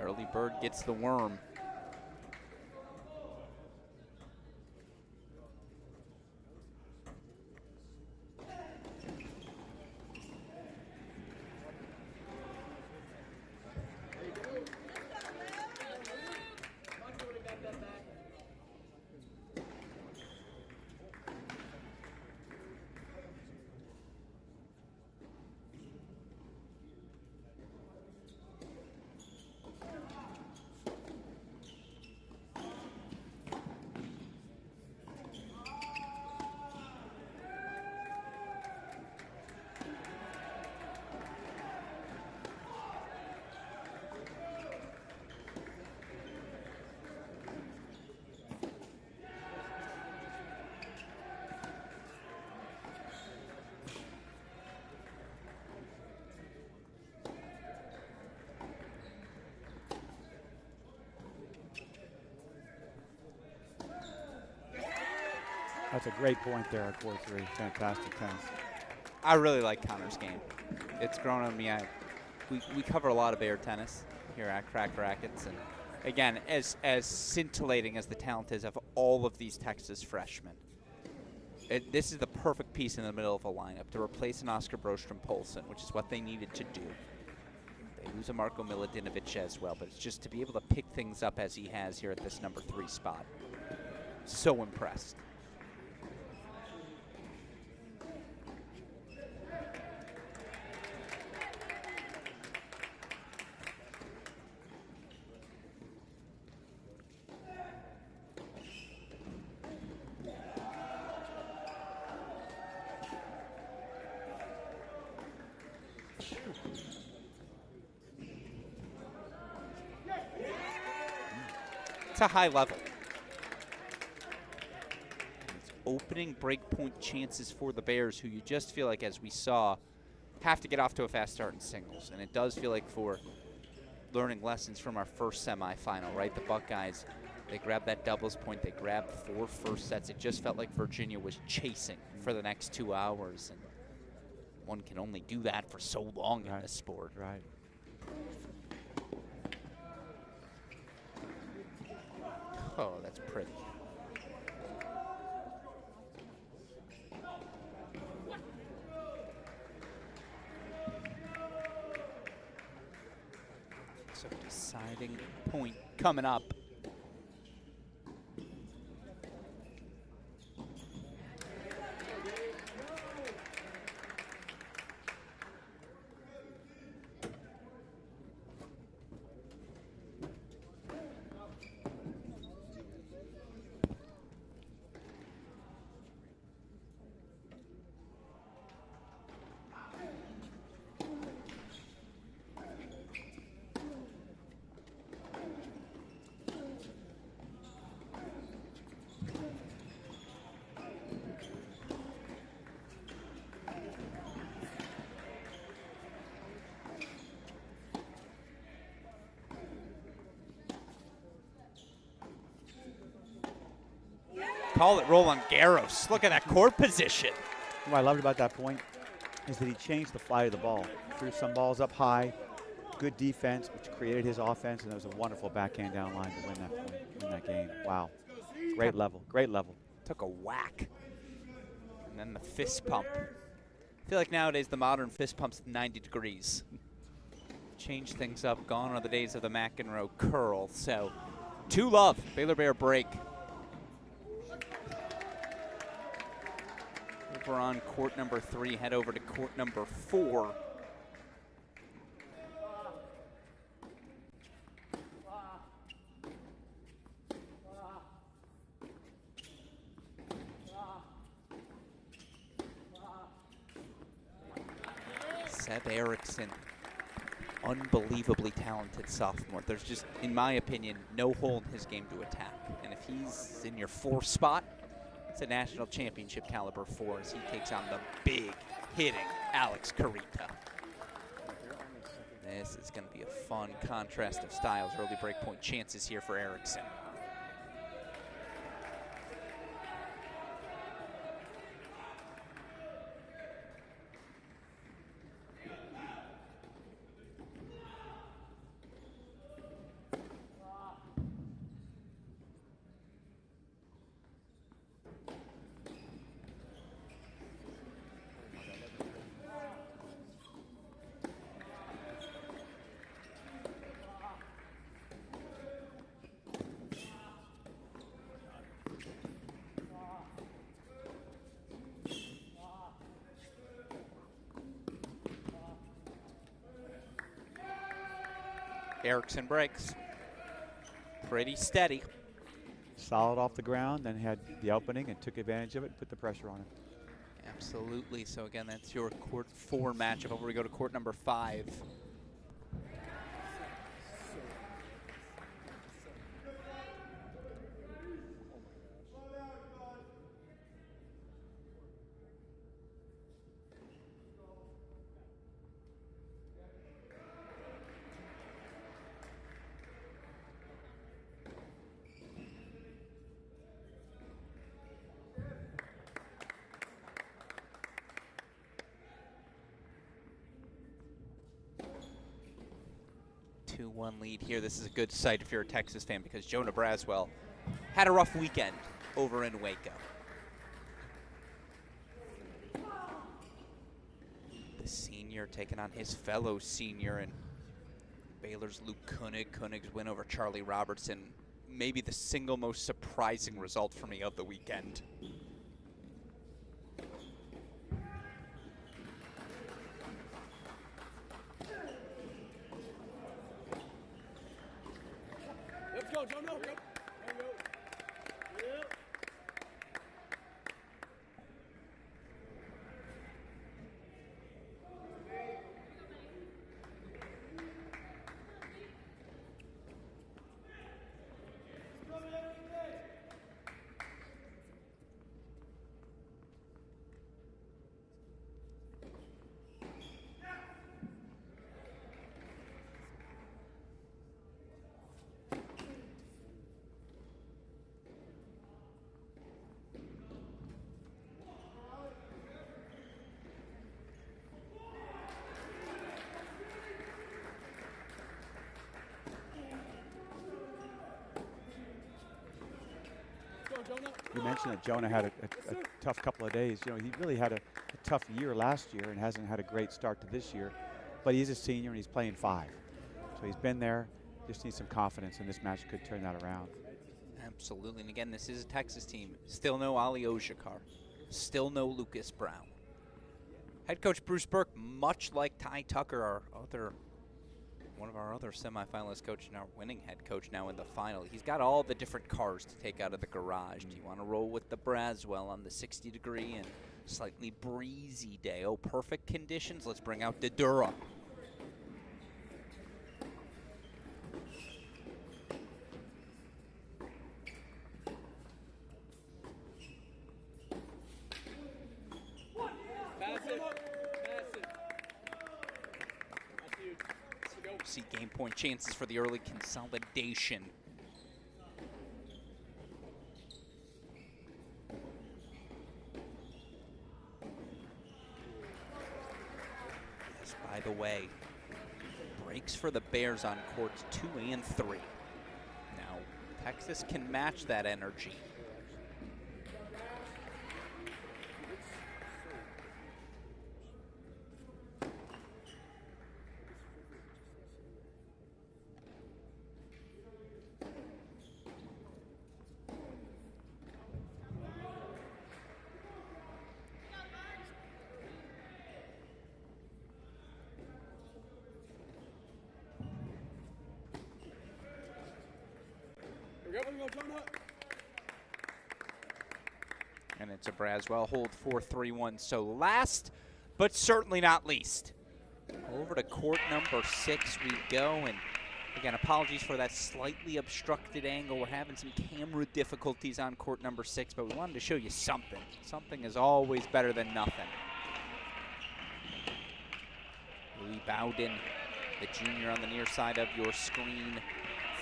Early bird gets the worm. That's a great point there at court 3. Fantastic tennis. I really like Connor's game. It's grown on me. We cover a lot of Bear tennis here at Crack Racquets, and again, as scintillating as the talent is of all of these Texas freshmen, this is the perfect piece in the middle of a lineup to replace an Oscar Broström-Poulsen, which is what they needed to do. They lose a Marko Milutinovic as well, but it's just to be able to pick things up as he has here at this number 3 spot. So impressed. It's a high level. It's opening breakpoint chances for the Bears, who you just feel like, as we saw, have to get off to a fast start in singles. And it does feel like, for learning lessons from our first semifinal, right? The Buckeyes, they grabbed that doubles point. They grabbed 4 first sets. It just felt like Virginia was chasing for the next 2 hours. And one can only do that for so long in this sport. Right. Oh, that's pretty. So deciding point coming up. Call it Roland Garros. Look at that court position. What I loved about that point is that he changed the fly of the ball. Threw some balls up high, good defense, which created his offense, and it was a wonderful backhand down line to win that point, win that game. Wow. Great level, great level. Took a whack. And then the fist pump. I feel like nowadays the modern fist pump's 90 degrees. Changed things up. Gone are the days of the McEnroe curl. So 2-love, Baylor Bear break. Over on court number 3, head over to court number 4. Seb Erickson, unbelievably talented sophomore. There's just, in my opinion, no hole in his game to attack. And if he's in your 4th spot, it's a national championship caliber 4 as he takes on the big hitting Alex Carita. This is going to be a fun contrast of styles. Early breakpoint chances here for Erickson. Erickson breaks. Pretty steady. Solid off the ground, then had the opening and took advantage of it and put the pressure on him. Absolutely. So again, that's your court 4 matchup. Over we go to court number 5. 2-1 lead here. This is a good sight if you're a Texas fan because Jonah Braswell had a rough weekend over in Waco. The senior taking on his fellow senior and Baylor's Luke Koenig. Koenig's win over Charlie Robertson, maybe the single most surprising result for me of the weekend. Let's go, Joe. No, go. There you go. Yeah. You mentioned that Jonah had a tough couple of days. You know, he really had a tough year last year and hasn't had a great start to this year. But he's a senior and he's playing 5. So he's been there. Just needs some confidence, and this match could turn that around. Absolutely. And again, this is a Texas team. Still no Ali Ojakar. Still no Lucas Brown. Head coach Bruce Burke, much like Ty Tucker, one of our other semifinalist coach and our winning head coach now in the final. He's got all the different cars to take out of the garage. Do you want to roll with the Braswell on the 60-degree and slightly breezy day? Oh, perfect conditions. Let's bring out Dedura. See game point chances for the early consolidation. Yes, by the way, breaks for the Bears on courts 2 and 3. Now, Texas can match that energy. And it's a Braswell hold 4-3-1. So last, but certainly not least, over to court number 6 we go. And again, apologies for that slightly obstructed angle. We're having some camera difficulties on court number 6, but we wanted to show you something. Something is always better than nothing. Louis Bowden, the junior on the near side of your screen.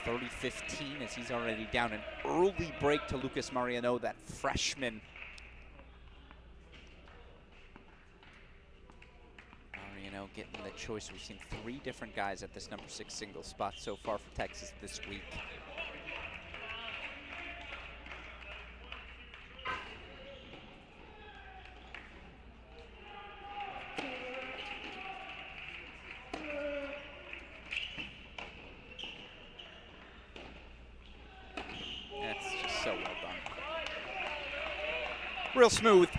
30-15 as he's already down an early break to Lucas Mariano, that freshman. Mariano getting the choice. We've seen 3 different guys at this number 6 single spot so far for Texas this week. Real smooth.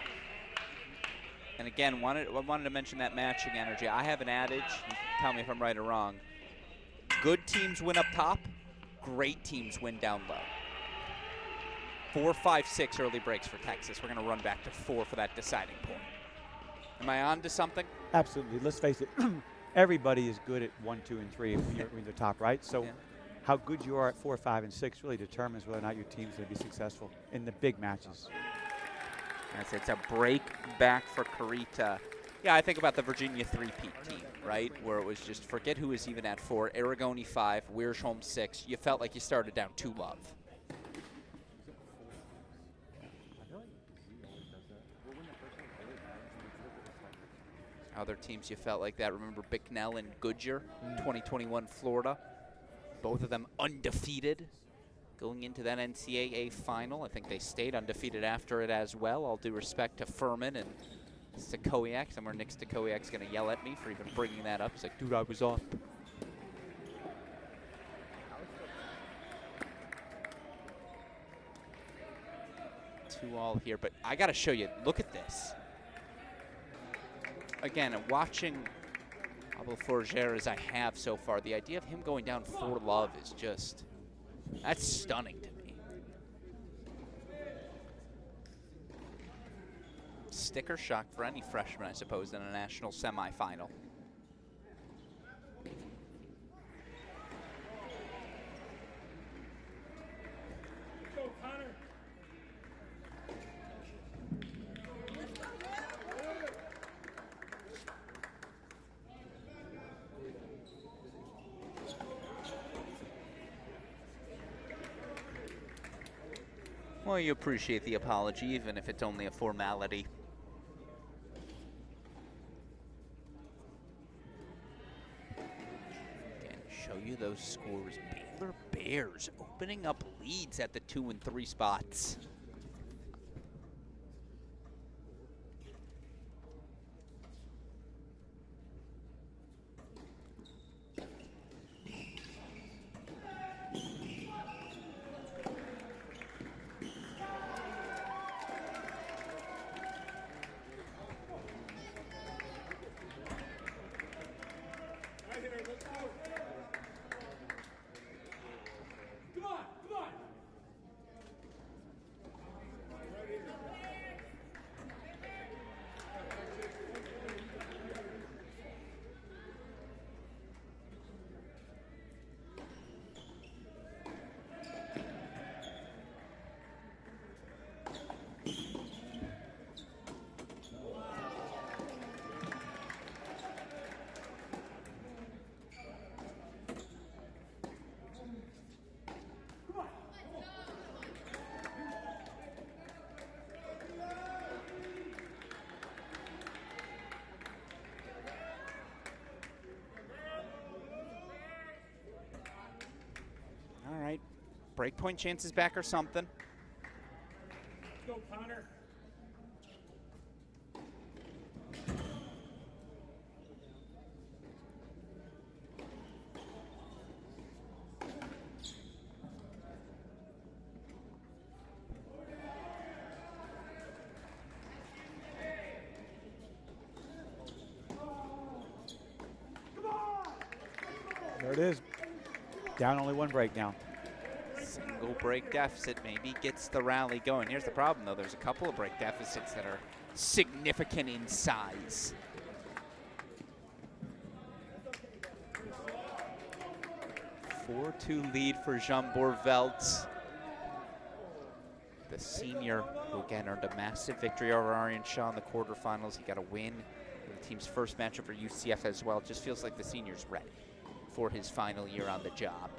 And again, wanted to mention that matching energy. I have an adage, you can tell me if I'm right or wrong. Good teams win up top. Great teams win down low. 4, 5, 6 early breaks for Texas. We're going to run back to 4 for that deciding point. Am I on to something? Absolutely. Let's face it. Everybody is good at 1, 2, and 3 when you're in the top, right? So how good you are at 4, 5, and 6 really determines whether or not your team's going to be successful in the big matches. It's a break back for Carita. Yeah, I think about the Virginia 3-peat team, right? Where it was just forget who was even at 4, Aragoni 5, Wiersholm 6. You felt like you started down 2 love. Other teams you felt like that. Remember Bicknell and Goodyear, 2021 Florida. Both of them undefeated going into that NCAA final. I think they stayed undefeated after it as well. All due respect to Furman and Stakowiak. Somewhere Nick Stakowiak's going to yell at me for even bringing that up. He's like, dude, I was off. Two all here, but I got to show you. Look at this. Again, watching Pablo Forger as I have so far, the idea of him going down 4 love is just, that's stunning to me. Sticker shock for any freshman, I suppose, in a national semifinal. Well, you appreciate the apology, even if it's only a formality. Again, show you those scores. Baylor Bears opening up leads at the 2 and 3 spots. Breakpoint chances back or something. Let's go, Connor. There it is. Down only 1 break now. Single break deficit maybe gets the rally going. Here's the problem, though. There's a couple of break deficits that are significant in size. A 4-2 lead for Jean Bourvelt. The senior, who again earned a massive victory over Arian Shaw in the quarterfinals. He got a win in the team's first matchup for UCF as well. It just feels like the senior's ready for his final year on the job.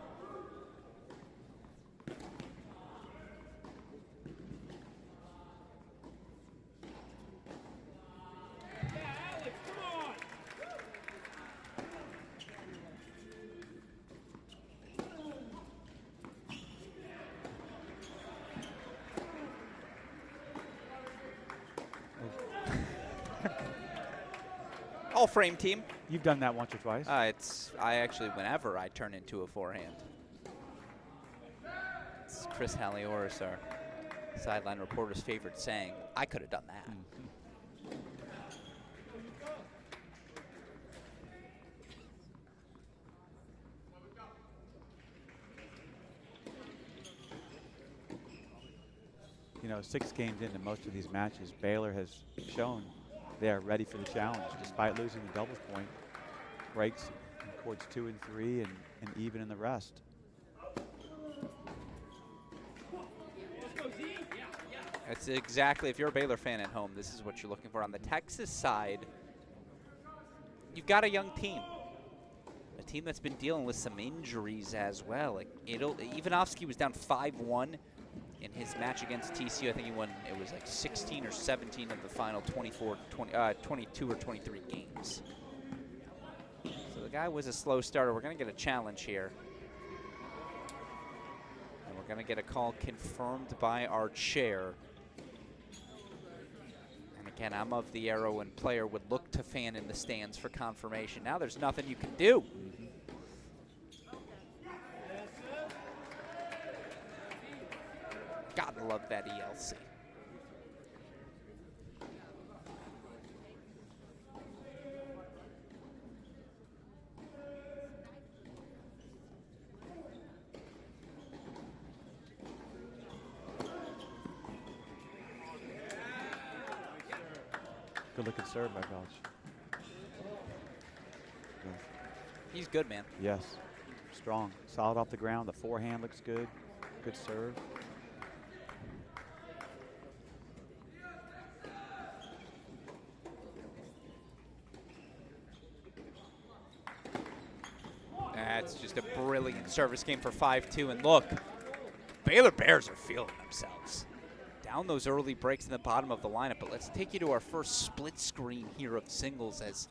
All frame team. You've done that once or twice. I actually, whenever I turn into a forehand. It's Chris Halioris, our sideline reporter's favorite saying. I could have done that. you know, 6 games into most of these matches, Baylor has shown they are ready for the challenge, despite losing the doubles point. Breaks in courts 2 and 3 and even in the rest. That's exactly, if you're a Baylor fan at home, this is what you're looking for. On the Texas side, you've got a young team. A team that's been dealing with some injuries as well. Like Ivanovsky was down 5-1 in his match against TCU. I think he won, it was like 16 or 17 of the final 22 or 23 games. So the guy was a slow starter. We're going to get a challenge here. And we're going to get a call confirmed by our chair. And again, I'm of the era when player would look to fan in the stands for confirmation. Now there's nothing you can do. Gotta love that ELC. Good looking serve by Belch. He's good, man. Yes, strong, solid off the ground. The forehand looks good. Good serve. That's just a brilliant service game for 5-2. And look, Baylor Bears are feeling themselves. Down those early breaks in the bottom of the lineup. But let's take you to our first split screen here of singles as,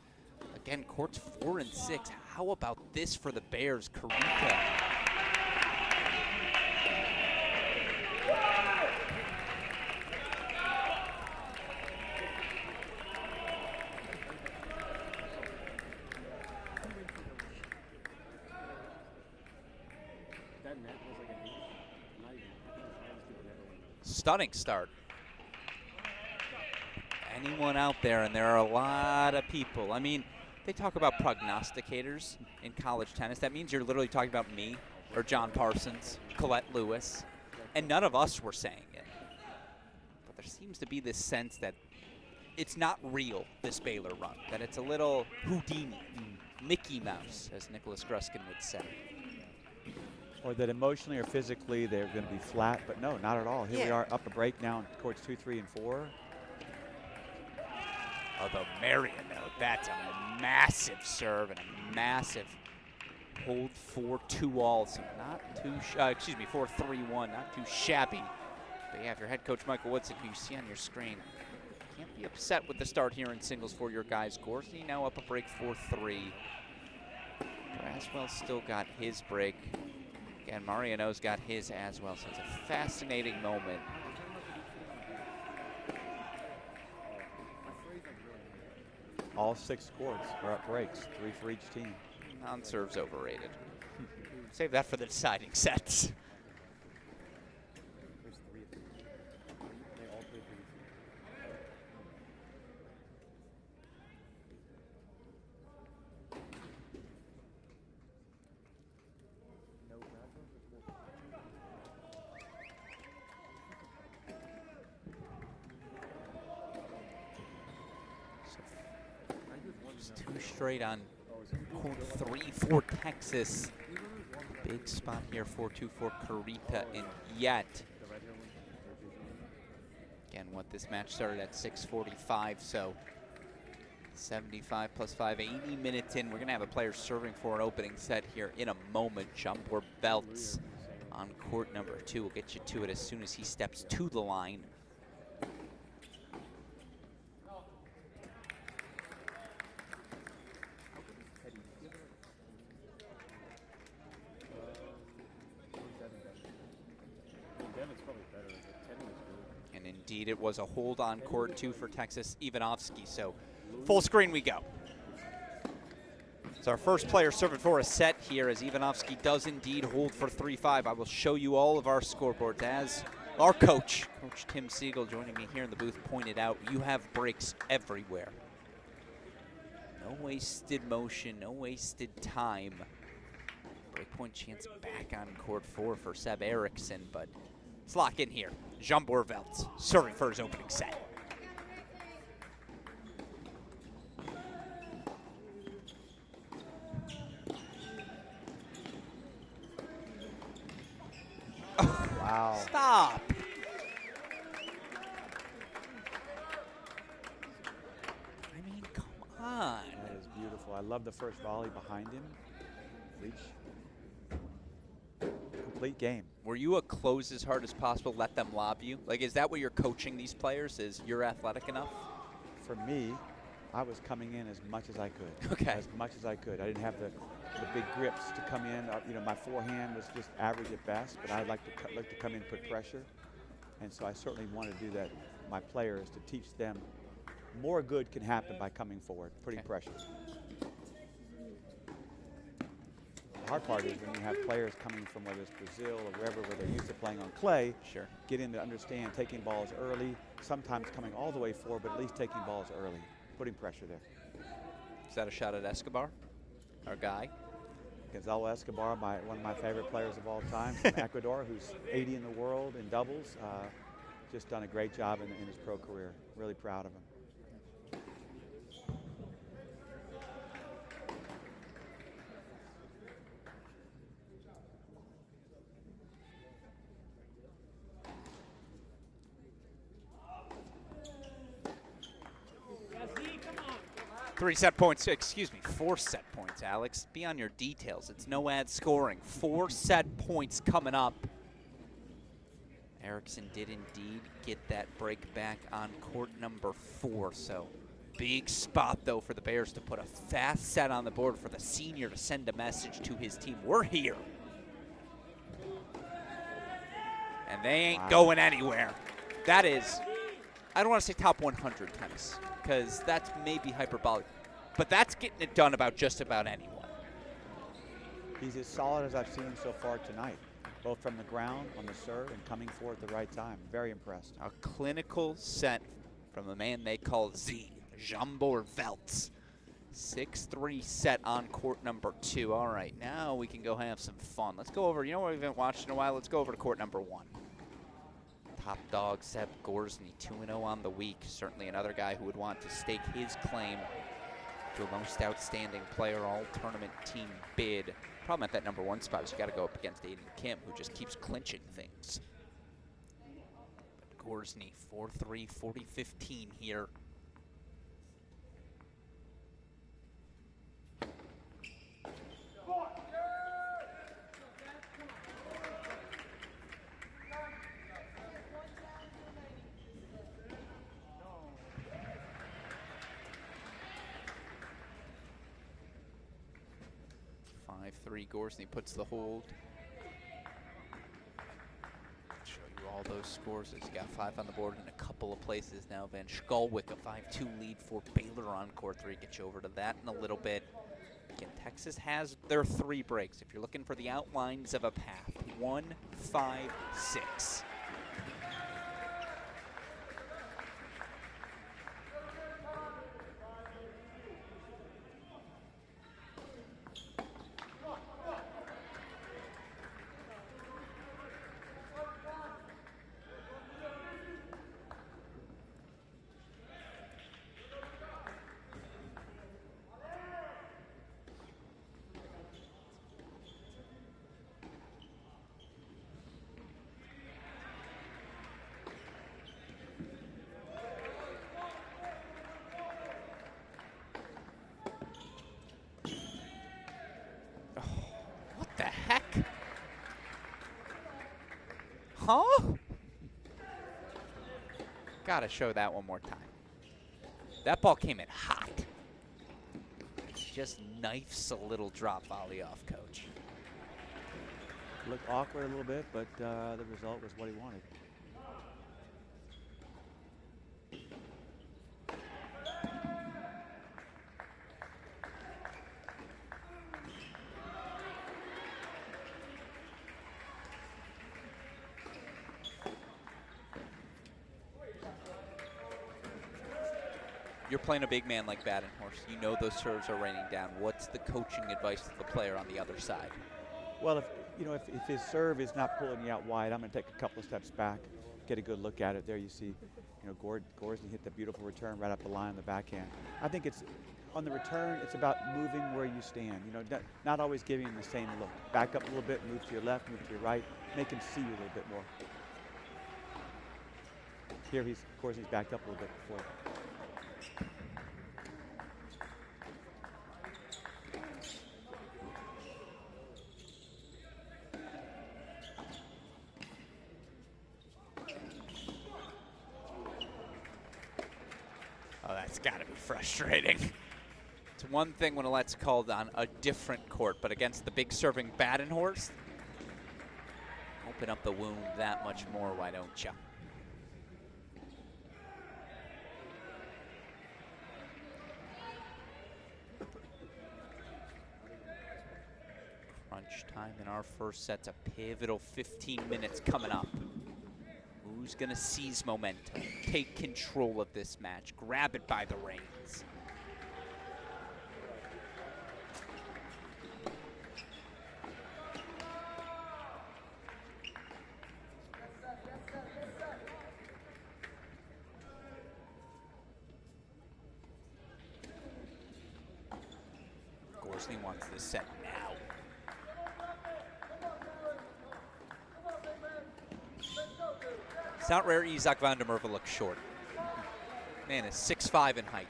again, courts 4 and 6. How about this for the Bears? Karika. Stunning start. Anyone out there, and there are a lot of people. I mean, they talk about prognosticators in college tennis. That means you're literally talking about me or John Parsons, Colette Lewis, and none of us were saying it. But there seems to be this sense that it's not real, this Baylor run, that it's a little Houdini, Mickey Mouse, as Nicholas Gruskin would say. Or that emotionally or physically they're going to be flat, but no, not at all. Here we are up a break now in courts 2, 3, and 4. Although Marion, though, that's a massive serve and a massive hold 4-2-all. So not too, 4-3-1, not too shabby. But yeah, if your head coach Michael Woodson, who you see on your screen, can't be upset with the start here in singles for your guys. Gorsley now up a break 4-3. Braswell's still got his break. Again, Mariano's got his as well, so it's a fascinating moment. All 6 courts are up breaks, 3 for each team. Non-serve's overrated. Save that for the deciding sets. Straight on court 3 for Texas. Big spot here, 4-2 for Karita and Yet. Again, what this match started at 6:45, so 75 plus 5, 80 minutes in. We're going to have a player serving for an opening set here in a moment. Jumper Belts on court number 2. We'll get you to it as soon as he steps to the line. Indeed, it was a hold on court 2 for Texas Ivanovsky. So full screen we go. It's our first player serving for a set here as Ivanovsky does indeed hold for 3-5. I will show you all of our scoreboards as our coach, Coach Tim Siegel, joining me here in the booth, pointed out. You have breaks everywhere. No wasted motion, no wasted time. Breakpoint chance back on court 4 for Seb Erickson, but Let's lock in here. Jean Bourveldt serving for his opening set. Wow. Stop. I mean, come on. That is beautiful. I love the first volley behind him. Reach. Complete game. Were you a close as hard as possible, let them lob you? Like, is that what you're coaching these players, is you're athletic enough? For me, I was coming in as much as I could. Okay. As much as I could. I didn't have the big grips to come in. You know, my forehand was just average at best, but I like to come in, put pressure. And so I certainly want to do that. My players, to teach them more good can happen by coming forward, putting pressure. The hard part is when you have players coming from whether it's Brazil or wherever where they're used to playing on clay, get in to understand taking balls early, sometimes coming all the way forward, but at least taking balls early, putting pressure there. Is that a shot at Escobar, our guy? Gonzalo Escobar, one of my favorite players of all time from Ecuador, who's 80 in the world in doubles. Just done a great job in his pro career. Really proud of him. Three set points, excuse me, 4 set points, Alex. Be on your details. It's no ad scoring. 4 set points coming up. Erickson did indeed get that break back on court number 4. So big spot, though, for the Bears to put a fast set on the board for the senior to send a message to his team. We're here. And they ain't going anywhere. That is, I don't want to say top 100 tennis, because that's maybe hyperbolic. But that's getting it done about just about anyone. He's as solid as I've seen him so far tonight, both from the ground, on the serve, and coming forward at the right time. Very impressed. A clinical set from the man they call Z, Jean Bourveldt. 6-3 set on court number 2. All right, now we can go have some fun. Let's go over, you know what we haven't watched in a while? Let's go over to court number 1. Top dog Seb Gorsny, 2-0 on the week. Certainly another guy who would want to stake his claim to a most outstanding player all-tournament team bid. Problem at that number 1 spot is you got to go up against Aiden Kim, who just keeps clinching things. But Gorsny, 4-3, 40-15 here. Gorsny puts the hold. Show you all those scores as you got 5 on the board in a couple of places now. Van Skolwick, a 5-2 lead for Baylor on court 3. Get you over to that in a little bit. Again, Texas has their 3 breaks. If you're looking for the outlines of a path, 1, 5, 6. Huh? Gotta show that one more time. That ball came in hot. Just knifes a little drop volley off, Coach. Looked awkward a little bit, but the result was what he wanted. You're playing a big man like Badenhorst. You know those serves are raining down. What's the coaching advice to the player on the other side? Well, you know, if his serve is not pulling you out wide, I'm going to take a couple of steps back, get a good look at it. There you see, you know, Gorsny hit the beautiful return right up the line on the backhand. I think it's, on the return, it's about moving where you stand. You know, not always giving him the same look. Back up a little bit, move to your left, move to your right, make him see you a little bit more. Here, of course, he's backed up a little bit before. Oh, that's got to be frustrating. It's one thing when a let's called on a different court, but against the big serving Badenhorst, open up the wound that much more, why don't you? Crunch time in our first set's a pivotal 15 minutes coming up. Who's going to seize momentum, take control of this match, grab it by the reins? Gorsny wants this set now. It's not rare Isaac van der Merwe looks short. Man is 6'5" in height.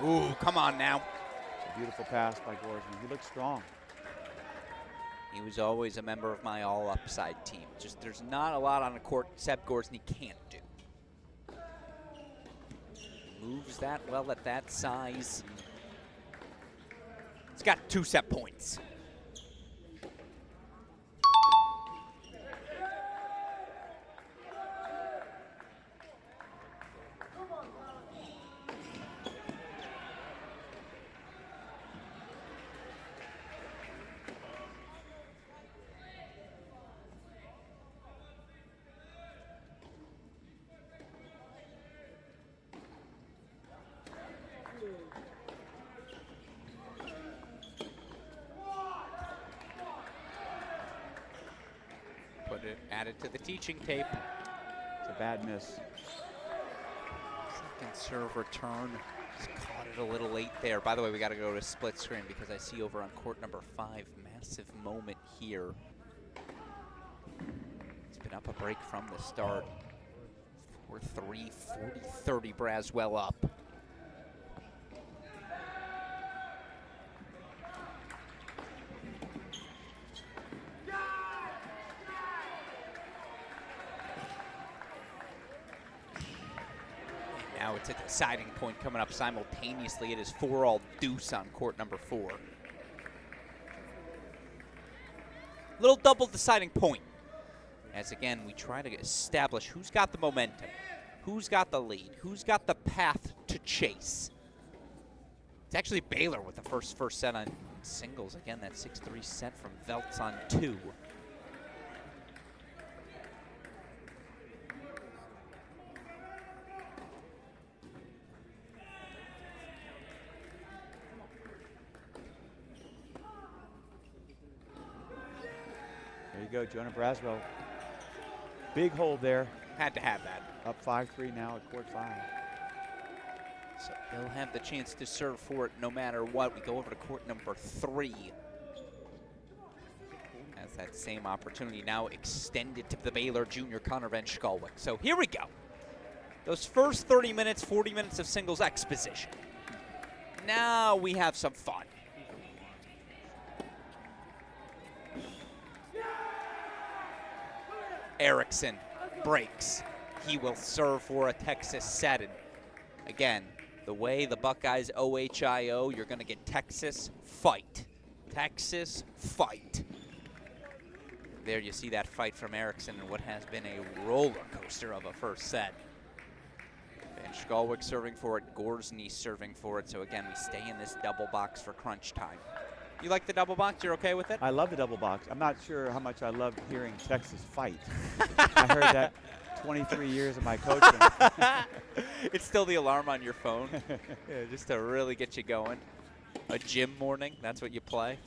Ooh, come on now. It's a beautiful pass by Gorsny. He looks strong. He was always a member of my all-upside team. Just there's not a lot on the court Seb Gorsny can't do. Moves that well at that size. He's got 2 set points. Added to the teaching tape. It's a bad miss. Second serve return. Just caught it a little late there. By the way, we got to go to split screen because I see over on court number 5, massive moment here. It's been up a break from the start. 4-3, 40-30, Braswell up. Now it's a deciding point coming up simultaneously. It is 4-all deuce on court number 4. Little double deciding point. As again, we try to establish who's got the momentum, who's got the lead, who's got the path to chase. It's actually Baylor with the first set on singles. Again, that 6-3 set from Veltz on 2. There you go, Jonah Braswell. Big hold there. Had to have that. Up 5-3 now at court 5. So he'll have the chance to serve for it no matter what. We go over to court number 3. Has that same opportunity now extended to the Baylor junior Connor Van Schalwick. So here we go. Those first 30 minutes, 40 minutes of singles exposition. Now we have some fun. Erickson breaks. He will serve for a Texas set. And again, the way the Buckeyes OHIO, you're going to get Texas fight. Texas fight. There you see that fight from Erickson and what has been a roller coaster of a first set. Van Skolwick serving for it, Gorsny serving for it. So again, we stay in this double box for crunch time. You like the double box? You're okay with it? I love the double box. I'm not sure how much I love hearing Texas fight. I heard that 23 years of my coaching. It's still the alarm on your phone, yeah, just to really get you going. A gym morning, that's what you play.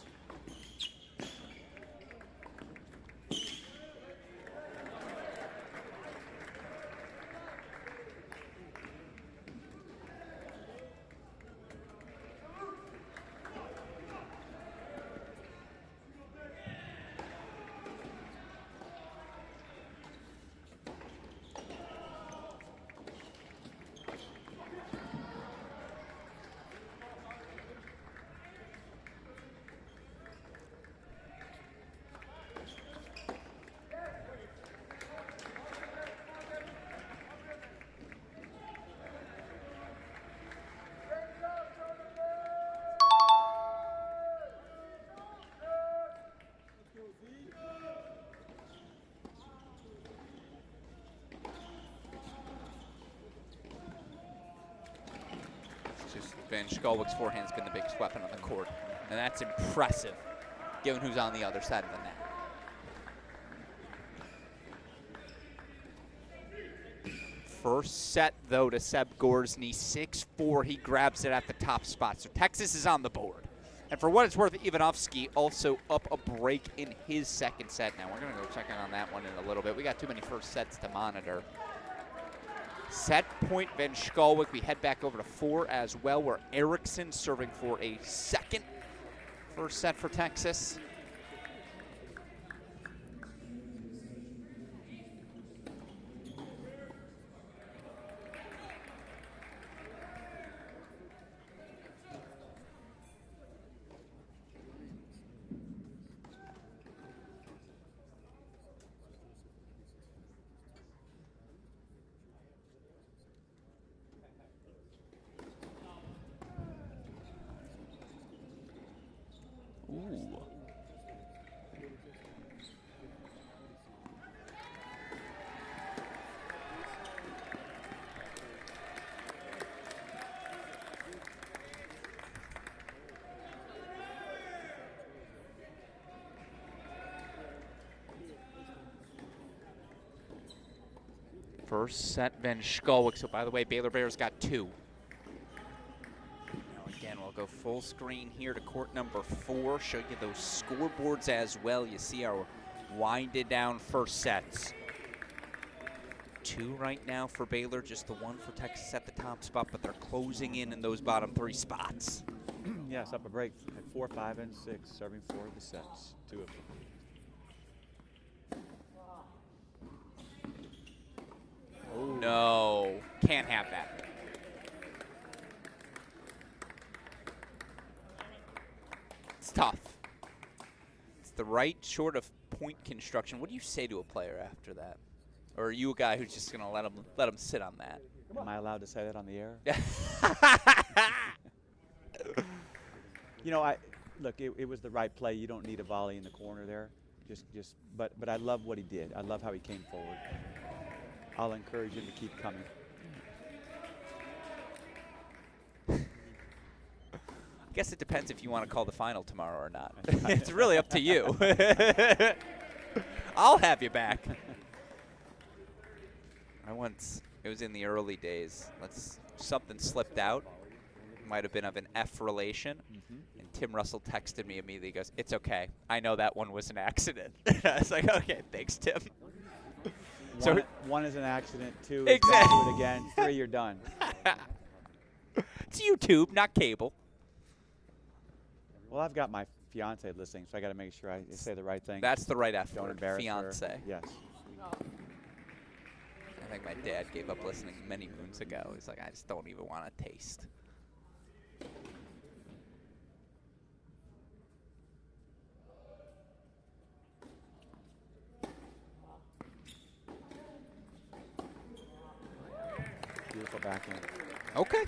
Van Skolwick's forehand's been the biggest weapon on the court, and that's impressive, given who's on the other side of the net. First set, though, to Seb Gorsny, 6-4. He grabs it at the top spot, so Texas is on the board. And for what it's worth, Ivanovsky also up a break in his second set. Now, we're going to go check in on that one in a little bit. We got too many first sets to monitor. Set point, Van Skolwick. We head back over to 4 as well, where Erickson serving for a second first set for Texas. Ooh. First set, Van Skolwick. So, by the way, Baylor Bears got 2. Again, we'll go full screen here to court number 4. Show you those scoreboards as well. You see our winded down first sets. 2 right now for Baylor, just the 1 for Texas at the top spot, but they're closing in those bottom 3 spots. Yes, up a break at 4, 5, and 6, serving 4 of the sets, 2 of them. Oh. No, can't have that. It's tough. It's the right short of point construction. What do you say to a player after that? Or are you a guy who's just going to let him sit on that? Am I allowed to say that on the air? You know, look, it was the right play. You don't need a volley in the corner there. But I love what he did. I love how he came forward. I'll encourage him to keep coming. I guess it depends if you want to call the final tomorrow or not. It's really up to you. I'll have you back. It was in the early days. Something slipped out. Might have been of an F relation. And Tim Russell texted me immediately. He goes, "It's okay. I know that one was an accident." I was like, "Okay, thanks, Tim." One is an accident. 2 exactly. Don't do it again. 3, you're done. It's YouTube, not cable. Well, I've got my fiance listening, so I got to make sure I say the right thing. That's the right F Don't word, embarrass fiance. her. Yes. I think my dad gave up listening many moons ago. He's like, I just don't even want to taste. Beautiful backhand. Okay.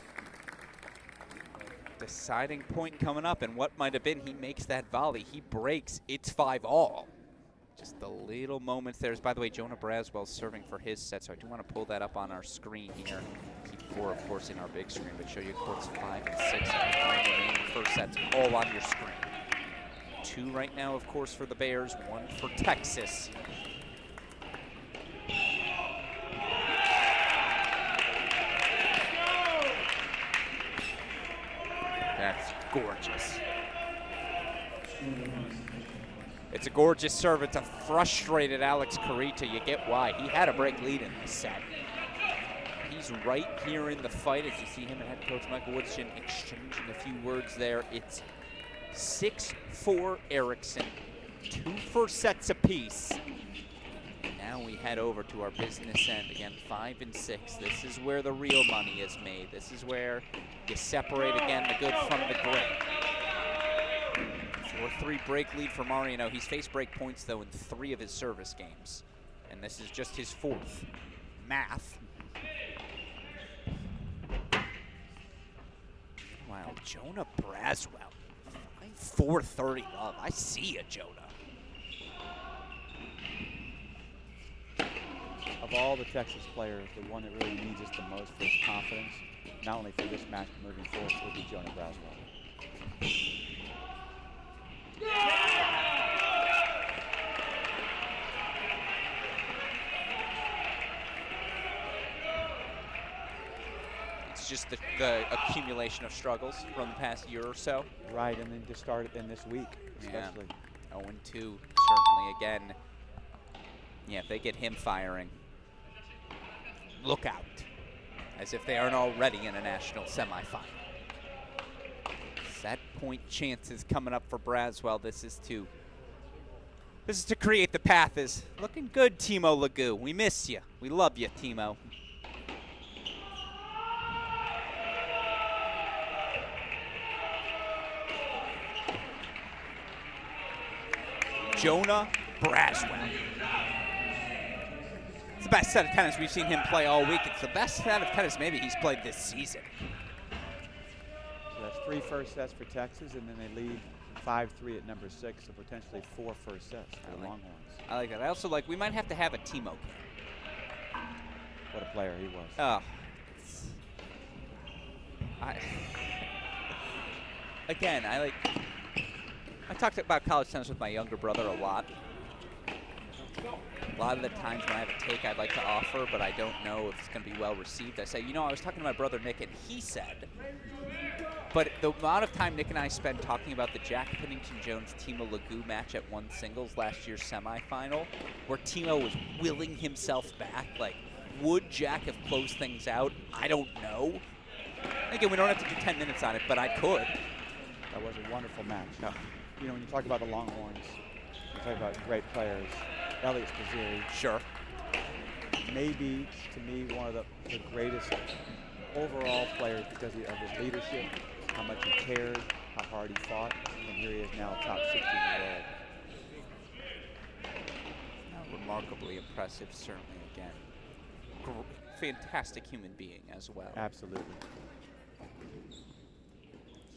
Deciding point coming up, and what might have been, he makes that volley. He breaks. It's 5-all. Just the little moments there. By the way, Jonah Braswell's serving for his set, so I do want to pull that up on our screen here. Keep 4, of course, in our big screen, but show you courts 5 and 6 and the remaining first sets all on your screen. 2 right now, of course, for the Bears, 1 for Texas. That's gorgeous. It's a gorgeous serve. It's a frustrated Alex Carita. You get why. He had a break lead in this set. He's right here in the fight as you see him and head coach Michael Woodson exchanging a few words there. It's 6-4 Erickson, 2 first sets apiece. Now we head over to our business end again, 5 and 6. This is where the real money is made. This is where you separate again the good from the great. 4-3 break lead for Mariano. He's faced break points though in 3 of his service games, and this is just his 4th. Math. Wow, Jonah Braswell. 430 love. I see ya, Jonah. Of all the Texas players, the one that really needs us the most for his confidence, not only for this match but moving forward, would be Jonah Braswell. It's just the accumulation of struggles from the past year or so. Right, and then to start it in this week, especially. Yeah. 0-2, certainly again. Yeah, if they get him firing, look out. As if they aren't already in a national semifinal. Set point chances coming up for Braswell. This is to create the path. Is looking good, Timo Lagu. We miss you. We love you, Timo. Jonah Braswell. It's the best set of tennis we've seen him play all week. It's the best set of tennis maybe he's played this season. So that's 3 first sets for Texas, and then they lead 5-3 at number 6, so potentially 4 first sets for the Longhorns. I like that. I also like, we might have to have a Timo camp. What a player he was. Oh. I talked about college tennis with my younger brother a lot. A lot of the times when I have a take I'd like to offer, but I don't know if it's going to be well received, I say, you know, I was talking to my brother Nick, and he said, but the amount of time Nick and I spent talking about the Jack Pennington-Jones-Timo Lagu match at one singles last year's semifinal, where Timo was willing himself back, like, would Jack have closed things out? I don't know. Again, we don't have to do 10 minutes on it, but I could. That was a wonderful match. You know, when you talk about the Longhorns, you talk about great players. Elliot Spizzeri. Sure. Maybe, to me, one of the greatest overall players because of his leadership, how much he cared, how hard he fought, and here he is now top 60 in the world. Remarkably impressive, certainly, again. Fantastic human being as well. Absolutely.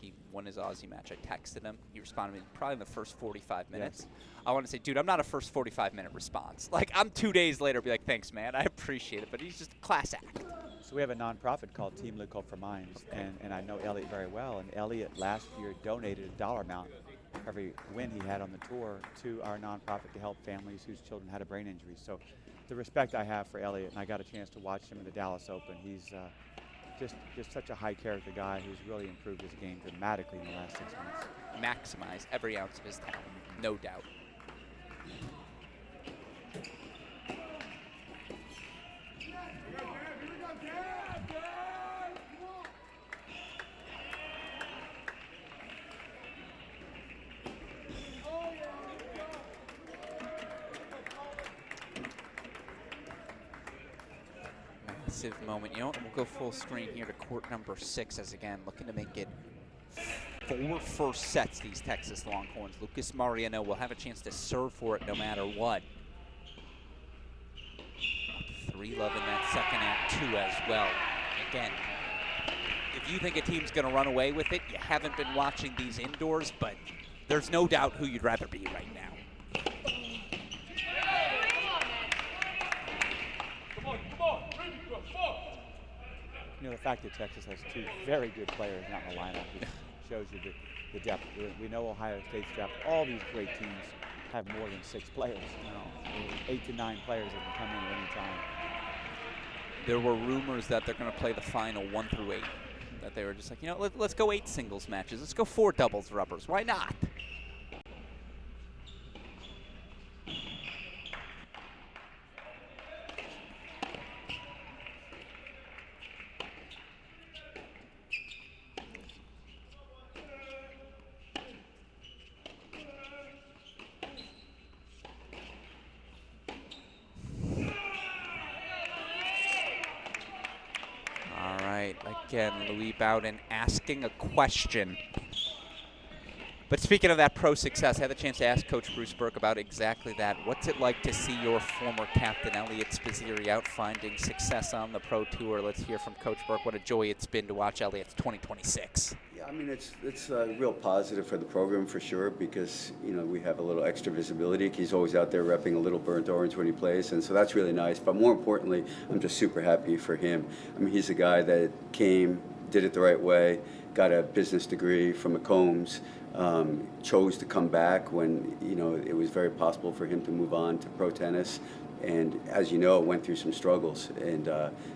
He won his Aussie match. I texted him. He responded probably in the first 45 minutes. Yes. I want to say, dude, I'm not a first 45-minute response. Like, I'm 2 days later, be like, thanks, man. I appreciate it, but he's just a class act. So we have a nonprofit called Team Luco for Minds, and I know Elliot very well. And Elliot last year donated a dollar amount every win he had on the tour to our nonprofit to help families whose children had a brain injury. So the respect I have for Elliot, and I got a chance to watch him in the Dallas Open. He's just such a high character guy who's really improved his game dramatically in the last 6 months. Maximize every ounce of his talent, no doubt. Massive moment. You know what? We'll go full screen here to court number 6 as, again, looking to make it 4 first sets, these Texas Longhorns. Lucas Mariano will have a chance to serve for it no matter what. 3-love in that second act, 2 as well. Again, if you think a team's going to run away with it, you haven't been watching these indoors, but there's no doubt who you'd rather be right now. fact that Texas has 2 very good players now in the lineup shows you the depth. We know Ohio State's depth. All these great teams have more than 6 players. 8 to 9 players that can come in at any time. There were rumors that they're going to play the final 1 through 8. That they were just like, let's go 8 singles matches. Let's go 4 doubles rubbers. Why not? Again, Louis Bowden asking a question. But speaking of that pro success, I had the chance to ask Coach Bruce Burke about exactly that. What's it like to see your former captain, Elliot Spizzirri, out finding success on the pro tour? Let's hear from Coach Burke. What a joy it's been to watch Elliot's 2026. Yeah, I mean, it's a real positive for the program for sure because, we have a little extra visibility. He's always out there repping a little burnt orange when he plays, and so that's really nice. But more importantly, I'm just super happy for him. I mean, he's a guy that came, did it the right way, got a business degree from McCombs, chose to come back when, it was very possible for him to move on to pro tennis. And as you know, went through some struggles and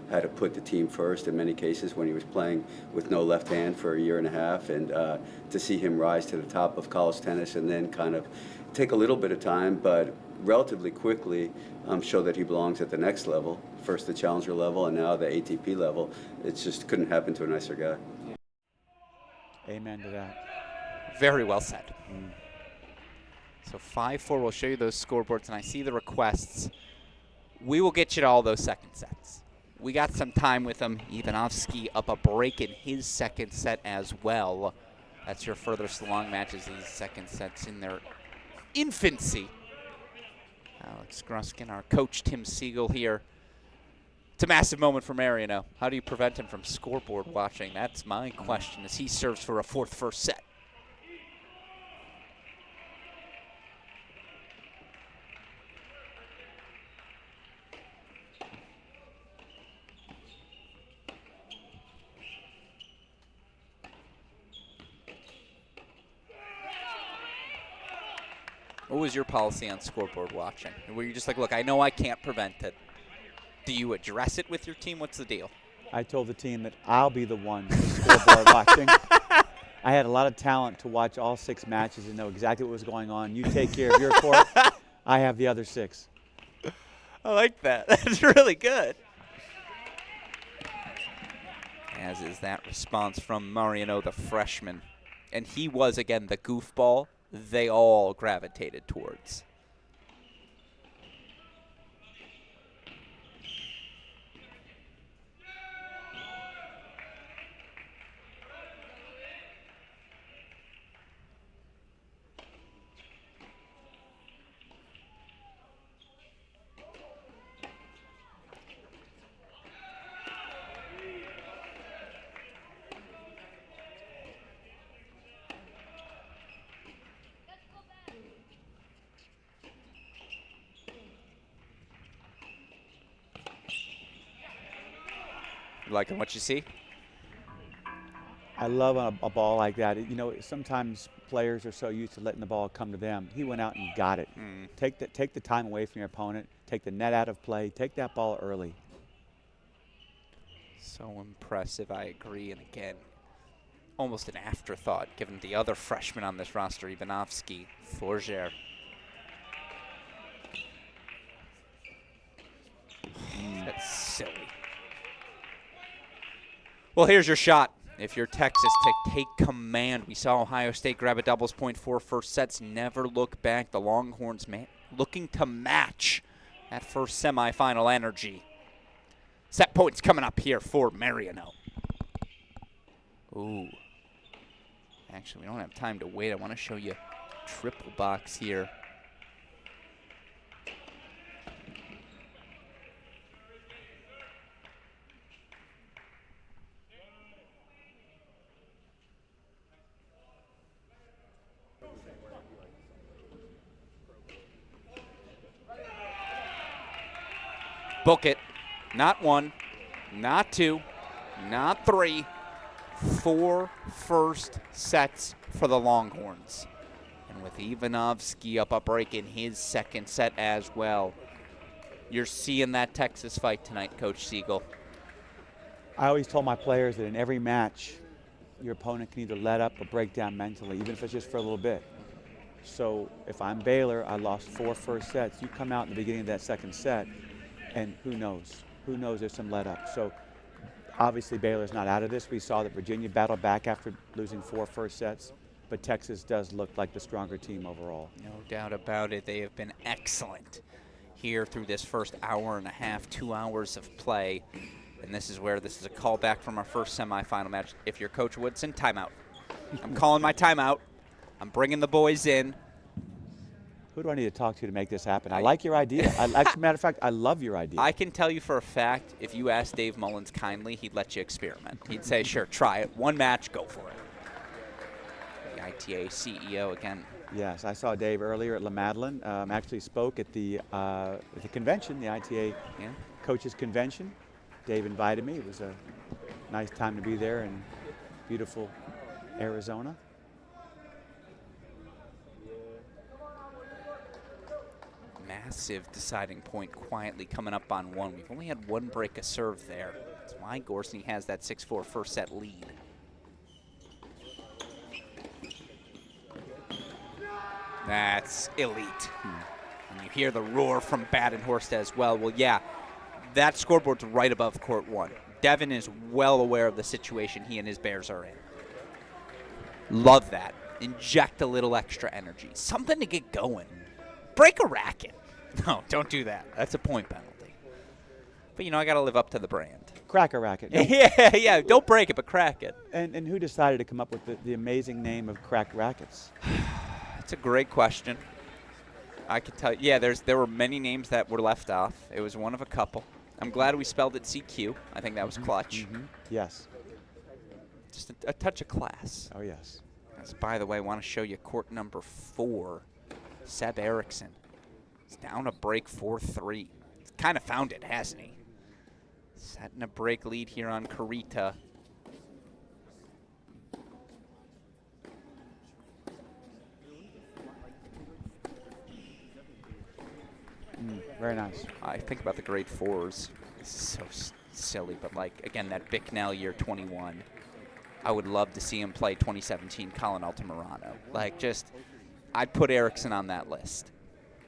had to put the team first in many cases when he was playing with no left hand for a year and a half. And to see him rise to the top of college tennis and then kind of take a little bit of time, but relatively quickly show that he belongs at the next level, first the challenger level and now the ATP level. It just couldn't happen to a nicer guy. Amen to that. Very well said. So 5-4, we'll show you those scoreboards, and I see the requests. We will get you to all those second sets. We got some time with him. Ivanovsky up a break in his second set as well. That's your furthest along matches, these second sets in their infancy. Alex Gruskin, our coach Tim Siegel here. It's a massive moment for Mariano. How do you prevent him from scoreboard watching? That's my question as he serves for a 4th first set. What was your policy on scoreboard watching? Were you just like, look, I know I can't prevent it. Do you address it with your team? What's the deal? I told the team that I'll be the one scoreboard watching. I had a lot of talent to watch all 6 matches and know exactly what was going on. You take care of your court. I have the other 6. I like that. That's really good. As is that response from Mariano, the freshman. And he was, again, the goofball they all gravitated towards. Liking what you see? I love a ball like that. Sometimes players are so used to letting the ball come to them. He went out and got it. Take the time away from your opponent. Take the net out of play. Take that ball early. So impressive, I agree. And again, almost an afterthought given the other freshman on this roster, Ivanovsky, Forger. That's silly. Well, here's your shot. If you're Texas, to take command. We saw Ohio State grab a doubles point for first sets. Never look back. The Longhorns looking to match that first semifinal energy. Set points coming up here for Mariano. Ooh. Actually, we don't have time to wait. I want to show you triple box here. Book it. Not 1, not 2, Not 3. 4 first sets for the Longhorns. And with Ivanovsky up a break in his second set as well. You're seeing that Texas fight tonight, Coach Siegel. I always told my players that in every match, your opponent can either let up or break down mentally, even if it's just for a little bit. So if I'm Baylor, I lost 4 first sets. You come out in the beginning of that second set, and who knows? Who knows there's some let up. So obviously Baylor's not out of this. We saw that Virginia battled back after losing 4 first sets, but Texas does look like the stronger team overall. No doubt about it. They have been excellent here through this first hour and a half, 2 hours of play. And this is where this is a callback from our first semifinal match. If you're Coach Woodson, timeout. I'm calling my timeout. I'm bringing the boys in. Who do I need to talk to make this happen? I like your idea. Matter of fact, I love your idea. I can tell you for a fact, if you asked Dave Mullins kindly, he'd let you experiment. He'd say, sure, try it. 1 match, go for it. The ITA CEO again. Yes, I saw Dave earlier at La Madeleine. Actually spoke at the convention, the ITA Coaches Convention. Dave invited me. It was a nice time to be there in beautiful Arizona. Massive deciding point quietly coming up on 1. We've only had 1 break a serve there. That's why Gorsney has that 6-4 first set lead. That's elite. And you hear the roar from Badenhorst as well. Well, yeah, that scoreboard's right above court 1. Devin is well aware of the situation he and his Bears are in. Love that. Inject a little extra energy. Something to get going. Break a racket. No, don't do that. That's a point penalty. But, you know, I got to live up to the brand. Crack a racket. Yeah, don't break it, but crack it. And who decided to come up with the amazing name of cracked rackets? That's a great question. I can tell you, yeah, there were many names that were left off. It was one of a couple. I'm glad we spelled it CQ. I think that was clutch. Yes. Just a touch of class. Oh, yes. As, by the way, I want to show you court number 4. Seb Erickson. He's down a break 4-3. He's kind of found it, hasn't he? Setting a break lead here on Carita. Very nice. I think about the grade 4s. This is so silly, but like, again, that Bicknell year 21. I would love to see him play 2017 Colin Altamirano. Like, just, I'd put Erickson on that list.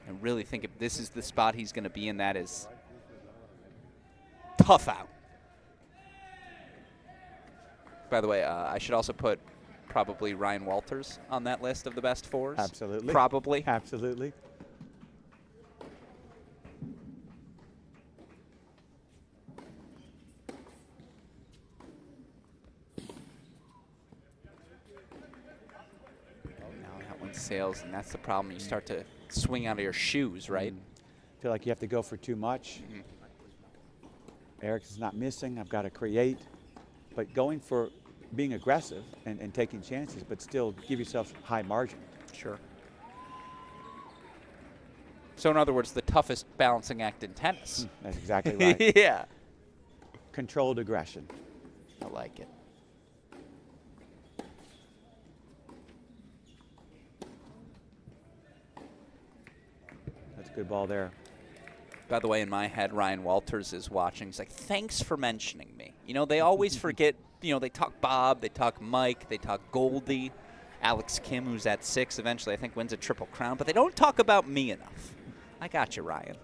And really think if this is the spot he's going to be in, that is tough out. By the way, I should also put probably Ryan Walters on that list of the best 4s. Absolutely. Probably. Absolutely. Sails, and that's the problem. You start to swing out of your shoes, right? Feel like you have to go for too much. Erickson's not missing. I've got to create. But going for being aggressive and taking chances, but still give yourself high margin. Sure. So in other words, the toughest balancing act in tennis. That's exactly right. Yeah. Controlled aggression. I like it. Good ball there. By the way, in my head, Ryan Walters is watching. He's like, thanks for mentioning me. You know, they always forget, you know, they talk Bob, they talk Mike, they talk Goldie, Alex Kim, who's at 6, eventually I think wins a Triple Crown, but they don't talk about me enough. I got you, Ryan.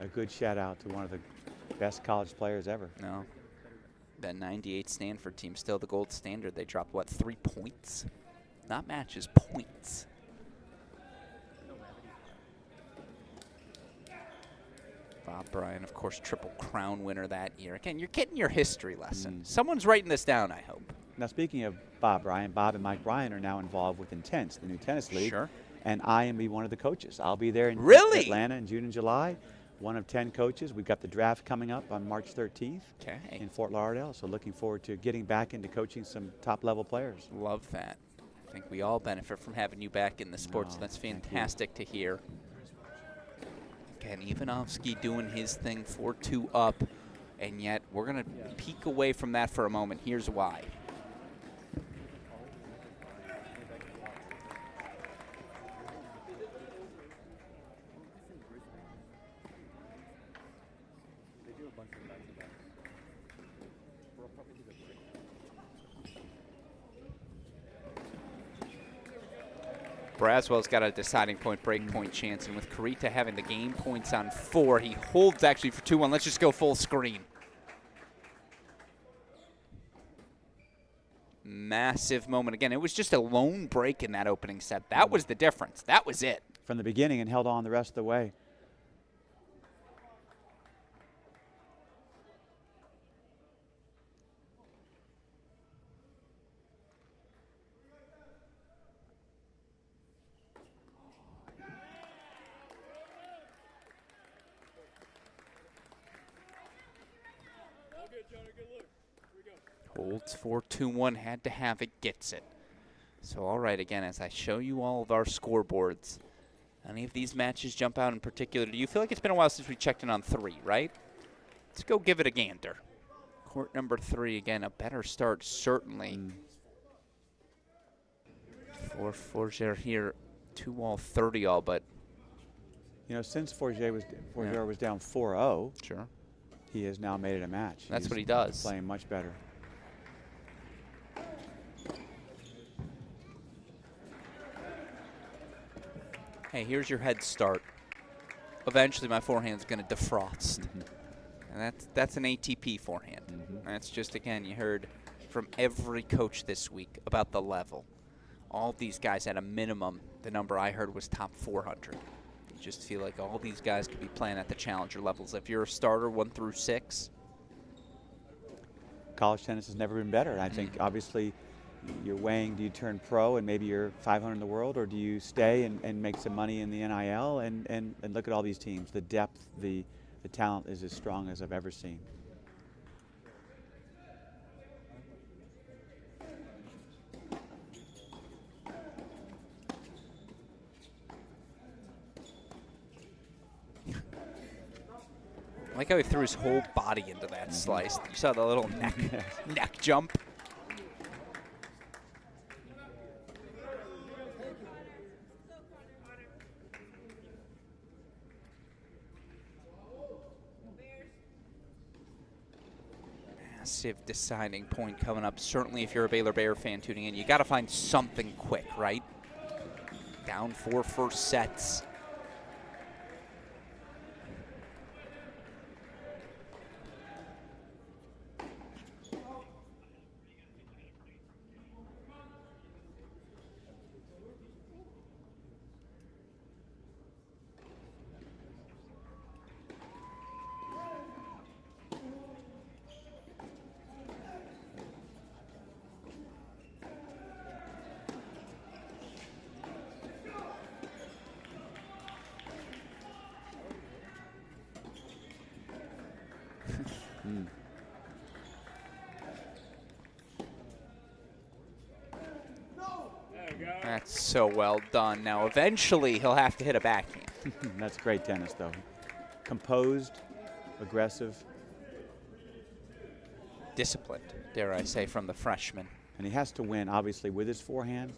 A good shout out to one of the best college players ever. No. That 98 Stanford team, still the gold standard. They dropped, what, 3 points? Not matches, points. Bob Bryan, of course, Triple Crown winner that year. Again, you're getting your history lesson. Someone's writing this down, I hope. Now, speaking of Bob Bryan, Bob and Mike Bryan are now involved with Intense, the new tennis league. Sure. And I am one of the coaches. I'll be there in Atlanta in June and July. One of 10 coaches. We've got the draft coming up on March 13th in Fort Lauderdale. So looking forward to getting back into coaching some top-level players. Love that. I think we all benefit from having you back in the sport, so that's fantastic to hear. Again, Ivanovsky doing his thing, 4-2 up. and yet we're going to peek away from that for a moment. Here's why. Braswell's got a deciding point, break point chance, and with Carita having the game points on 4, he holds actually for 2-1. Let's just go full screen. Massive moment. Again, it was just a lone break in that opening set. That was the difference. That was it. From the beginning and held on the rest of the way. Holds 4-2-1, had to have it, gets it. So, all right, again, as I show you all of our scoreboards, any of these matches jump out in particular? Do you feel like it's been a while since we checked in on 3, right? Let's go give it a gander. Court number 3, again, a better start, certainly. For Forger here, 2-all, 30-all, but... You know, since Forger was down 4-0, sure, he has now made it a match. That's He's what he does. Playing much better. Hey, here's your head start. Eventually, my forehand's going to defrost. And that's an ATP forehand. That's just, again, you heard from every coach this week about the level. All these guys at a minimum, the number I heard was top 400. You just feel like all these guys could be playing at the challenger levels. If you're a starter 1 through 6. College tennis has never been better. And I think, obviously, you're weighing, do you turn pro and maybe you're 500 in the world, or do you stay and make some money in the NIL? And look at all these teams. The depth, the talent is as strong as I've ever seen. I like how he threw his whole body into that slice. You saw the little neck jump. Massive deciding point coming up. Certainly if you're a Baylor Bear fan tuning in, you got to find something quick, right? Down 4 first sets. That's so well done. Now, eventually, he'll have to hit a backhand. That's great tennis, though. Composed, aggressive. Disciplined, dare I say, from the freshman. And he has to win, obviously, with his forehand.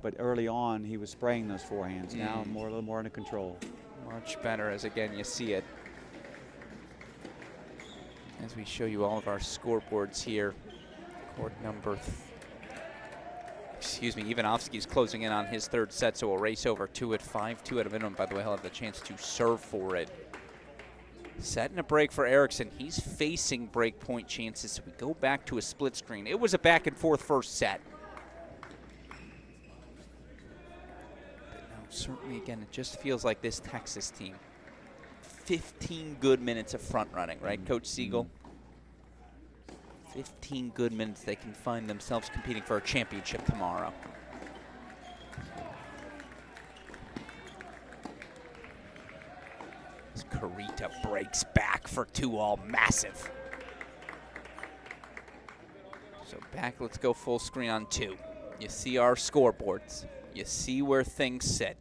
But early on, he was spraying those forehands. Now, a little more under control. Much better, as again, you see it. As we show you all of our scoreboards here. Court number Ivanovsky's closing in on his 3rd set, so we'll race over to it. 5-2 at a minimum. By the way, he'll have the chance to serve for it. Setting a break for Eriksson. He's facing break point chances, so we go back to a split screen. It was a back and forth first set. But no, certainly, again, it just feels like this Texas team. 15 good minutes of front running, right, Coach Siegel? 15 good minutes, they can find themselves competing for a championship tomorrow. As Carita breaks back for 2-all, massive. So back, let's go full screen on 2. You see our scoreboards. You see where things sit.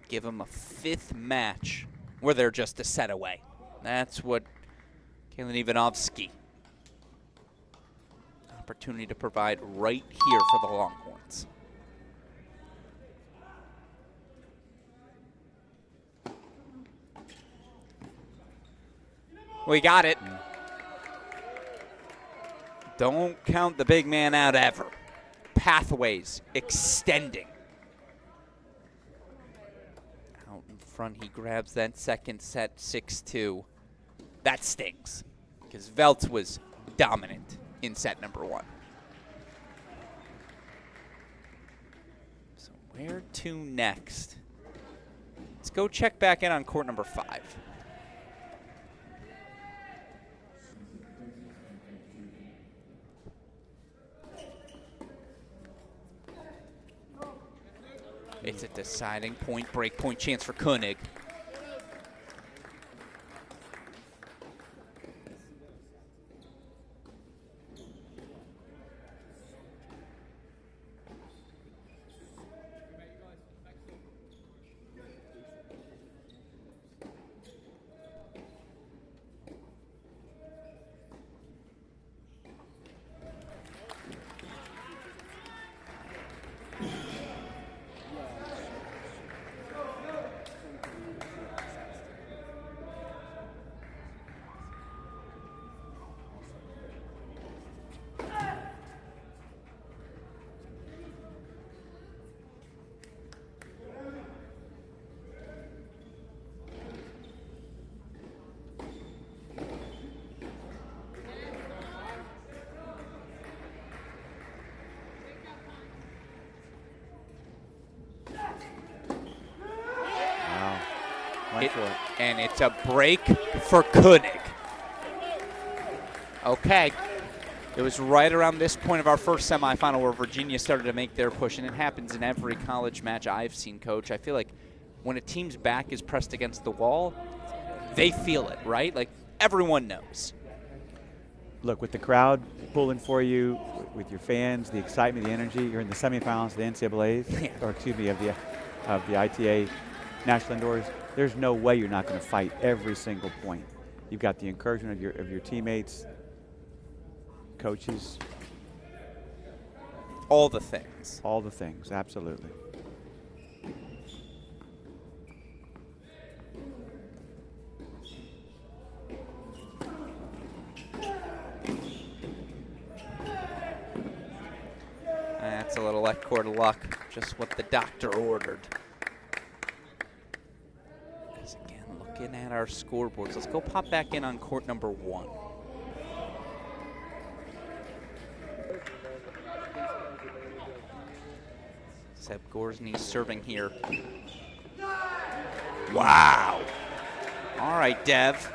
Give them a 5th match where they're just a set away. That's what Kaylin Ivanovsky. Opportunity to provide right here for the Longhorns. We got it. Don't count the big man out ever. Pathways extending. Out in front, he grabs that second set, 6-2. That stings, because Veltz was dominant in set number 1. So where to next? Let's go check back in on court number 5. It's a deciding point, break point chance for Koenig. And it's a break for Koenig. Okay. It was right around this point of our first semifinal where Virginia started to make their push, and it happens in every college match I've seen, Coach. I feel like when a team's back is pressed against the wall, they feel it, right? Like, everyone knows. Look, with the crowd pulling for you, with your fans, the excitement, the energy, you're in the semifinals of the NCAAs, or excuse me, of the ITA National Indoors. There's no way you're not going to fight every single point. You've got the encouragement of your teammates, coaches. All the things. All the things, absolutely. That's a little left court of luck, just what the doctor ordered. Again, looking at our scoreboards, let's go pop back in on court number 1. Seb Gorsny serving here. Wow. All right, Dev.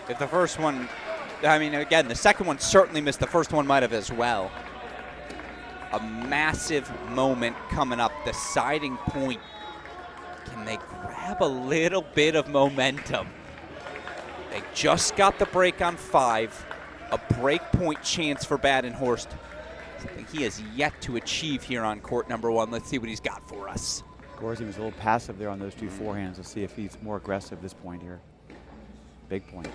If the first one, I mean, again, the second one certainly missed. The first one might have as well. A massive moment coming up, deciding point. Can they grab a little bit of momentum? They just got the break on 5. A break point chance for Badenhorst. Something he has yet to achieve here on court number 1. Let's see what he's got for us. Gorsny was a little passive there on those 2 forehands. Let's see if he's more aggressive this point here. Big point.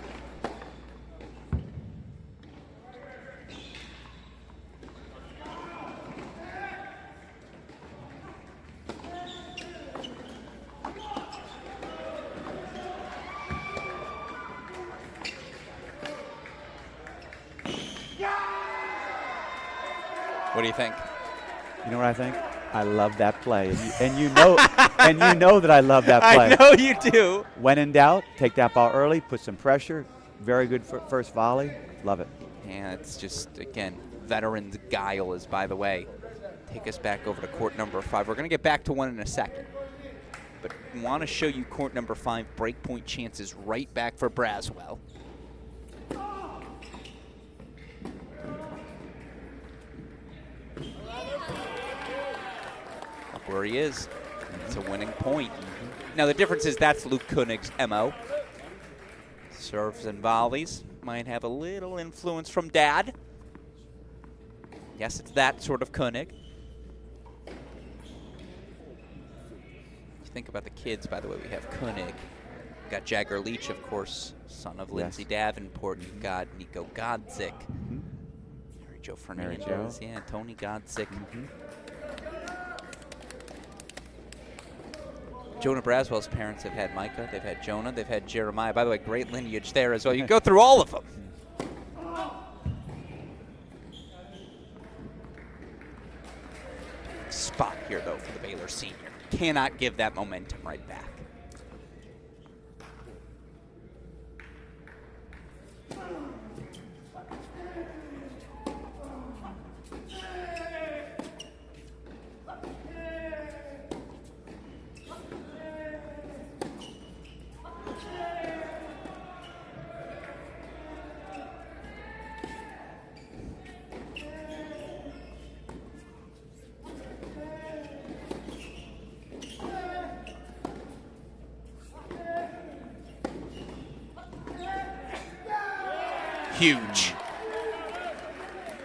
What do you think? You know what I think? I love that play, and you know that I love that play. I know you do. When in doubt, take that ball early, put some pressure. Very good first volley. Love it. Yeah, it's just, again, veteran's guile is, by the way. Take us back over to court number 5. We're going to get back to one in a second. But want to show you court number 5, breakpoint chances right back for Braswell. Look where he is. It's a winning point. Now the difference is that's Luke Koenig's MO. Serves and volleys. Might have a little influence from Dad. Yes, it's that sort of Koenig. Think about the kids, by the way. We have Koenig. We've got Jagger Leach, of course, son of Lindsay Davenport. You've got Nico Godzik. Mary Jo Fernandez. Yeah, Tony Godzik. Jonah Braswell's parents have had Micah. They've had Jonah. They've had Jeremiah. By the way, great lineage there as well. You go through all of them. Spot here, though, for the Baylor senior. Cannot give that momentum right back. Huge.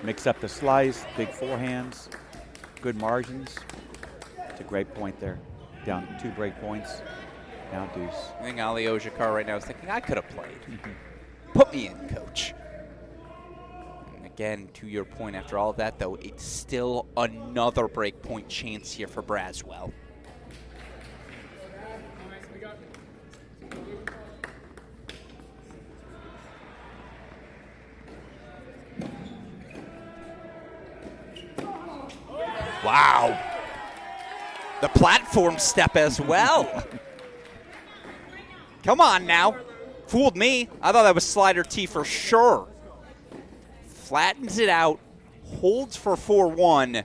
Mix up the slice, big forehands, good margins. It's a great point there. Down 2 break points, now deuce. I think Ali Ojakar right now is thinking, I could have played. Put me in, coach. And again, to your point, after all of that, though, it's still another break point chance here for Braswell. Wow. The platform step as well. Come on now. Fooled me. I thought that was slider T for sure. Flattens it out. Holds for 4-1.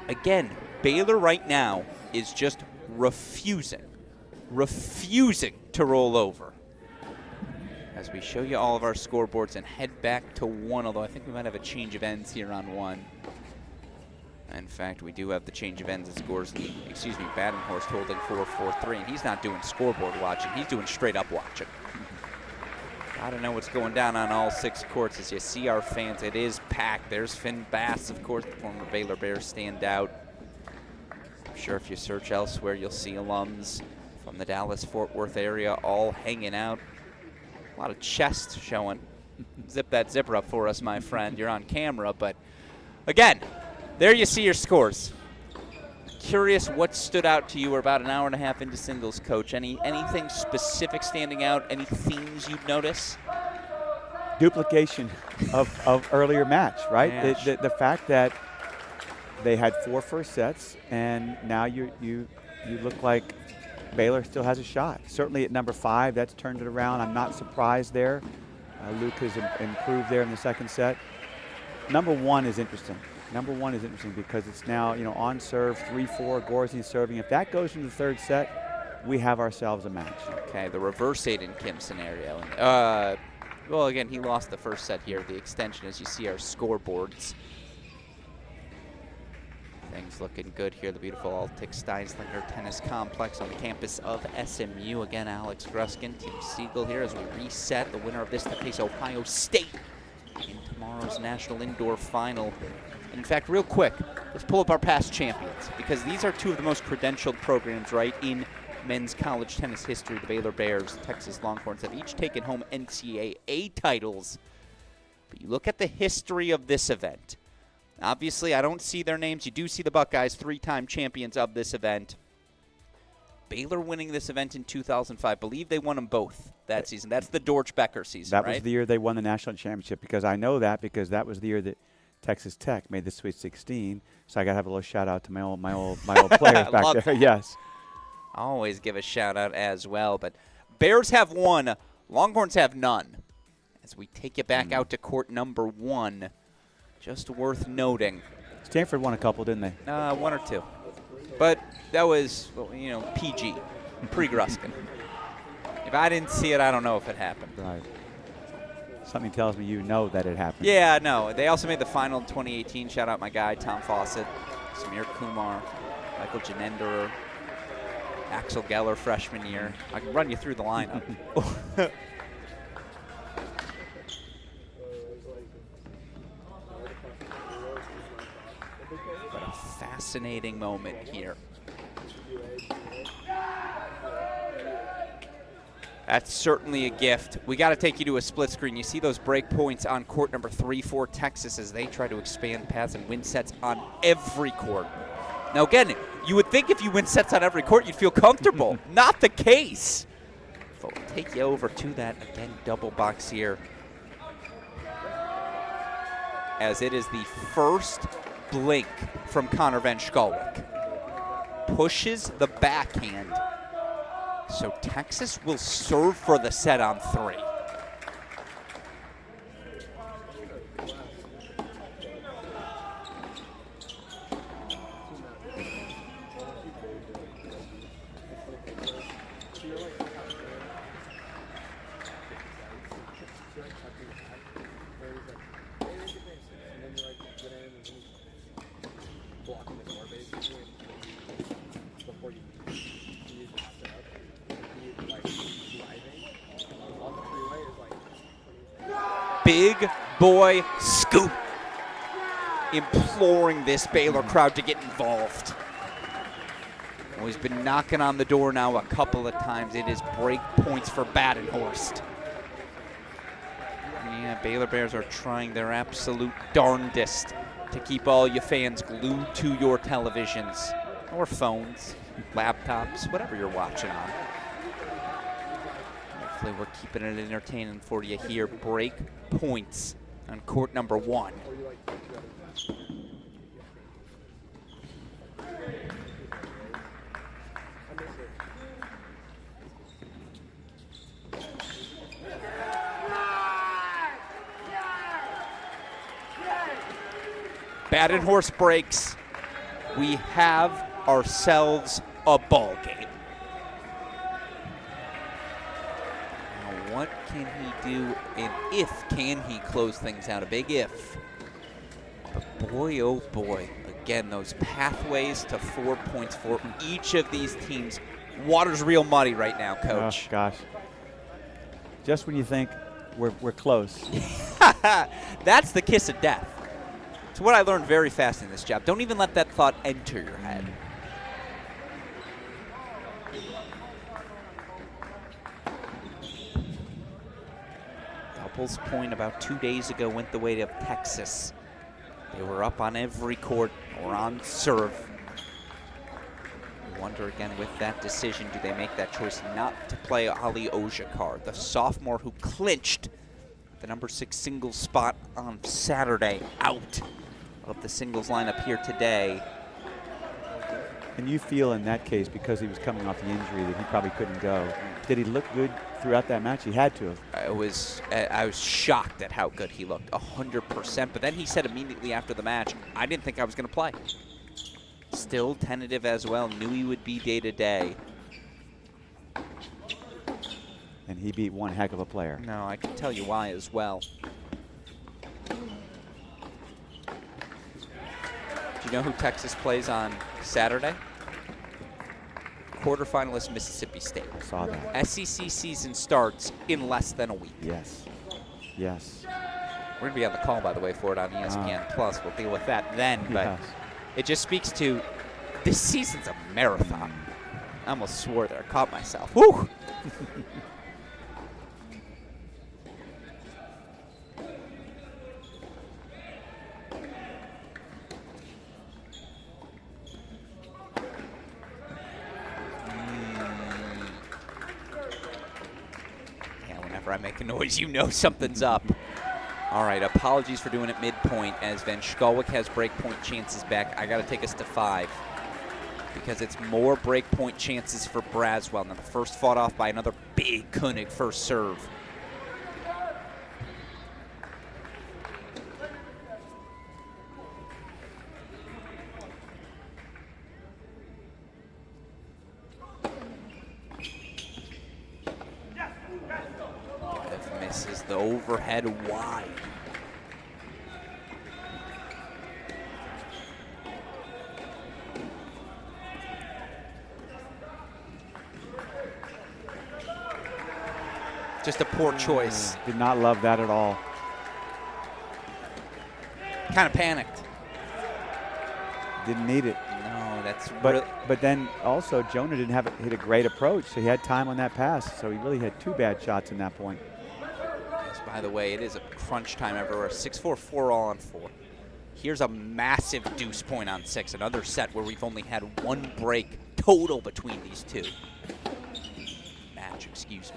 Again, Baylor right now is just refusing to roll over. As we show you all of our scoreboards and head back to 1, although I think we might have a change of ends here on 1. In fact, we do have the change of ends and scores. Badenhorst holding 4-4-3, and he's not doing scoreboard watching. He's doing straight up watching. I don't know what's going down on all 6 courts. As you see our fans, it is packed. There's Finn Bass, of course, the former Baylor Bears standout. I'm sure if you search elsewhere, you'll see alums from the Dallas-Fort Worth area all hanging out. A lot of chests showing. Zip that zipper up for us, my friend. You're on camera, but again, there you see your scores. Curious what stood out to you. We're about an hour and a half into singles, Coach. Anything specific standing out? Any themes you'd notice? Duplication of earlier match, right? Yeah. The fact that they had 4 first sets, and now you look like Baylor still has a shot. Certainly at number 5, that's turned it around. I'm not surprised there. Luke has improved there in the second set. Number 1 is interesting. Number 1 is interesting because it's now, on serve, 3-4, Gorsey serving. If that goes into the 3rd set, we have ourselves a match. Okay, the reverse Aiden Kim scenario. Well, again, he lost the first set here, the extension, as you see our scoreboards. Things looking good here. The beautiful Altic Steinslinger Tennis Complex on the campus of SMU. Again, Alex Gruskin, Tim Siegel here as we reset. The winner of this to face Ohio State in tomorrow's National Indoor Final. And in fact, real quick, let's pull up our past champions, because these are 2 of the most credentialed programs, right, in men's college tennis history. The Baylor Bears, Texas Longhorns have each taken home NCAA titles. But you look at the history of this event. Obviously, I don't see their names. You do see the Buckeyes, 3-time champions of this event. Baylor winning this event in 2005. I believe they won them both that season. That's the Dortch Becker season, That right? was the year they won the national championship, because I know that because that was the year that Texas Tech made the Sweet 16. So I got to have a little shout out to my old players back there. Yes. Always give a shout out as well. But Bears have 1, Longhorns have none. As we take you back out to court number 1. Just worth noting. Stanford won a couple, didn't they? 1 or 2. But that was, PG, pre-Gruskin. If I didn't see it, I don't know if it happened. Right. Something tells me you know that it happened. Yeah, no. They also made the final in 2018. Shout out my guy, Tom Fawcett, Samir Kumar, Michael Janenderer, Axel Geller, freshman year. I can run you through the lineup. But a fascinating moment here. That's certainly a gift. We got to take you to a split screen. You see those break points on court number 3 for Texas as they try to expand paths and win sets on every court. Now, again, you would think if you win sets on every court, you'd feel comfortable. Not the case. But we'll take you over to that, again, double box here. As it is the first blink from Connor Van Schalwick. Pushes the backhand. So Texas will serve for the set on 3. Big boy scoop. Imploring this Baylor crowd to get involved. Well, he's been knocking on the door now a couple of times. It is break points for Badenhorst. Yeah, Baylor Bears are trying their absolute darndest to keep all you fans glued to your televisions or phones, laptops, whatever you're watching on. Hopefully we're keeping it entertaining for you here. Break points on court number 1. Badenhorst breaks. We have ourselves a ball game. Now, what can he do, and if can he close things out? A big if. But boy, oh boy, again, those pathways to 4 points for each of these teams. Water's real muddy right now, Coach. Oh, gosh. Just when you think we're close. That's the kiss of death. It's what I learned very fast in this job. Don't even let that thought enter your head. Doubles point about 2 days ago went the way of Texas. They were up on every court or on serve. I wonder again with that decision, do they make that choice not to play Ali Ojakar, the sophomore who clinched the number 6 singles spot on Saturday, out of the singles lineup here today. And you feel in that case, because he was coming off the injury, that he probably couldn't go. Did he look good throughout that match? He had to have. I was shocked at how good he looked, 100%. But then he said immediately after the match, I didn't think I was going to play. Still tentative as well, knew he would be day to day. And he beat one heck of a player. No, I can tell you why as well. Do you know who Texas plays on Saturday? Quarterfinalist Mississippi State. I saw that. SEC season starts in less than a week. Yes. Yes. We're going to be on the call, by the way, for it on ESPN Plus. We'll deal with that then. But Yes. it just speaks to this season's a marathon. I almost swore there. I caught myself. Woo! I make a noise, you know something's up. All right, apologies for doing it midpoint as Van Schalwick has breakpoint chances back. I got to take us to 5 because it's more breakpoint chances for Braswell. Now the first fought off by another big Koenig first serve. Misses the overhead wide. Just a poor choice. Did not love that at all. Kind of panicked. Didn't need it. No, that's but then also Jonah didn't have hit a great approach, so he had time on that pass. So he really had 2 bad shots in that point. Yes, by the way, it is a crunch time everywhere. 6-4, 4 all on 4. Here's a massive deuce point on 6. Another set where we've only had 1 break total between these two. Match, excuse me.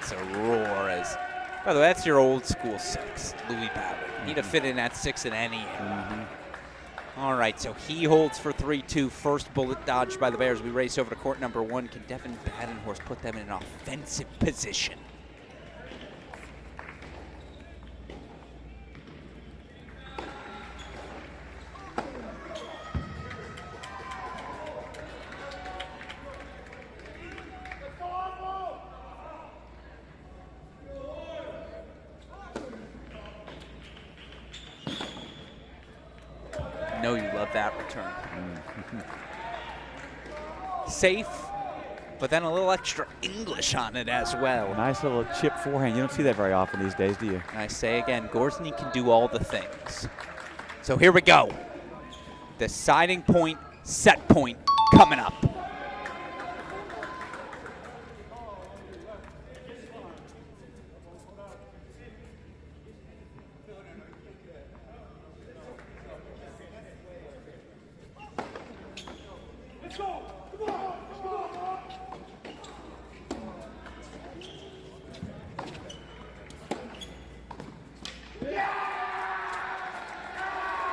It's a roar. As, by the way, that's your old school 6, Louis Babbitt. He'd have fit in at 6 in any era. All right, so he holds for 3-2. First bullet dodged by the Bears. We race over to court number 1. Can Devin Badenhorst put them in an offensive position? Know you love that return. Safe, but then a little extra English on it as well. Nice little chip forehand. You don't see that very often these days, do you? And I say again, Gorsny can do all the things. So here we go. Deciding point, set point coming up.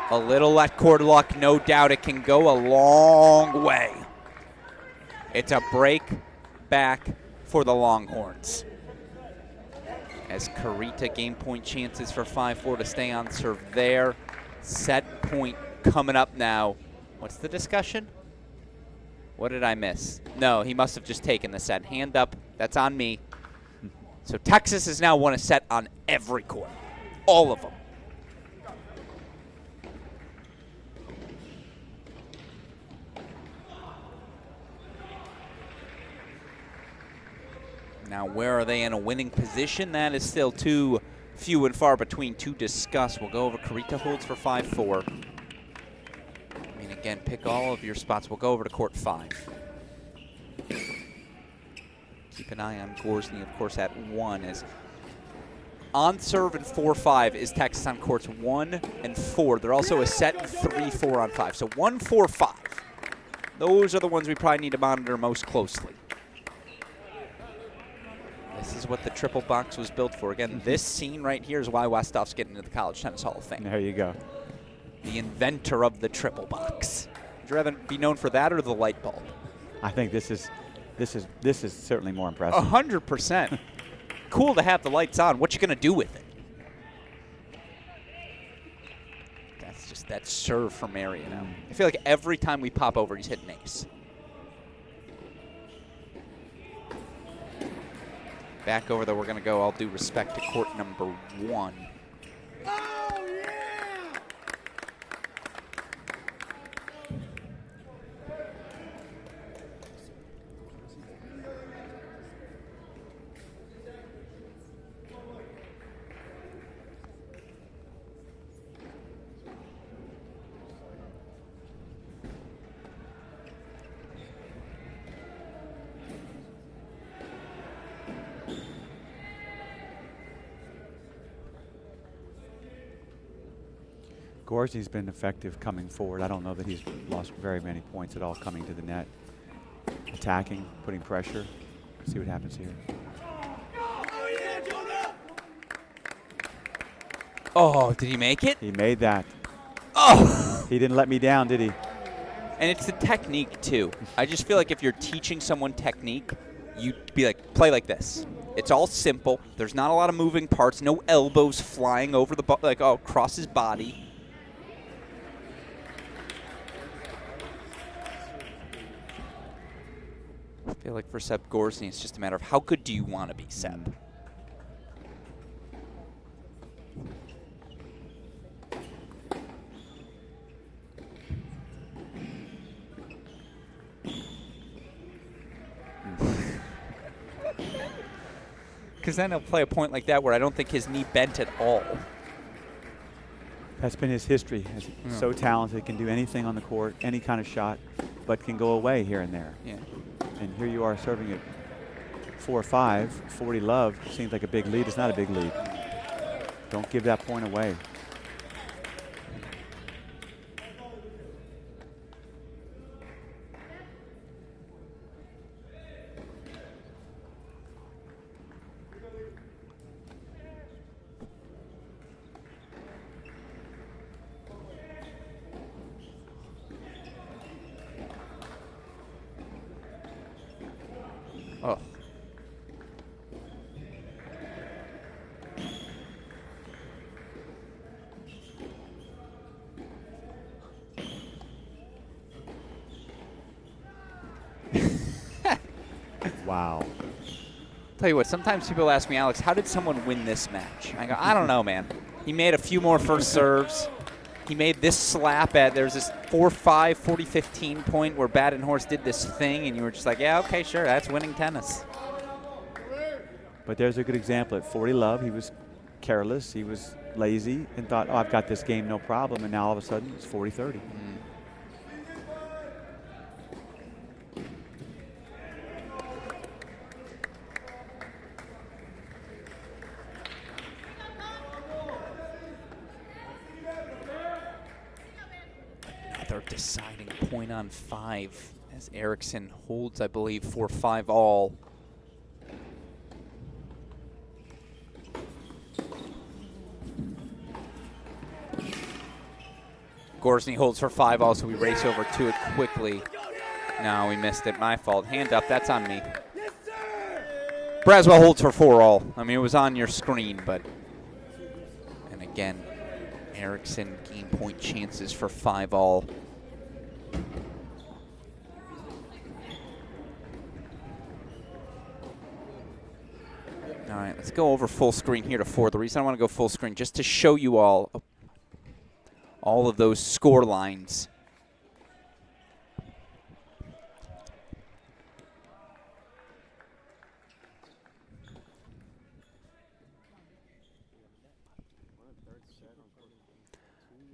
A little at court luck, no doubt it can go a long way. It's a break back for the Longhorns. As Carita game point chances for 5-4 to stay on serve there. Set point coming up now. What's the discussion? What did I miss? No, he must have just taken the set. Hand up, that's on me. So Texas has now won a set on every court. All of them. Now, where are they in a winning position? That is still too few and far between to discuss. We'll go over. Carita holds for 5-4. I mean, again, pick all of your spots. We'll go over to court 5. Keep an eye on Gorsny, of course, at 1. As on serve and 4-5 is Texas on courts 1 and 4. They're also a set 3-4 on 5. So 1-4-5. Those are the ones we probably need to monitor most closely. This is what the triple box was built for. Again, this scene right here is why Westhoff's getting into the College Tennis Hall of Fame. There you go. The inventor of the triple box. Would you rather be known for that or the light bulb? I think this is certainly more impressive. 100%. Cool to have the lights on. What you gonna do with it? That's just that serve from Mariano. I feel like every time we pop over, he's hitting ace. Back over there, we're going to go, all due respect, to court number 1. Gorsny's been effective coming forward. I don't know that he's lost very many points at all coming to the net. Attacking, putting pressure. See what happens here. Oh, did he make it? He made that. Oh! He didn't let me down, did he? And it's the technique, too. I just feel like if you're teaching someone technique, you'd be like, play like this. It's all simple. There's not a lot of moving parts. No elbows flying over the across his body. feel like for Seb Gorsny, it's just a matter of how good do you want to be, Seb? Because then he'll play a point like that where I don't think his knee bent at all. That's been his history. He's so talented, can do anything on the court, any kind of shot, but can go away here and there. Yeah. And here you are serving it 4-5, 40 love. Seems like a big lead. It's not a big lead. Don't give that point away. Oh. Wow. Tell you what, sometimes people ask me, Alex, how did someone win this match? I go, I don't know, man. He made a few more first serves. He made this slap at, there's this 4-5, 40-15 point where Badenhorst did this thing, and you were just like, yeah, okay, sure, that's winning tennis. But there's a good example. At 40 love, he was careless, he was lazy, and thought, oh, I've got this game, no problem. And now all of a sudden, it's 40-30. Another deciding point on 5 as Eriksson holds, I believe, 4-5 all. Gorsny holds for 5 all, so we race over to it quickly. No, we missed it. My fault. Hand up. That's on me. Braswell holds for 4 all. I mean, it was on your screen, but... And again, Eriksson game point chances for 5 all. All right, let's go over full screen here to 4. The reason I want to go full screen, just to show you all of those score lines.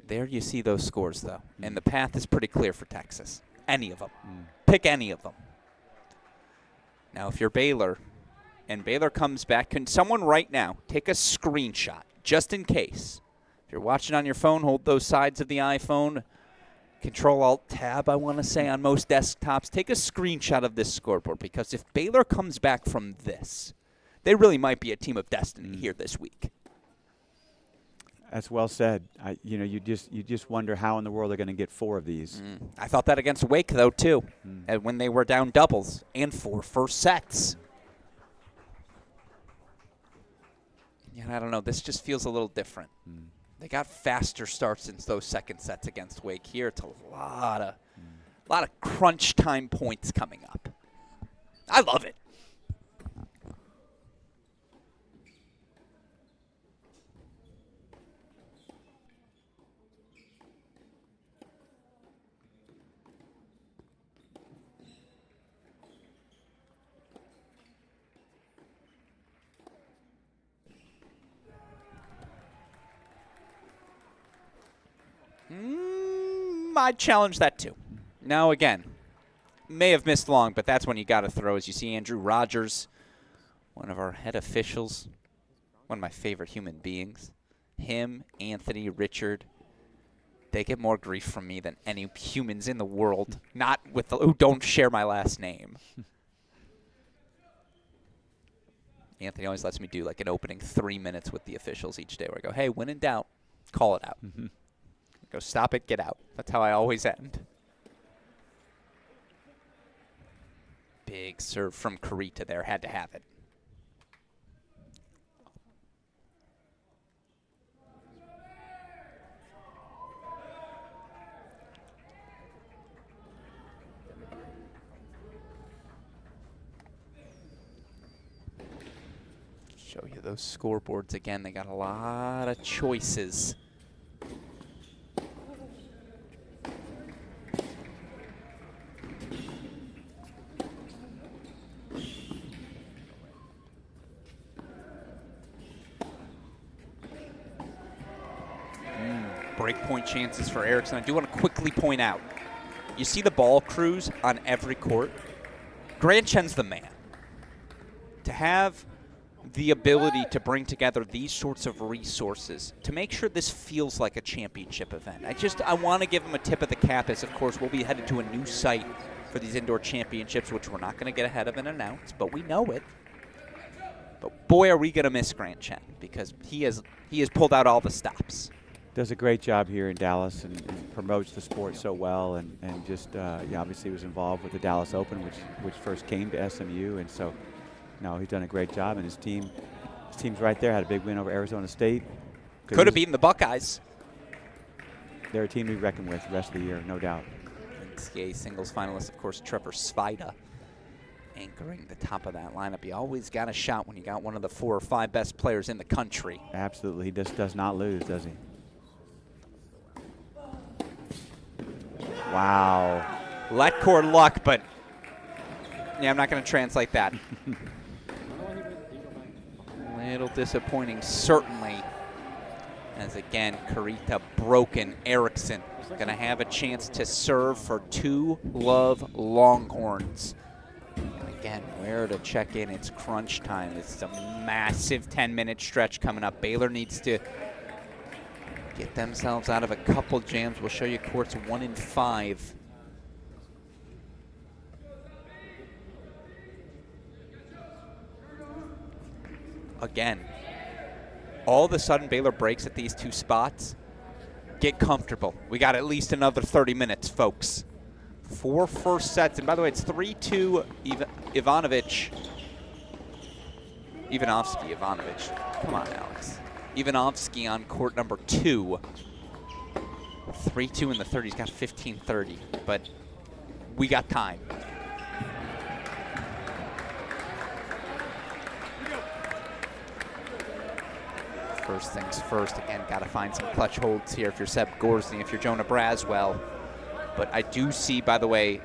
There you see those scores, though. And the path is pretty clear for Texas. Any of them. Pick any of them. Now, if you're Baylor, and Baylor comes back, can someone right now take a screenshot, just in case? If you're watching on your phone, hold those sides of the iPhone. Control-Alt-Tab, I want to say, on most desktops. Take a screenshot of this scoreboard, because if Baylor comes back from this, they really might be a team of destiny here this week. That's well said. You just wonder how in the world they're going to get 4 of these. I thought that against Wake, though, too, when they were down doubles and 4 first sets. Yeah, I don't know. This just feels a little different. They got faster starts in those second sets against Wake. Here, it's a lot of crunch time points coming up. I love it. I'd challenge that too. Now again, may have missed long, but that's when you got to throw. As you see, Andrew Rogers, one of our head officials, one of my favorite human beings. Him, Anthony, Richard, they get more grief from me than any humans in the world, not with who don't share my last name. Anthony always lets me do like an opening 3 minutes with the officials each day where I go, hey, when in doubt, call it out. Go stop it, get out. That's how I always end. Big serve from Karita there. Had to have it. Show you those scoreboards again. They got a lot of choices. Break point chances for Erickson. I do want to quickly point out, you see the ball crews on every court. Grant Chen's the man. To have the ability to bring together these sorts of resources to make sure this feels like a championship event. I want to give him a tip of the cap as, of course, we'll be headed to a new site for these indoor championships, which we're not going to get ahead of and announce, but we know it. But boy, are we going to miss Grant Chen, because he has pulled out all the stops. Does a great job here in Dallas and promotes the sport so well, and just obviously was involved with the Dallas Open, which first came to SMU, and so no, he's done a great job, and his team's right there. Had a big win over Arizona State. Could have beaten the Buckeyes. They're a team to be reckoned with the rest of the year, no doubt. NCAA singles finalist, of course, Trevor Svida, anchoring the top of that lineup. You always got a shot when you got one of the 4 or 5 best players in the country. Absolutely, he just does not lose, does he? Wow. Let core luck, but yeah, I'm not going to translate that. A little disappointing, certainly. As again, Kurita broken. Erickson going to have a chance to serve for 2 Love Longhorns. And again, where to check in? It's crunch time. It's a massive 10-minute stretch coming up. Baylor needs to get themselves out of a couple jams. We'll show you courts 1 and 5. Again, all of a sudden Baylor breaks at these 2 spots. Get comfortable. We got at least another 30 minutes, folks. 4 first sets. And by the way, it's 3-2 Ivanovich. Come on, Alex. Ivanovsky on court number 2. 3-2 in the third. He's got 15-30, but we got time. First things first, again, got to find some clutch holds here if you're Seb Gorsney, if you're Jonah Braswell. But I do see, by the way,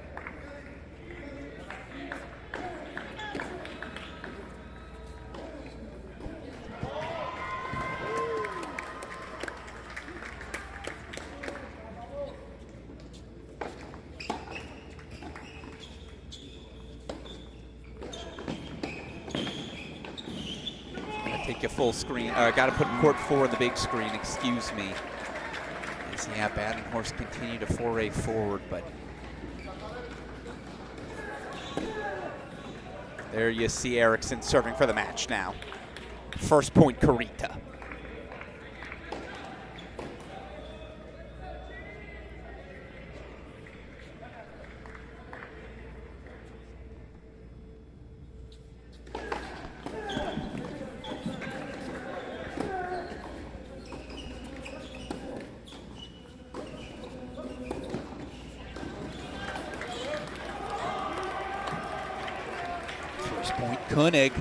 full screen. Got to put court 4 on the big screen, excuse me. As, yeah, Badenhorst continue to foray forward, but there you see Erickson serving for the match now. First point, Kurita. Koenig.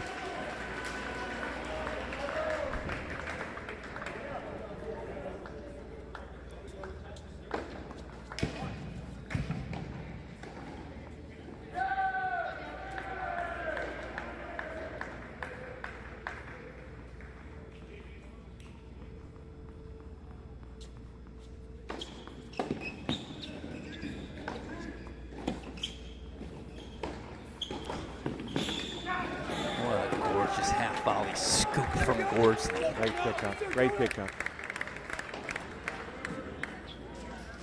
Great pickup.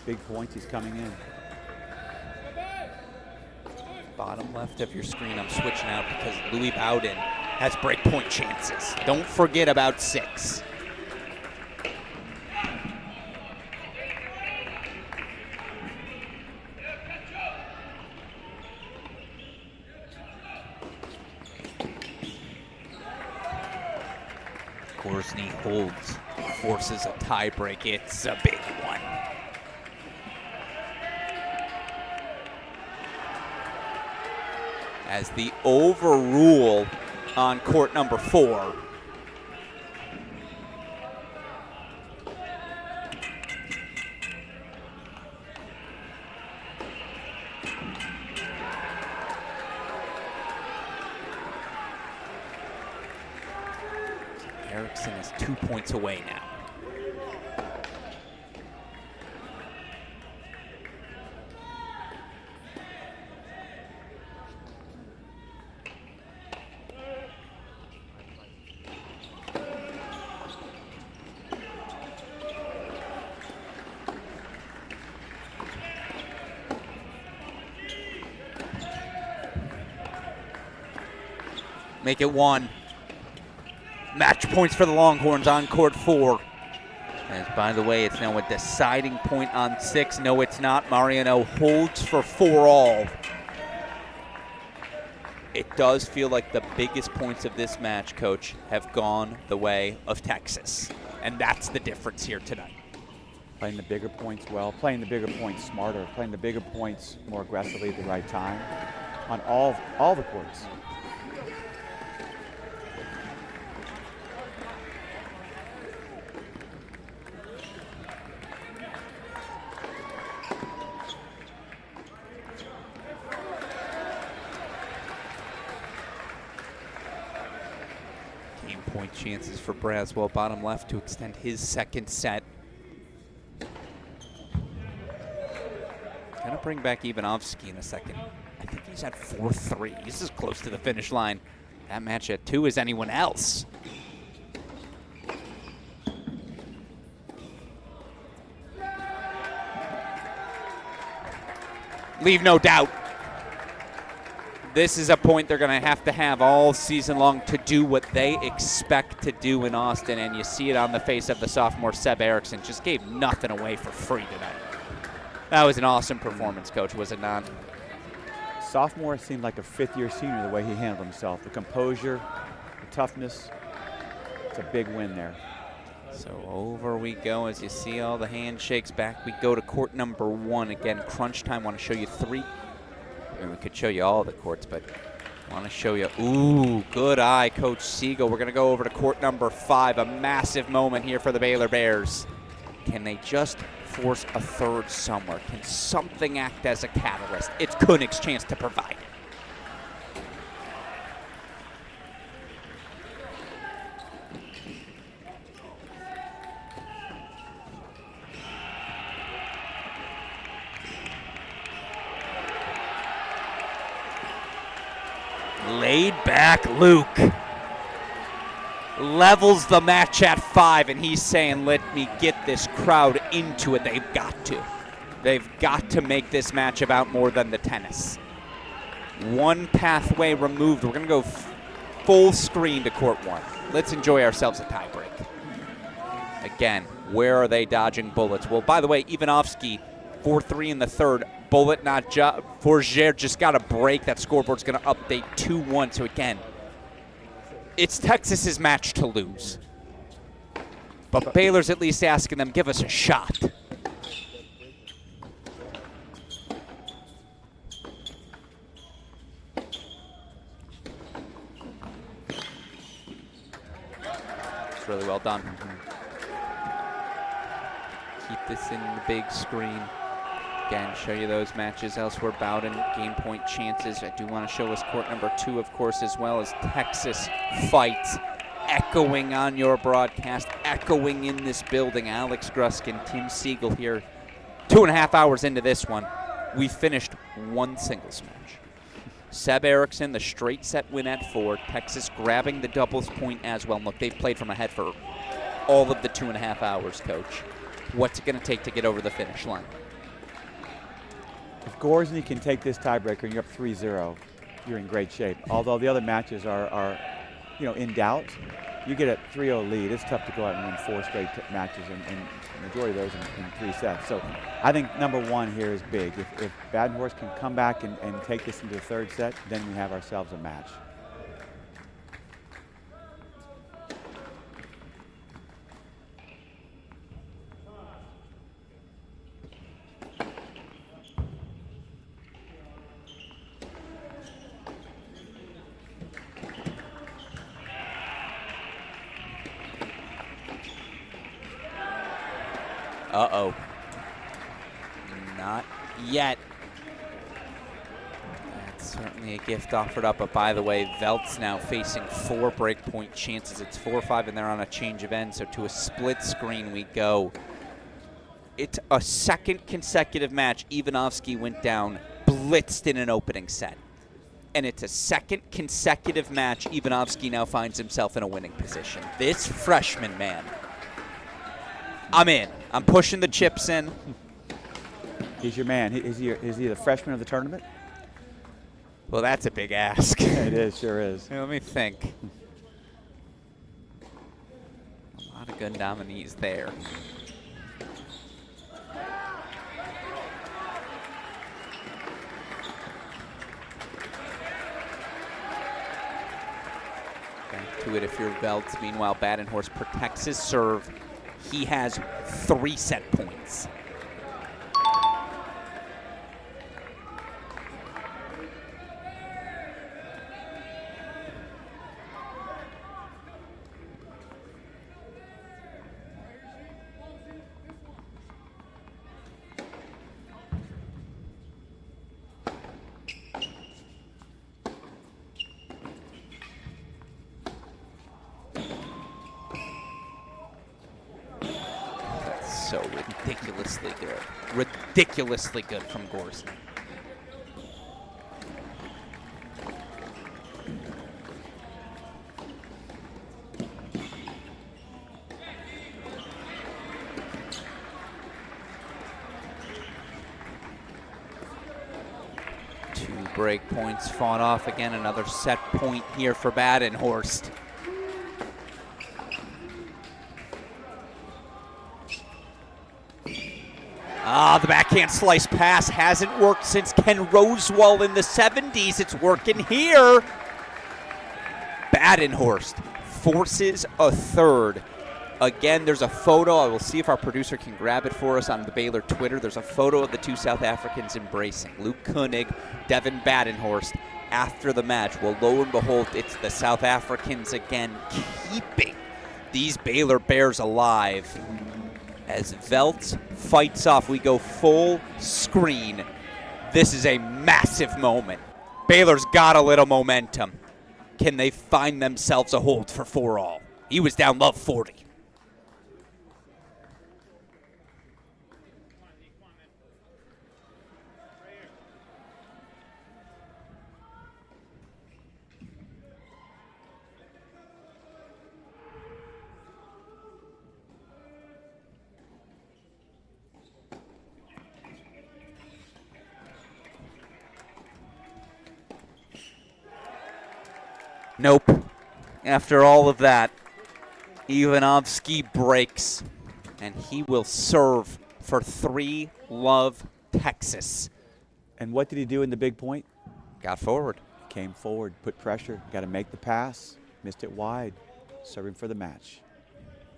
Big points, he's coming in. Bottom left of your screen, I'm switching out because Louis Bowden has breakpoint chances. Don't forget about 6. Gorsney holds, forces a tie break. It's a big one. As the overrule on court number 4. Erickson is 2 points away now. Make it 1. Match points for the Longhorns on court 4. As, by the way, it's now a deciding point on 6. No, it's not. Mariano holds for 4 all. It does feel like the biggest points of this match, Coach, have gone the way of Texas. And that's the difference here tonight. Playing the bigger points well, playing the bigger points smarter, playing the bigger points more aggressively at the right time on all the courts. Point chances for Braswell, bottom left, to extend his second set. Gonna bring back Ivanovsky in a second. I think he's at 4-3. He's as close to the finish line. That match at 2 as anyone else. Leave no doubt. This is a point they're going to have all season long to do what they expect to do in Austin, and you see it on the face of the sophomore Seb Erickson. Just gave nothing away for free tonight. That was an awesome performance, Coach, was it not? Sophomore seemed like a fifth-year senior the way he handled himself. The composure, the toughness. It's a big win there. So over we go as you see all the handshakes. Back we go to court number 1. Again, crunch time. Want to show you 3. I mean, we could show you all the courts, but I want to show you. Ooh, good eye, Coach Siegel. We're going to go over to court number 5. A massive moment here for the Baylor Bears. Can they just force a third somewhere? Can something act as a catalyst? It's Koenig's chance to provide it. Laid back Luke levels the match at 5, and he's saying, let me get this crowd into it. They've got to. They've got to make this match about more than the tennis. One pathway removed. We're going to go full screen to court 1. Let's enjoy ourselves a tiebreak. Again, where are they dodging bullets? Well, by the way, Ivanovsky, 4-3 in the third. Bullet not Forger just got a break. That scoreboard's going to update 2-1. So again, it's Texas's match to lose. But Baylor's at least asking them, give us a shot. It's really well done. Keep this in the big screen. Again, show you those matches elsewhere. Bowden, game point chances. I do want to show us court number 2, of course, as well as Texas fights. Echoing on your broadcast, echoing in this building. Alex Gruskin, Tim Siegel here. 2.5 hours into this one, we finished 1 singles match. Seb Erickson, the straight set win at 4. Texas grabbing the doubles point as well. And look, they've played from ahead for all of the 2.5 hours, Coach. What's it going to take to get over the finish line? If Gorsney can take this tiebreaker and you're up 3-0, you're in great shape. Although the other matches are in doubt, you get a 3-0 lead. It's tough to go out and win 4 straight matches, and the majority of those in 3 sets. So I think number 1 here is big. If Badenhorst can come back and take this into the 3rd set, then we have ourselves a match. Uh-oh. Not yet. Certainly a gift offered up, but by the way, Velt's now facing 4 breakpoint chances. It's 4-5, and they're on a change of ends, so to a split screen we go. It's a second consecutive match. Ivanovsky went down, blitzed in an opening set. And it's a second consecutive match. Ivanovsky now finds himself in a winning position. This freshman, man, I'm in. I'm pushing the chips in. He's your man. Is he the freshman of the tournament? Well, that's a big ask. It is, sure is. Let me think. A lot of good nominees there. Back to it if you're Veltz. Meanwhile, Badenhorst protects his serve. He has 3 set points. So ridiculously good. Ridiculously good from Gorson. Two break points fought off again. Another set point here for Badenhorst. The backhand slice pass hasn't worked since Ken Rosewall in the 70s. It's working here. Badenhorst forces a third. Again, there's a photo. I will see if our producer can grab it for us on the Baylor Twitter. There's a photo of the 2 South Africans embracing. Luke Koenig, Devin Badenhorst after the match. Well, lo and behold, it's the South Africans again keeping these Baylor Bears alive. As Veltz fights off, we go full screen. This is a massive moment. Baylor's got a little momentum. Can they find themselves a hold for 4-all? He was down love 40. Nope. After all of that, Ivanovsky breaks, and he will serve for 3-love Texas. And what did he do in the big point? Got forward. Came forward, put pressure, got to make the pass, missed it wide, serving for the match.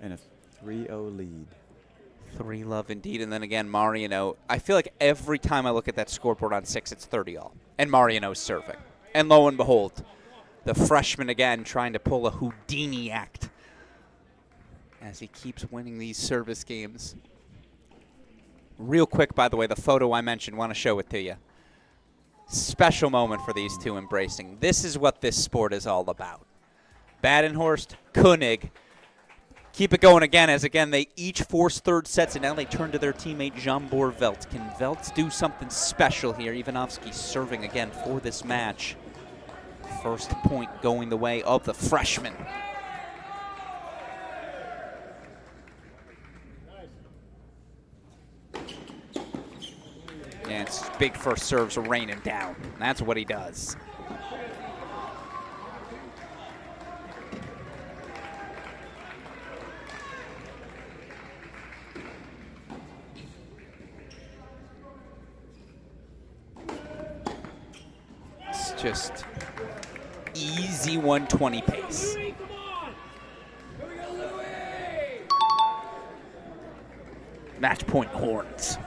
And a 3-0 lead. 3-love indeed. And then again, Mariano. I feel like every time I look at that scoreboard on 6, it's 30-all. And Mariano's serving. And lo and behold, the freshman again trying to pull a Houdini act as he keeps winning these service games. Real quick, by the way, the photo I mentioned, want to show it to you. Special moment for these two embracing. This is what this sport is all about. Badenhorst, Koenig, keep it going again as again they each force third sets, and now they turn to their teammate Jean-Bor Veltz. Can Veltz do something special here? Ivanovsky serving again for this match. First point going the way of the freshman. And it's big first serves raining down. That's what he does. It's just easy 120 pace. Match point Horns.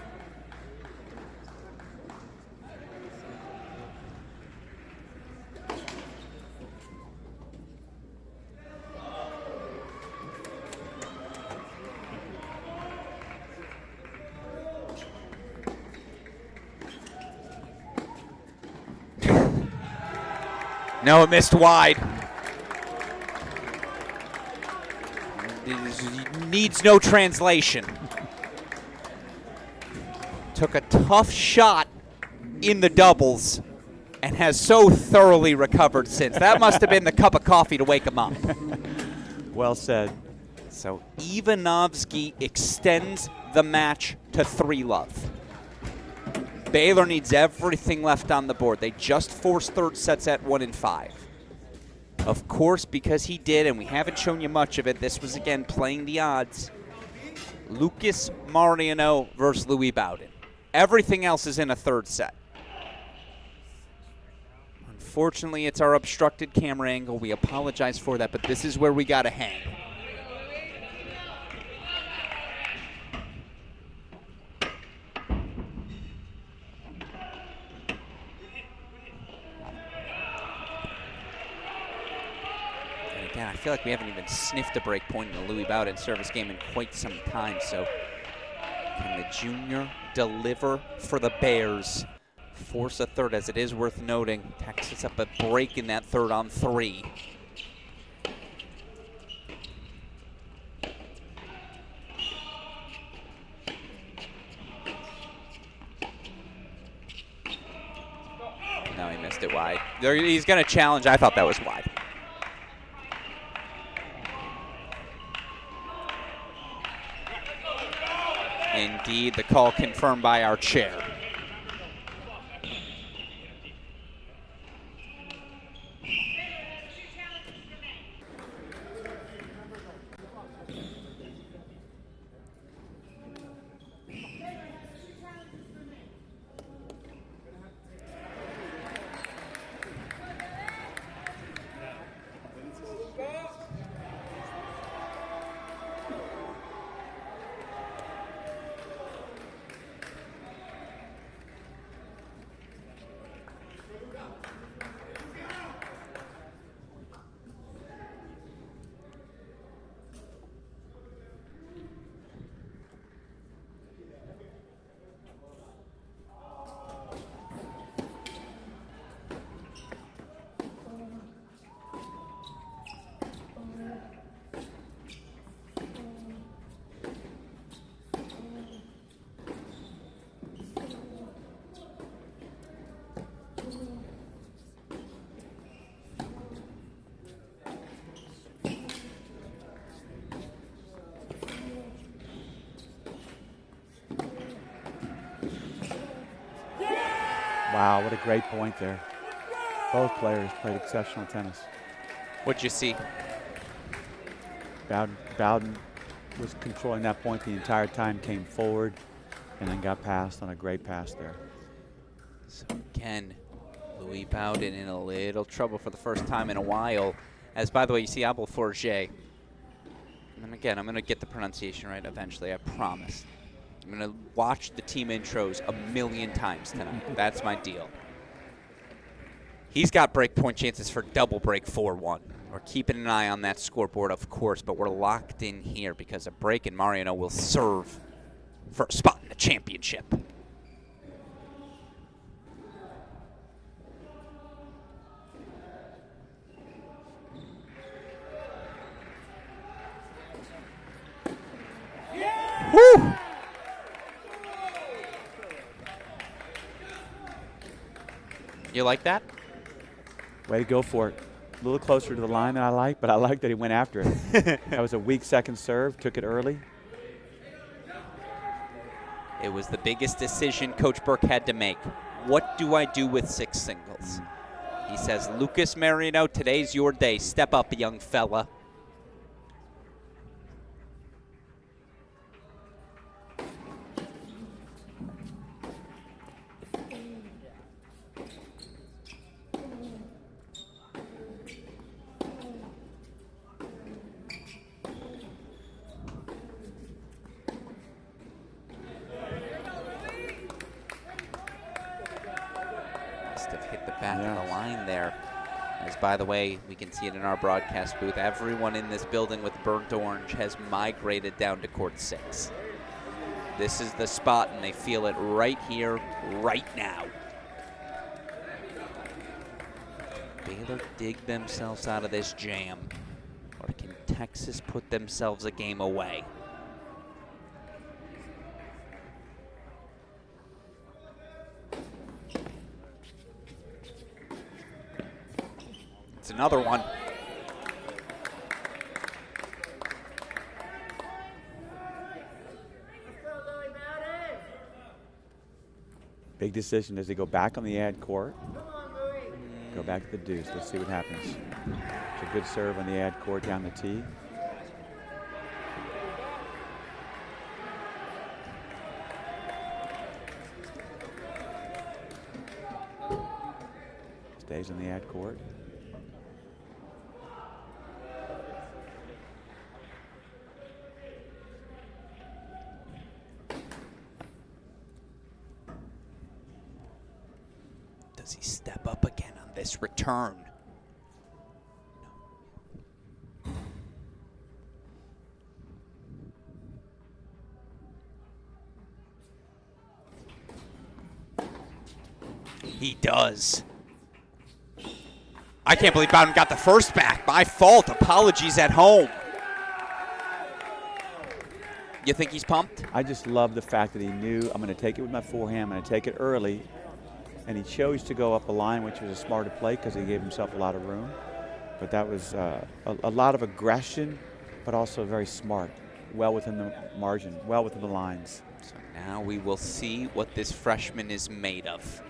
No, it missed wide. Needs no translation. Took a tough shot in the doubles and has so thoroughly recovered since. That must have been the cup of coffee to wake him up. Well said. So Ivanovsky extends the match to 3-love. Baylor needs everything left on the board. They just forced third sets at 1-5. Of course, because he did, and we haven't shown you much of it, this was again playing the odds. Lucas Mariano versus Louis Bowden. Everything else is in a third set. Unfortunately, it's our obstructed camera angle. We apologize for that, but this is where we got to hang. And again, I feel like we haven't even sniffed a break point in the Louis Bowden service game in quite some time, so can the junior deliver for the Bears? Force a third, as it is worth noting. Texas up a break in that third on 3. No, he missed it wide. He's going to challenge. I thought that was wide. Indeed, the call confirmed by our chair. Wow, what a great point there. Both players played exceptional tennis. What'd you see? Bowden was controlling that point the entire time, came forward, and then got passed on a great pass there. So again, Louis Bowden in a little trouble for the first time in a while. As, by the way, you see Abel Forget. And again, I'm going to get the pronunciation right eventually, I promise. I'm going to watch the team intros a million times tonight. That's my deal. He's got break point chances for double break 4-1. We're keeping an eye on that scoreboard, of course, but we're locked in here because a break and Mariano will serve for a spot in the championship. Woo! You like that? Way to go for it. A little closer to the line than I like, but I like that he went after it. That was a weak second serve, took it early. It was the biggest decision Coach Burke had to make. What do I do with 6 singles? He says, Lucas Mariano, today's your day. Step up, young fella. Back of the line there. As, by the way, we can see it in our broadcast booth, everyone in this building with burnt orange has migrated down to court 6. This is the spot, and they feel it right here, right now. Baylor dig themselves out of this jam, or can Texas put themselves a game away? It's another one. Big decision. Does he go back on the ad court? Go back to the deuce. Let's see what happens. It's a good serve on the ad court down the tee. Stays on the ad court. Does he step up again on this return? He does. I can't believe Bowden got the first back. My fault. Apologies at home. You think he's pumped? I just love the fact that he knew, I'm going to take it with my forehand, I'm going to take it early. And he chose to go up a line, which was a smarter play because he gave himself a lot of room. But that was a lot of aggression, but also very smart. Well within the margin, well within the lines. So now we will see what this freshman is made of.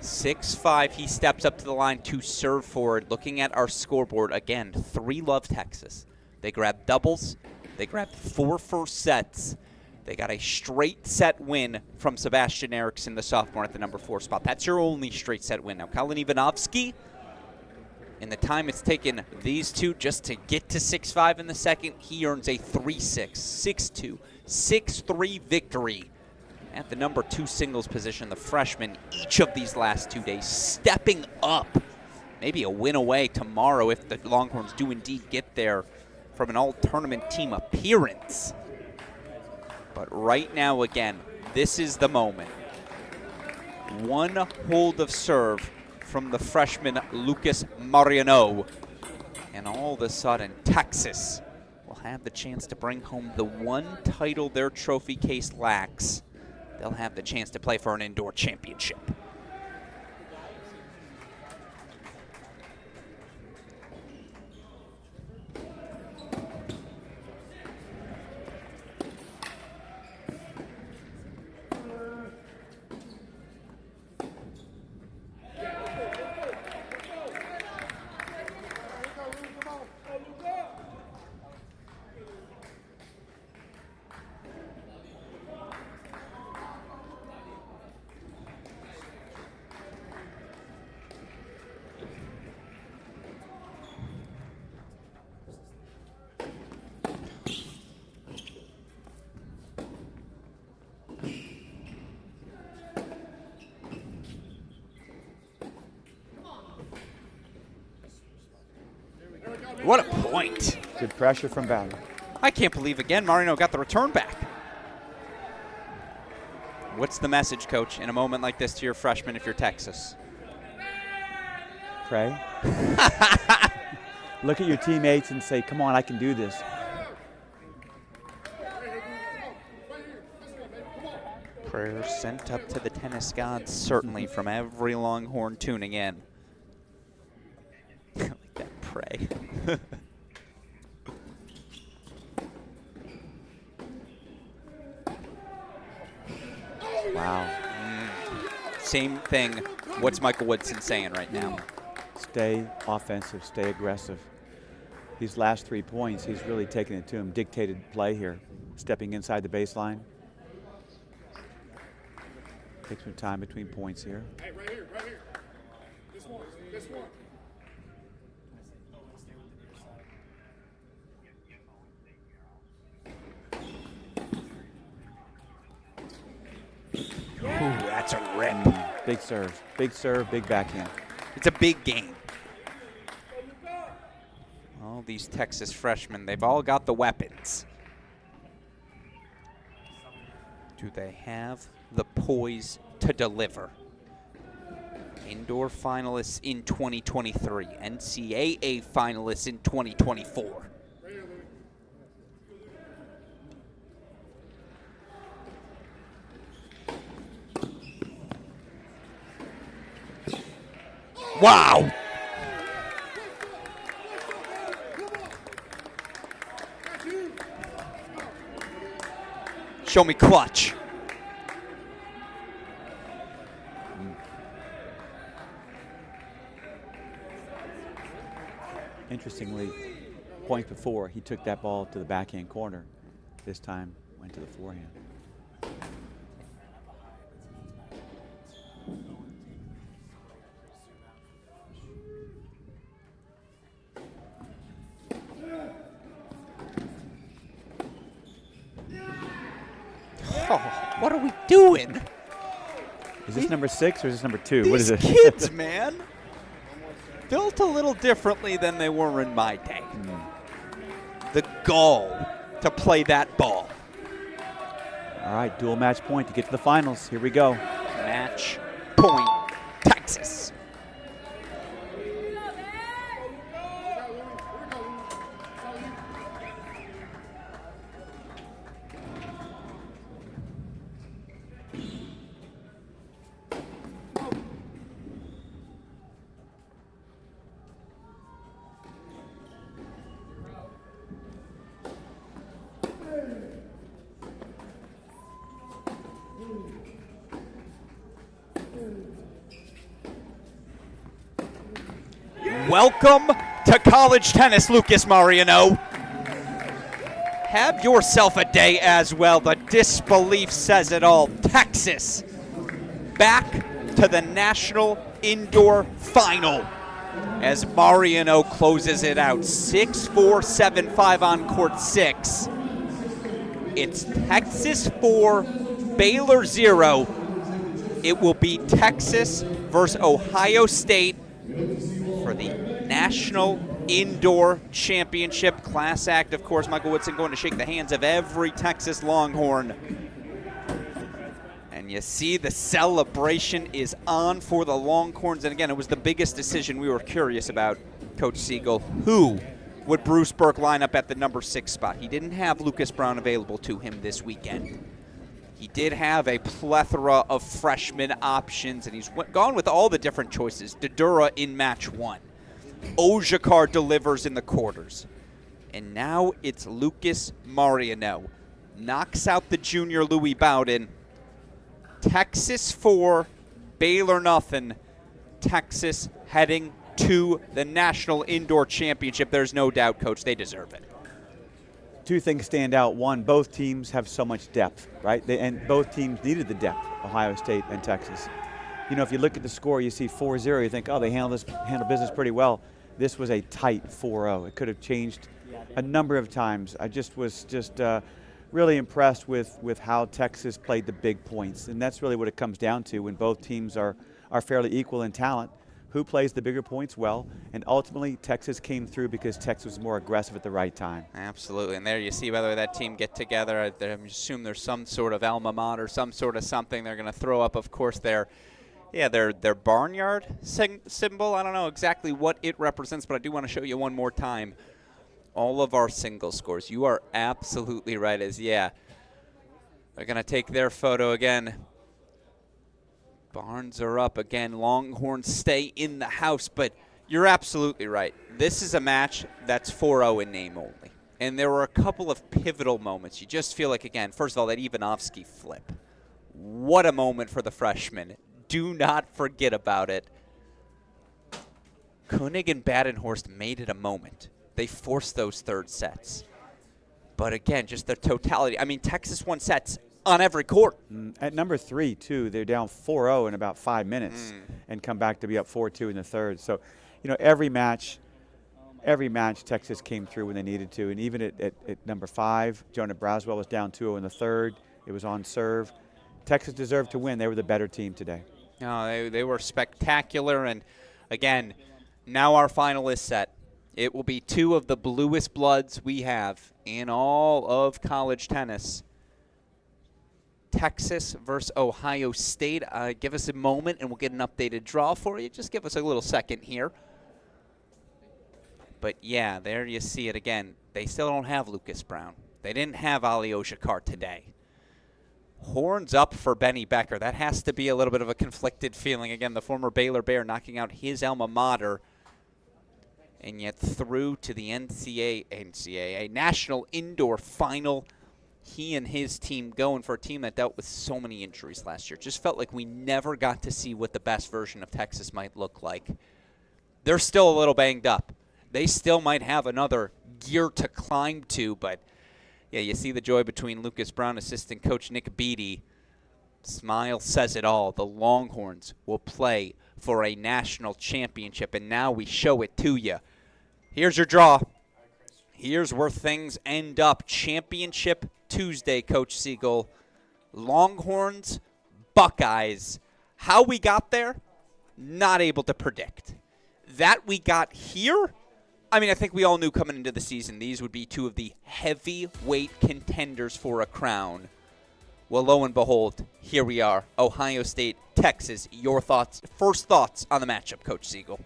6'5", he steps up to the line to serve forward. Looking at our scoreboard, again, 3-love Texas. They grabbed doubles. They grabbed 4 first sets. They got a straight set win from Sebastian Eriksson, the sophomore, at the number 4 spot. That's your only straight set win. Now, Colin Ivanovsky, in the time it's taken these two just to get to 6-5 in the second, he earns a 3-6, 6-2, 6-3 victory at the number 2 singles position. The freshman, each of these last 2 days, stepping up. Maybe a win away tomorrow if the Longhorns do indeed get there from an all-tournament team appearance. But right now, again, this is the moment. One hold of serve from the freshman Lucas Mariano. And all of a sudden, Texas will have the chance to bring home the one title their trophy case lacks. They'll have the chance to play for an indoor championship. What a point. Good pressure from Bowden. I can't believe, again, Marino got the return back. What's the message, Coach, in a moment like this to your freshmen if you're Texas? Pray. Look at your teammates and say, come on, I can do this. Prayers sent up to the tennis gods, certainly from every Longhorn tuning in. Like that, pray. Wow. Same thing. What's Michael Woodson saying right now? Stay offensive, stay aggressive. These last 3 points, he's really taking it to him. Dictated play here, stepping inside the baseline. Take some time between points here. Hey, right here, right here. This one, this one. Ooh, that's a rip. Big serve, big backhand. It's a big game. All these Texas freshmen, they've all got the weapons. Do they have the poise to deliver? Indoor finalists in 2023, NCAA finalists in 2024. Wow! Show me clutch. Interestingly, points before, he took that ball to the backhand corner. This time, went to the forehand. Oh, what are we doing? Is this number 6 or is this number 2? These What is it? kids, man. Built a little differently than they were in my day. The gall to play that ball. All right, dual match point to get to the finals. Here we go. Match point, Texas. Welcome to college tennis, Lucas Mariano. Have yourself a day as well. The disbelief says it all. Texas back to the National Indoor Final as Mariano closes it out. 6-4, 7-5 on court 6. It's Texas 4, Baylor 0. It will be Texas versus Ohio State for the National Indoor Championship. Class act, of course. Michael Woodson going to shake the hands of every Texas Longhorn. And you see the celebration is on for the Longhorns. And again, it was the biggest decision we were curious about, Coach Siegel. Who would Bruce Burke line up at the number 6 spot? He didn't have Lucas Brown available to him this weekend. He did have a plethora of freshman options, and he's gone with all the different choices. Dodura in match 1. Ojakar delivers in the quarters. And now it's Lucas Mariano. Knocks out the junior Louis Bowden. Texas 4, Baylor nothing. Texas heading to the National Indoor Championship. There's no doubt, Coach, they deserve it. Two things stand out. One, both teams have so much depth, right? And both teams needed the depth, Ohio State and Texas. You know, if you look at the score, you see 4-0, you think, oh, they handle business pretty well. This was a tight 4-0. It could have changed a number of times. I was really impressed with how Texas played the big points. And that's really what it comes down to when both teams are fairly equal in talent. Who plays the bigger points well, and ultimately Texas came through because Texas was more aggressive at the right time. Absolutely, and there you see by the way that team get together. I assume there's some sort of alma mater, some sort of something they're going to throw up. Of course, their barnyard symbol. I don't know exactly what it represents, but I do want to show you one more time all of our single scores. You are absolutely right, they're going to take their photo again. Barns are up again. Longhorns stay in the house, but you're absolutely right. This is a match that's 4-0 in name only. And there were a couple of pivotal moments. You just feel like, again, first of all, that Ivanovsky flip. What a moment for the freshman. Do not forget about it. Koenig and Badenhorst made it a moment. They forced those third sets. But again, just the totality. I mean, Texas won sets on every court. At number 3, too, they're down 4-0 in about 5 minutes and come back to be up 4-2 in the third. So, you know, every match Texas came through when they needed to. And even at number 5, Jonah Braswell was down 2-0 in the third. It was on serve. Texas deserved to win. They were the better team today. No, they were spectacular. And, again, now our final is set. It will be 2 of the bluest bloods we have in all of college tennis Texas versus Ohio State. Give us a moment, and we'll get an updated draw for you. Just give us a little second here. But, yeah, there you see it again. They still don't have Lucas Brown. They didn't have Ali Oshikar today. Horns up for Benny Becker. That has to be a little bit of a conflicted feeling. Again, the former Baylor Bear knocking out his alma mater, and yet through to the NCAA National Indoor Final. He and his team going for a team that dealt with so many injuries last year. Just felt like we never got to see what the best version of Texas might look like. They're still a little banged up. They still might have another gear to climb to, but yeah, you see the joy between Lucas Brown, assistant coach Nick Beattie. Smile says it all. The Longhorns will play for a national championship, and now we show it to you. Here's your draw. Here's where things end up. Championship Tuesday, Coach Siegel. Longhorns, Buckeyes. How we got there, not able to predict. That we got here, I mean, I think we all knew coming into the season these would be two of the heavyweight contenders for a crown. Well, lo and behold, here we are. Ohio State, Texas. Your thoughts, first thoughts on the matchup, Coach Siegel?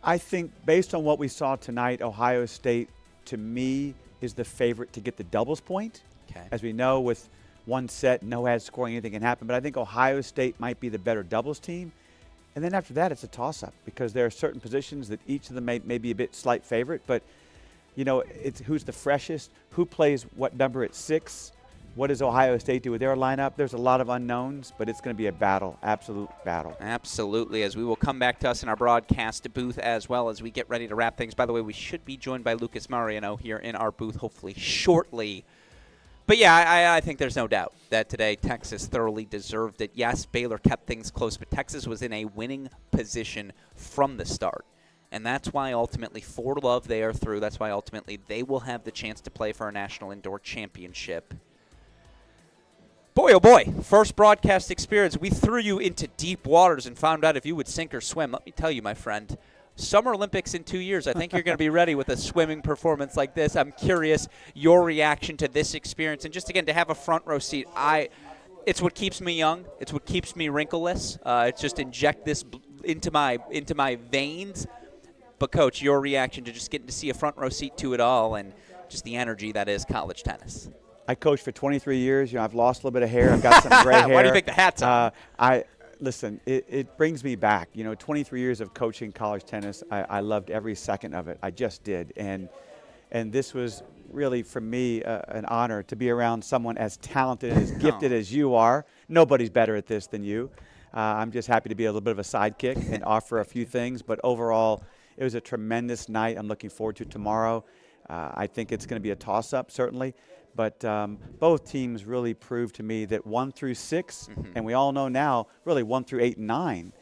I think based on what we saw tonight, Ohio State, to me, is the favorite to get the doubles point. Okay. As we know, with one set, no ad scoring, anything can happen. But I think Ohio State might be the better doubles team. And then after that, it's a toss-up because there are certain positions that each of them may be a bit slight favorite. But, you know, it's who's the freshest, who plays what number at 6, what does Ohio State do with their lineup? There's a lot of unknowns, but it's going to be a battle, absolute battle. Absolutely, as we will come back to us in our broadcast booth as well as we get ready to wrap things. By the way, we should be joined by Lucas Mariano here in our booth hopefully shortly. But, yeah, I think there's no doubt that today Texas thoroughly deserved it. Yes, Baylor kept things close, but Texas was in a winning position from the start. And that's why ultimately, for love, they are through. That's why ultimately they will have the chance to play for a national indoor championship. Boy, oh boy, first broadcast experience. We threw you into deep waters and found out if you would sink or swim. Let me tell you, my friend, Summer Olympics in 2 years. I think you're going to be ready with a swimming performance like this. I'm curious your reaction to this experience. And just, again, to have a front row seat, it's what keeps me young. It's what keeps me wrinkleless. It's just inject this into my veins. But, Coach, your reaction to just getting to see a front row seat to it all and just the energy that is college tennis. I coached for 23 years. You know, I've lost a little bit of hair. I've got some gray hair. Why do you think the hat's on? Listen, it brings me back. You know, 23 years of coaching college tennis. I loved every second of it. I just did. And this was really, for me, an honor to be around someone as talented and as gifted as you are. Nobody's better at this than you. I'm just happy to be a little bit of a sidekick and offer a few things. But overall, it was a tremendous night. I'm looking forward to tomorrow. I think it's going to be a toss-up, certainly. But both teams really proved to me that 1 through 6, and we all know now, really 1 through 8 and 9,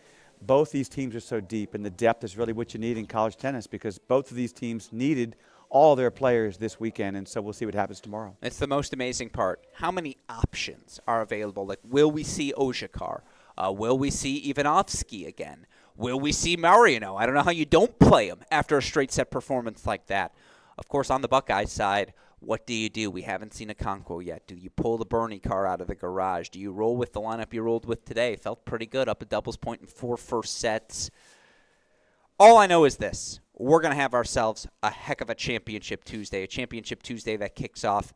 both these teams are so deep, and the depth is really what you need in college tennis because both of these teams needed all their players this weekend, and so we'll see what happens tomorrow. It's the most amazing part. How many options are available? Like, will we see Oshikar? Will we see Ivanovsky again? Will we see Mariano? I don't know how you don't play him after a straight set performance like that. Of course, on the Buckeyes side, what do? We haven't seen a Conquo yet. Do you pull the Bernie car out of the garage? Do you roll with the lineup you rolled with today? Felt pretty good, up a doubles point in 4 first sets. All I know is this. We're going to have ourselves a heck of a Championship Tuesday, a Championship Tuesday that kicks off,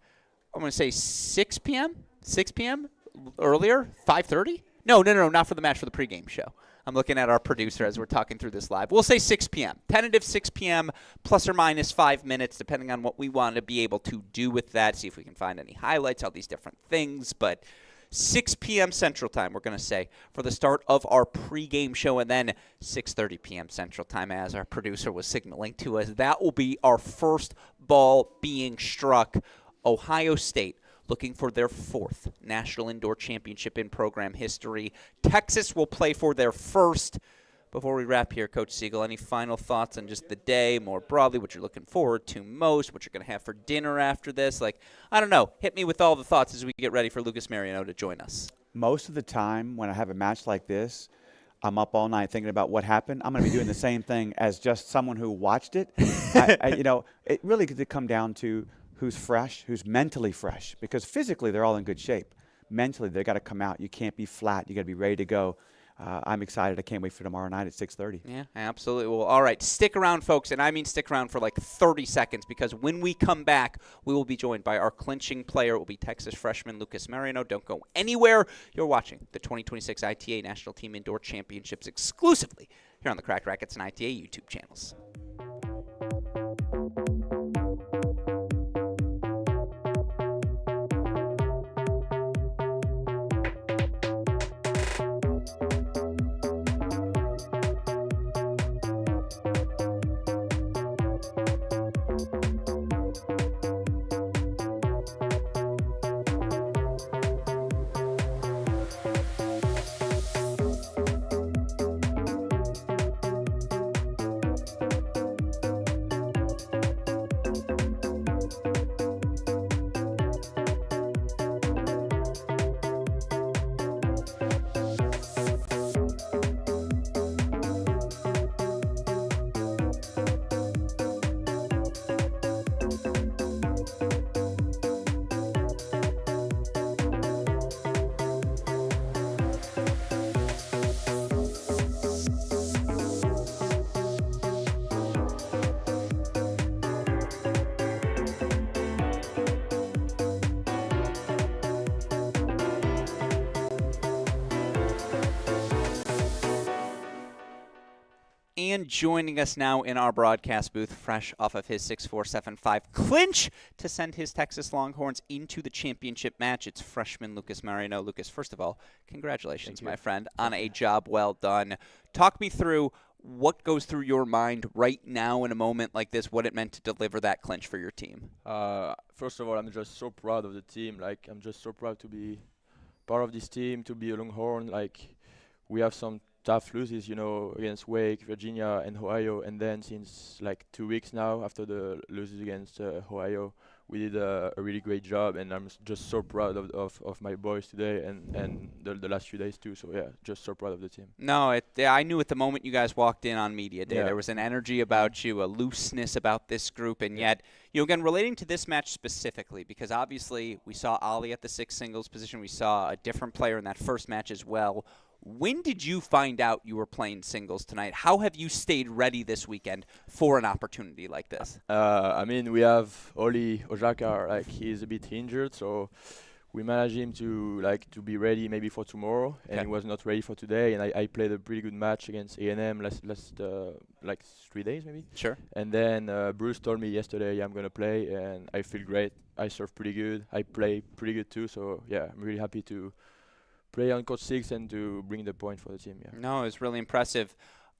I'm going to say 6 p.m.? 6 p.m.? Earlier? 5:30? No, not for the match, for the pregame show. I'm looking at our producer as we're talking through this live. We'll say 6 p.m. Tentative 6 p.m. plus or minus 5 minutes, depending on what we want to be able to do with that, see if we can find any highlights, all these different things. But 6 p.m. Central Time, we're going to say, for the start of our pregame show, and then 6:30 p.m. Central Time, as our producer was signaling to us. That will be our first ball being struck. Ohio State looking for their 4th National Indoor Championship in program history. Texas will play for their 1st. Before we wrap here, Coach Siegel, any final thoughts on just the day, more broadly, what you're looking forward to most, what you're going to have for dinner after this? Like, I don't know. Hit me with all the thoughts as we get ready for Lucas Mariano to join us. Most of the time when I have a match like this, I'm up all night thinking about what happened. I'm going to be doing the same thing as just someone who watched it. It really could come down to who's fresh, who's mentally fresh, because physically they're all in good shape. mentally they got to come out. You can't be flat. You got to be ready to go. I'm excited. I can't wait for tomorrow night at 6:30. Yeah, absolutely. Well, all right, stick around, folks, and I mean stick around for like 30 seconds, because when we come back, we will be joined by our clinching player. It will be Texas freshman Lucas Mariano. Don't go anywhere. You're watching the 2026 ITA National Team Indoor Championships exclusively here on the Cracked Racquets and ITA YouTube channels. And joining us now in our broadcast booth, fresh off of his 6.475 clinch to send his Texas Longhorns into the championship match, it's freshman Lucas Mariano. Lucas, first of all, congratulations, my friend, on a job well done. Talk me through what goes through your mind right now in a moment like this, what it meant to deliver that clinch for your team. First of all, I'm just so proud of the team. Like, I'm just so proud to be part of this team, to be a Longhorn. Like, we have some tough losses, you know, against Wake, Virginia, and Ohio. And then since like 2 weeks now, after the losses against Ohio, we did a really great job. And I'm just so proud of my boys today and the last few days too. So, yeah, just so proud of the team. No, I knew at the moment you guys walked in on media day, Yeah. there was an energy about you, a looseness about this group. And yet, you know, again, relating to this match specifically, because obviously we saw Ali at the 6 singles position. We saw a different player in that first match as well. When did you find out you were playing singles tonight? How have you stayed ready this weekend for an opportunity like this? I mean, we have Oli Ojaka, like he's a bit injured, so we managed him to be ready maybe for tomorrow, and he was not ready for today. And I played a pretty good match against A&M last like 3 days maybe. Sure. And then Bruce told me yesterday I'm gonna play, and I feel great. I serve pretty good. I play pretty good too. So yeah, I'm really happy to play on court 6 and to bring the point for the team. Yeah. No, it's really impressive.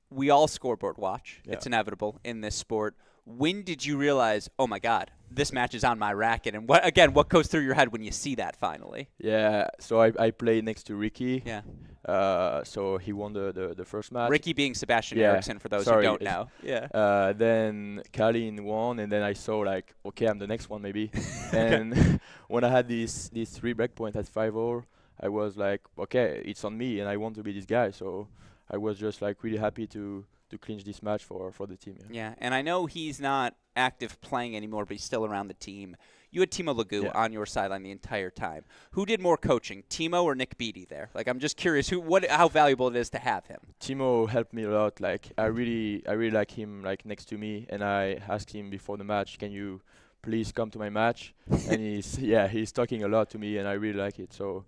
We all scoreboard watch. Yeah. It's inevitable in this sport. When did you realize, oh my God, this match is on my racket? And what goes through your head when you see that finally? Yeah, so I play next to Ricky. Yeah. So he won the first match. Ricky being Sebastian Eriksson, for those who don't know. Yeah. Then Kalin won, and then I saw like, okay, I'm the next one maybe. And when I had these 3 break points at 5-0, I was like, okay, it's on me, and I want to be this guy. So I was just like really happy to clinch this match for the team. Yeah, and I know he's not active playing anymore, but he's still around the team. You had Timo Lagu on your sideline the entire time. Who did more coaching, Timo or Nick Beattie there? Like, I'm just curious how valuable it is to have him. Timo helped me a lot. Like, I really like him like next to me, and I asked him before the match, can you please come to my match? And he's talking a lot to me, and I really like it. So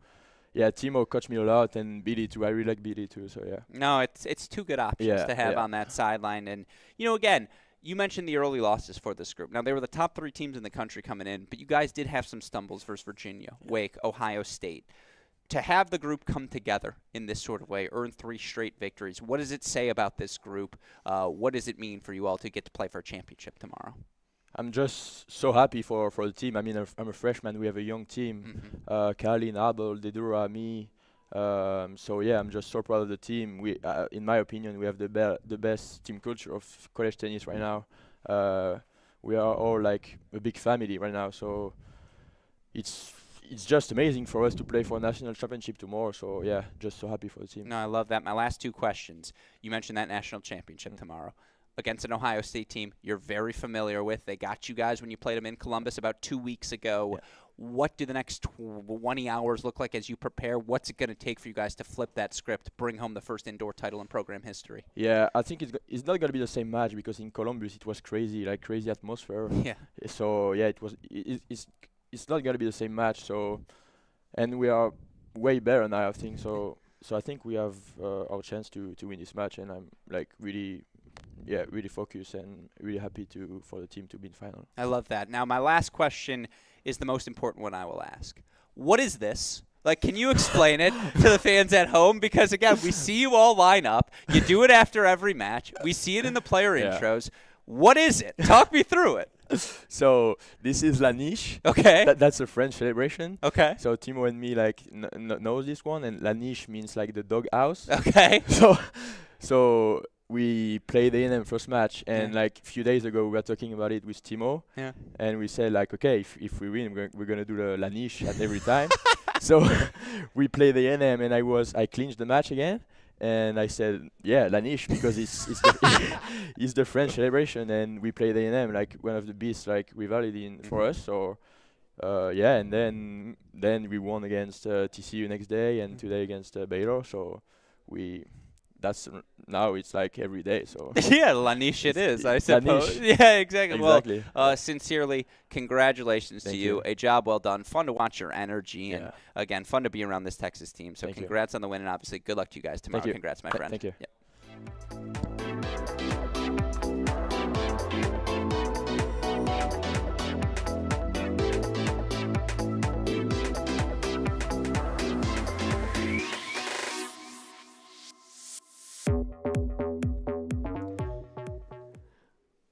yeah, Timo coached me a lot, and Beattie too. I really like Beattie too. So yeah. No, it's 2 good options to have on that sideline. And you know, again, you mentioned the early losses for this group. Now, they were the top 3 teams in the country coming in, but you guys did have some stumbles versus Virginia, Wake, Ohio State. To have the group come together in this sort of way, earn 3 straight victories, what does it say about this group? What does it mean for you all to get to play for a championship tomorrow? I'm just so happy for the team. I mean, I'm a freshman. We have a young team. Kalin, Abel, Dedura, me. So yeah, I'm just so proud of the team. We, in my opinion, we have the best team culture of college tennis right now. We are all like a big family right now. So it's just amazing for us to play for a national championship tomorrow. So yeah, just so happy for the team. No, I love that. My last 2 questions. You mentioned that national championship tomorrow against an Ohio State team you're very familiar with. They got you guys when you played them in Columbus about 2 weeks ago. What do the next 20 hours look like as you prepare? What's it going to take for you guys to flip that script, bring home the first indoor title in program history? Yeah, I think it's not gonna be the same match because in Columbus it was crazy, like crazy atmosphere. Yeah. So yeah, it's not gonna be the same match. So, and we are way better now, I think. So I think we have our chance to win this match, and I'm like really focused and really happy for the team to be in final. I love that. Now, my last question is the most important one I will ask. What is this? Like, can you explain it to the fans at home? Because, again, we see you all line up. You do it after every match. We see it in the player intros. What is it? Talk me through it. So this is La Niche. Okay. That's a French celebration. Okay. So Timo and me like knows this one, and La Niche means like the dog house. Okay. So we played the A&M first match, and like a few days ago we were talking about it with Timo. Yeah. And we said like, okay, if we win, we're gonna do the La Niche at every time. So we played the A&M, and I clinched the match again. And I said, yeah, La Niche, because it's the French celebration, and we played A&M, like one of the biggest like rivalry for us. So yeah, and then we won against TCU next day, and today against Baylor. So now it's like every day. So yeah, La Niche it is, I suppose. Yeah, exactly. Well, sincerely, congratulations to you. A job well done. Fun to watch your energy, and again, fun to be around this Texas team. So congrats on the win, and obviously good luck to you guys tomorrow. Congrats, my friend. Thank you. Yep.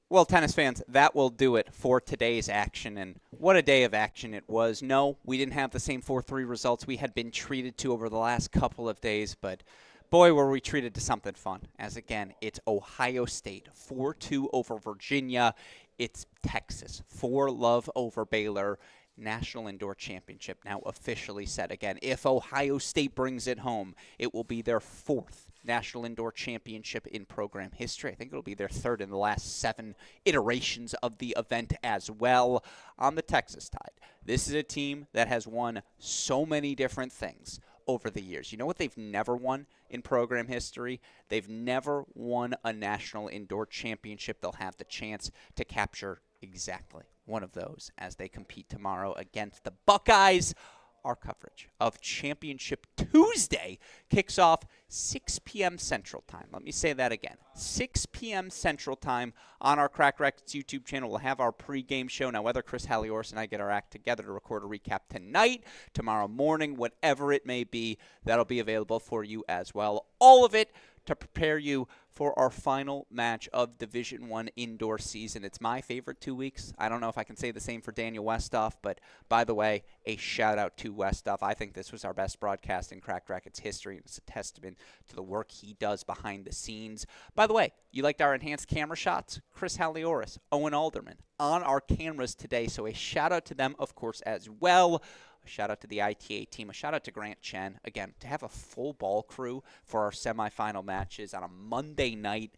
Well, tennis fans, that will do it for today's action, and what a day of action it was. No, we didn't have the same 4-3 results we had been treated to over the last couple of days, but boy, were we treated to something fun. As again, it's Ohio State 4-2 over Virginia. It's Texas 4-love over Baylor. National Indoor Championship now officially set. Again, if Ohio State brings it home, it will be their 4th National Indoor Championship in program history. I think it'll be their 3rd in the last 7 iterations of the event as well. On the Texas side, this is a team that has won so many different things over the years. You know what they've never won in program history? They've never won a National Indoor Championship. They'll have the chance to capture exactly one of those as they compete tomorrow against the Buckeyes. Our coverage of Championship Tuesday kicks off 6 p.m. Central Time. Let me say that again. 6 p.m. Central Time on our Crack Racquets YouTube channel. We'll have our pregame show. Now, whether Chris Halliors and I get our act together to record a recap tonight, tomorrow morning, whatever it may be, that'll be available for you as well. All of it to prepare you for our final match of Division I indoor season. It's my favorite 2 weeks. I don't know if I can say the same for Daniel Westoff, but by the way, a shout out to Westoff. I think this was our best broadcast in Cracked Racquets history, and it's a testament to the work he does behind the scenes. By the way, you liked our enhanced camera shots? Chris Hallioris, Owen Alderman on our cameras today, so a shout out to them, of course, as well. A shout out to the ITA team. A shout out to Grant Chen. Again, to have a full ball crew for our semifinal matches on a Monday night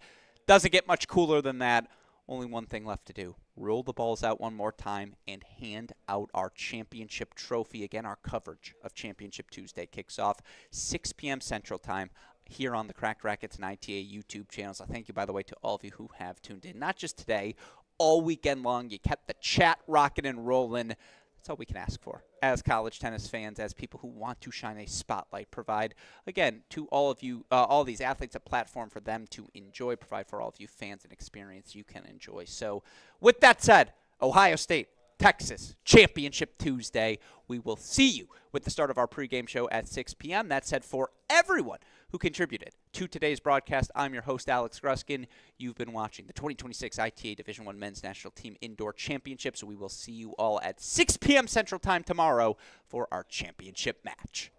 doesn't get much cooler than that. Only one thing left to do. Roll the balls out one more time and hand out our championship trophy. Again, our coverage of Championship Tuesday kicks off 6 p.m. Central Time here on the Cracked Racquets and ITA YouTube channels. I thank you, by the way, to all of you who have tuned in. Not just today, all weekend long. You kept the chat rocking and rolling. That's all we can ask for as college tennis fans, as people who want to shine a spotlight, provide, again, to all of you, all these athletes, a platform for them to enjoy, provide for all of you fans an experience you can enjoy. So with that said, Ohio State, Texas, Championship Tuesday. We will see you with the start of our pregame show at 6 p.m. That said, for everyone who contributed to today's broadcast, I'm your host, Alex Gruskin. You've been watching the 2026 ITA Division I Men's National Team Indoor Championship. So we will see you all at 6 p.m. Central Time tomorrow for our championship match.